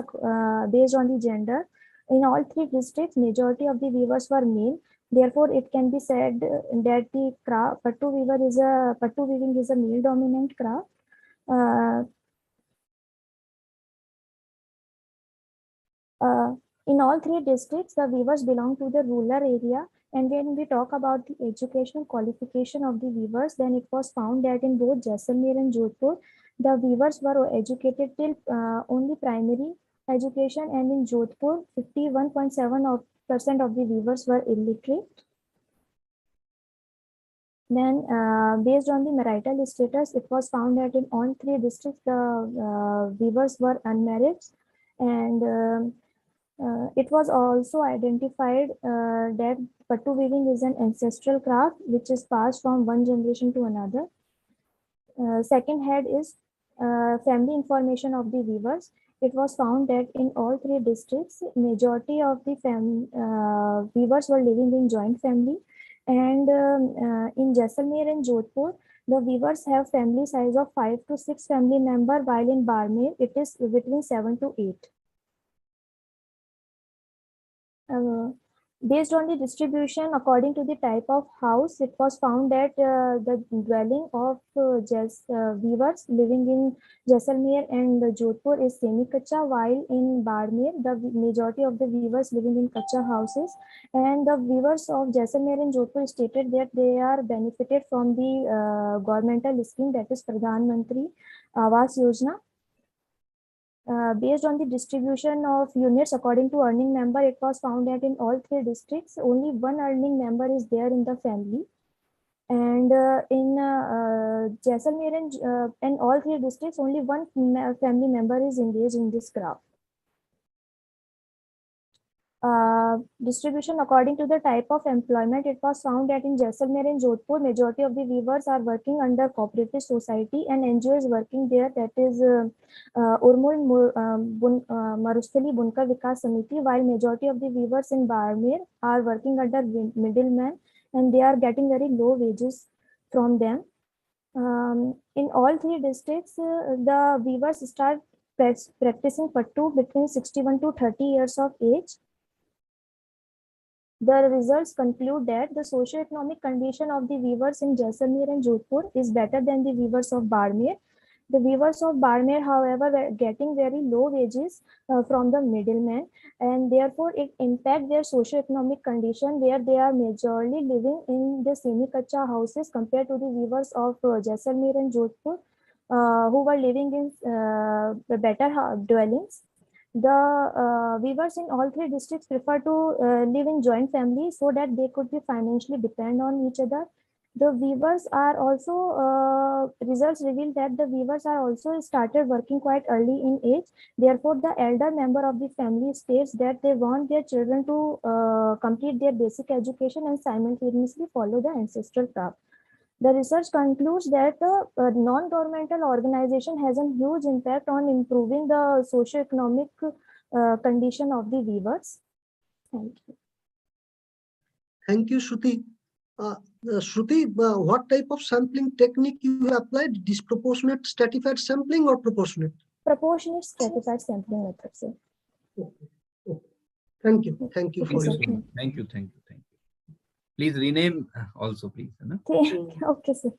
based on the gender, in all 3 districts, majority of the weavers were male. Therefore, it can be said that the craft pattu weaving is a male dominant craft. In all 3 districts, the weavers belong to the rural area. And when we talk about the educational qualification of the weavers, then it was found that in both Jaisalmer and Jodhpur, the weavers were educated till only primary education, and in Jodhpur, 51.7% of the weavers were illiterate. Then, based on the marital status, it was found that in all 3 districts, the weavers were unmarried, and it was also identified that pattu weaving is an ancestral craft which is passed from one generation to another. Second head is family information of the weavers. It was found that in all 3 districts, majority of the weavers were living in joint family, and in Jaisalmer and Jodhpur, the weavers have family size of 5 to 6 family members, while in Barmer it is between 7 to 8. Based on the distribution according to the type of house, it was found that the dwelling of weavers living in Jaisalmer and Jodhpur is semi-kacha, while in Barmer, the majority of the weavers living in kacha houses. And the weavers of Jaisalmer and Jodhpur stated that they are benefited from the governmental scheme, that is Pradhan Mantri Awas Yojana. Based on the distribution of units according to earning member, it was found that in all 3 districts, only one earning member is there in the family. And in Jaisalmer and all 3 districts, only one family member is engaged in this craft. Distribution according to the type of employment, it was found that in Jaisalmer and Jodhpur, majority of the weavers are working under cooperative society, and NGO is working there, that is Urmul Marustali Bunkar Vikas Samiti, while majority of the weavers in Barmer are working under middlemen, and they are getting very low wages from them. In all 3 districts, the weavers start practicing pattu between 61 to 30 years of age. The results conclude that the socio-economic condition of the weavers in Jaisalmer and Jodhpur is better than the weavers of Barmer. The weavers of Barmer, however, were getting very low wages from the middlemen, and therefore it impacts their socio-economic condition, where they are majorly living in the semi-kacha houses compared to the weavers of Jaisalmer and Jodhpur, who were living in better dwellings. The weavers in all 3 districts prefer to live in joint families so that they could be financially depend on each other. The weavers are also, results reveal that the weavers are also started working quite early in age. Therefore, the elder member of the family states that they want their children to complete their basic education and simultaneously follow the ancestral craft. The research concludes that the non-governmental organization has a huge impact on improving the socio-economic condition of the weavers. Thank you. Thank you, Shruti. Shruti, what type of sampling technique you have applied? Disproportionate stratified sampling or proportionate? Proportionate stratified sampling method, sir. Okay. Thank you. Thank you for your Thank you. Please rename also, please. Okay, sir.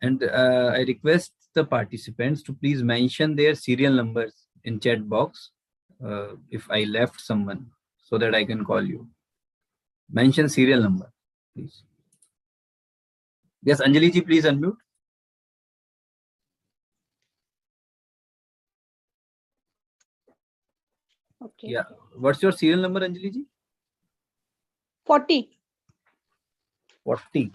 And I request the participants to please mention their serial numbers in chat box if I left someone, so that I can call you. Mention serial number, please. Yes, Anjali ji, please unmute. Okay. Yeah. What's your serial number, Anjali ji? 40. 40.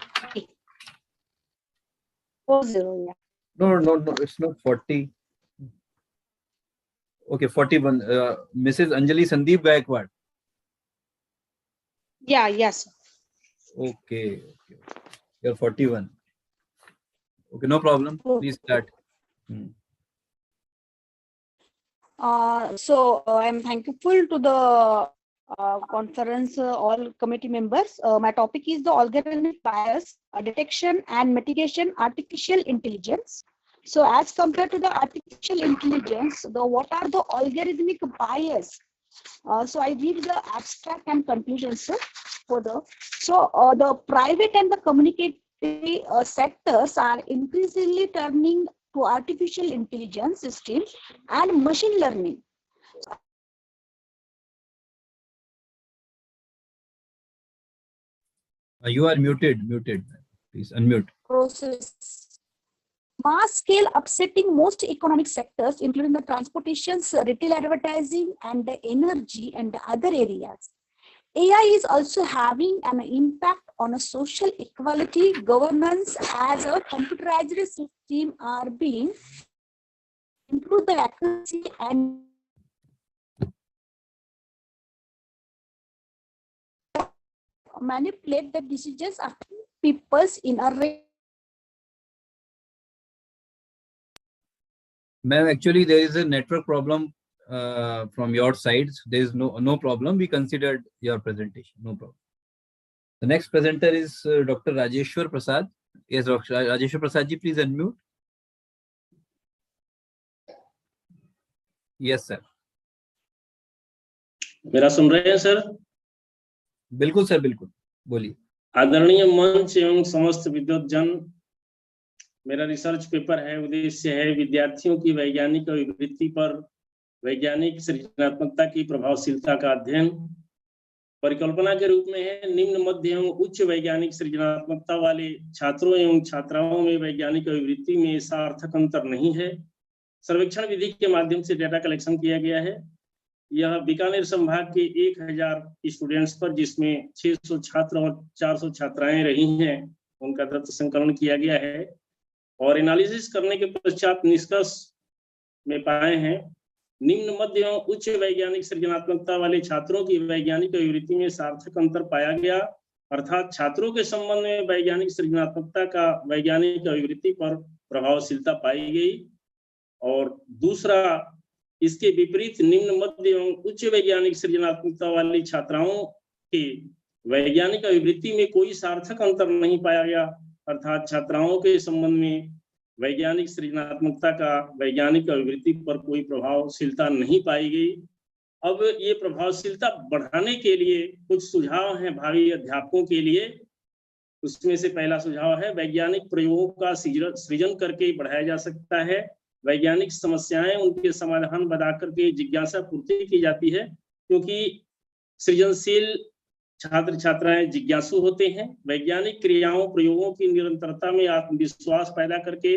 40, yeah. No, it's not 40. Okay, 41. Mrs. Anjali Sandeep Gaikwad. Yeah, yes. Okay. You're 41. Okay, no problem. Please start. So I'm thankful to the conference, all committee members. My topic is the algorithmic bias detection and mitigation artificial intelligence. So as compared to the artificial intelligence, what are the algorithmic bias? So I read the abstract and conclusions for the. So the private and the communicative sectors are increasingly turning to artificial intelligence systems and machine learning. You are muted. Please unmute. Process. Mass scale upsetting most economic sectors, including the transportation, retail advertising, and the energy and the other areas. AI is also having an impact on a social equality governance as a computerized system are being improve the accuracy and manipulate the decisions of peoples in a way. Ma'am, actually there is a network problem from your side. There is no problem. We considered your presentation. No problem. The next presenter is Dr. Rajeshwar Prasad. Yes, Dr. Rajeshwar Prasad ji, please unmute. Yes, sir. मेरा सुन रहे हैं sir? बिल्कुल sir, बिल्कुल बोलिए। आदरणीय मंच एवं समस्त विद्वत जन, मेरा रिसर्च पेपर है, उद्देश्य है विद्यार्थियों की वैज्ञानिक अभिवृत्ति पर वैज्ञानिक सृजनात्मकता की प्रभावशीलता का अध्ययन। परिकल्पना के रूप में है निम्न मध्य एवं उच्च वैज्ञानिक सृजनात्मकता वाले छात्रों एवं छात्राओं में वैज्ञानिक अभिवृत्ति में सार्थक अंतर नहीं है। सर्वेक्षण विधि के माध्यम से डेटा कलेक्शन किया गया है। यह बीकानेर संभाग के 1000 स्टूडेंट्स पर, जिसमें 600 छात्र और 400 छात्राएं रही हैं, उनका तथ्य संकलन किया गया है और एनालिसिस करने के पश्चात निष्कर्ष में पाए हैं निम्न मध्य एवं उच्च वैज्ञानिक सृजनात्मकता वाले छात्रों की वैज्ञानिक अभिवृत्ति में सार्थक अंतर पाया गया, अर्थात छात्रों के संबंध में वैज्ञानिक सृजनात्मकता का वैज्ञानिक अभिवृत्ति पर प्रभावशीलता पाई गई। और दूसरा, इसके विपरीत निम्न मध्य एवं उच्च वैज्ञानिक सृजनात्मकता वाली छात्राओं की वैज्ञानिक अभिवृत्ति में कोई सार्थक अंतर नहीं पाया गया, अर्थात छात्राओं के संबंध में वैज्ञानिक सृजनात्मकता का वैज्ञानिक अभिवृत्ति पर कोई प्रभावशीलता नहीं पाई गई। अब ये प्रभावशीलता बढ़ाने के लिए कुछ सुझाव हैं भावी अध्यापकों के लिए। उसमें से पहला सुझाव है वैज्ञानिक प्रयोगों का सृजन करके बढ़ाया जा सकता है। वैज्ञानिक समस्याएं, उनके समाधान बता करके जिज्ञासा पूर्ति की जाती है, क्योंकि सृजनशील छात्र छात्राएं जिज्ञासु होते हैं। वैज्ञानिक क्रियाओं प्रयोगों की निरंतरता में आत्मविश्वास पैदा करके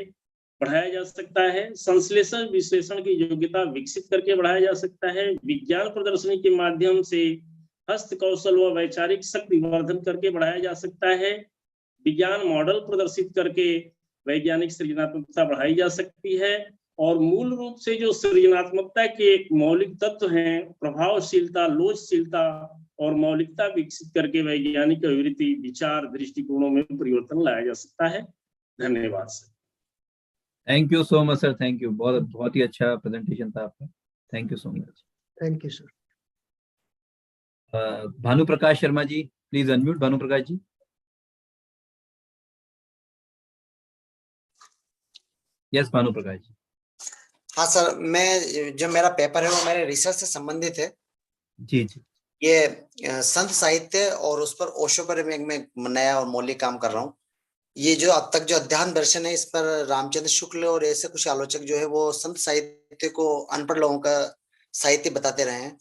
बढ़ाया जा सकता है। संश्लेषण विश्लेषण की योग्यता विकसित करके बढ़ाया जा सकता है। विज्ञान प्रदर्शनी के माध्यम से हस्त कौशल व वैचारिक शक्ति वर्धन करके बढ़ाया जा सकता है। विज्ञान मॉडल प्रदर्शित करके वैज्ञानिक सृजनात्मकता बढ़ाई जा सकती है। और मूल रूप से जो सृजनात्मकता के मौलिक तत्व हैं, प्रभावशीलता, लोचशीलता और मौलिकता विकसित करके वैज्ञानिक अभिवृत्ति विचार दृष्टिकोणों में परिवर्तन लाया जा सकता है। धन्यवाद sir. Thank you so much sir, thank you. बहुत ही अच्छा प्रेजेंटेशन था आपका। Thank you so much. Thank you sir. Bhanu Prakash Sharma ji, please unmute Bhanu Prakash ji. Yes Bhanu Prakash ji. हाँ सर, मैं जो मेरा पेपर है वो मेरे रिसर्च से संबंधित है। जी जी। ये संत साहित्य और उस पर ओशो पर मैं नया और मौलिक काम कर रहा हूँ। ये जो अब तक जो अध्यात्म दर्शन है, इस पर रामचंद्र शुक्ल और ऐसे कुछ आलोचक जो है वो संत साहित्य को अनपढ़ लोगों का साहित्य बताते रहे हैं।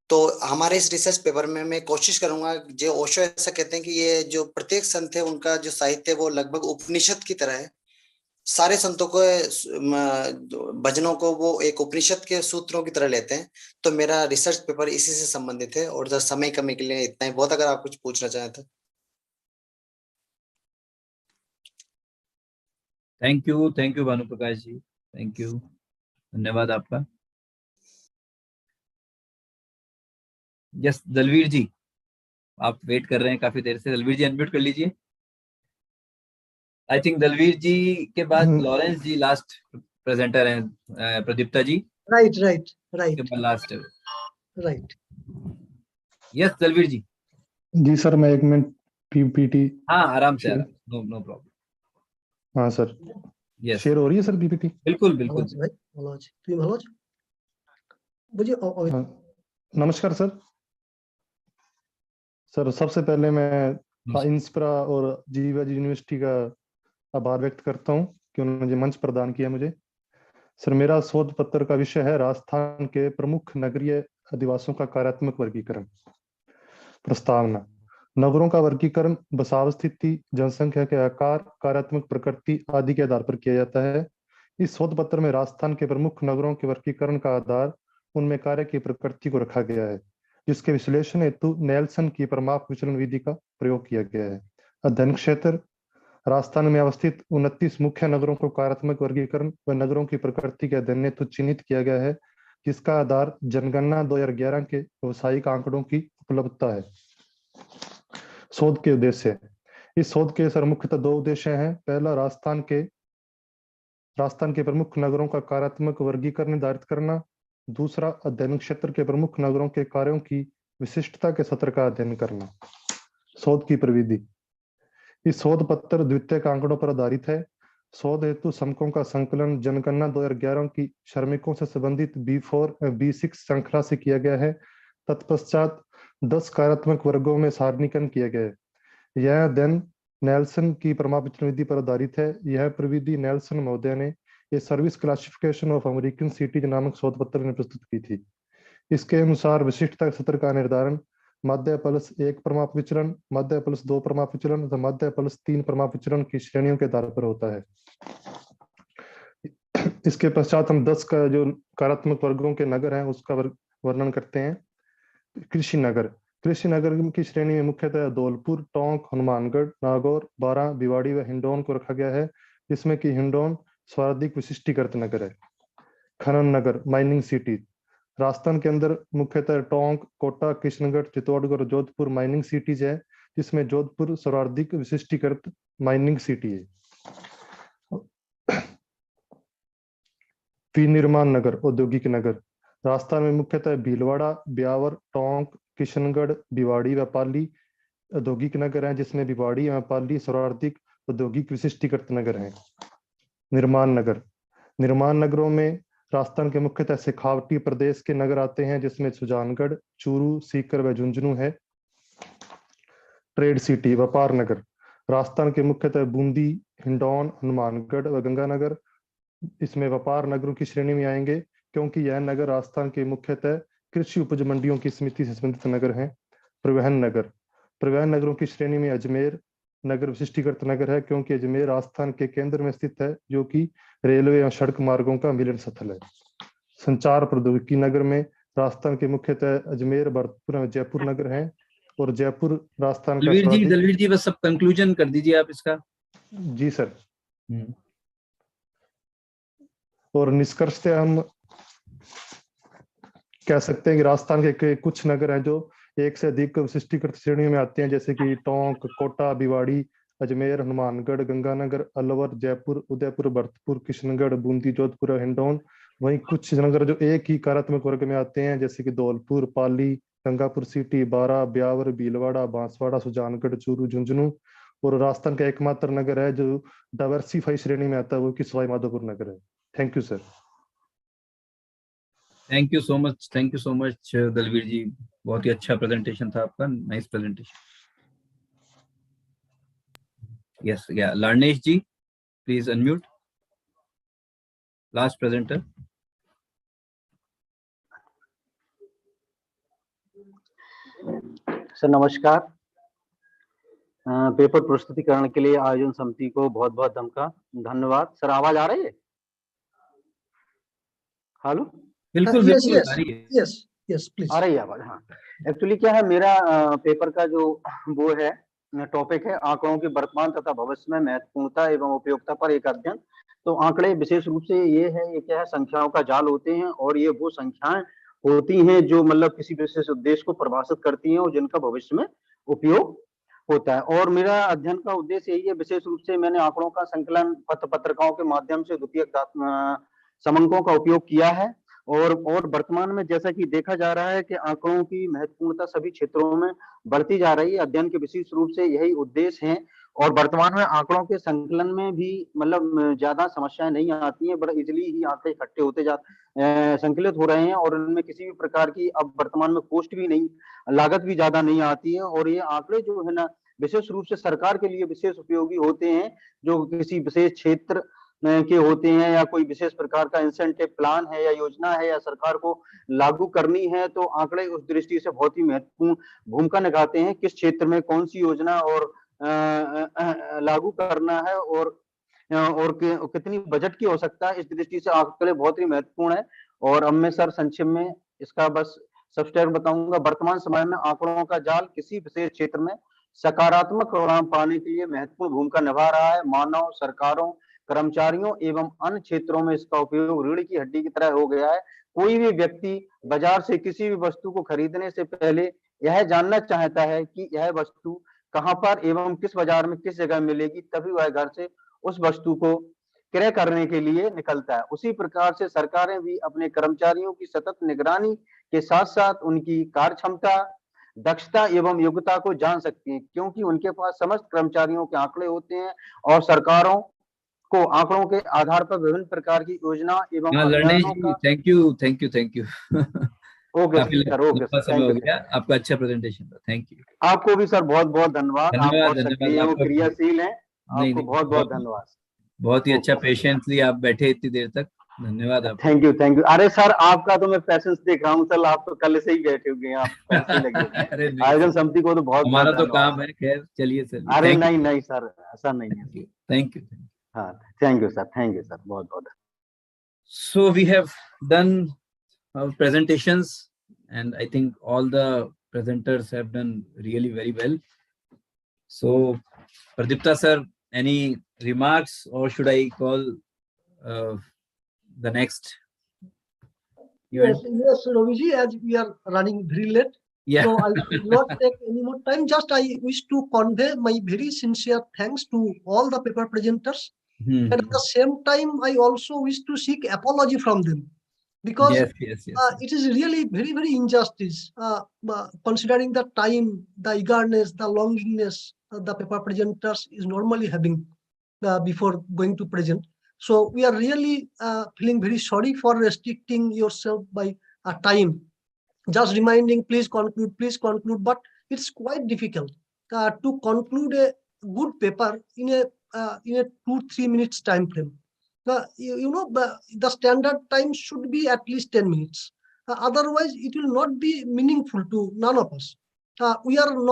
तो हमारे इस रिसर्च पेपर में मैं कोशिश करूंगा, जो ओशो ऐसा कहते हैं कि ये जो प्रत्येक संत है उनका जो साहित्य वो लगभग उपनिषद की तरह है। सारे संतों को भजनों को वो एक उपनिषद के सूत्रों की तरह लेते हैं। तो मेरा रिसर्च पेपर इसी से संबंधित है और समय कमी के लिए इतना ही बहुत। अगर आप कुछ पूछना चाहें तो। Thank you Bhanu Prakash ji, thank you, धन्यवाद आपका। यस दलवीर जी, आप वेट कर रहे हैं काफी देर से। दलवीर जी अनम्यूट कर लीजिए। आई थिंक दलवीर जी के बाद लॉरेंस जी लास्ट प्रेजेंटर हैं, प्रदीप्ता जी। राइट। लास्ट है। राइट। यस दलवीर जी। जी सर, मैं 1 मिनट पीपीटी। हाँ आराम से, नो प्रॉब्लम। हाँ सर, यस शेयर हो रही है सर पीपीटी? बिल्कुल। नमस्कार सर। सबसे पहले मैं इंस्प्रा और जीवाजी यूनिवर्सिटी का आभार व्यक्त करता हूं कि उन्होंने मंच प्रदान किया मुझे। सर मेरा शोध पत्र का विषय है राजस्थान के प्रमुख नगरीय अधिवासों का कार्यात्मक वर्गीकरण। प्रस्तावना: नगरों का वर्गीकरण बसाव स्थिति, जनसंख्या के आकार, कार्यात्मक प्रकृति आदि के आधार पर किया जाता है। इस शोध पत्र में राजस्थान के प्रमुख नगरों के वर्गीकरण का आधार उनमें कार्य की प्रकृति को रखा गया है, जिसके विश्लेषण हेतु नेल्सन की परमाप विचलन विधि का प्रयोग किया गया है। अध्ययन क्षेत्र: राजस्थान में अवस्थित 29 मुख्य नगरों को कार्यात्मक वर्गीकरण व नगरों की प्रकृति के अध्ययन हेतु चिन्हित किया गया है, जिसका आधार जनगणना 2011 के व्यावसायिक आंकड़ों की उपलब्धता है। शोध के उद्देश्य: इस शोध के सर मुख्यतः 2 उद्देश्य हैं। पहला, राजस्थान के प्रमुख नगरों का कार्यात्मक वर्गीकरण निर्धारित करना। दूसरा, अध्ययन क्षेत्र के प्रमुख नगरों के कार्यों की विशिष्टता के सत्र का अध्ययन करना। शोध की प्रविधि: इस शोध पत्र द्वितीयक आंकड़ों पर आधारित है। शोध हेतु समकों का संकलन जनगणना 2011 की श्रमिकों से संबंधित B4 B6 श्रृंखला से किया गया है। तत्पश्चात 10 कार्यात्मक वर्गों में सारणीकरण किया गया है। यह अध्ययन नेल्सन की परमाप विचलन विधि पर आधारित है। यह प्रविधि नेल्सन महोदय ने a service classification of American cities नामक शोध पत्र में प्रस्तुत की थी। इसके अनुसार विशिष्टता सत्र का निर्धारण मध्य प्लस 1 परमाप विचलन, मध्य प्लस 2 परमाप विचलन तथा मध्य प्लस 3 परमाप विचलन की श्रेणियों के आधार पर होता है। इसके पश्चात हम 10 का जो कार्यात्मक वर्गों के नगर हैं उसका वर्णन करते हैं। कृषि नगर की श्रेणी में मुख्यतः धौलपुर, टोंक, हनुमानगढ़, नागौर, बारां, भिवाड़ी व हिंडौन को रखा गया है, जिसमें कि हिंडौन सर्वाधिक विशिष्टीकृत नगर है। खनन नगर माइनिंग सिटी: राजस्थान के अंदर मुख्यतः टोंक, कोटा, किशनगढ़, चित्तौड़गढ़ और जोधपुर माइनिंग सिटीज है, जिसमें जोधपुर सर्वाधिक विशिष्टीकृत माइनिंग सिटी है। विनिर्माण नगर औद्योगिक नगर: राजस्थान में मुख्यतः भीलवाड़ा, ब्यावर, टोंक, किशनगढ़, भिवाड़ी व पाली औद्योगिक नगर हैं, जिसमें भिवाड़ी व पाली सर्वाधिक औद्योगिक विशिष्टीकृत नगर हैं। निर्माण नगरों में राजस्थान के मुख्यतः शेखावटी प्रदेश के नगर आते हैं, जिसमें सुजानगढ़, चूरू, सीकर व झुंझुनू है। ट्रेड सिटी व्यापार नगर: राजस्थान के मुख्यतः बूंदी, हिंडौन, हनुमानगढ़ व गंगानगर इसमें व्यापार नगरों की श्रेणी में आएंगे, क्योंकि यह नगर राजस्थान के मुख्यतः कृषि उपज मंडियों की समिति से संबंधित नगर हैं। परिवहन नगरों की श्रेणी में अजमेर नगर विशिष्टीकृत नगर है, क्योंकि अजमेर राजस्थान के केंद्र में स्थित है, जो कि रेलवे और सड़क मार्गों का मिलन स्थल है। संचार प्रौद्योगिकी नगर में राजस्थान के मुख्यतः अजमेर, भरतपुर और जयपुर नगर हैं, और जयपुर राजस्थान का दलवीर जी बस सब कंक्लूजन कर दीजिए आप इसका। जी सर। और निष्कर्षतः हम कह सकते हैं कि राजस्थान के कुछ नगर हैं जो एक से अधिक विशिष्टीकृत श्रेणियों में आते हैं, जैसे कि टोंक, कोटा, भिवाड़ी, अजमेर, हनुमानगढ़, गंगानगर, अलवर, जयपुर, उदयपुर, भरतपुर, किशनगढ़, बूंदी, जोधपुर और हिंडौन। वहीं कुछ नगर जो एक ही कार्यात्मक वर्ग में आते हैं, जैसे कि धौलपुर, पाली, गंगापुर सिटी, बारा, ब्यावर, भीलवाड़ा, बांसवाड़ा, सुजानगढ़, चूरू, झुंझुनू और राजस्थान का एकमात्र नगर है जो डाइवर्सिफाई श्रेणी में आता है, वो कि सवाई माधोपुर नगर है। Thank you sir. Thank you so much Dalveer ji, बहुत ही अच्छा प्रेजेंटेशन था आपका, nice presentation. Yes, yeah Larnesh ji, please unmute, last presenter. Sir नमस्कार। पेपर प्रस्तुतिकरण के लिए आयोजन समिति को बहुत बहुत धन्यवाद। सर आवाज आ रही है? हेलो, बिल्कुल Yes, बिल्कुल yes, आ रही है। yes, please. आ रही है आवाज? हाँ, एक्चुअली क्या है, मेरा पेपर का जो वो है टॉपिक है आंकड़ों की वर्तमान तथा भविष्य में महत्वपूर्णता एवं उपयोगिता पर एक अध्ययन। तो आंकड़े विशेष रूप से ये क्या है, संख्याओं का जाल होते हैं और ये वो संख्याएं होती हैं जो मतलब किसी विशेष उद्देश्य को परिभाषित करती हैं और जिनका भविष्य में उपयोग होता है। और मेरा अध्ययन का उद्देश्य यही है, विशेष रूप से मैंने आंकड़ों का संकलन पत्रिकाओं के माध्यम से द्वितीयक समंकों का उपयोग किया है। और वर्तमान में जैसा कि देखा जा रहा है कि आंकड़ों की महत्वपूर्णता सभी क्षेत्रों में बढ़ती जा रही है। अध्ययन के विशेष रूप से यही उद्देश्य है और वर्तमान में आंकड़ों के संकलन में भी मतलब ज्यादा समस्याएं नहीं आती हैं, बड़ा इजिली ही आंकड़े इकट्ठे होते संकलित हो रहे हैं और इनमें किसी भी प्रकार की अब वर्तमान में कॉस्ट भी नहीं, लागत भी ज्यादा नहीं आती है। और ये आंकड़े जो है ना विशेष रूप से सरकार के लिए विशेष उपयोगी होते हैं, जो किसी विशेष क्षेत्र के होते हैं या कोई विशेष प्रकार का इंसेंटिव प्लान है या योजना है या सरकार को लागू करनी है, तो आंकड़े उस दृष्टि से बहुत ही महत्वपूर्ण भूमिका निभाते हैं। किस क्षेत्र में कौन सी योजना और लागू करना है और कितनी बजट की आवश्यकता है, इस दृष्टि से आंकड़े बहुत ही महत्वपूर्ण है। और अब मैं सर संक्षेप में इसका बस सब्सटेंस बताऊंगा। वर्तमान समय में आंकड़ों का जाल किसी विशेष क्षेत्र में सकारात्मक परिणाम पाने के लिए महत्वपूर्ण भूमिका निभा रहा है। मानव, सरकारों, कर्मचारियों एवं अन्य क्षेत्रों में इसका उपयोग रीढ़ की हड्डी की तरह हो गया है। कोई भी व्यक्ति बाजार से किसी भी वस्तु को खरीदने से पहले यह जानना चाहता है कि यह वस्तु कहां पर एवं किस बाजार में किस जगह मिलेगी, तभी वह घर से उस वस्तु को क्रय करने के लिए निकलता है। उसी प्रकार से सरकारें भी अपने कर्मचारियों की सतत निगरानी के साथ साथ उनकी कार्य क्षमता, दक्षता एवं योग्यता को जान सकती हैं, क्योंकि उनके पास समस्त कर्मचारियों के आंकड़े होते हैं और सरकारों को आंकड़ों के आधार पर विभिन्न प्रकार की योजना एवं लर्नेश अभियानों जी, थैंक यू ओके काफी सर, ओके लंबा सर, समय हो गया, आपका अच्छा प्रेजेंटेशन था, थैंक यू। आपको भी सर बहुत बहुत धन्यवाद। आप बहुत सक्रिय और आपका क्रियाशील हैं, आपको नहीं, बहुत बहुत धन्यवाद। बहुत ही अच्छा पेशेंटली आप बैठे इतनी देर तक, धन्यवाद आपका। Thank you. अरे सर आपका तो मैं पैसेंस देख रहा हूँ सर, आप तो कल से ही बैठे हुए हैं, आप कल से लगे हुए हैं। अरे नहीं आयोजन समिति को तो बहुत हमारा बहुत तो धन्यवाद। काम है, खैर चलिए सर। अरे नहीं सर, ऐसा नहीं है। Thank you. हाँ, थैंक यू सर, बहुत बहुत। So we have done our presentations and I think all the presenters have done really very well. So Pradipta sir, any remarks or should I call the next event? Yes, Roviji, as we are running very late, Yeah. so I will not take any more time. Just I wish to convey my very sincere thanks to all the paper presenters. And at the same time, I also wish to seek apology from them, because yes. It is really very, very injustice, considering the time, the eagerness, the longingness the paper presenters is normally having before going to present. So we are really feeling very sorry for restricting yourself by time. Just reminding, please conclude, but it's quite difficult to conclude a good paper in a 2-3 minutes time frame. The standard time should be at least 10 minutes. Otherwise, it will not be meaningful to none of us. We will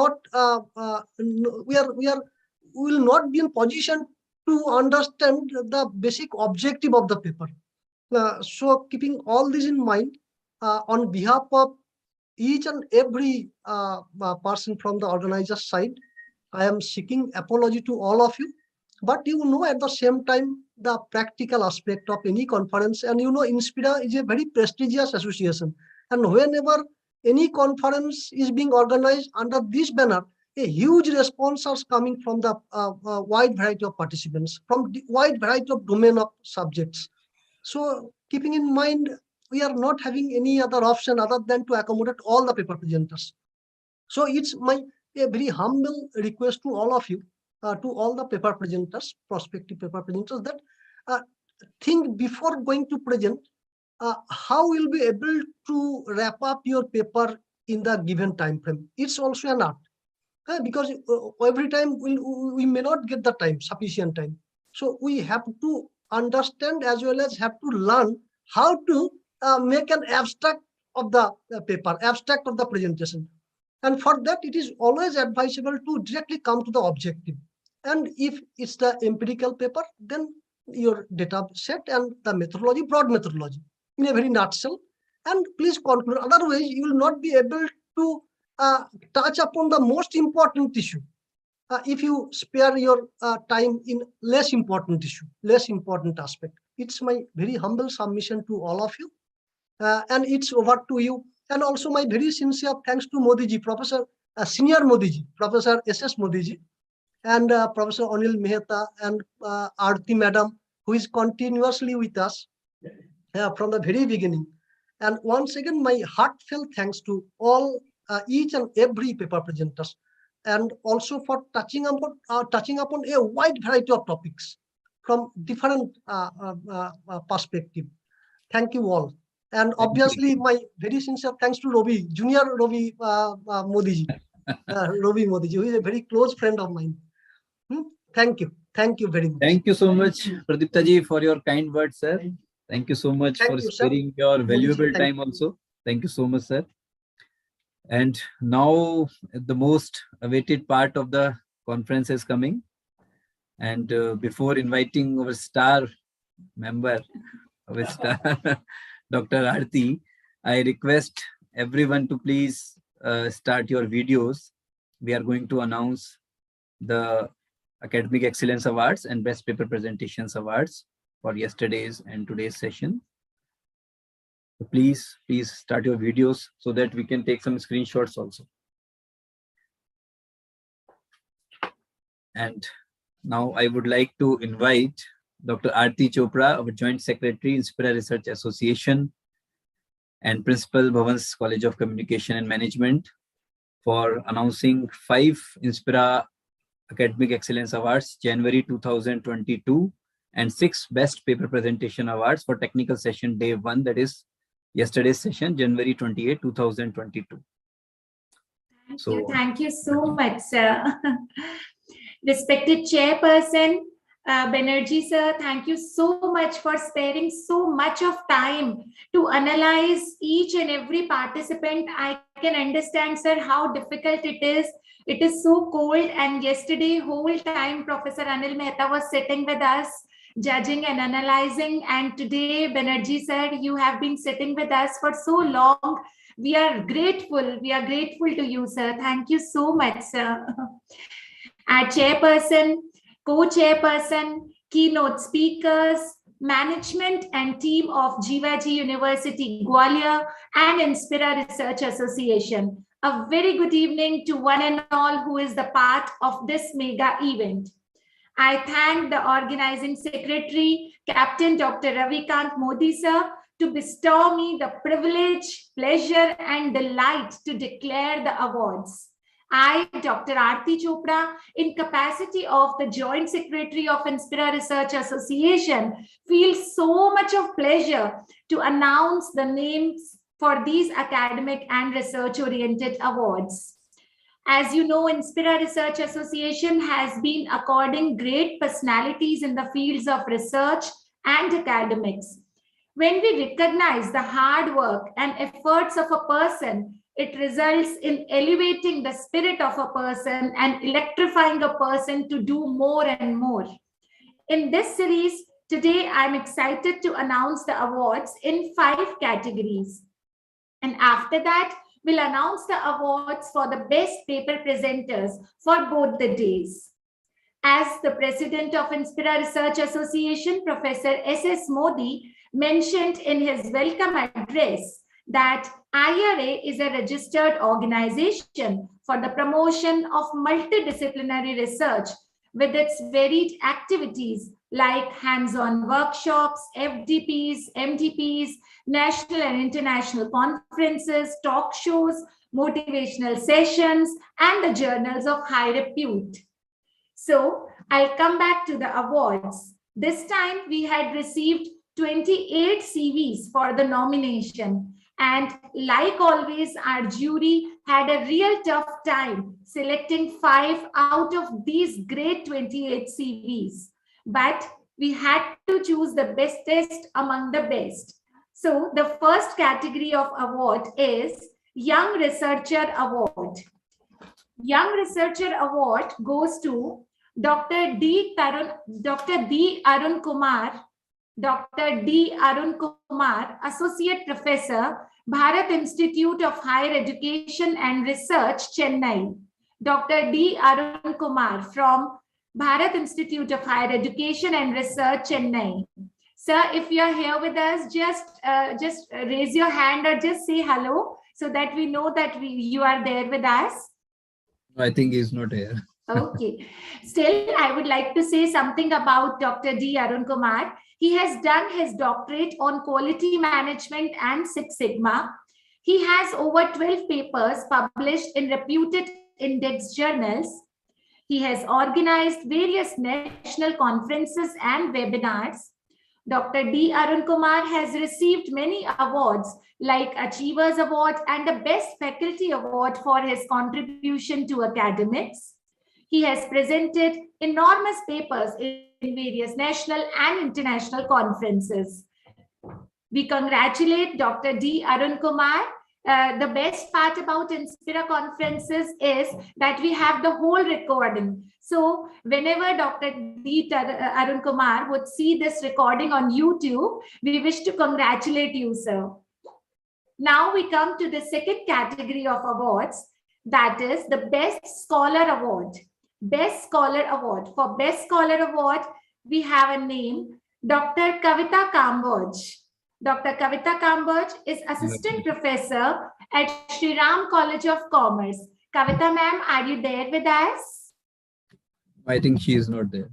not be in position to understand the basic objective of the paper. So keeping all this in mind, on behalf of each and every person from the organizer side, I am seeking apology to all of you. But at the same time, the practical aspect of any conference, and INSPIRA is a very prestigious association, and whenever any conference is being organized under this banner, a huge response is coming from the wide variety of participants, from the wide variety of domain of subjects. So keeping in mind we are not having any other option other than to accommodate all the paper presenters. So it's a very humble request to all of you, to all the paper presenters, prospective paper presenters, that think before going to present, how will be able to wrap up your paper in the given time frame. It's also an art, because every time we may not get the time, sufficient time. So we have to understand as well as have to learn how to make an abstract of the paper, abstract of the presentation. And for that, it is always advisable to directly come to the objective. And if it's the empirical paper, then your data set and the methodology, broad methodology, in a very nutshell. And please conclude. Otherwise, you will not be able to touch upon the most important issue if you spare your time in less important issue, less important aspect. It's my very humble submission to all of you, and it's over to you. And also my very sincere thanks to Modi ji, Professor Senior Modi ji, Professor S.S. Modi ji, and Professor Anil Mehta, and Aarti Madam, who is continuously with us from the very beginning. And once again, my heartfelt thanks to all, each and every paper presenters, and also for touching upon a wide variety of topics from different perspective. Thank you all. And obviously, my very sincere thanks to Robi, Junior Robi Modi ji, Robi Modi ji, who is a very close friend of mine. Thank you. Thank you very much. Thank you so much, Pradipta ji, for your kind words, sir. Thank you so much for sparing your valuable time also. Thank you so much, sir. And now the most awaited part of the conference is coming. And before inviting our star member, our star, Dr. Aarti, I request everyone to please start your videos. We are going to announce the Academic Excellence Awards and Best Paper Presentations Awards for yesterday's and today's session. So please start your videos so that we can take some screenshots also. And now I would like to invite Dr. Aarti Chopra, our Joint Secretary, Inspira Research Association, and Principal, Bhavan's College of Communication and Management, for announcing 5 Inspira Academic Excellence Awards, January 2022, and 6 Best Paper Presentation Awards for Technical Session Day 1, that is yesterday's session, January 28, 2022. Thank you so much, sir. Respected Chairperson Banerjee, sir, thank you so much for sparing so much of time to analyze each and every participant. I can understand, sir, how difficult it is. It is so cold, and yesterday whole time Professor Anil Mehta was sitting with us, judging and analyzing, and today, Banerjee sir, you have been sitting with us for so long. We are grateful. We are grateful to you, sir. Thank you so much, sir. Our chairperson, co-chairperson, keynote speakers, management and team of Jivaji University, Gwalior, and Inspira Research Association. A very good evening to one and all who is the part of this mega event. I thank the organizing secretary, Captain Dr. Ravikant Modi, sir, to bestow me the privilege, pleasure, and delight to declare the awards. I, Dr. Aarti Chopra, in capacity of the Joint Secretary of Inspira Research Association, feel so much of pleasure to announce the names for these academic and research-oriented awards. As you know, Inspira Research Association has been according great personalities in the fields of research and academics. When we recognize the hard work and efforts of a person, it results in elevating the spirit of a person and electrifying a person to do more and more. In this series, today I'm excited to announce the awards in 5 categories. And after that, we'll announce the awards for the best paper presenters for both the days. As the president of Inspira Research Association, Professor S.S. Modi, mentioned in his welcome address that IRA is a registered organization for the promotion of multidisciplinary research with its varied activities like hands-on workshops, FDPs, MDPs, national and international conferences, talk shows, motivational sessions, and the journals of high repute. So I'll come back to the awards. This time we had received 28 CVs for the nomination. And like always, our jury had a real tough time selecting 5 out of these great 28 CVs. But we had to choose the bestest among the best. So the first category of award is Young Researcher Award. Young Researcher Award goes to Dr. D. Arun Kumar, Dr. D. Arun Kumar, Associate Professor, Bharat Institute of Higher Education and Research, Chennai. Dr. D. Arun Kumar from Bharat Institute of Higher Education and Research, Chennai. Sir, if you are here with us, just raise your hand or just say hello so that we know that you are there with us. I think he's not here. Okay. Still, I would like to say something about Dr. D. Arun Kumar. He has done his doctorate on quality management and Six Sigma. He has over 12 papers published in reputed index journals. He has organized various national conferences and webinars. Dr. D. Arun Kumar has received many awards like Achievers Award and the Best Faculty Award for his contribution to academics. He has presented enormous papers in various national and international conferences. We congratulate Dr. D. Arun Kumar. The best part about Inspira conferences is that we have the whole recording. So whenever Dr. D. Arun Kumar would see this recording on YouTube, we wish to congratulate you, sir. Now we come to the second category of awards, that is the Best Scholar Award. Best Scholar Award. For Best Scholar Award, we have a name, Dr. Kavita Kamboj. Dr. Kavita Kamboj is Assistant Professor at Sri Ram College of Commerce. Kavita ma'am, are you there with us? I think she is not there.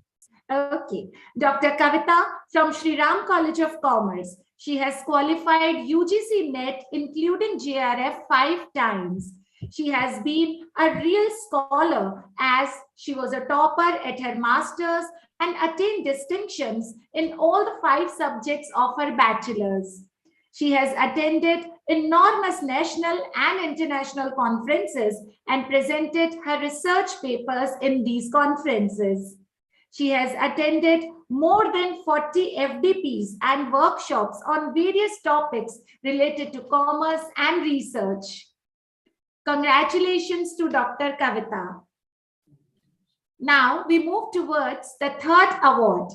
Okay. Dr. Kavita from Sri Ram College of Commerce. She has qualified UGC NET, including JRF, 5 times. She has been a real scholar as she was a topper at her master's and attained distinctions in all the 5 subjects of her bachelor's. She has attended enormous national and international conferences and presented her research papers in these conferences. She has attended more than 40 FDPs and workshops on various topics related to commerce and research. Congratulations to Dr. Kavita. Now we move towards the third award.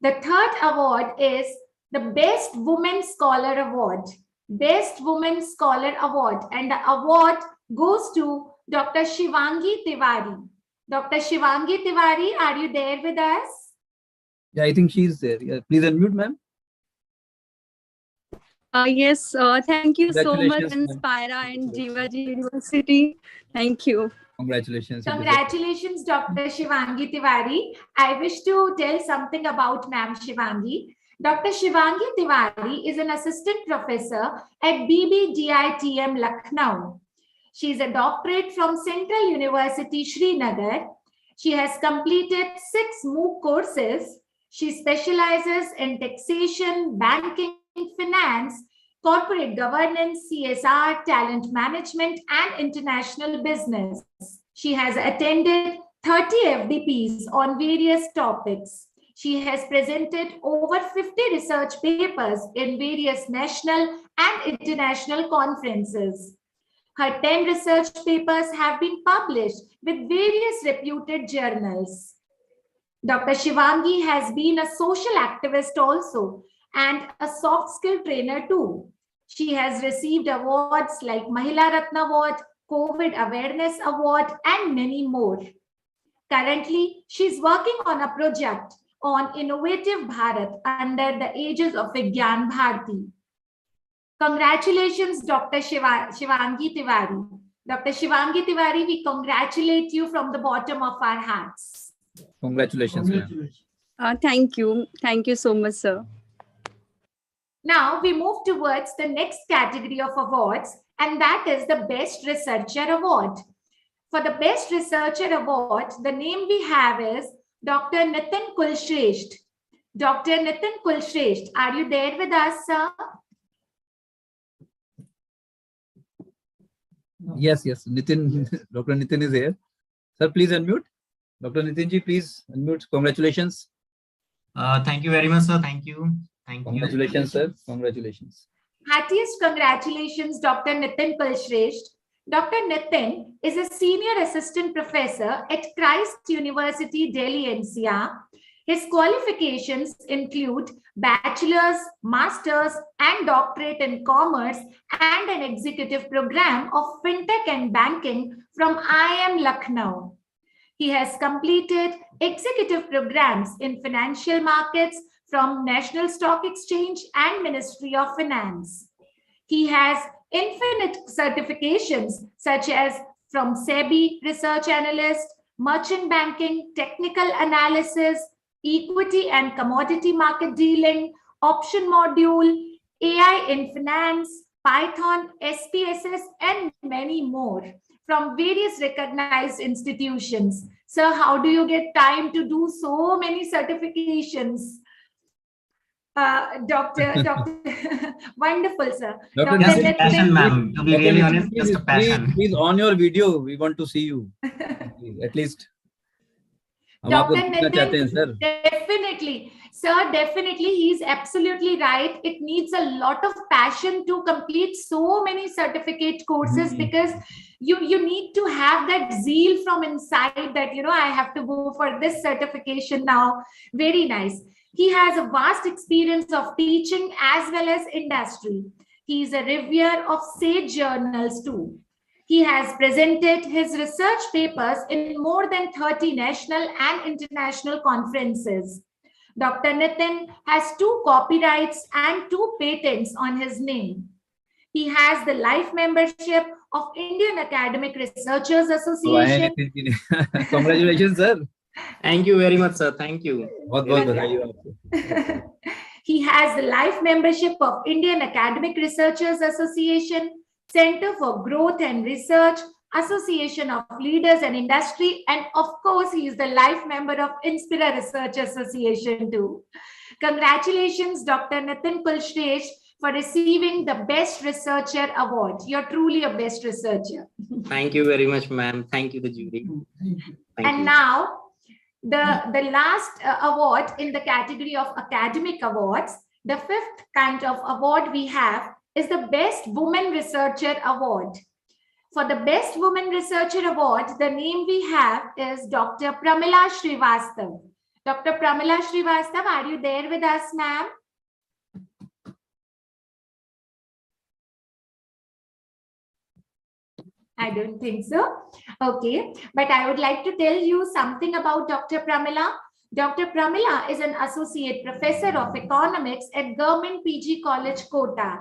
The third award is the Best Women Scholar Award. Best Women Scholar Award, and the award goes to Dr. Shivangi Tiwari. Dr. Shivangi Tiwari, are you there with us? Yeah, I think she's there. Yeah, please unmute, ma'am. Yes, thank you so much, Congratulations, Inspira and Jivaji University. Thank you. Congratulations. Congratulations, Dr. Shivangi Tiwari. I wish to tell something about Ma'am Shivangi. Dr. Shivangi Tiwari is an assistant professor at BBDITM Lucknow. She is a doctorate from Central University, Srinagar. She has completed 6 MOOC courses. She specializes in taxation, banking, finance, corporate governance, CSR, talent management, and international business. She has attended 30 FDPs on various topics. She has presented over 50 research papers in various national and international conferences. Her 10 research papers have been published with various reputed journals. Dr. Shivangi has been a social activist also and a soft skill trainer too. She has received awards like Mahila Ratna Award, COVID Awareness Award, and many more. Currently, she is working on a project on Innovative Bharat under the aegis of Vigyan Bharati. Congratulations, Dr. Shivangi Tiwari. Dr. Shivangi Tiwari, we congratulate you from the bottom of our hearts. Congratulations, ma'am. Thank you. Thank you so much, sir. Now we move towards the next category of awards, and that is the Best Researcher Award. For the Best Researcher Award, the name we have is Dr. Nitin Kulshresht. Dr. Nitin Kulshresht, are you there with us, sir? Yes, Nitin, Dr. Nitin is here. Sir, please unmute. Dr. Nitin ji, please unmute. Congratulations. Thank you very much, sir. Thank you. Thank you. Congratulations, sir. Congratulations. Happiest congratulations, Dr. Nitin Kulshresht. Dr. Nitin is a senior assistant professor at Christ University, Delhi, NCR. His qualifications include bachelor's, master's, and doctorate in commerce and an executive program of fintech and banking from IIM Lucknow. He has completed executive programs in financial markets from National Stock Exchange and Ministry of Finance. He has infinite certifications such as from SEBI Research Analyst, Merchant Banking, Technical Analysis, Equity and Commodity Market Dealing, Option Module, AI in Finance, Python, SPSS, and many more from various recognized institutions. Sir, how do you get time to do so many certifications? Wonderful, sir. Dr. Just a Nitin, passion, ma'am. To be really honest, please, just a passion. please on your video. We want to see you. At least. Dr. Nitin, sir. Definitely. Sir, definitely. He's absolutely right. It needs a lot of passion to complete so many certificate courses because you need to have that zeal from inside that, you know, I have to go for this certification now. Very nice. He has a vast experience of teaching as well as industry. He is a reviewer of sage journals too. He has presented his research papers in more than 30 national and international conferences. Dr. Nitin has 2 copyrights and 2 patents on his name. He has the life membership of Indian Academic Researchers Association. Congratulations, sir. Thank you very much, sir. Thank you. He has the life membership of Indian Academic Researchers Association, Center for Growth and Research, Association of Leaders and Industry, and of course, he is the life member of Inspira Research Association too. Congratulations, Dr. Nitin Kulshresht, for receiving the Best Researcher Award. You're truly a best researcher. Thank you very much, ma'am. Thank you, the jury. Thank you. Now, the last award in the category of academic awards, the 5th kind of award we have is the Best Woman Researcher Award. For the Best Woman Researcher Award, the name we have is Dr. Pramila Srivastav. Dr. Pramila Srivastav, are you there with us, ma'am? I don't think so. Okay, but I would like to tell you something about Dr. Pramila. Dr. Pramila is an associate professor of economics at Government PG College, Kota.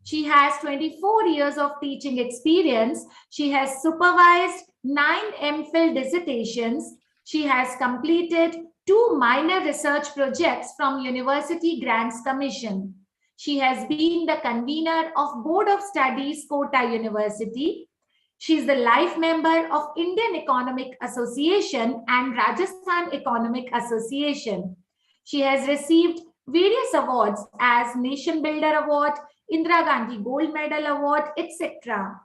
She has 24 years of teaching experience. She has supervised 9 MPhil dissertations. She has completed 2 minor research projects from University Grants Commission. She has been the convener of Board of Studies, Kota University. She is the life member of Indian Economic Association and Rajasthan Economic Association. She has received various awards as Nation Builder Award, Indira Gandhi Gold Medal Award, etc.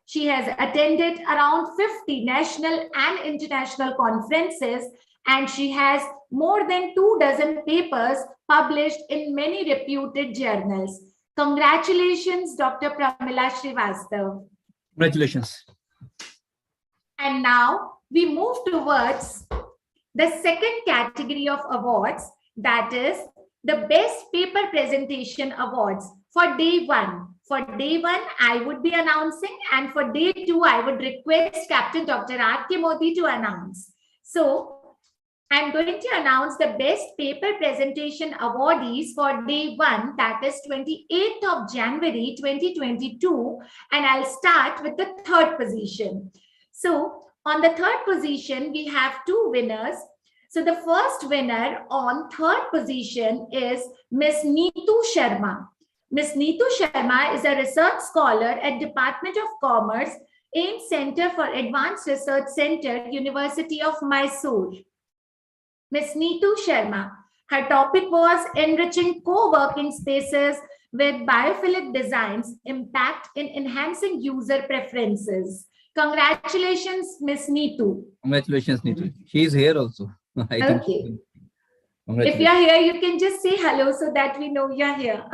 She has attended around 50 national and international conferences, and she has more than 24 papers published in many reputed journals. Congratulations, Dr. Pramila Srivastav. Congratulations. And now we move towards the second category of awards, that is the Best Paper Presentation Awards for Day 1. For Day 1, I would be announcing, and for Day 2, I would request Captain Dr. R.K. Modi to announce. So, I'm going to announce the Best Paper Presentation Awardees for Day 1, that is 28th of January 2022, and I'll start with the 3rd position. So, on the 3rd position, we have 2 winners. So the first winner on third position is Miss Neetu Sharma. Miss Neetu Sharma is a research scholar at Department of Commerce, AIM Center for Advanced Research Center, University of Mysore. Miss Neetu Sharma. Her topic was enriching co-working spaces with biophilic designs, impact in enhancing user preferences. Congratulations, Miss Neetu. Congratulations, Neetu. She is here also. I think. Okay. If Congratulations. you're here, you can just say hello so that we know you're here.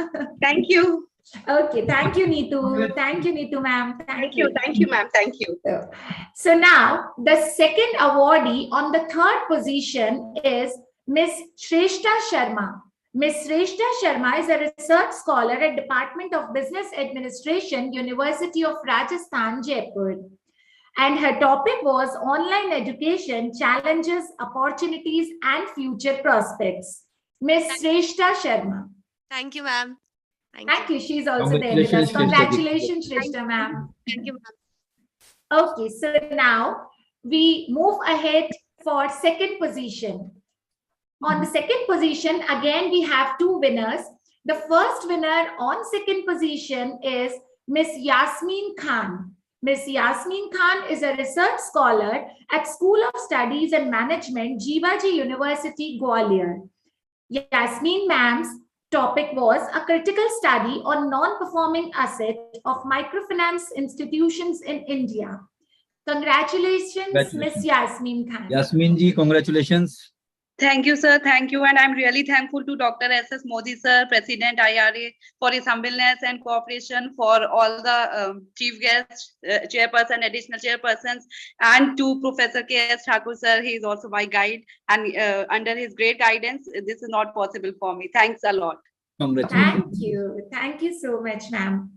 Thank you. Okay, thank you, Neetu. Thank you, Neetu, ma'am. Thank you, ma'am. Thank you. So now the second awardee on the third position is Miss Shrestha Sharma. Miss Shrestha Sharma is a research scholar at Department of Business Administration, University of Rajasthan, Jaipur. And her topic was online education, challenges, opportunities, and future prospects. Miss Shrestha Sharma. Thank you, ma'am. Thank you. She's also there with us. Congratulations, Shrestha ma'am. Thank you, ma'am. Okay, so now we move ahead for second position. On the second position, again, we have two winners. The first winner on second position is Miss Yasmin Khan. Miss Yasmin Khan is a research scholar at School of Studies and Management, Jivaji University, Gwalior. Yasmin ma'am's topic was a critical study on non-performing assets of microfinance institutions in India. Congratulations, Miss Yasmin Khan. Yasmin ji, congratulations. Thank you, sir. Thank you. And I'm really thankful to Dr. S.S. Modi, sir, President IRA, for his humbleness and cooperation, for all the chief guests, chairperson, additional chairpersons, and to Professor K.S. Thakur, sir. He is also my guide. And under his great guidance, this is not possible for me. Thanks a lot. Thank you. Thank you so much, ma'am.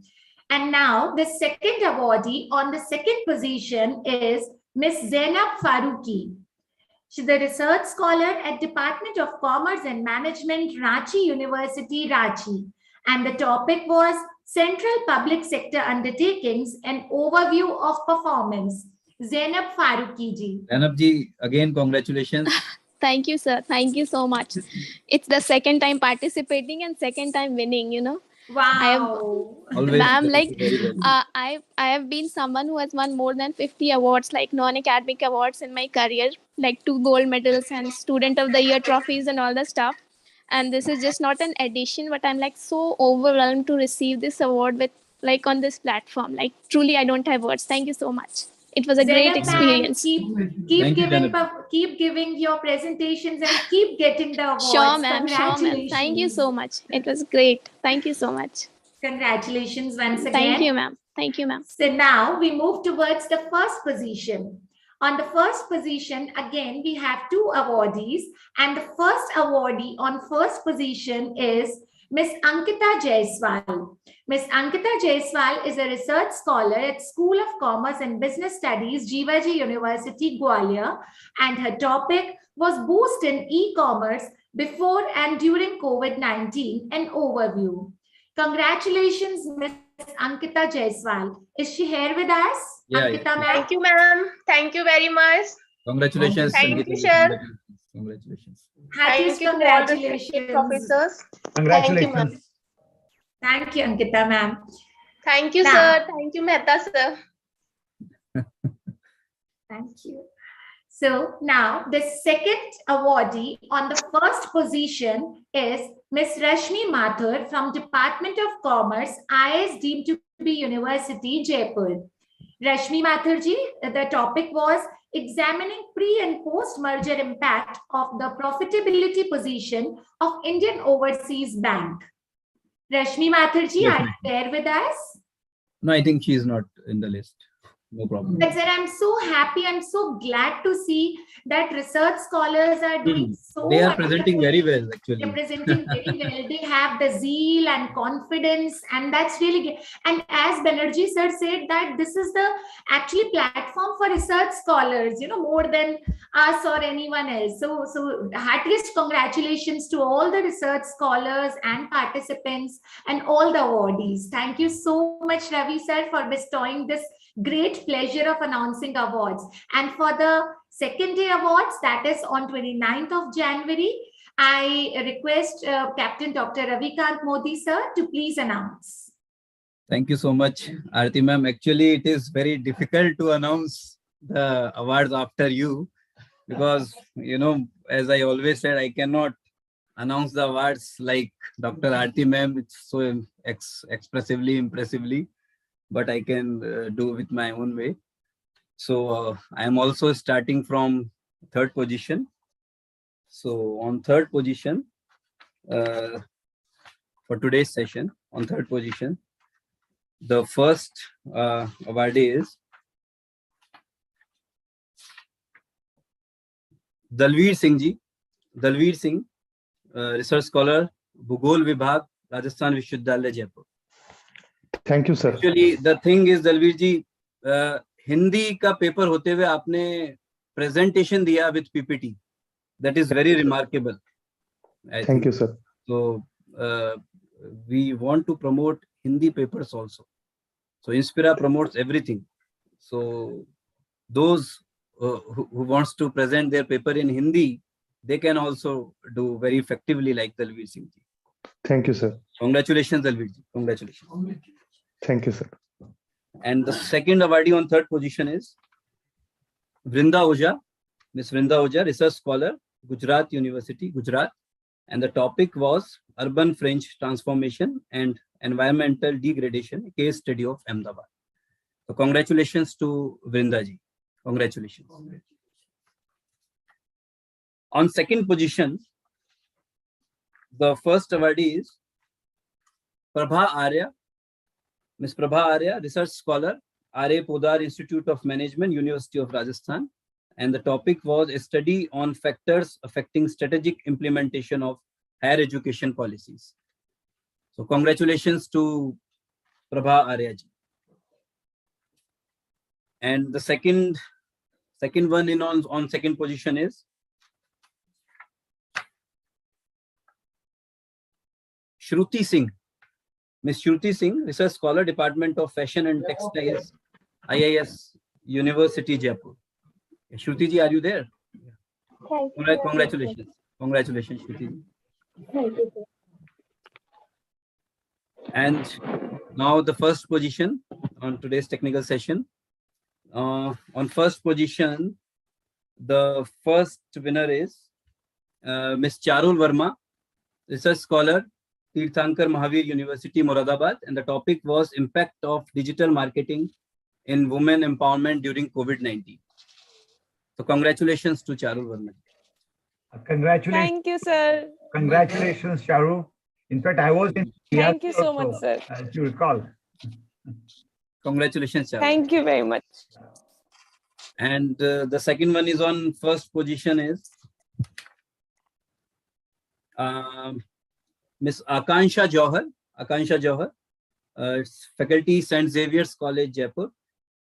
And now the second awardee on the second position is Miss Zainab Faruqi. She's a research scholar at Department of Commerce and Management, Ranchi University, Ranchi. And the topic was Central Public Sector Undertakings, an overview of performance. Zainab Faruqi ji. Zainab ji, again, congratulations. Thank you, sir. Thank you so much. It's the second time participating and second time winning, you know. Wow. Ma'am, like I have been someone who has won more than 50 awards, like non-academic awards in my career, like 2 gold medals and student of the year trophies and all the stuff. And this is just not an addition, but I'm like so overwhelmed to receive this award with like on this platform. Like truly, I don't have words. Thank you so much. It was a great experience. Keep giving your presentations and keep getting the awards. Sure, ma'am. Sure, ma'am. Thank you so much. It was great. Thank you so much. Congratulations once again. Thank you, ma'am. Thank you, ma'am. So now we move towards the first position. On the first position, again, we have 2 awardees. And the first awardee on first position is Miss Ankita Jaiswal. Miss Ankita Jaiswal is a research scholar at School of Commerce and Business Studies, Jivaji University, Gwalior, and her topic was Boost in E-commerce before and during COVID-19, an overview. Congratulations, Miss Ankita Jaiswal. Is she here with us? Yeah, Ankita, yeah. ma'am. Thank you, ma'am. Thank you very much. Congratulations. Thank you, Ankita. sir. Congratulations. Heartiest Thank you to all the congratulations. professors. Congratulations. Thank you, ma'am. Thank you, Ankita, ma'am. Thank you, Now- sir. Thank you, Mehta, sir. Thank you. So now the second awardee on the first position is Miss Rashmi Mathur from Department of Commerce, IS deemed to be University, Jaipur. Rashmi Mathur ji, the topic was examining pre and post merger impact of the profitability position of Indian Overseas Bank. Rashmi Mathur ji, Yes, are ma'am. you there with us? No, I think she is not in the list. No problem. But sir, I'm so happy. I'm so glad to see that research scholars are doing so They are wonderful. presenting very well, actually. They're presenting very well. They have the zeal and confidence, and that's really good. And as Banerjee sir said, that this is the actually platform for research scholars, you know, more than us or anyone else. So heartiest congratulations to all the research scholars and participants and all the awardees. Thank you so much, Ravi sir, for bestowing this great pleasure of announcing awards. And for the second day awards, that is on 29th of January, I request Captain Dr. Ravikant Modi sir to please announce. Thank you so much, Aarti ma'am. Actually, it is very difficult to announce the awards after you because, you know, as I always said, I cannot announce the awards like Dr. Aarti ma'am. It's so expressively, impressively, but I can do with my own way. So I am also starting from third position. So on third position for today's session, on third position, the first awardee is Dalveer Singh ji. Dalveer Singh, research scholar, Bhugol Vibhag, Rajasthan Vishwavidyalaya, Jaipur. Thank you, sir. Actually, the thing is, Dalveer ji, Hindi का paper होते हुए आपने presentation दिया with PPT. That is very remarkable. Thank you, sir. So we want to promote Hindi papers also. So Inspira promotes everything. So those who wants to present their paper in Hindi, they can also do very effectively like Dalveer Singh ji. Thank you, sir. Congratulations, Dalveer ji. Congratulations. Thank you, sir. And the second awardee on third position is Vrinda Ojha, Miss Vrinda Ojha, research scholar, Gujarat University, Gujarat. And the topic was Urban French Transformation and Environmental Degradation, a case study of Ahmedabad. So congratulations to Vrinda ji. Congratulations. On second position, the first awardee is Prabha Arya, Ms. Prabha Arya, research scholar, R.A. Podar Institute of Management, University of Rajasthan. And the topic was a study on factors affecting strategic implementation of higher education policies. So congratulations to Prabha Arya ji. And the second one in on second position is Shruti Singh. Ms. Shruti Singh, research scholar, Department of Fashion and Textiles, IIS University, Jaipur. Shruti ji, are you there? Thank you. Congratulations. Congratulations, Shruti ji. Thank you, sir. And now the first position on today's technical session. On first position, the first winner is Ms. Charul Verma, research scholar, Tirthankar Mahavir University, Moradabad, and the topic was impact of digital marketing in women empowerment during COVID-19. So congratulations to Charul Verma. Congratulations. Thank you, sir. Congratulations, Charu. In fact, I was in Thank you so also, much, sir. as you recall. Congratulations, Charul. Thank you very much. And the second one is on first position is Miss Akansha Johar. Akansha Johar, it's faculty St. Xavier's College, Jaipur,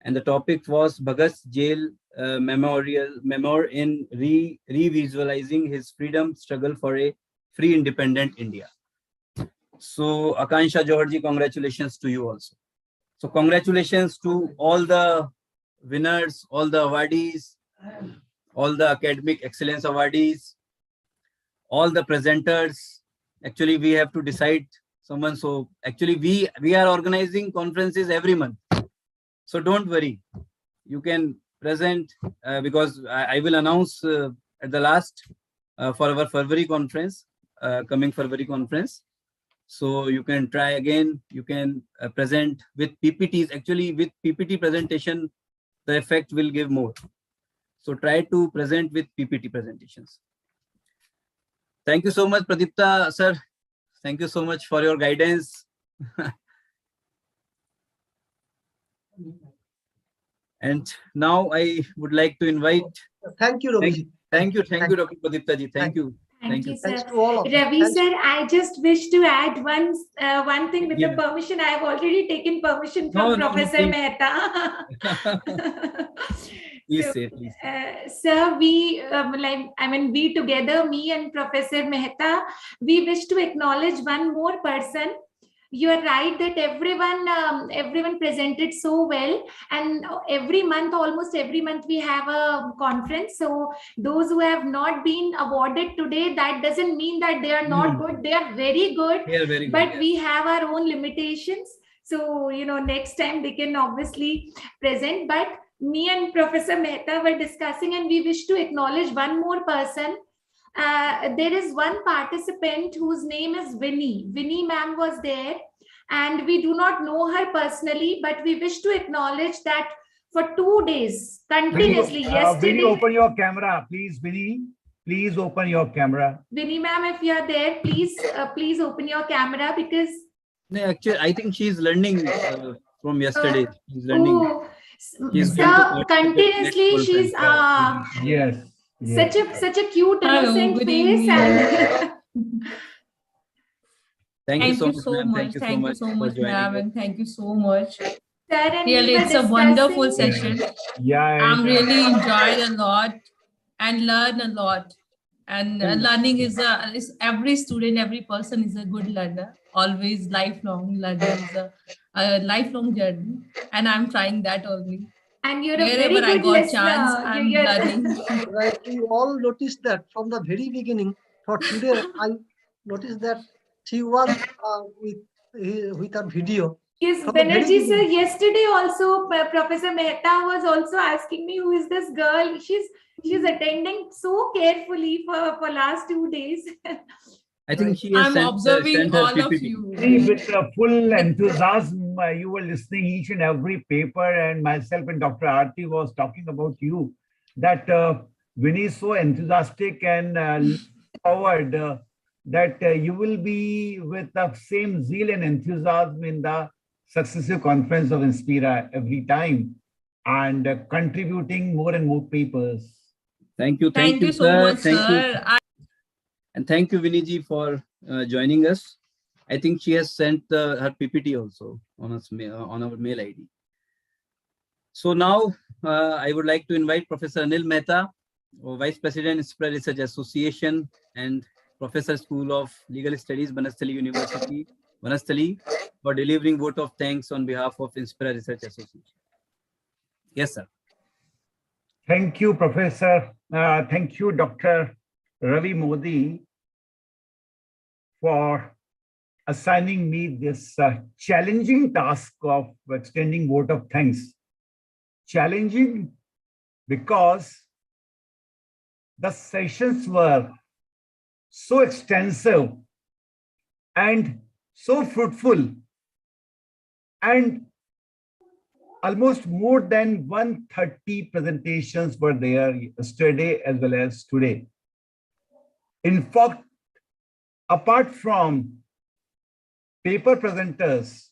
and the topic was Bhagat's jail memoir in revisualizing his freedom struggle for a free independent India. So Akansha Johar ji, congratulations to you also. So congratulations to all the winners, all the awardees, all the academic excellence awardees, all the presenters. Actually, we have to decide someone. So actually, we are organizing conferences every month. So don't worry. You can present because I will announce at the last for our February conference, coming February conference. So you can try again. You can present with PPTs. Actually, with PPT presentation, the effect will give more. So try to present with PPT presentations. Thank you so much, Pradipta sir. Thank you so much for your guidance. And now I would like to invite. Thank you, Ravi. Thank you, Dr. Pradipta ji. Thank you. Thank you, sir. Thanks to all of you. Ravi Thanks. sir, I just wish to add one thing with the permission. I have already taken permission from Professor Mehta. Please So, say, please. Sir, we together, me and Professor Mehta, we wish to acknowledge one more person, you are right that everyone presented so well, and almost every month we have a conference. So those who have not been awarded today, that doesn't mean that they are not good. They are very good, They are very good, but yes. we have our own limitations. So next time they can obviously present. But me and Professor Mehta were discussing, and we wish to acknowledge one more person. There is one participant whose name is Winnie. Winnie ma'am was there, and we do not know her personally, but we wish to acknowledge that for 2 days continuously. Yesterday, Winnie, open your camera, please. Winnie, please open your camera. Winnie ma'am, if you are there, please open your camera, because No, actually, I think she's learning from yesterday. She's learning. oh, She's so going to continuously next she's Yes. such a cute Hello, innocent good face. evening. And Thank you so much, ma'am. Thank you so for much, joining ma'am, us. and thank you so much. Sir, and we Really, were it's a wonderful discussing- session. Yeah. I'm really enjoyed a lot and learn a lot. And learning is every student, every person is a good learner. Always lifelong learner is a lifelong journey, and I'm trying that only. And you're a very Wherever I good got listener. chance, I'm learning. Right, we all noticed that from the very beginning. For today, I noticed that she was with her video. Yes, From the very Banerjee sir, beginning. yesterday also Professor Mehta was also asking me, who is this girl? She's attending so carefully for last 2 days. I think she has I'm sent, observing sent her all of PPT. you. See, with full enthusiasm, you were listening each and every paper, and myself and Dr. Aarti was talking about you, that Winnie is so enthusiastic and forward that you will be with the same zeal and enthusiasm in the successive conference of Inspira every time, and contributing more and more papers. Thank you. Thank you so sir. much, Thank you. sir. And thank you, Vinny ji, for joining us. I think she has sent her PPT also on our mail ID. So now I would like to invite Professor Anil Mehta, Vice President, Inspira Research Association and Professor, School of Legal Studies, Banastali University, Banastali, for delivering vote of thanks on behalf of Inspira Research Association. Yes, sir. Thank you, Professor. Thank you, Dr. Ravi Modi, for assigning me this challenging task of extending vote of thanks. Challenging because the sessions were so extensive and so fruitful, and almost more than 130 presentations were there yesterday as well as today. In fact, apart from paper presenters,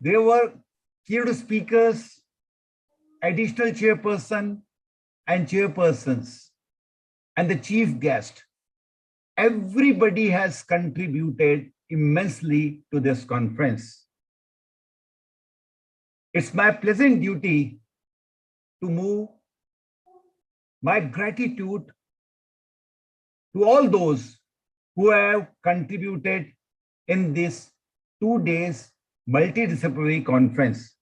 there were keynote speakers, additional chairperson and chairpersons, and the chief guest. Everybody has contributed immensely to this conference. It's my pleasant duty to move my gratitude to all those who have contributed in this 2 days multidisciplinary conference.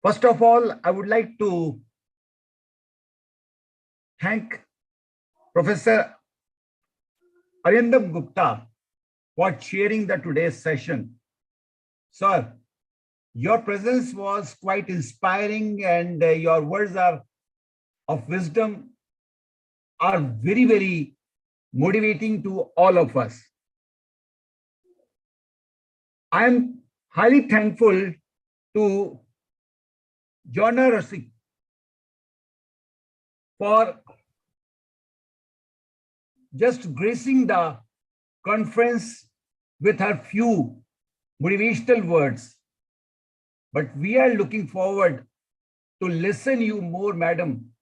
First of all, I would like to thank Professor Arindam Gupta for chairing the today's session. Sir, your presence was quite inspiring, and your words of wisdom are very, very motivating to all of us. I am highly thankful to Jonna Rasik for just gracing the conference with her few motivational words. But we are looking forward to listen you more, madam,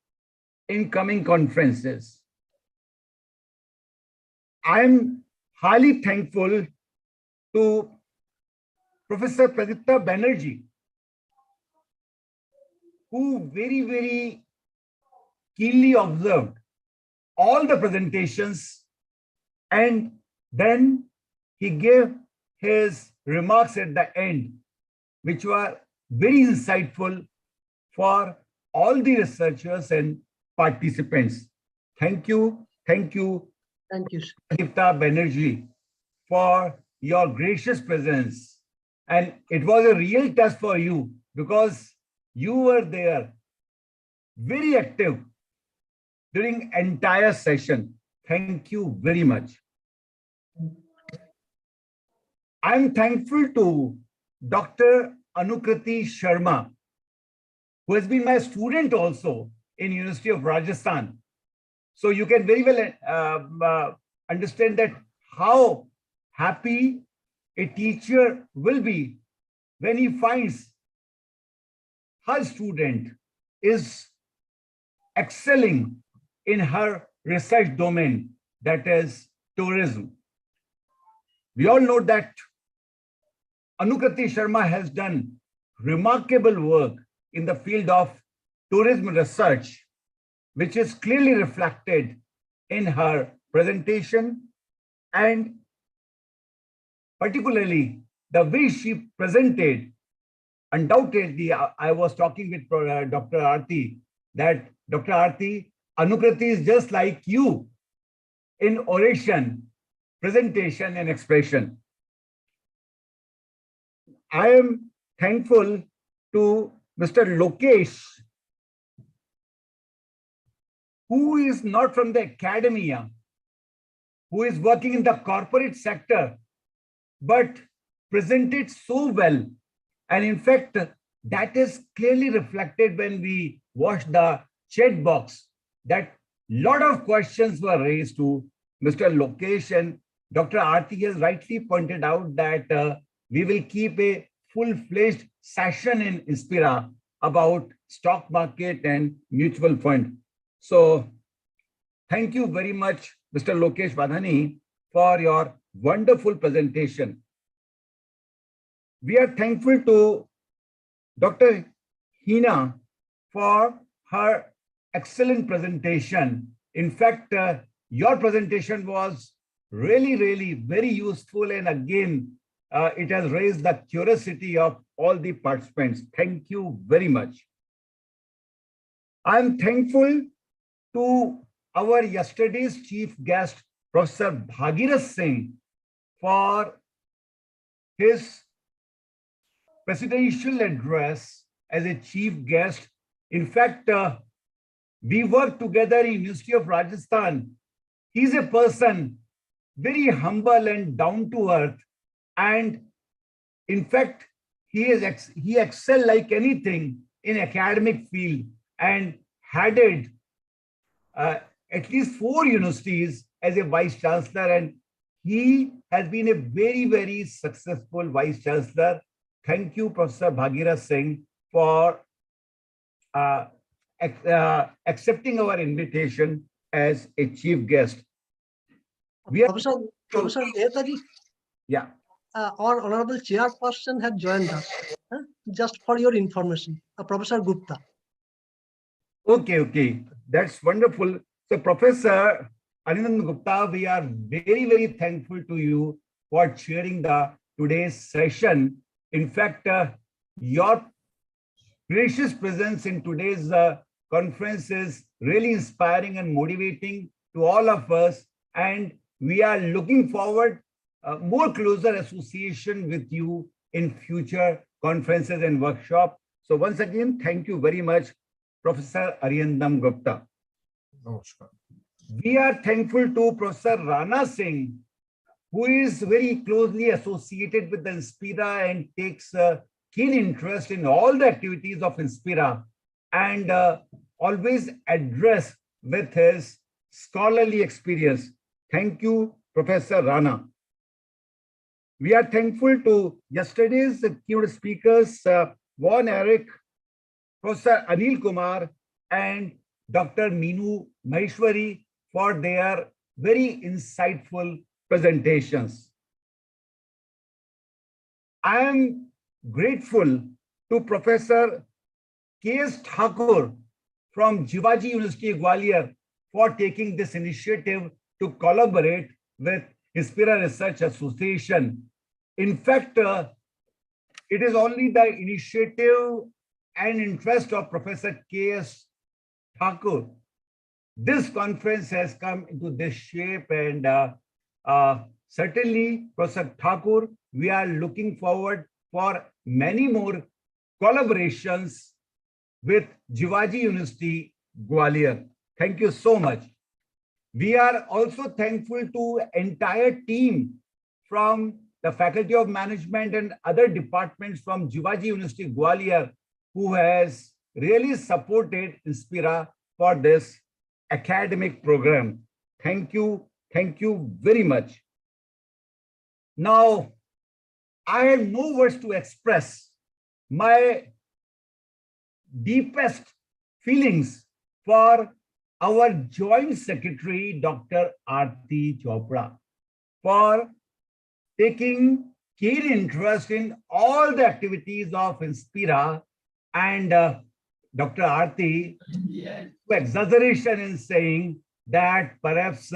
in coming conferences. I am highly thankful to Professor Pradipta Banerjee, who very, very keenly observed all the presentations, and then he gave his remarks at the end, which were very insightful for all the researchers and participants. Thank you. Thank you. Thank you. Deepta Banerjee, for your gracious presence. And it was a real test for you because you were there, very active during entire session. Thank you very much. I'm thankful to Dr. Anukriti Sharma, who has been my student also in University of Rajasthan. So you can very well understand that how happy a teacher will be when he finds her student is excelling in her research domain, that is tourism. We all know that Anukriti Sharma has done remarkable work in the field of tourism research, which is clearly reflected in her presentation, and particularly the way she presented. Undoubtedly, I was talking with Dr. Aarti that Dr. Aarti, Anukriti is just like you in oration, presentation, and expression. I am thankful to Mr. Lokesh, who is not from the academia, who is working in the corporate sector, but presented so well. And in fact, that is clearly reflected when we watch the chat box, that lot of questions were raised to Mr. Lokesh, and Dr. Aarti has rightly pointed out that we will keep a full-fledged session in Inspira about stock market and mutual fund. So thank you very much, Mr. Lokesh Vadhani, for your wonderful presentation. We are thankful to Dr. Hina for her excellent presentation. In fact, your presentation was really very useful, and again, it has raised the curiosity of all the participants. Thank you very much. I'm thankful to our yesterday's chief guest, Professor Bhagirath Singh, for his presidential address as a chief guest. In fact, we worked together in University of Rajasthan. He's a person very humble and down to earth, and in fact, he excelled like anything in academic field and headed at least 4 universities as a vice chancellor, and he has been a very successful vice chancellor. Thank you, Professor Bhagirath Singh, for accepting our invitation as a chief guest. Professor Nehta, yeah. Our honorable chairperson has joined us. Just for your information, Professor Gupta. Okay, that's wonderful. So, Professor Arindam Gupta, we are very thankful to you for chairing the today's session. In fact, your gracious presence in today's conference is really inspiring and motivating to all of us, and we are looking forward more closer association with you in future conferences and workshops. So once again, thank you very much, Professor Arindam Gupta. Namaskar. We are thankful to Professor Rana Singh, who is very closely associated with the Inspira and takes keen interest in all the activities of Inspira, and always address with his scholarly experience. Thank you, Professor Rana. We are thankful to yesterday's keynote speakers, Von Erich, Professor Anil Kumar, and Dr. Meenu Maheshwari for their very insightful presentations. I am grateful to Professor K.S. Thakur from Jivaji University, Gwalior, for taking this initiative to collaborate with Inspira Research Association In fact, it is only the initiative and interest of Professor K.S. Thakur. This conference has come into this shape, and certainly, Professor Thakur, we are looking forward for many more collaborations with Jivaji University, Gwalior. Thank you so much. We are also thankful to entire team from the Faculty of Management and other departments from Jivaji University, Gwalior, who has really supported Inspira for this academic program. Thank you very much. Now, I have no words to express my deepest feelings for our Joint Secretary, Dr. Aarti Chopra, for taking keen interest in all the activities of Inspira, and Dr. Aarti, exaggeration in saying that perhaps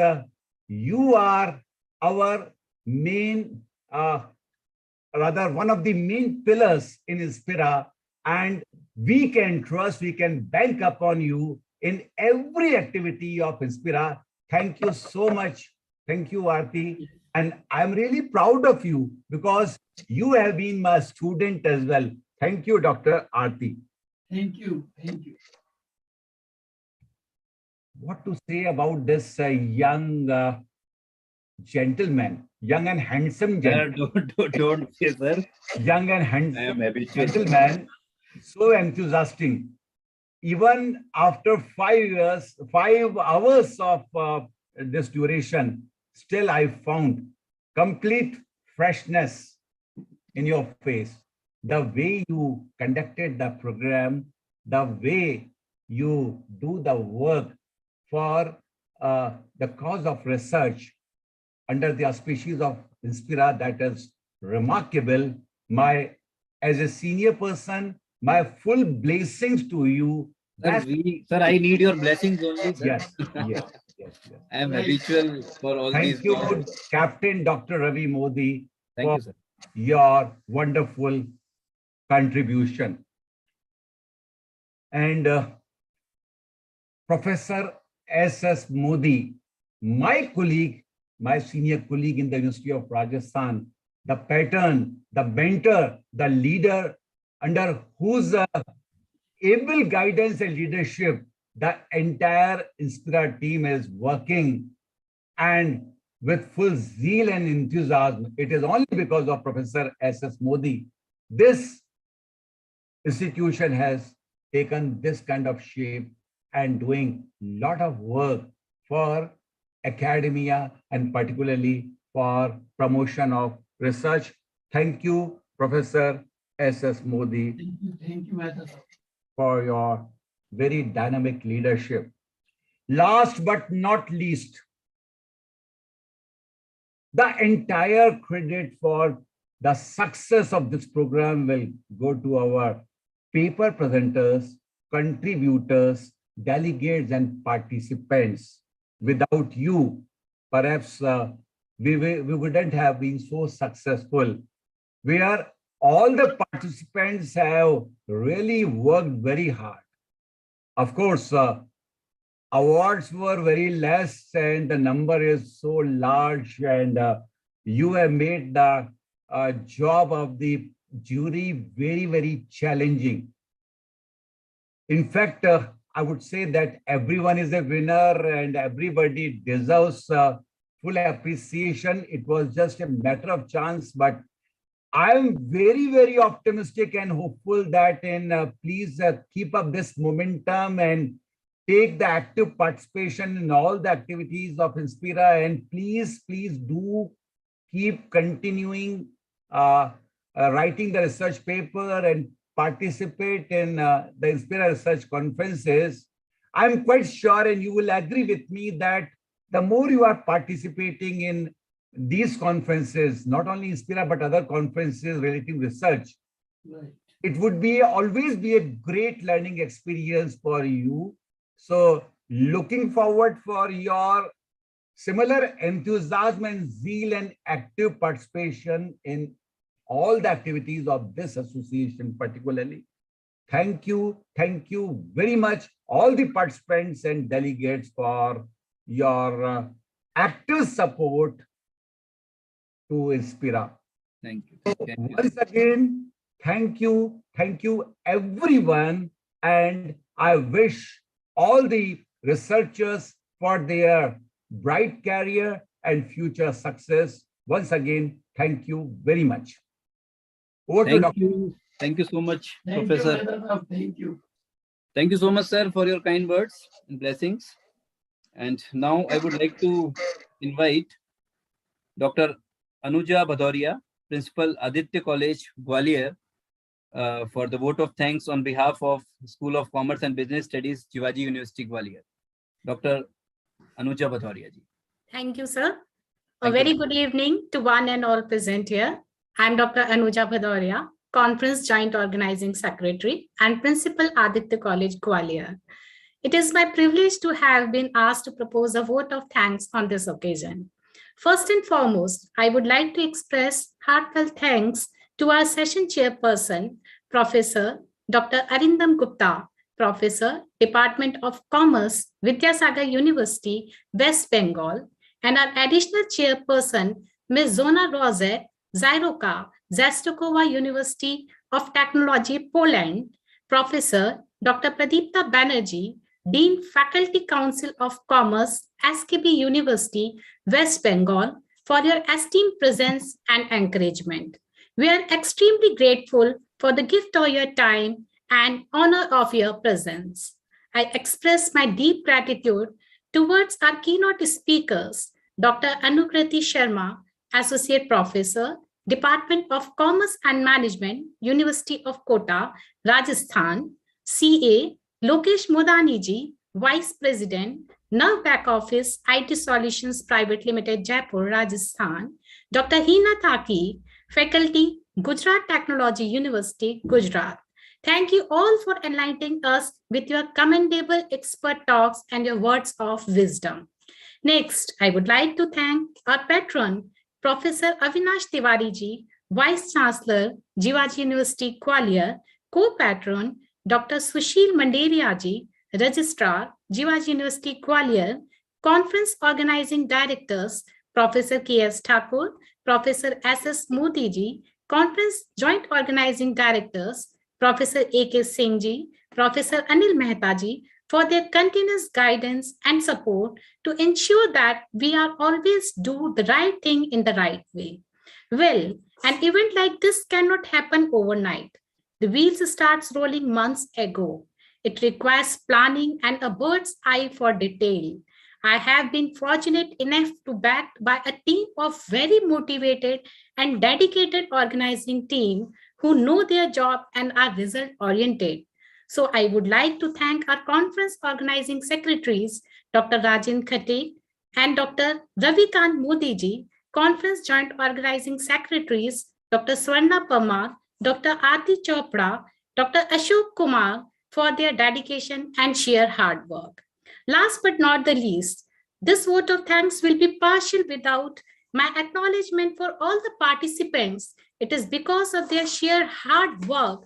you are our main, rather one of the main pillars in Inspira, and we can trust, we can bank upon you in every activity of Inspira. Thank you so much. Thank you, Aarti. And I'm really proud of you because you have been my student as well. Thank you, Dr. Aarti. Thank you. Thank you. What to say about this young gentleman, young and handsome gentleman? Don't say, sir. Young and handsome gentleman, so enthusiastic. Even after 5 hours of this duration, still I found complete freshness in your face. The way you conducted the program, the way you do the work for the cause of research under the auspices of Inspira, that is remarkable. As a senior person, my full blessings to you. Sir, I need your blessings only, sir. Yes. I am habitual for all these. Thank you, Captain Dr. Ravi Modi, Thank for you, sir. your wonderful contribution. And Professor S.S. Modi, my colleague, my senior colleague in the University of Rajasthan, the pattern, the mentor, the leader under whose able guidance and leadership the entire Inspira team is working, and with full zeal and enthusiasm. It is only because of Professor S.S. Modi this institution has taken this kind of shape and doing a lot of work for academia and particularly for promotion of research. Thank you, Professor S.S. Modi. Thank you, Master. For your very dynamic leadership. Last but not least, the entire credit for the success of this program will go to our paper presenters, contributors, delegates, and participants. Without you, perhaps we wouldn't have been so successful. Where all the participants have really worked very hard. Of course, awards were very less and the number is so large, and you have made the job of the jury very, very challenging. In fact, I would say that everyone is a winner and everybody deserves full appreciation. It was just a matter of chance, but I am very, very optimistic and hopeful that please keep up this momentum and take the active participation in all the activities of Inspira, and please do keep continuing writing the research paper and participate in the Inspira research conferences. I'm quite sure, and you will agree with me, that the more you are participating in these conferences, not only Inspira, but other conferences relating research, right, it would always be a great learning experience for you. So looking forward for your similar enthusiasm and zeal and active participation in all the activities of this association particularly. Thank you very much, all the participants and delegates, for your active support to Inspira. Thank you. Once again, thank you everyone, and I wish all the researchers for their bright career and future success. Once again, thank you very much. Over to Dr. Thank you so much, Professor. Thank you. Thank you so much, sir, for your kind words and blessings. And now I would like to invite Dr. Anuja Bhadoria, Principal, Aditya College, Gwalior, for the vote of thanks on behalf of School of Commerce and Business Studies, Jivaji University, Gwalior. Dr. Anuja Bhadoria ji. Thank you, sir. A very good evening to one and all present here. I'm Dr. Anuja Bhadoria, Conference Joint Organizing Secretary and Principal, Aditya College, Gwalior. It is my privilege to have been asked to propose a vote of thanks on this occasion. First and foremost, I would like to express heartfelt thanks to our session chairperson, Professor Dr. Arindam Gupta, Professor, Department of Commerce, Vidyasagar University, West Bengal, and our additional chairperson, Ms. Zona Rozet Zairoka, Zastokova University of Technology, Poland, Professor Dr. Pradipta Banerjee, Dean Faculty Council of Commerce, SKB University, West Bengal, for your esteemed presence and encouragement. We are extremely grateful for the gift of your time and honor of your presence. I express my deep gratitude towards our keynote speakers, Dr. Anukriti Sharma, Associate Professor, Department of Commerce and Management, University of Kota, Rajasthan, CA Lokesh Modani ji, Vice President, Nav Back Office, IT Solutions Private Limited, Jaipur, Rajasthan, Dr. Hina Thaki, Faculty, Gujarat Technology University, Gujarat. Thank you all for enlightening us with your commendable expert talks and your words of wisdom. Next, I would like to thank our patron, Professor Avinash Tiwari ji, Vice Chancellor, Jivaji University, Gwalior, co-patron, Dr. Sushil Manderia ji, Registrar, Jivaji University, Gwalior, Conference Organizing Directors, Professor K.S. Thakur, Professor S.S. Modi ji, Conference Joint Organizing Directors, Professor A.K. Singh ji, Professor Anil Mehta ji, for their continuous guidance and support to ensure that we are always do the right thing in the right way. Well, an event like this cannot happen overnight. The wheels starts rolling months ago. It requires planning and a bird's eye for detail. I have been fortunate enough to be backed by a team of very motivated and dedicated organizing team who know their job and are result oriented. So I would like to thank our conference organizing secretaries, Dr. Rajan Khate and Dr. Ravikant Modi ji, conference joint organizing secretaries, Dr. Swarna Parmar, Dr. Aarti Chopra, Dr. Ashok Kumar, for their dedication and sheer hard work. Last but not the least, this vote of thanks will be partial without my acknowledgement for all the participants. It is because of their sheer hard work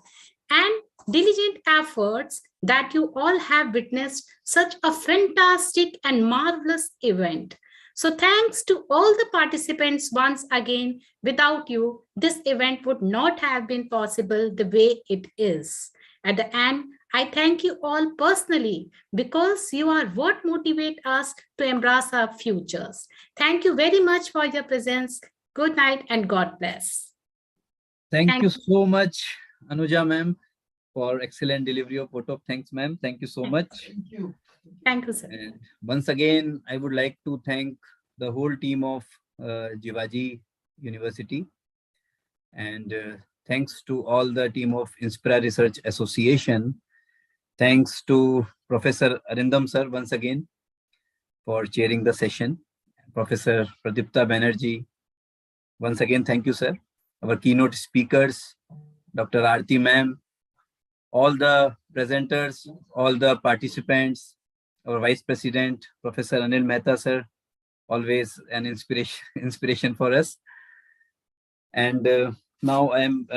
and diligent efforts that you all have witnessed such a fantastic and marvelous event. So thanks to all the participants once again. Without you, this event would not have been possible the way it is. At the end, I thank you all personally because you are what motivate us to embrace our futures. Thank you very much for your presence. Good night and God bless. Thank you so much, Anuja ma'am, for excellent delivery of vote of thanks, ma'am. Thank you so much. Thank you. Thank you, sir. And once again, I would like to thank the whole team of Jivaji University. And thanks to all the team of Inspira Research Association. Thanks to Professor Arindam sir once again for chairing the session. Professor Pradipta Banerjee, once again, thank you, sir. Our keynote speakers, Dr. Aarti ma'am, all the presenters, all the participants, our Vice President, Professor Anil Mehta, sir, always an inspiration for us. And now I am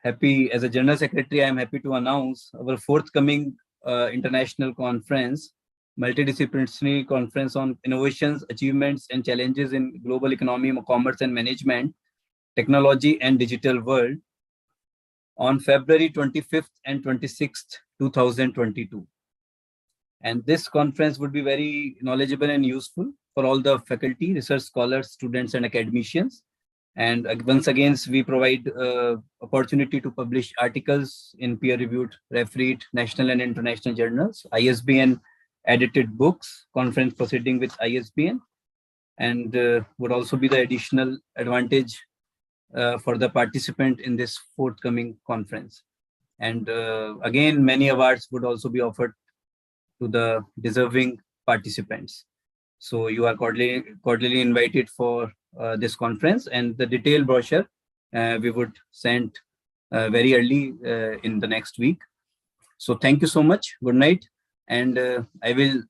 happy, as a General Secretary, I am happy to announce our forthcoming international conference, multidisciplinary conference on innovations, achievements, and challenges in global economy, commerce, and management, technology, and digital world, on February 25th and 26th, 2022. And this conference would be very knowledgeable and useful for all the faculty, research scholars, students, and academicians. And once again, we provide opportunity to publish articles in peer-reviewed, refereed national and international journals, ISBN edited books, conference proceeding with ISBN, and would also be the additional advantage for the participant in this forthcoming conference. And again, many awards would also be offered to the deserving participants. So you are cordially invited for this conference, and the detailed brochure we would send very early in the next week. So thank you so much. Good night. And I will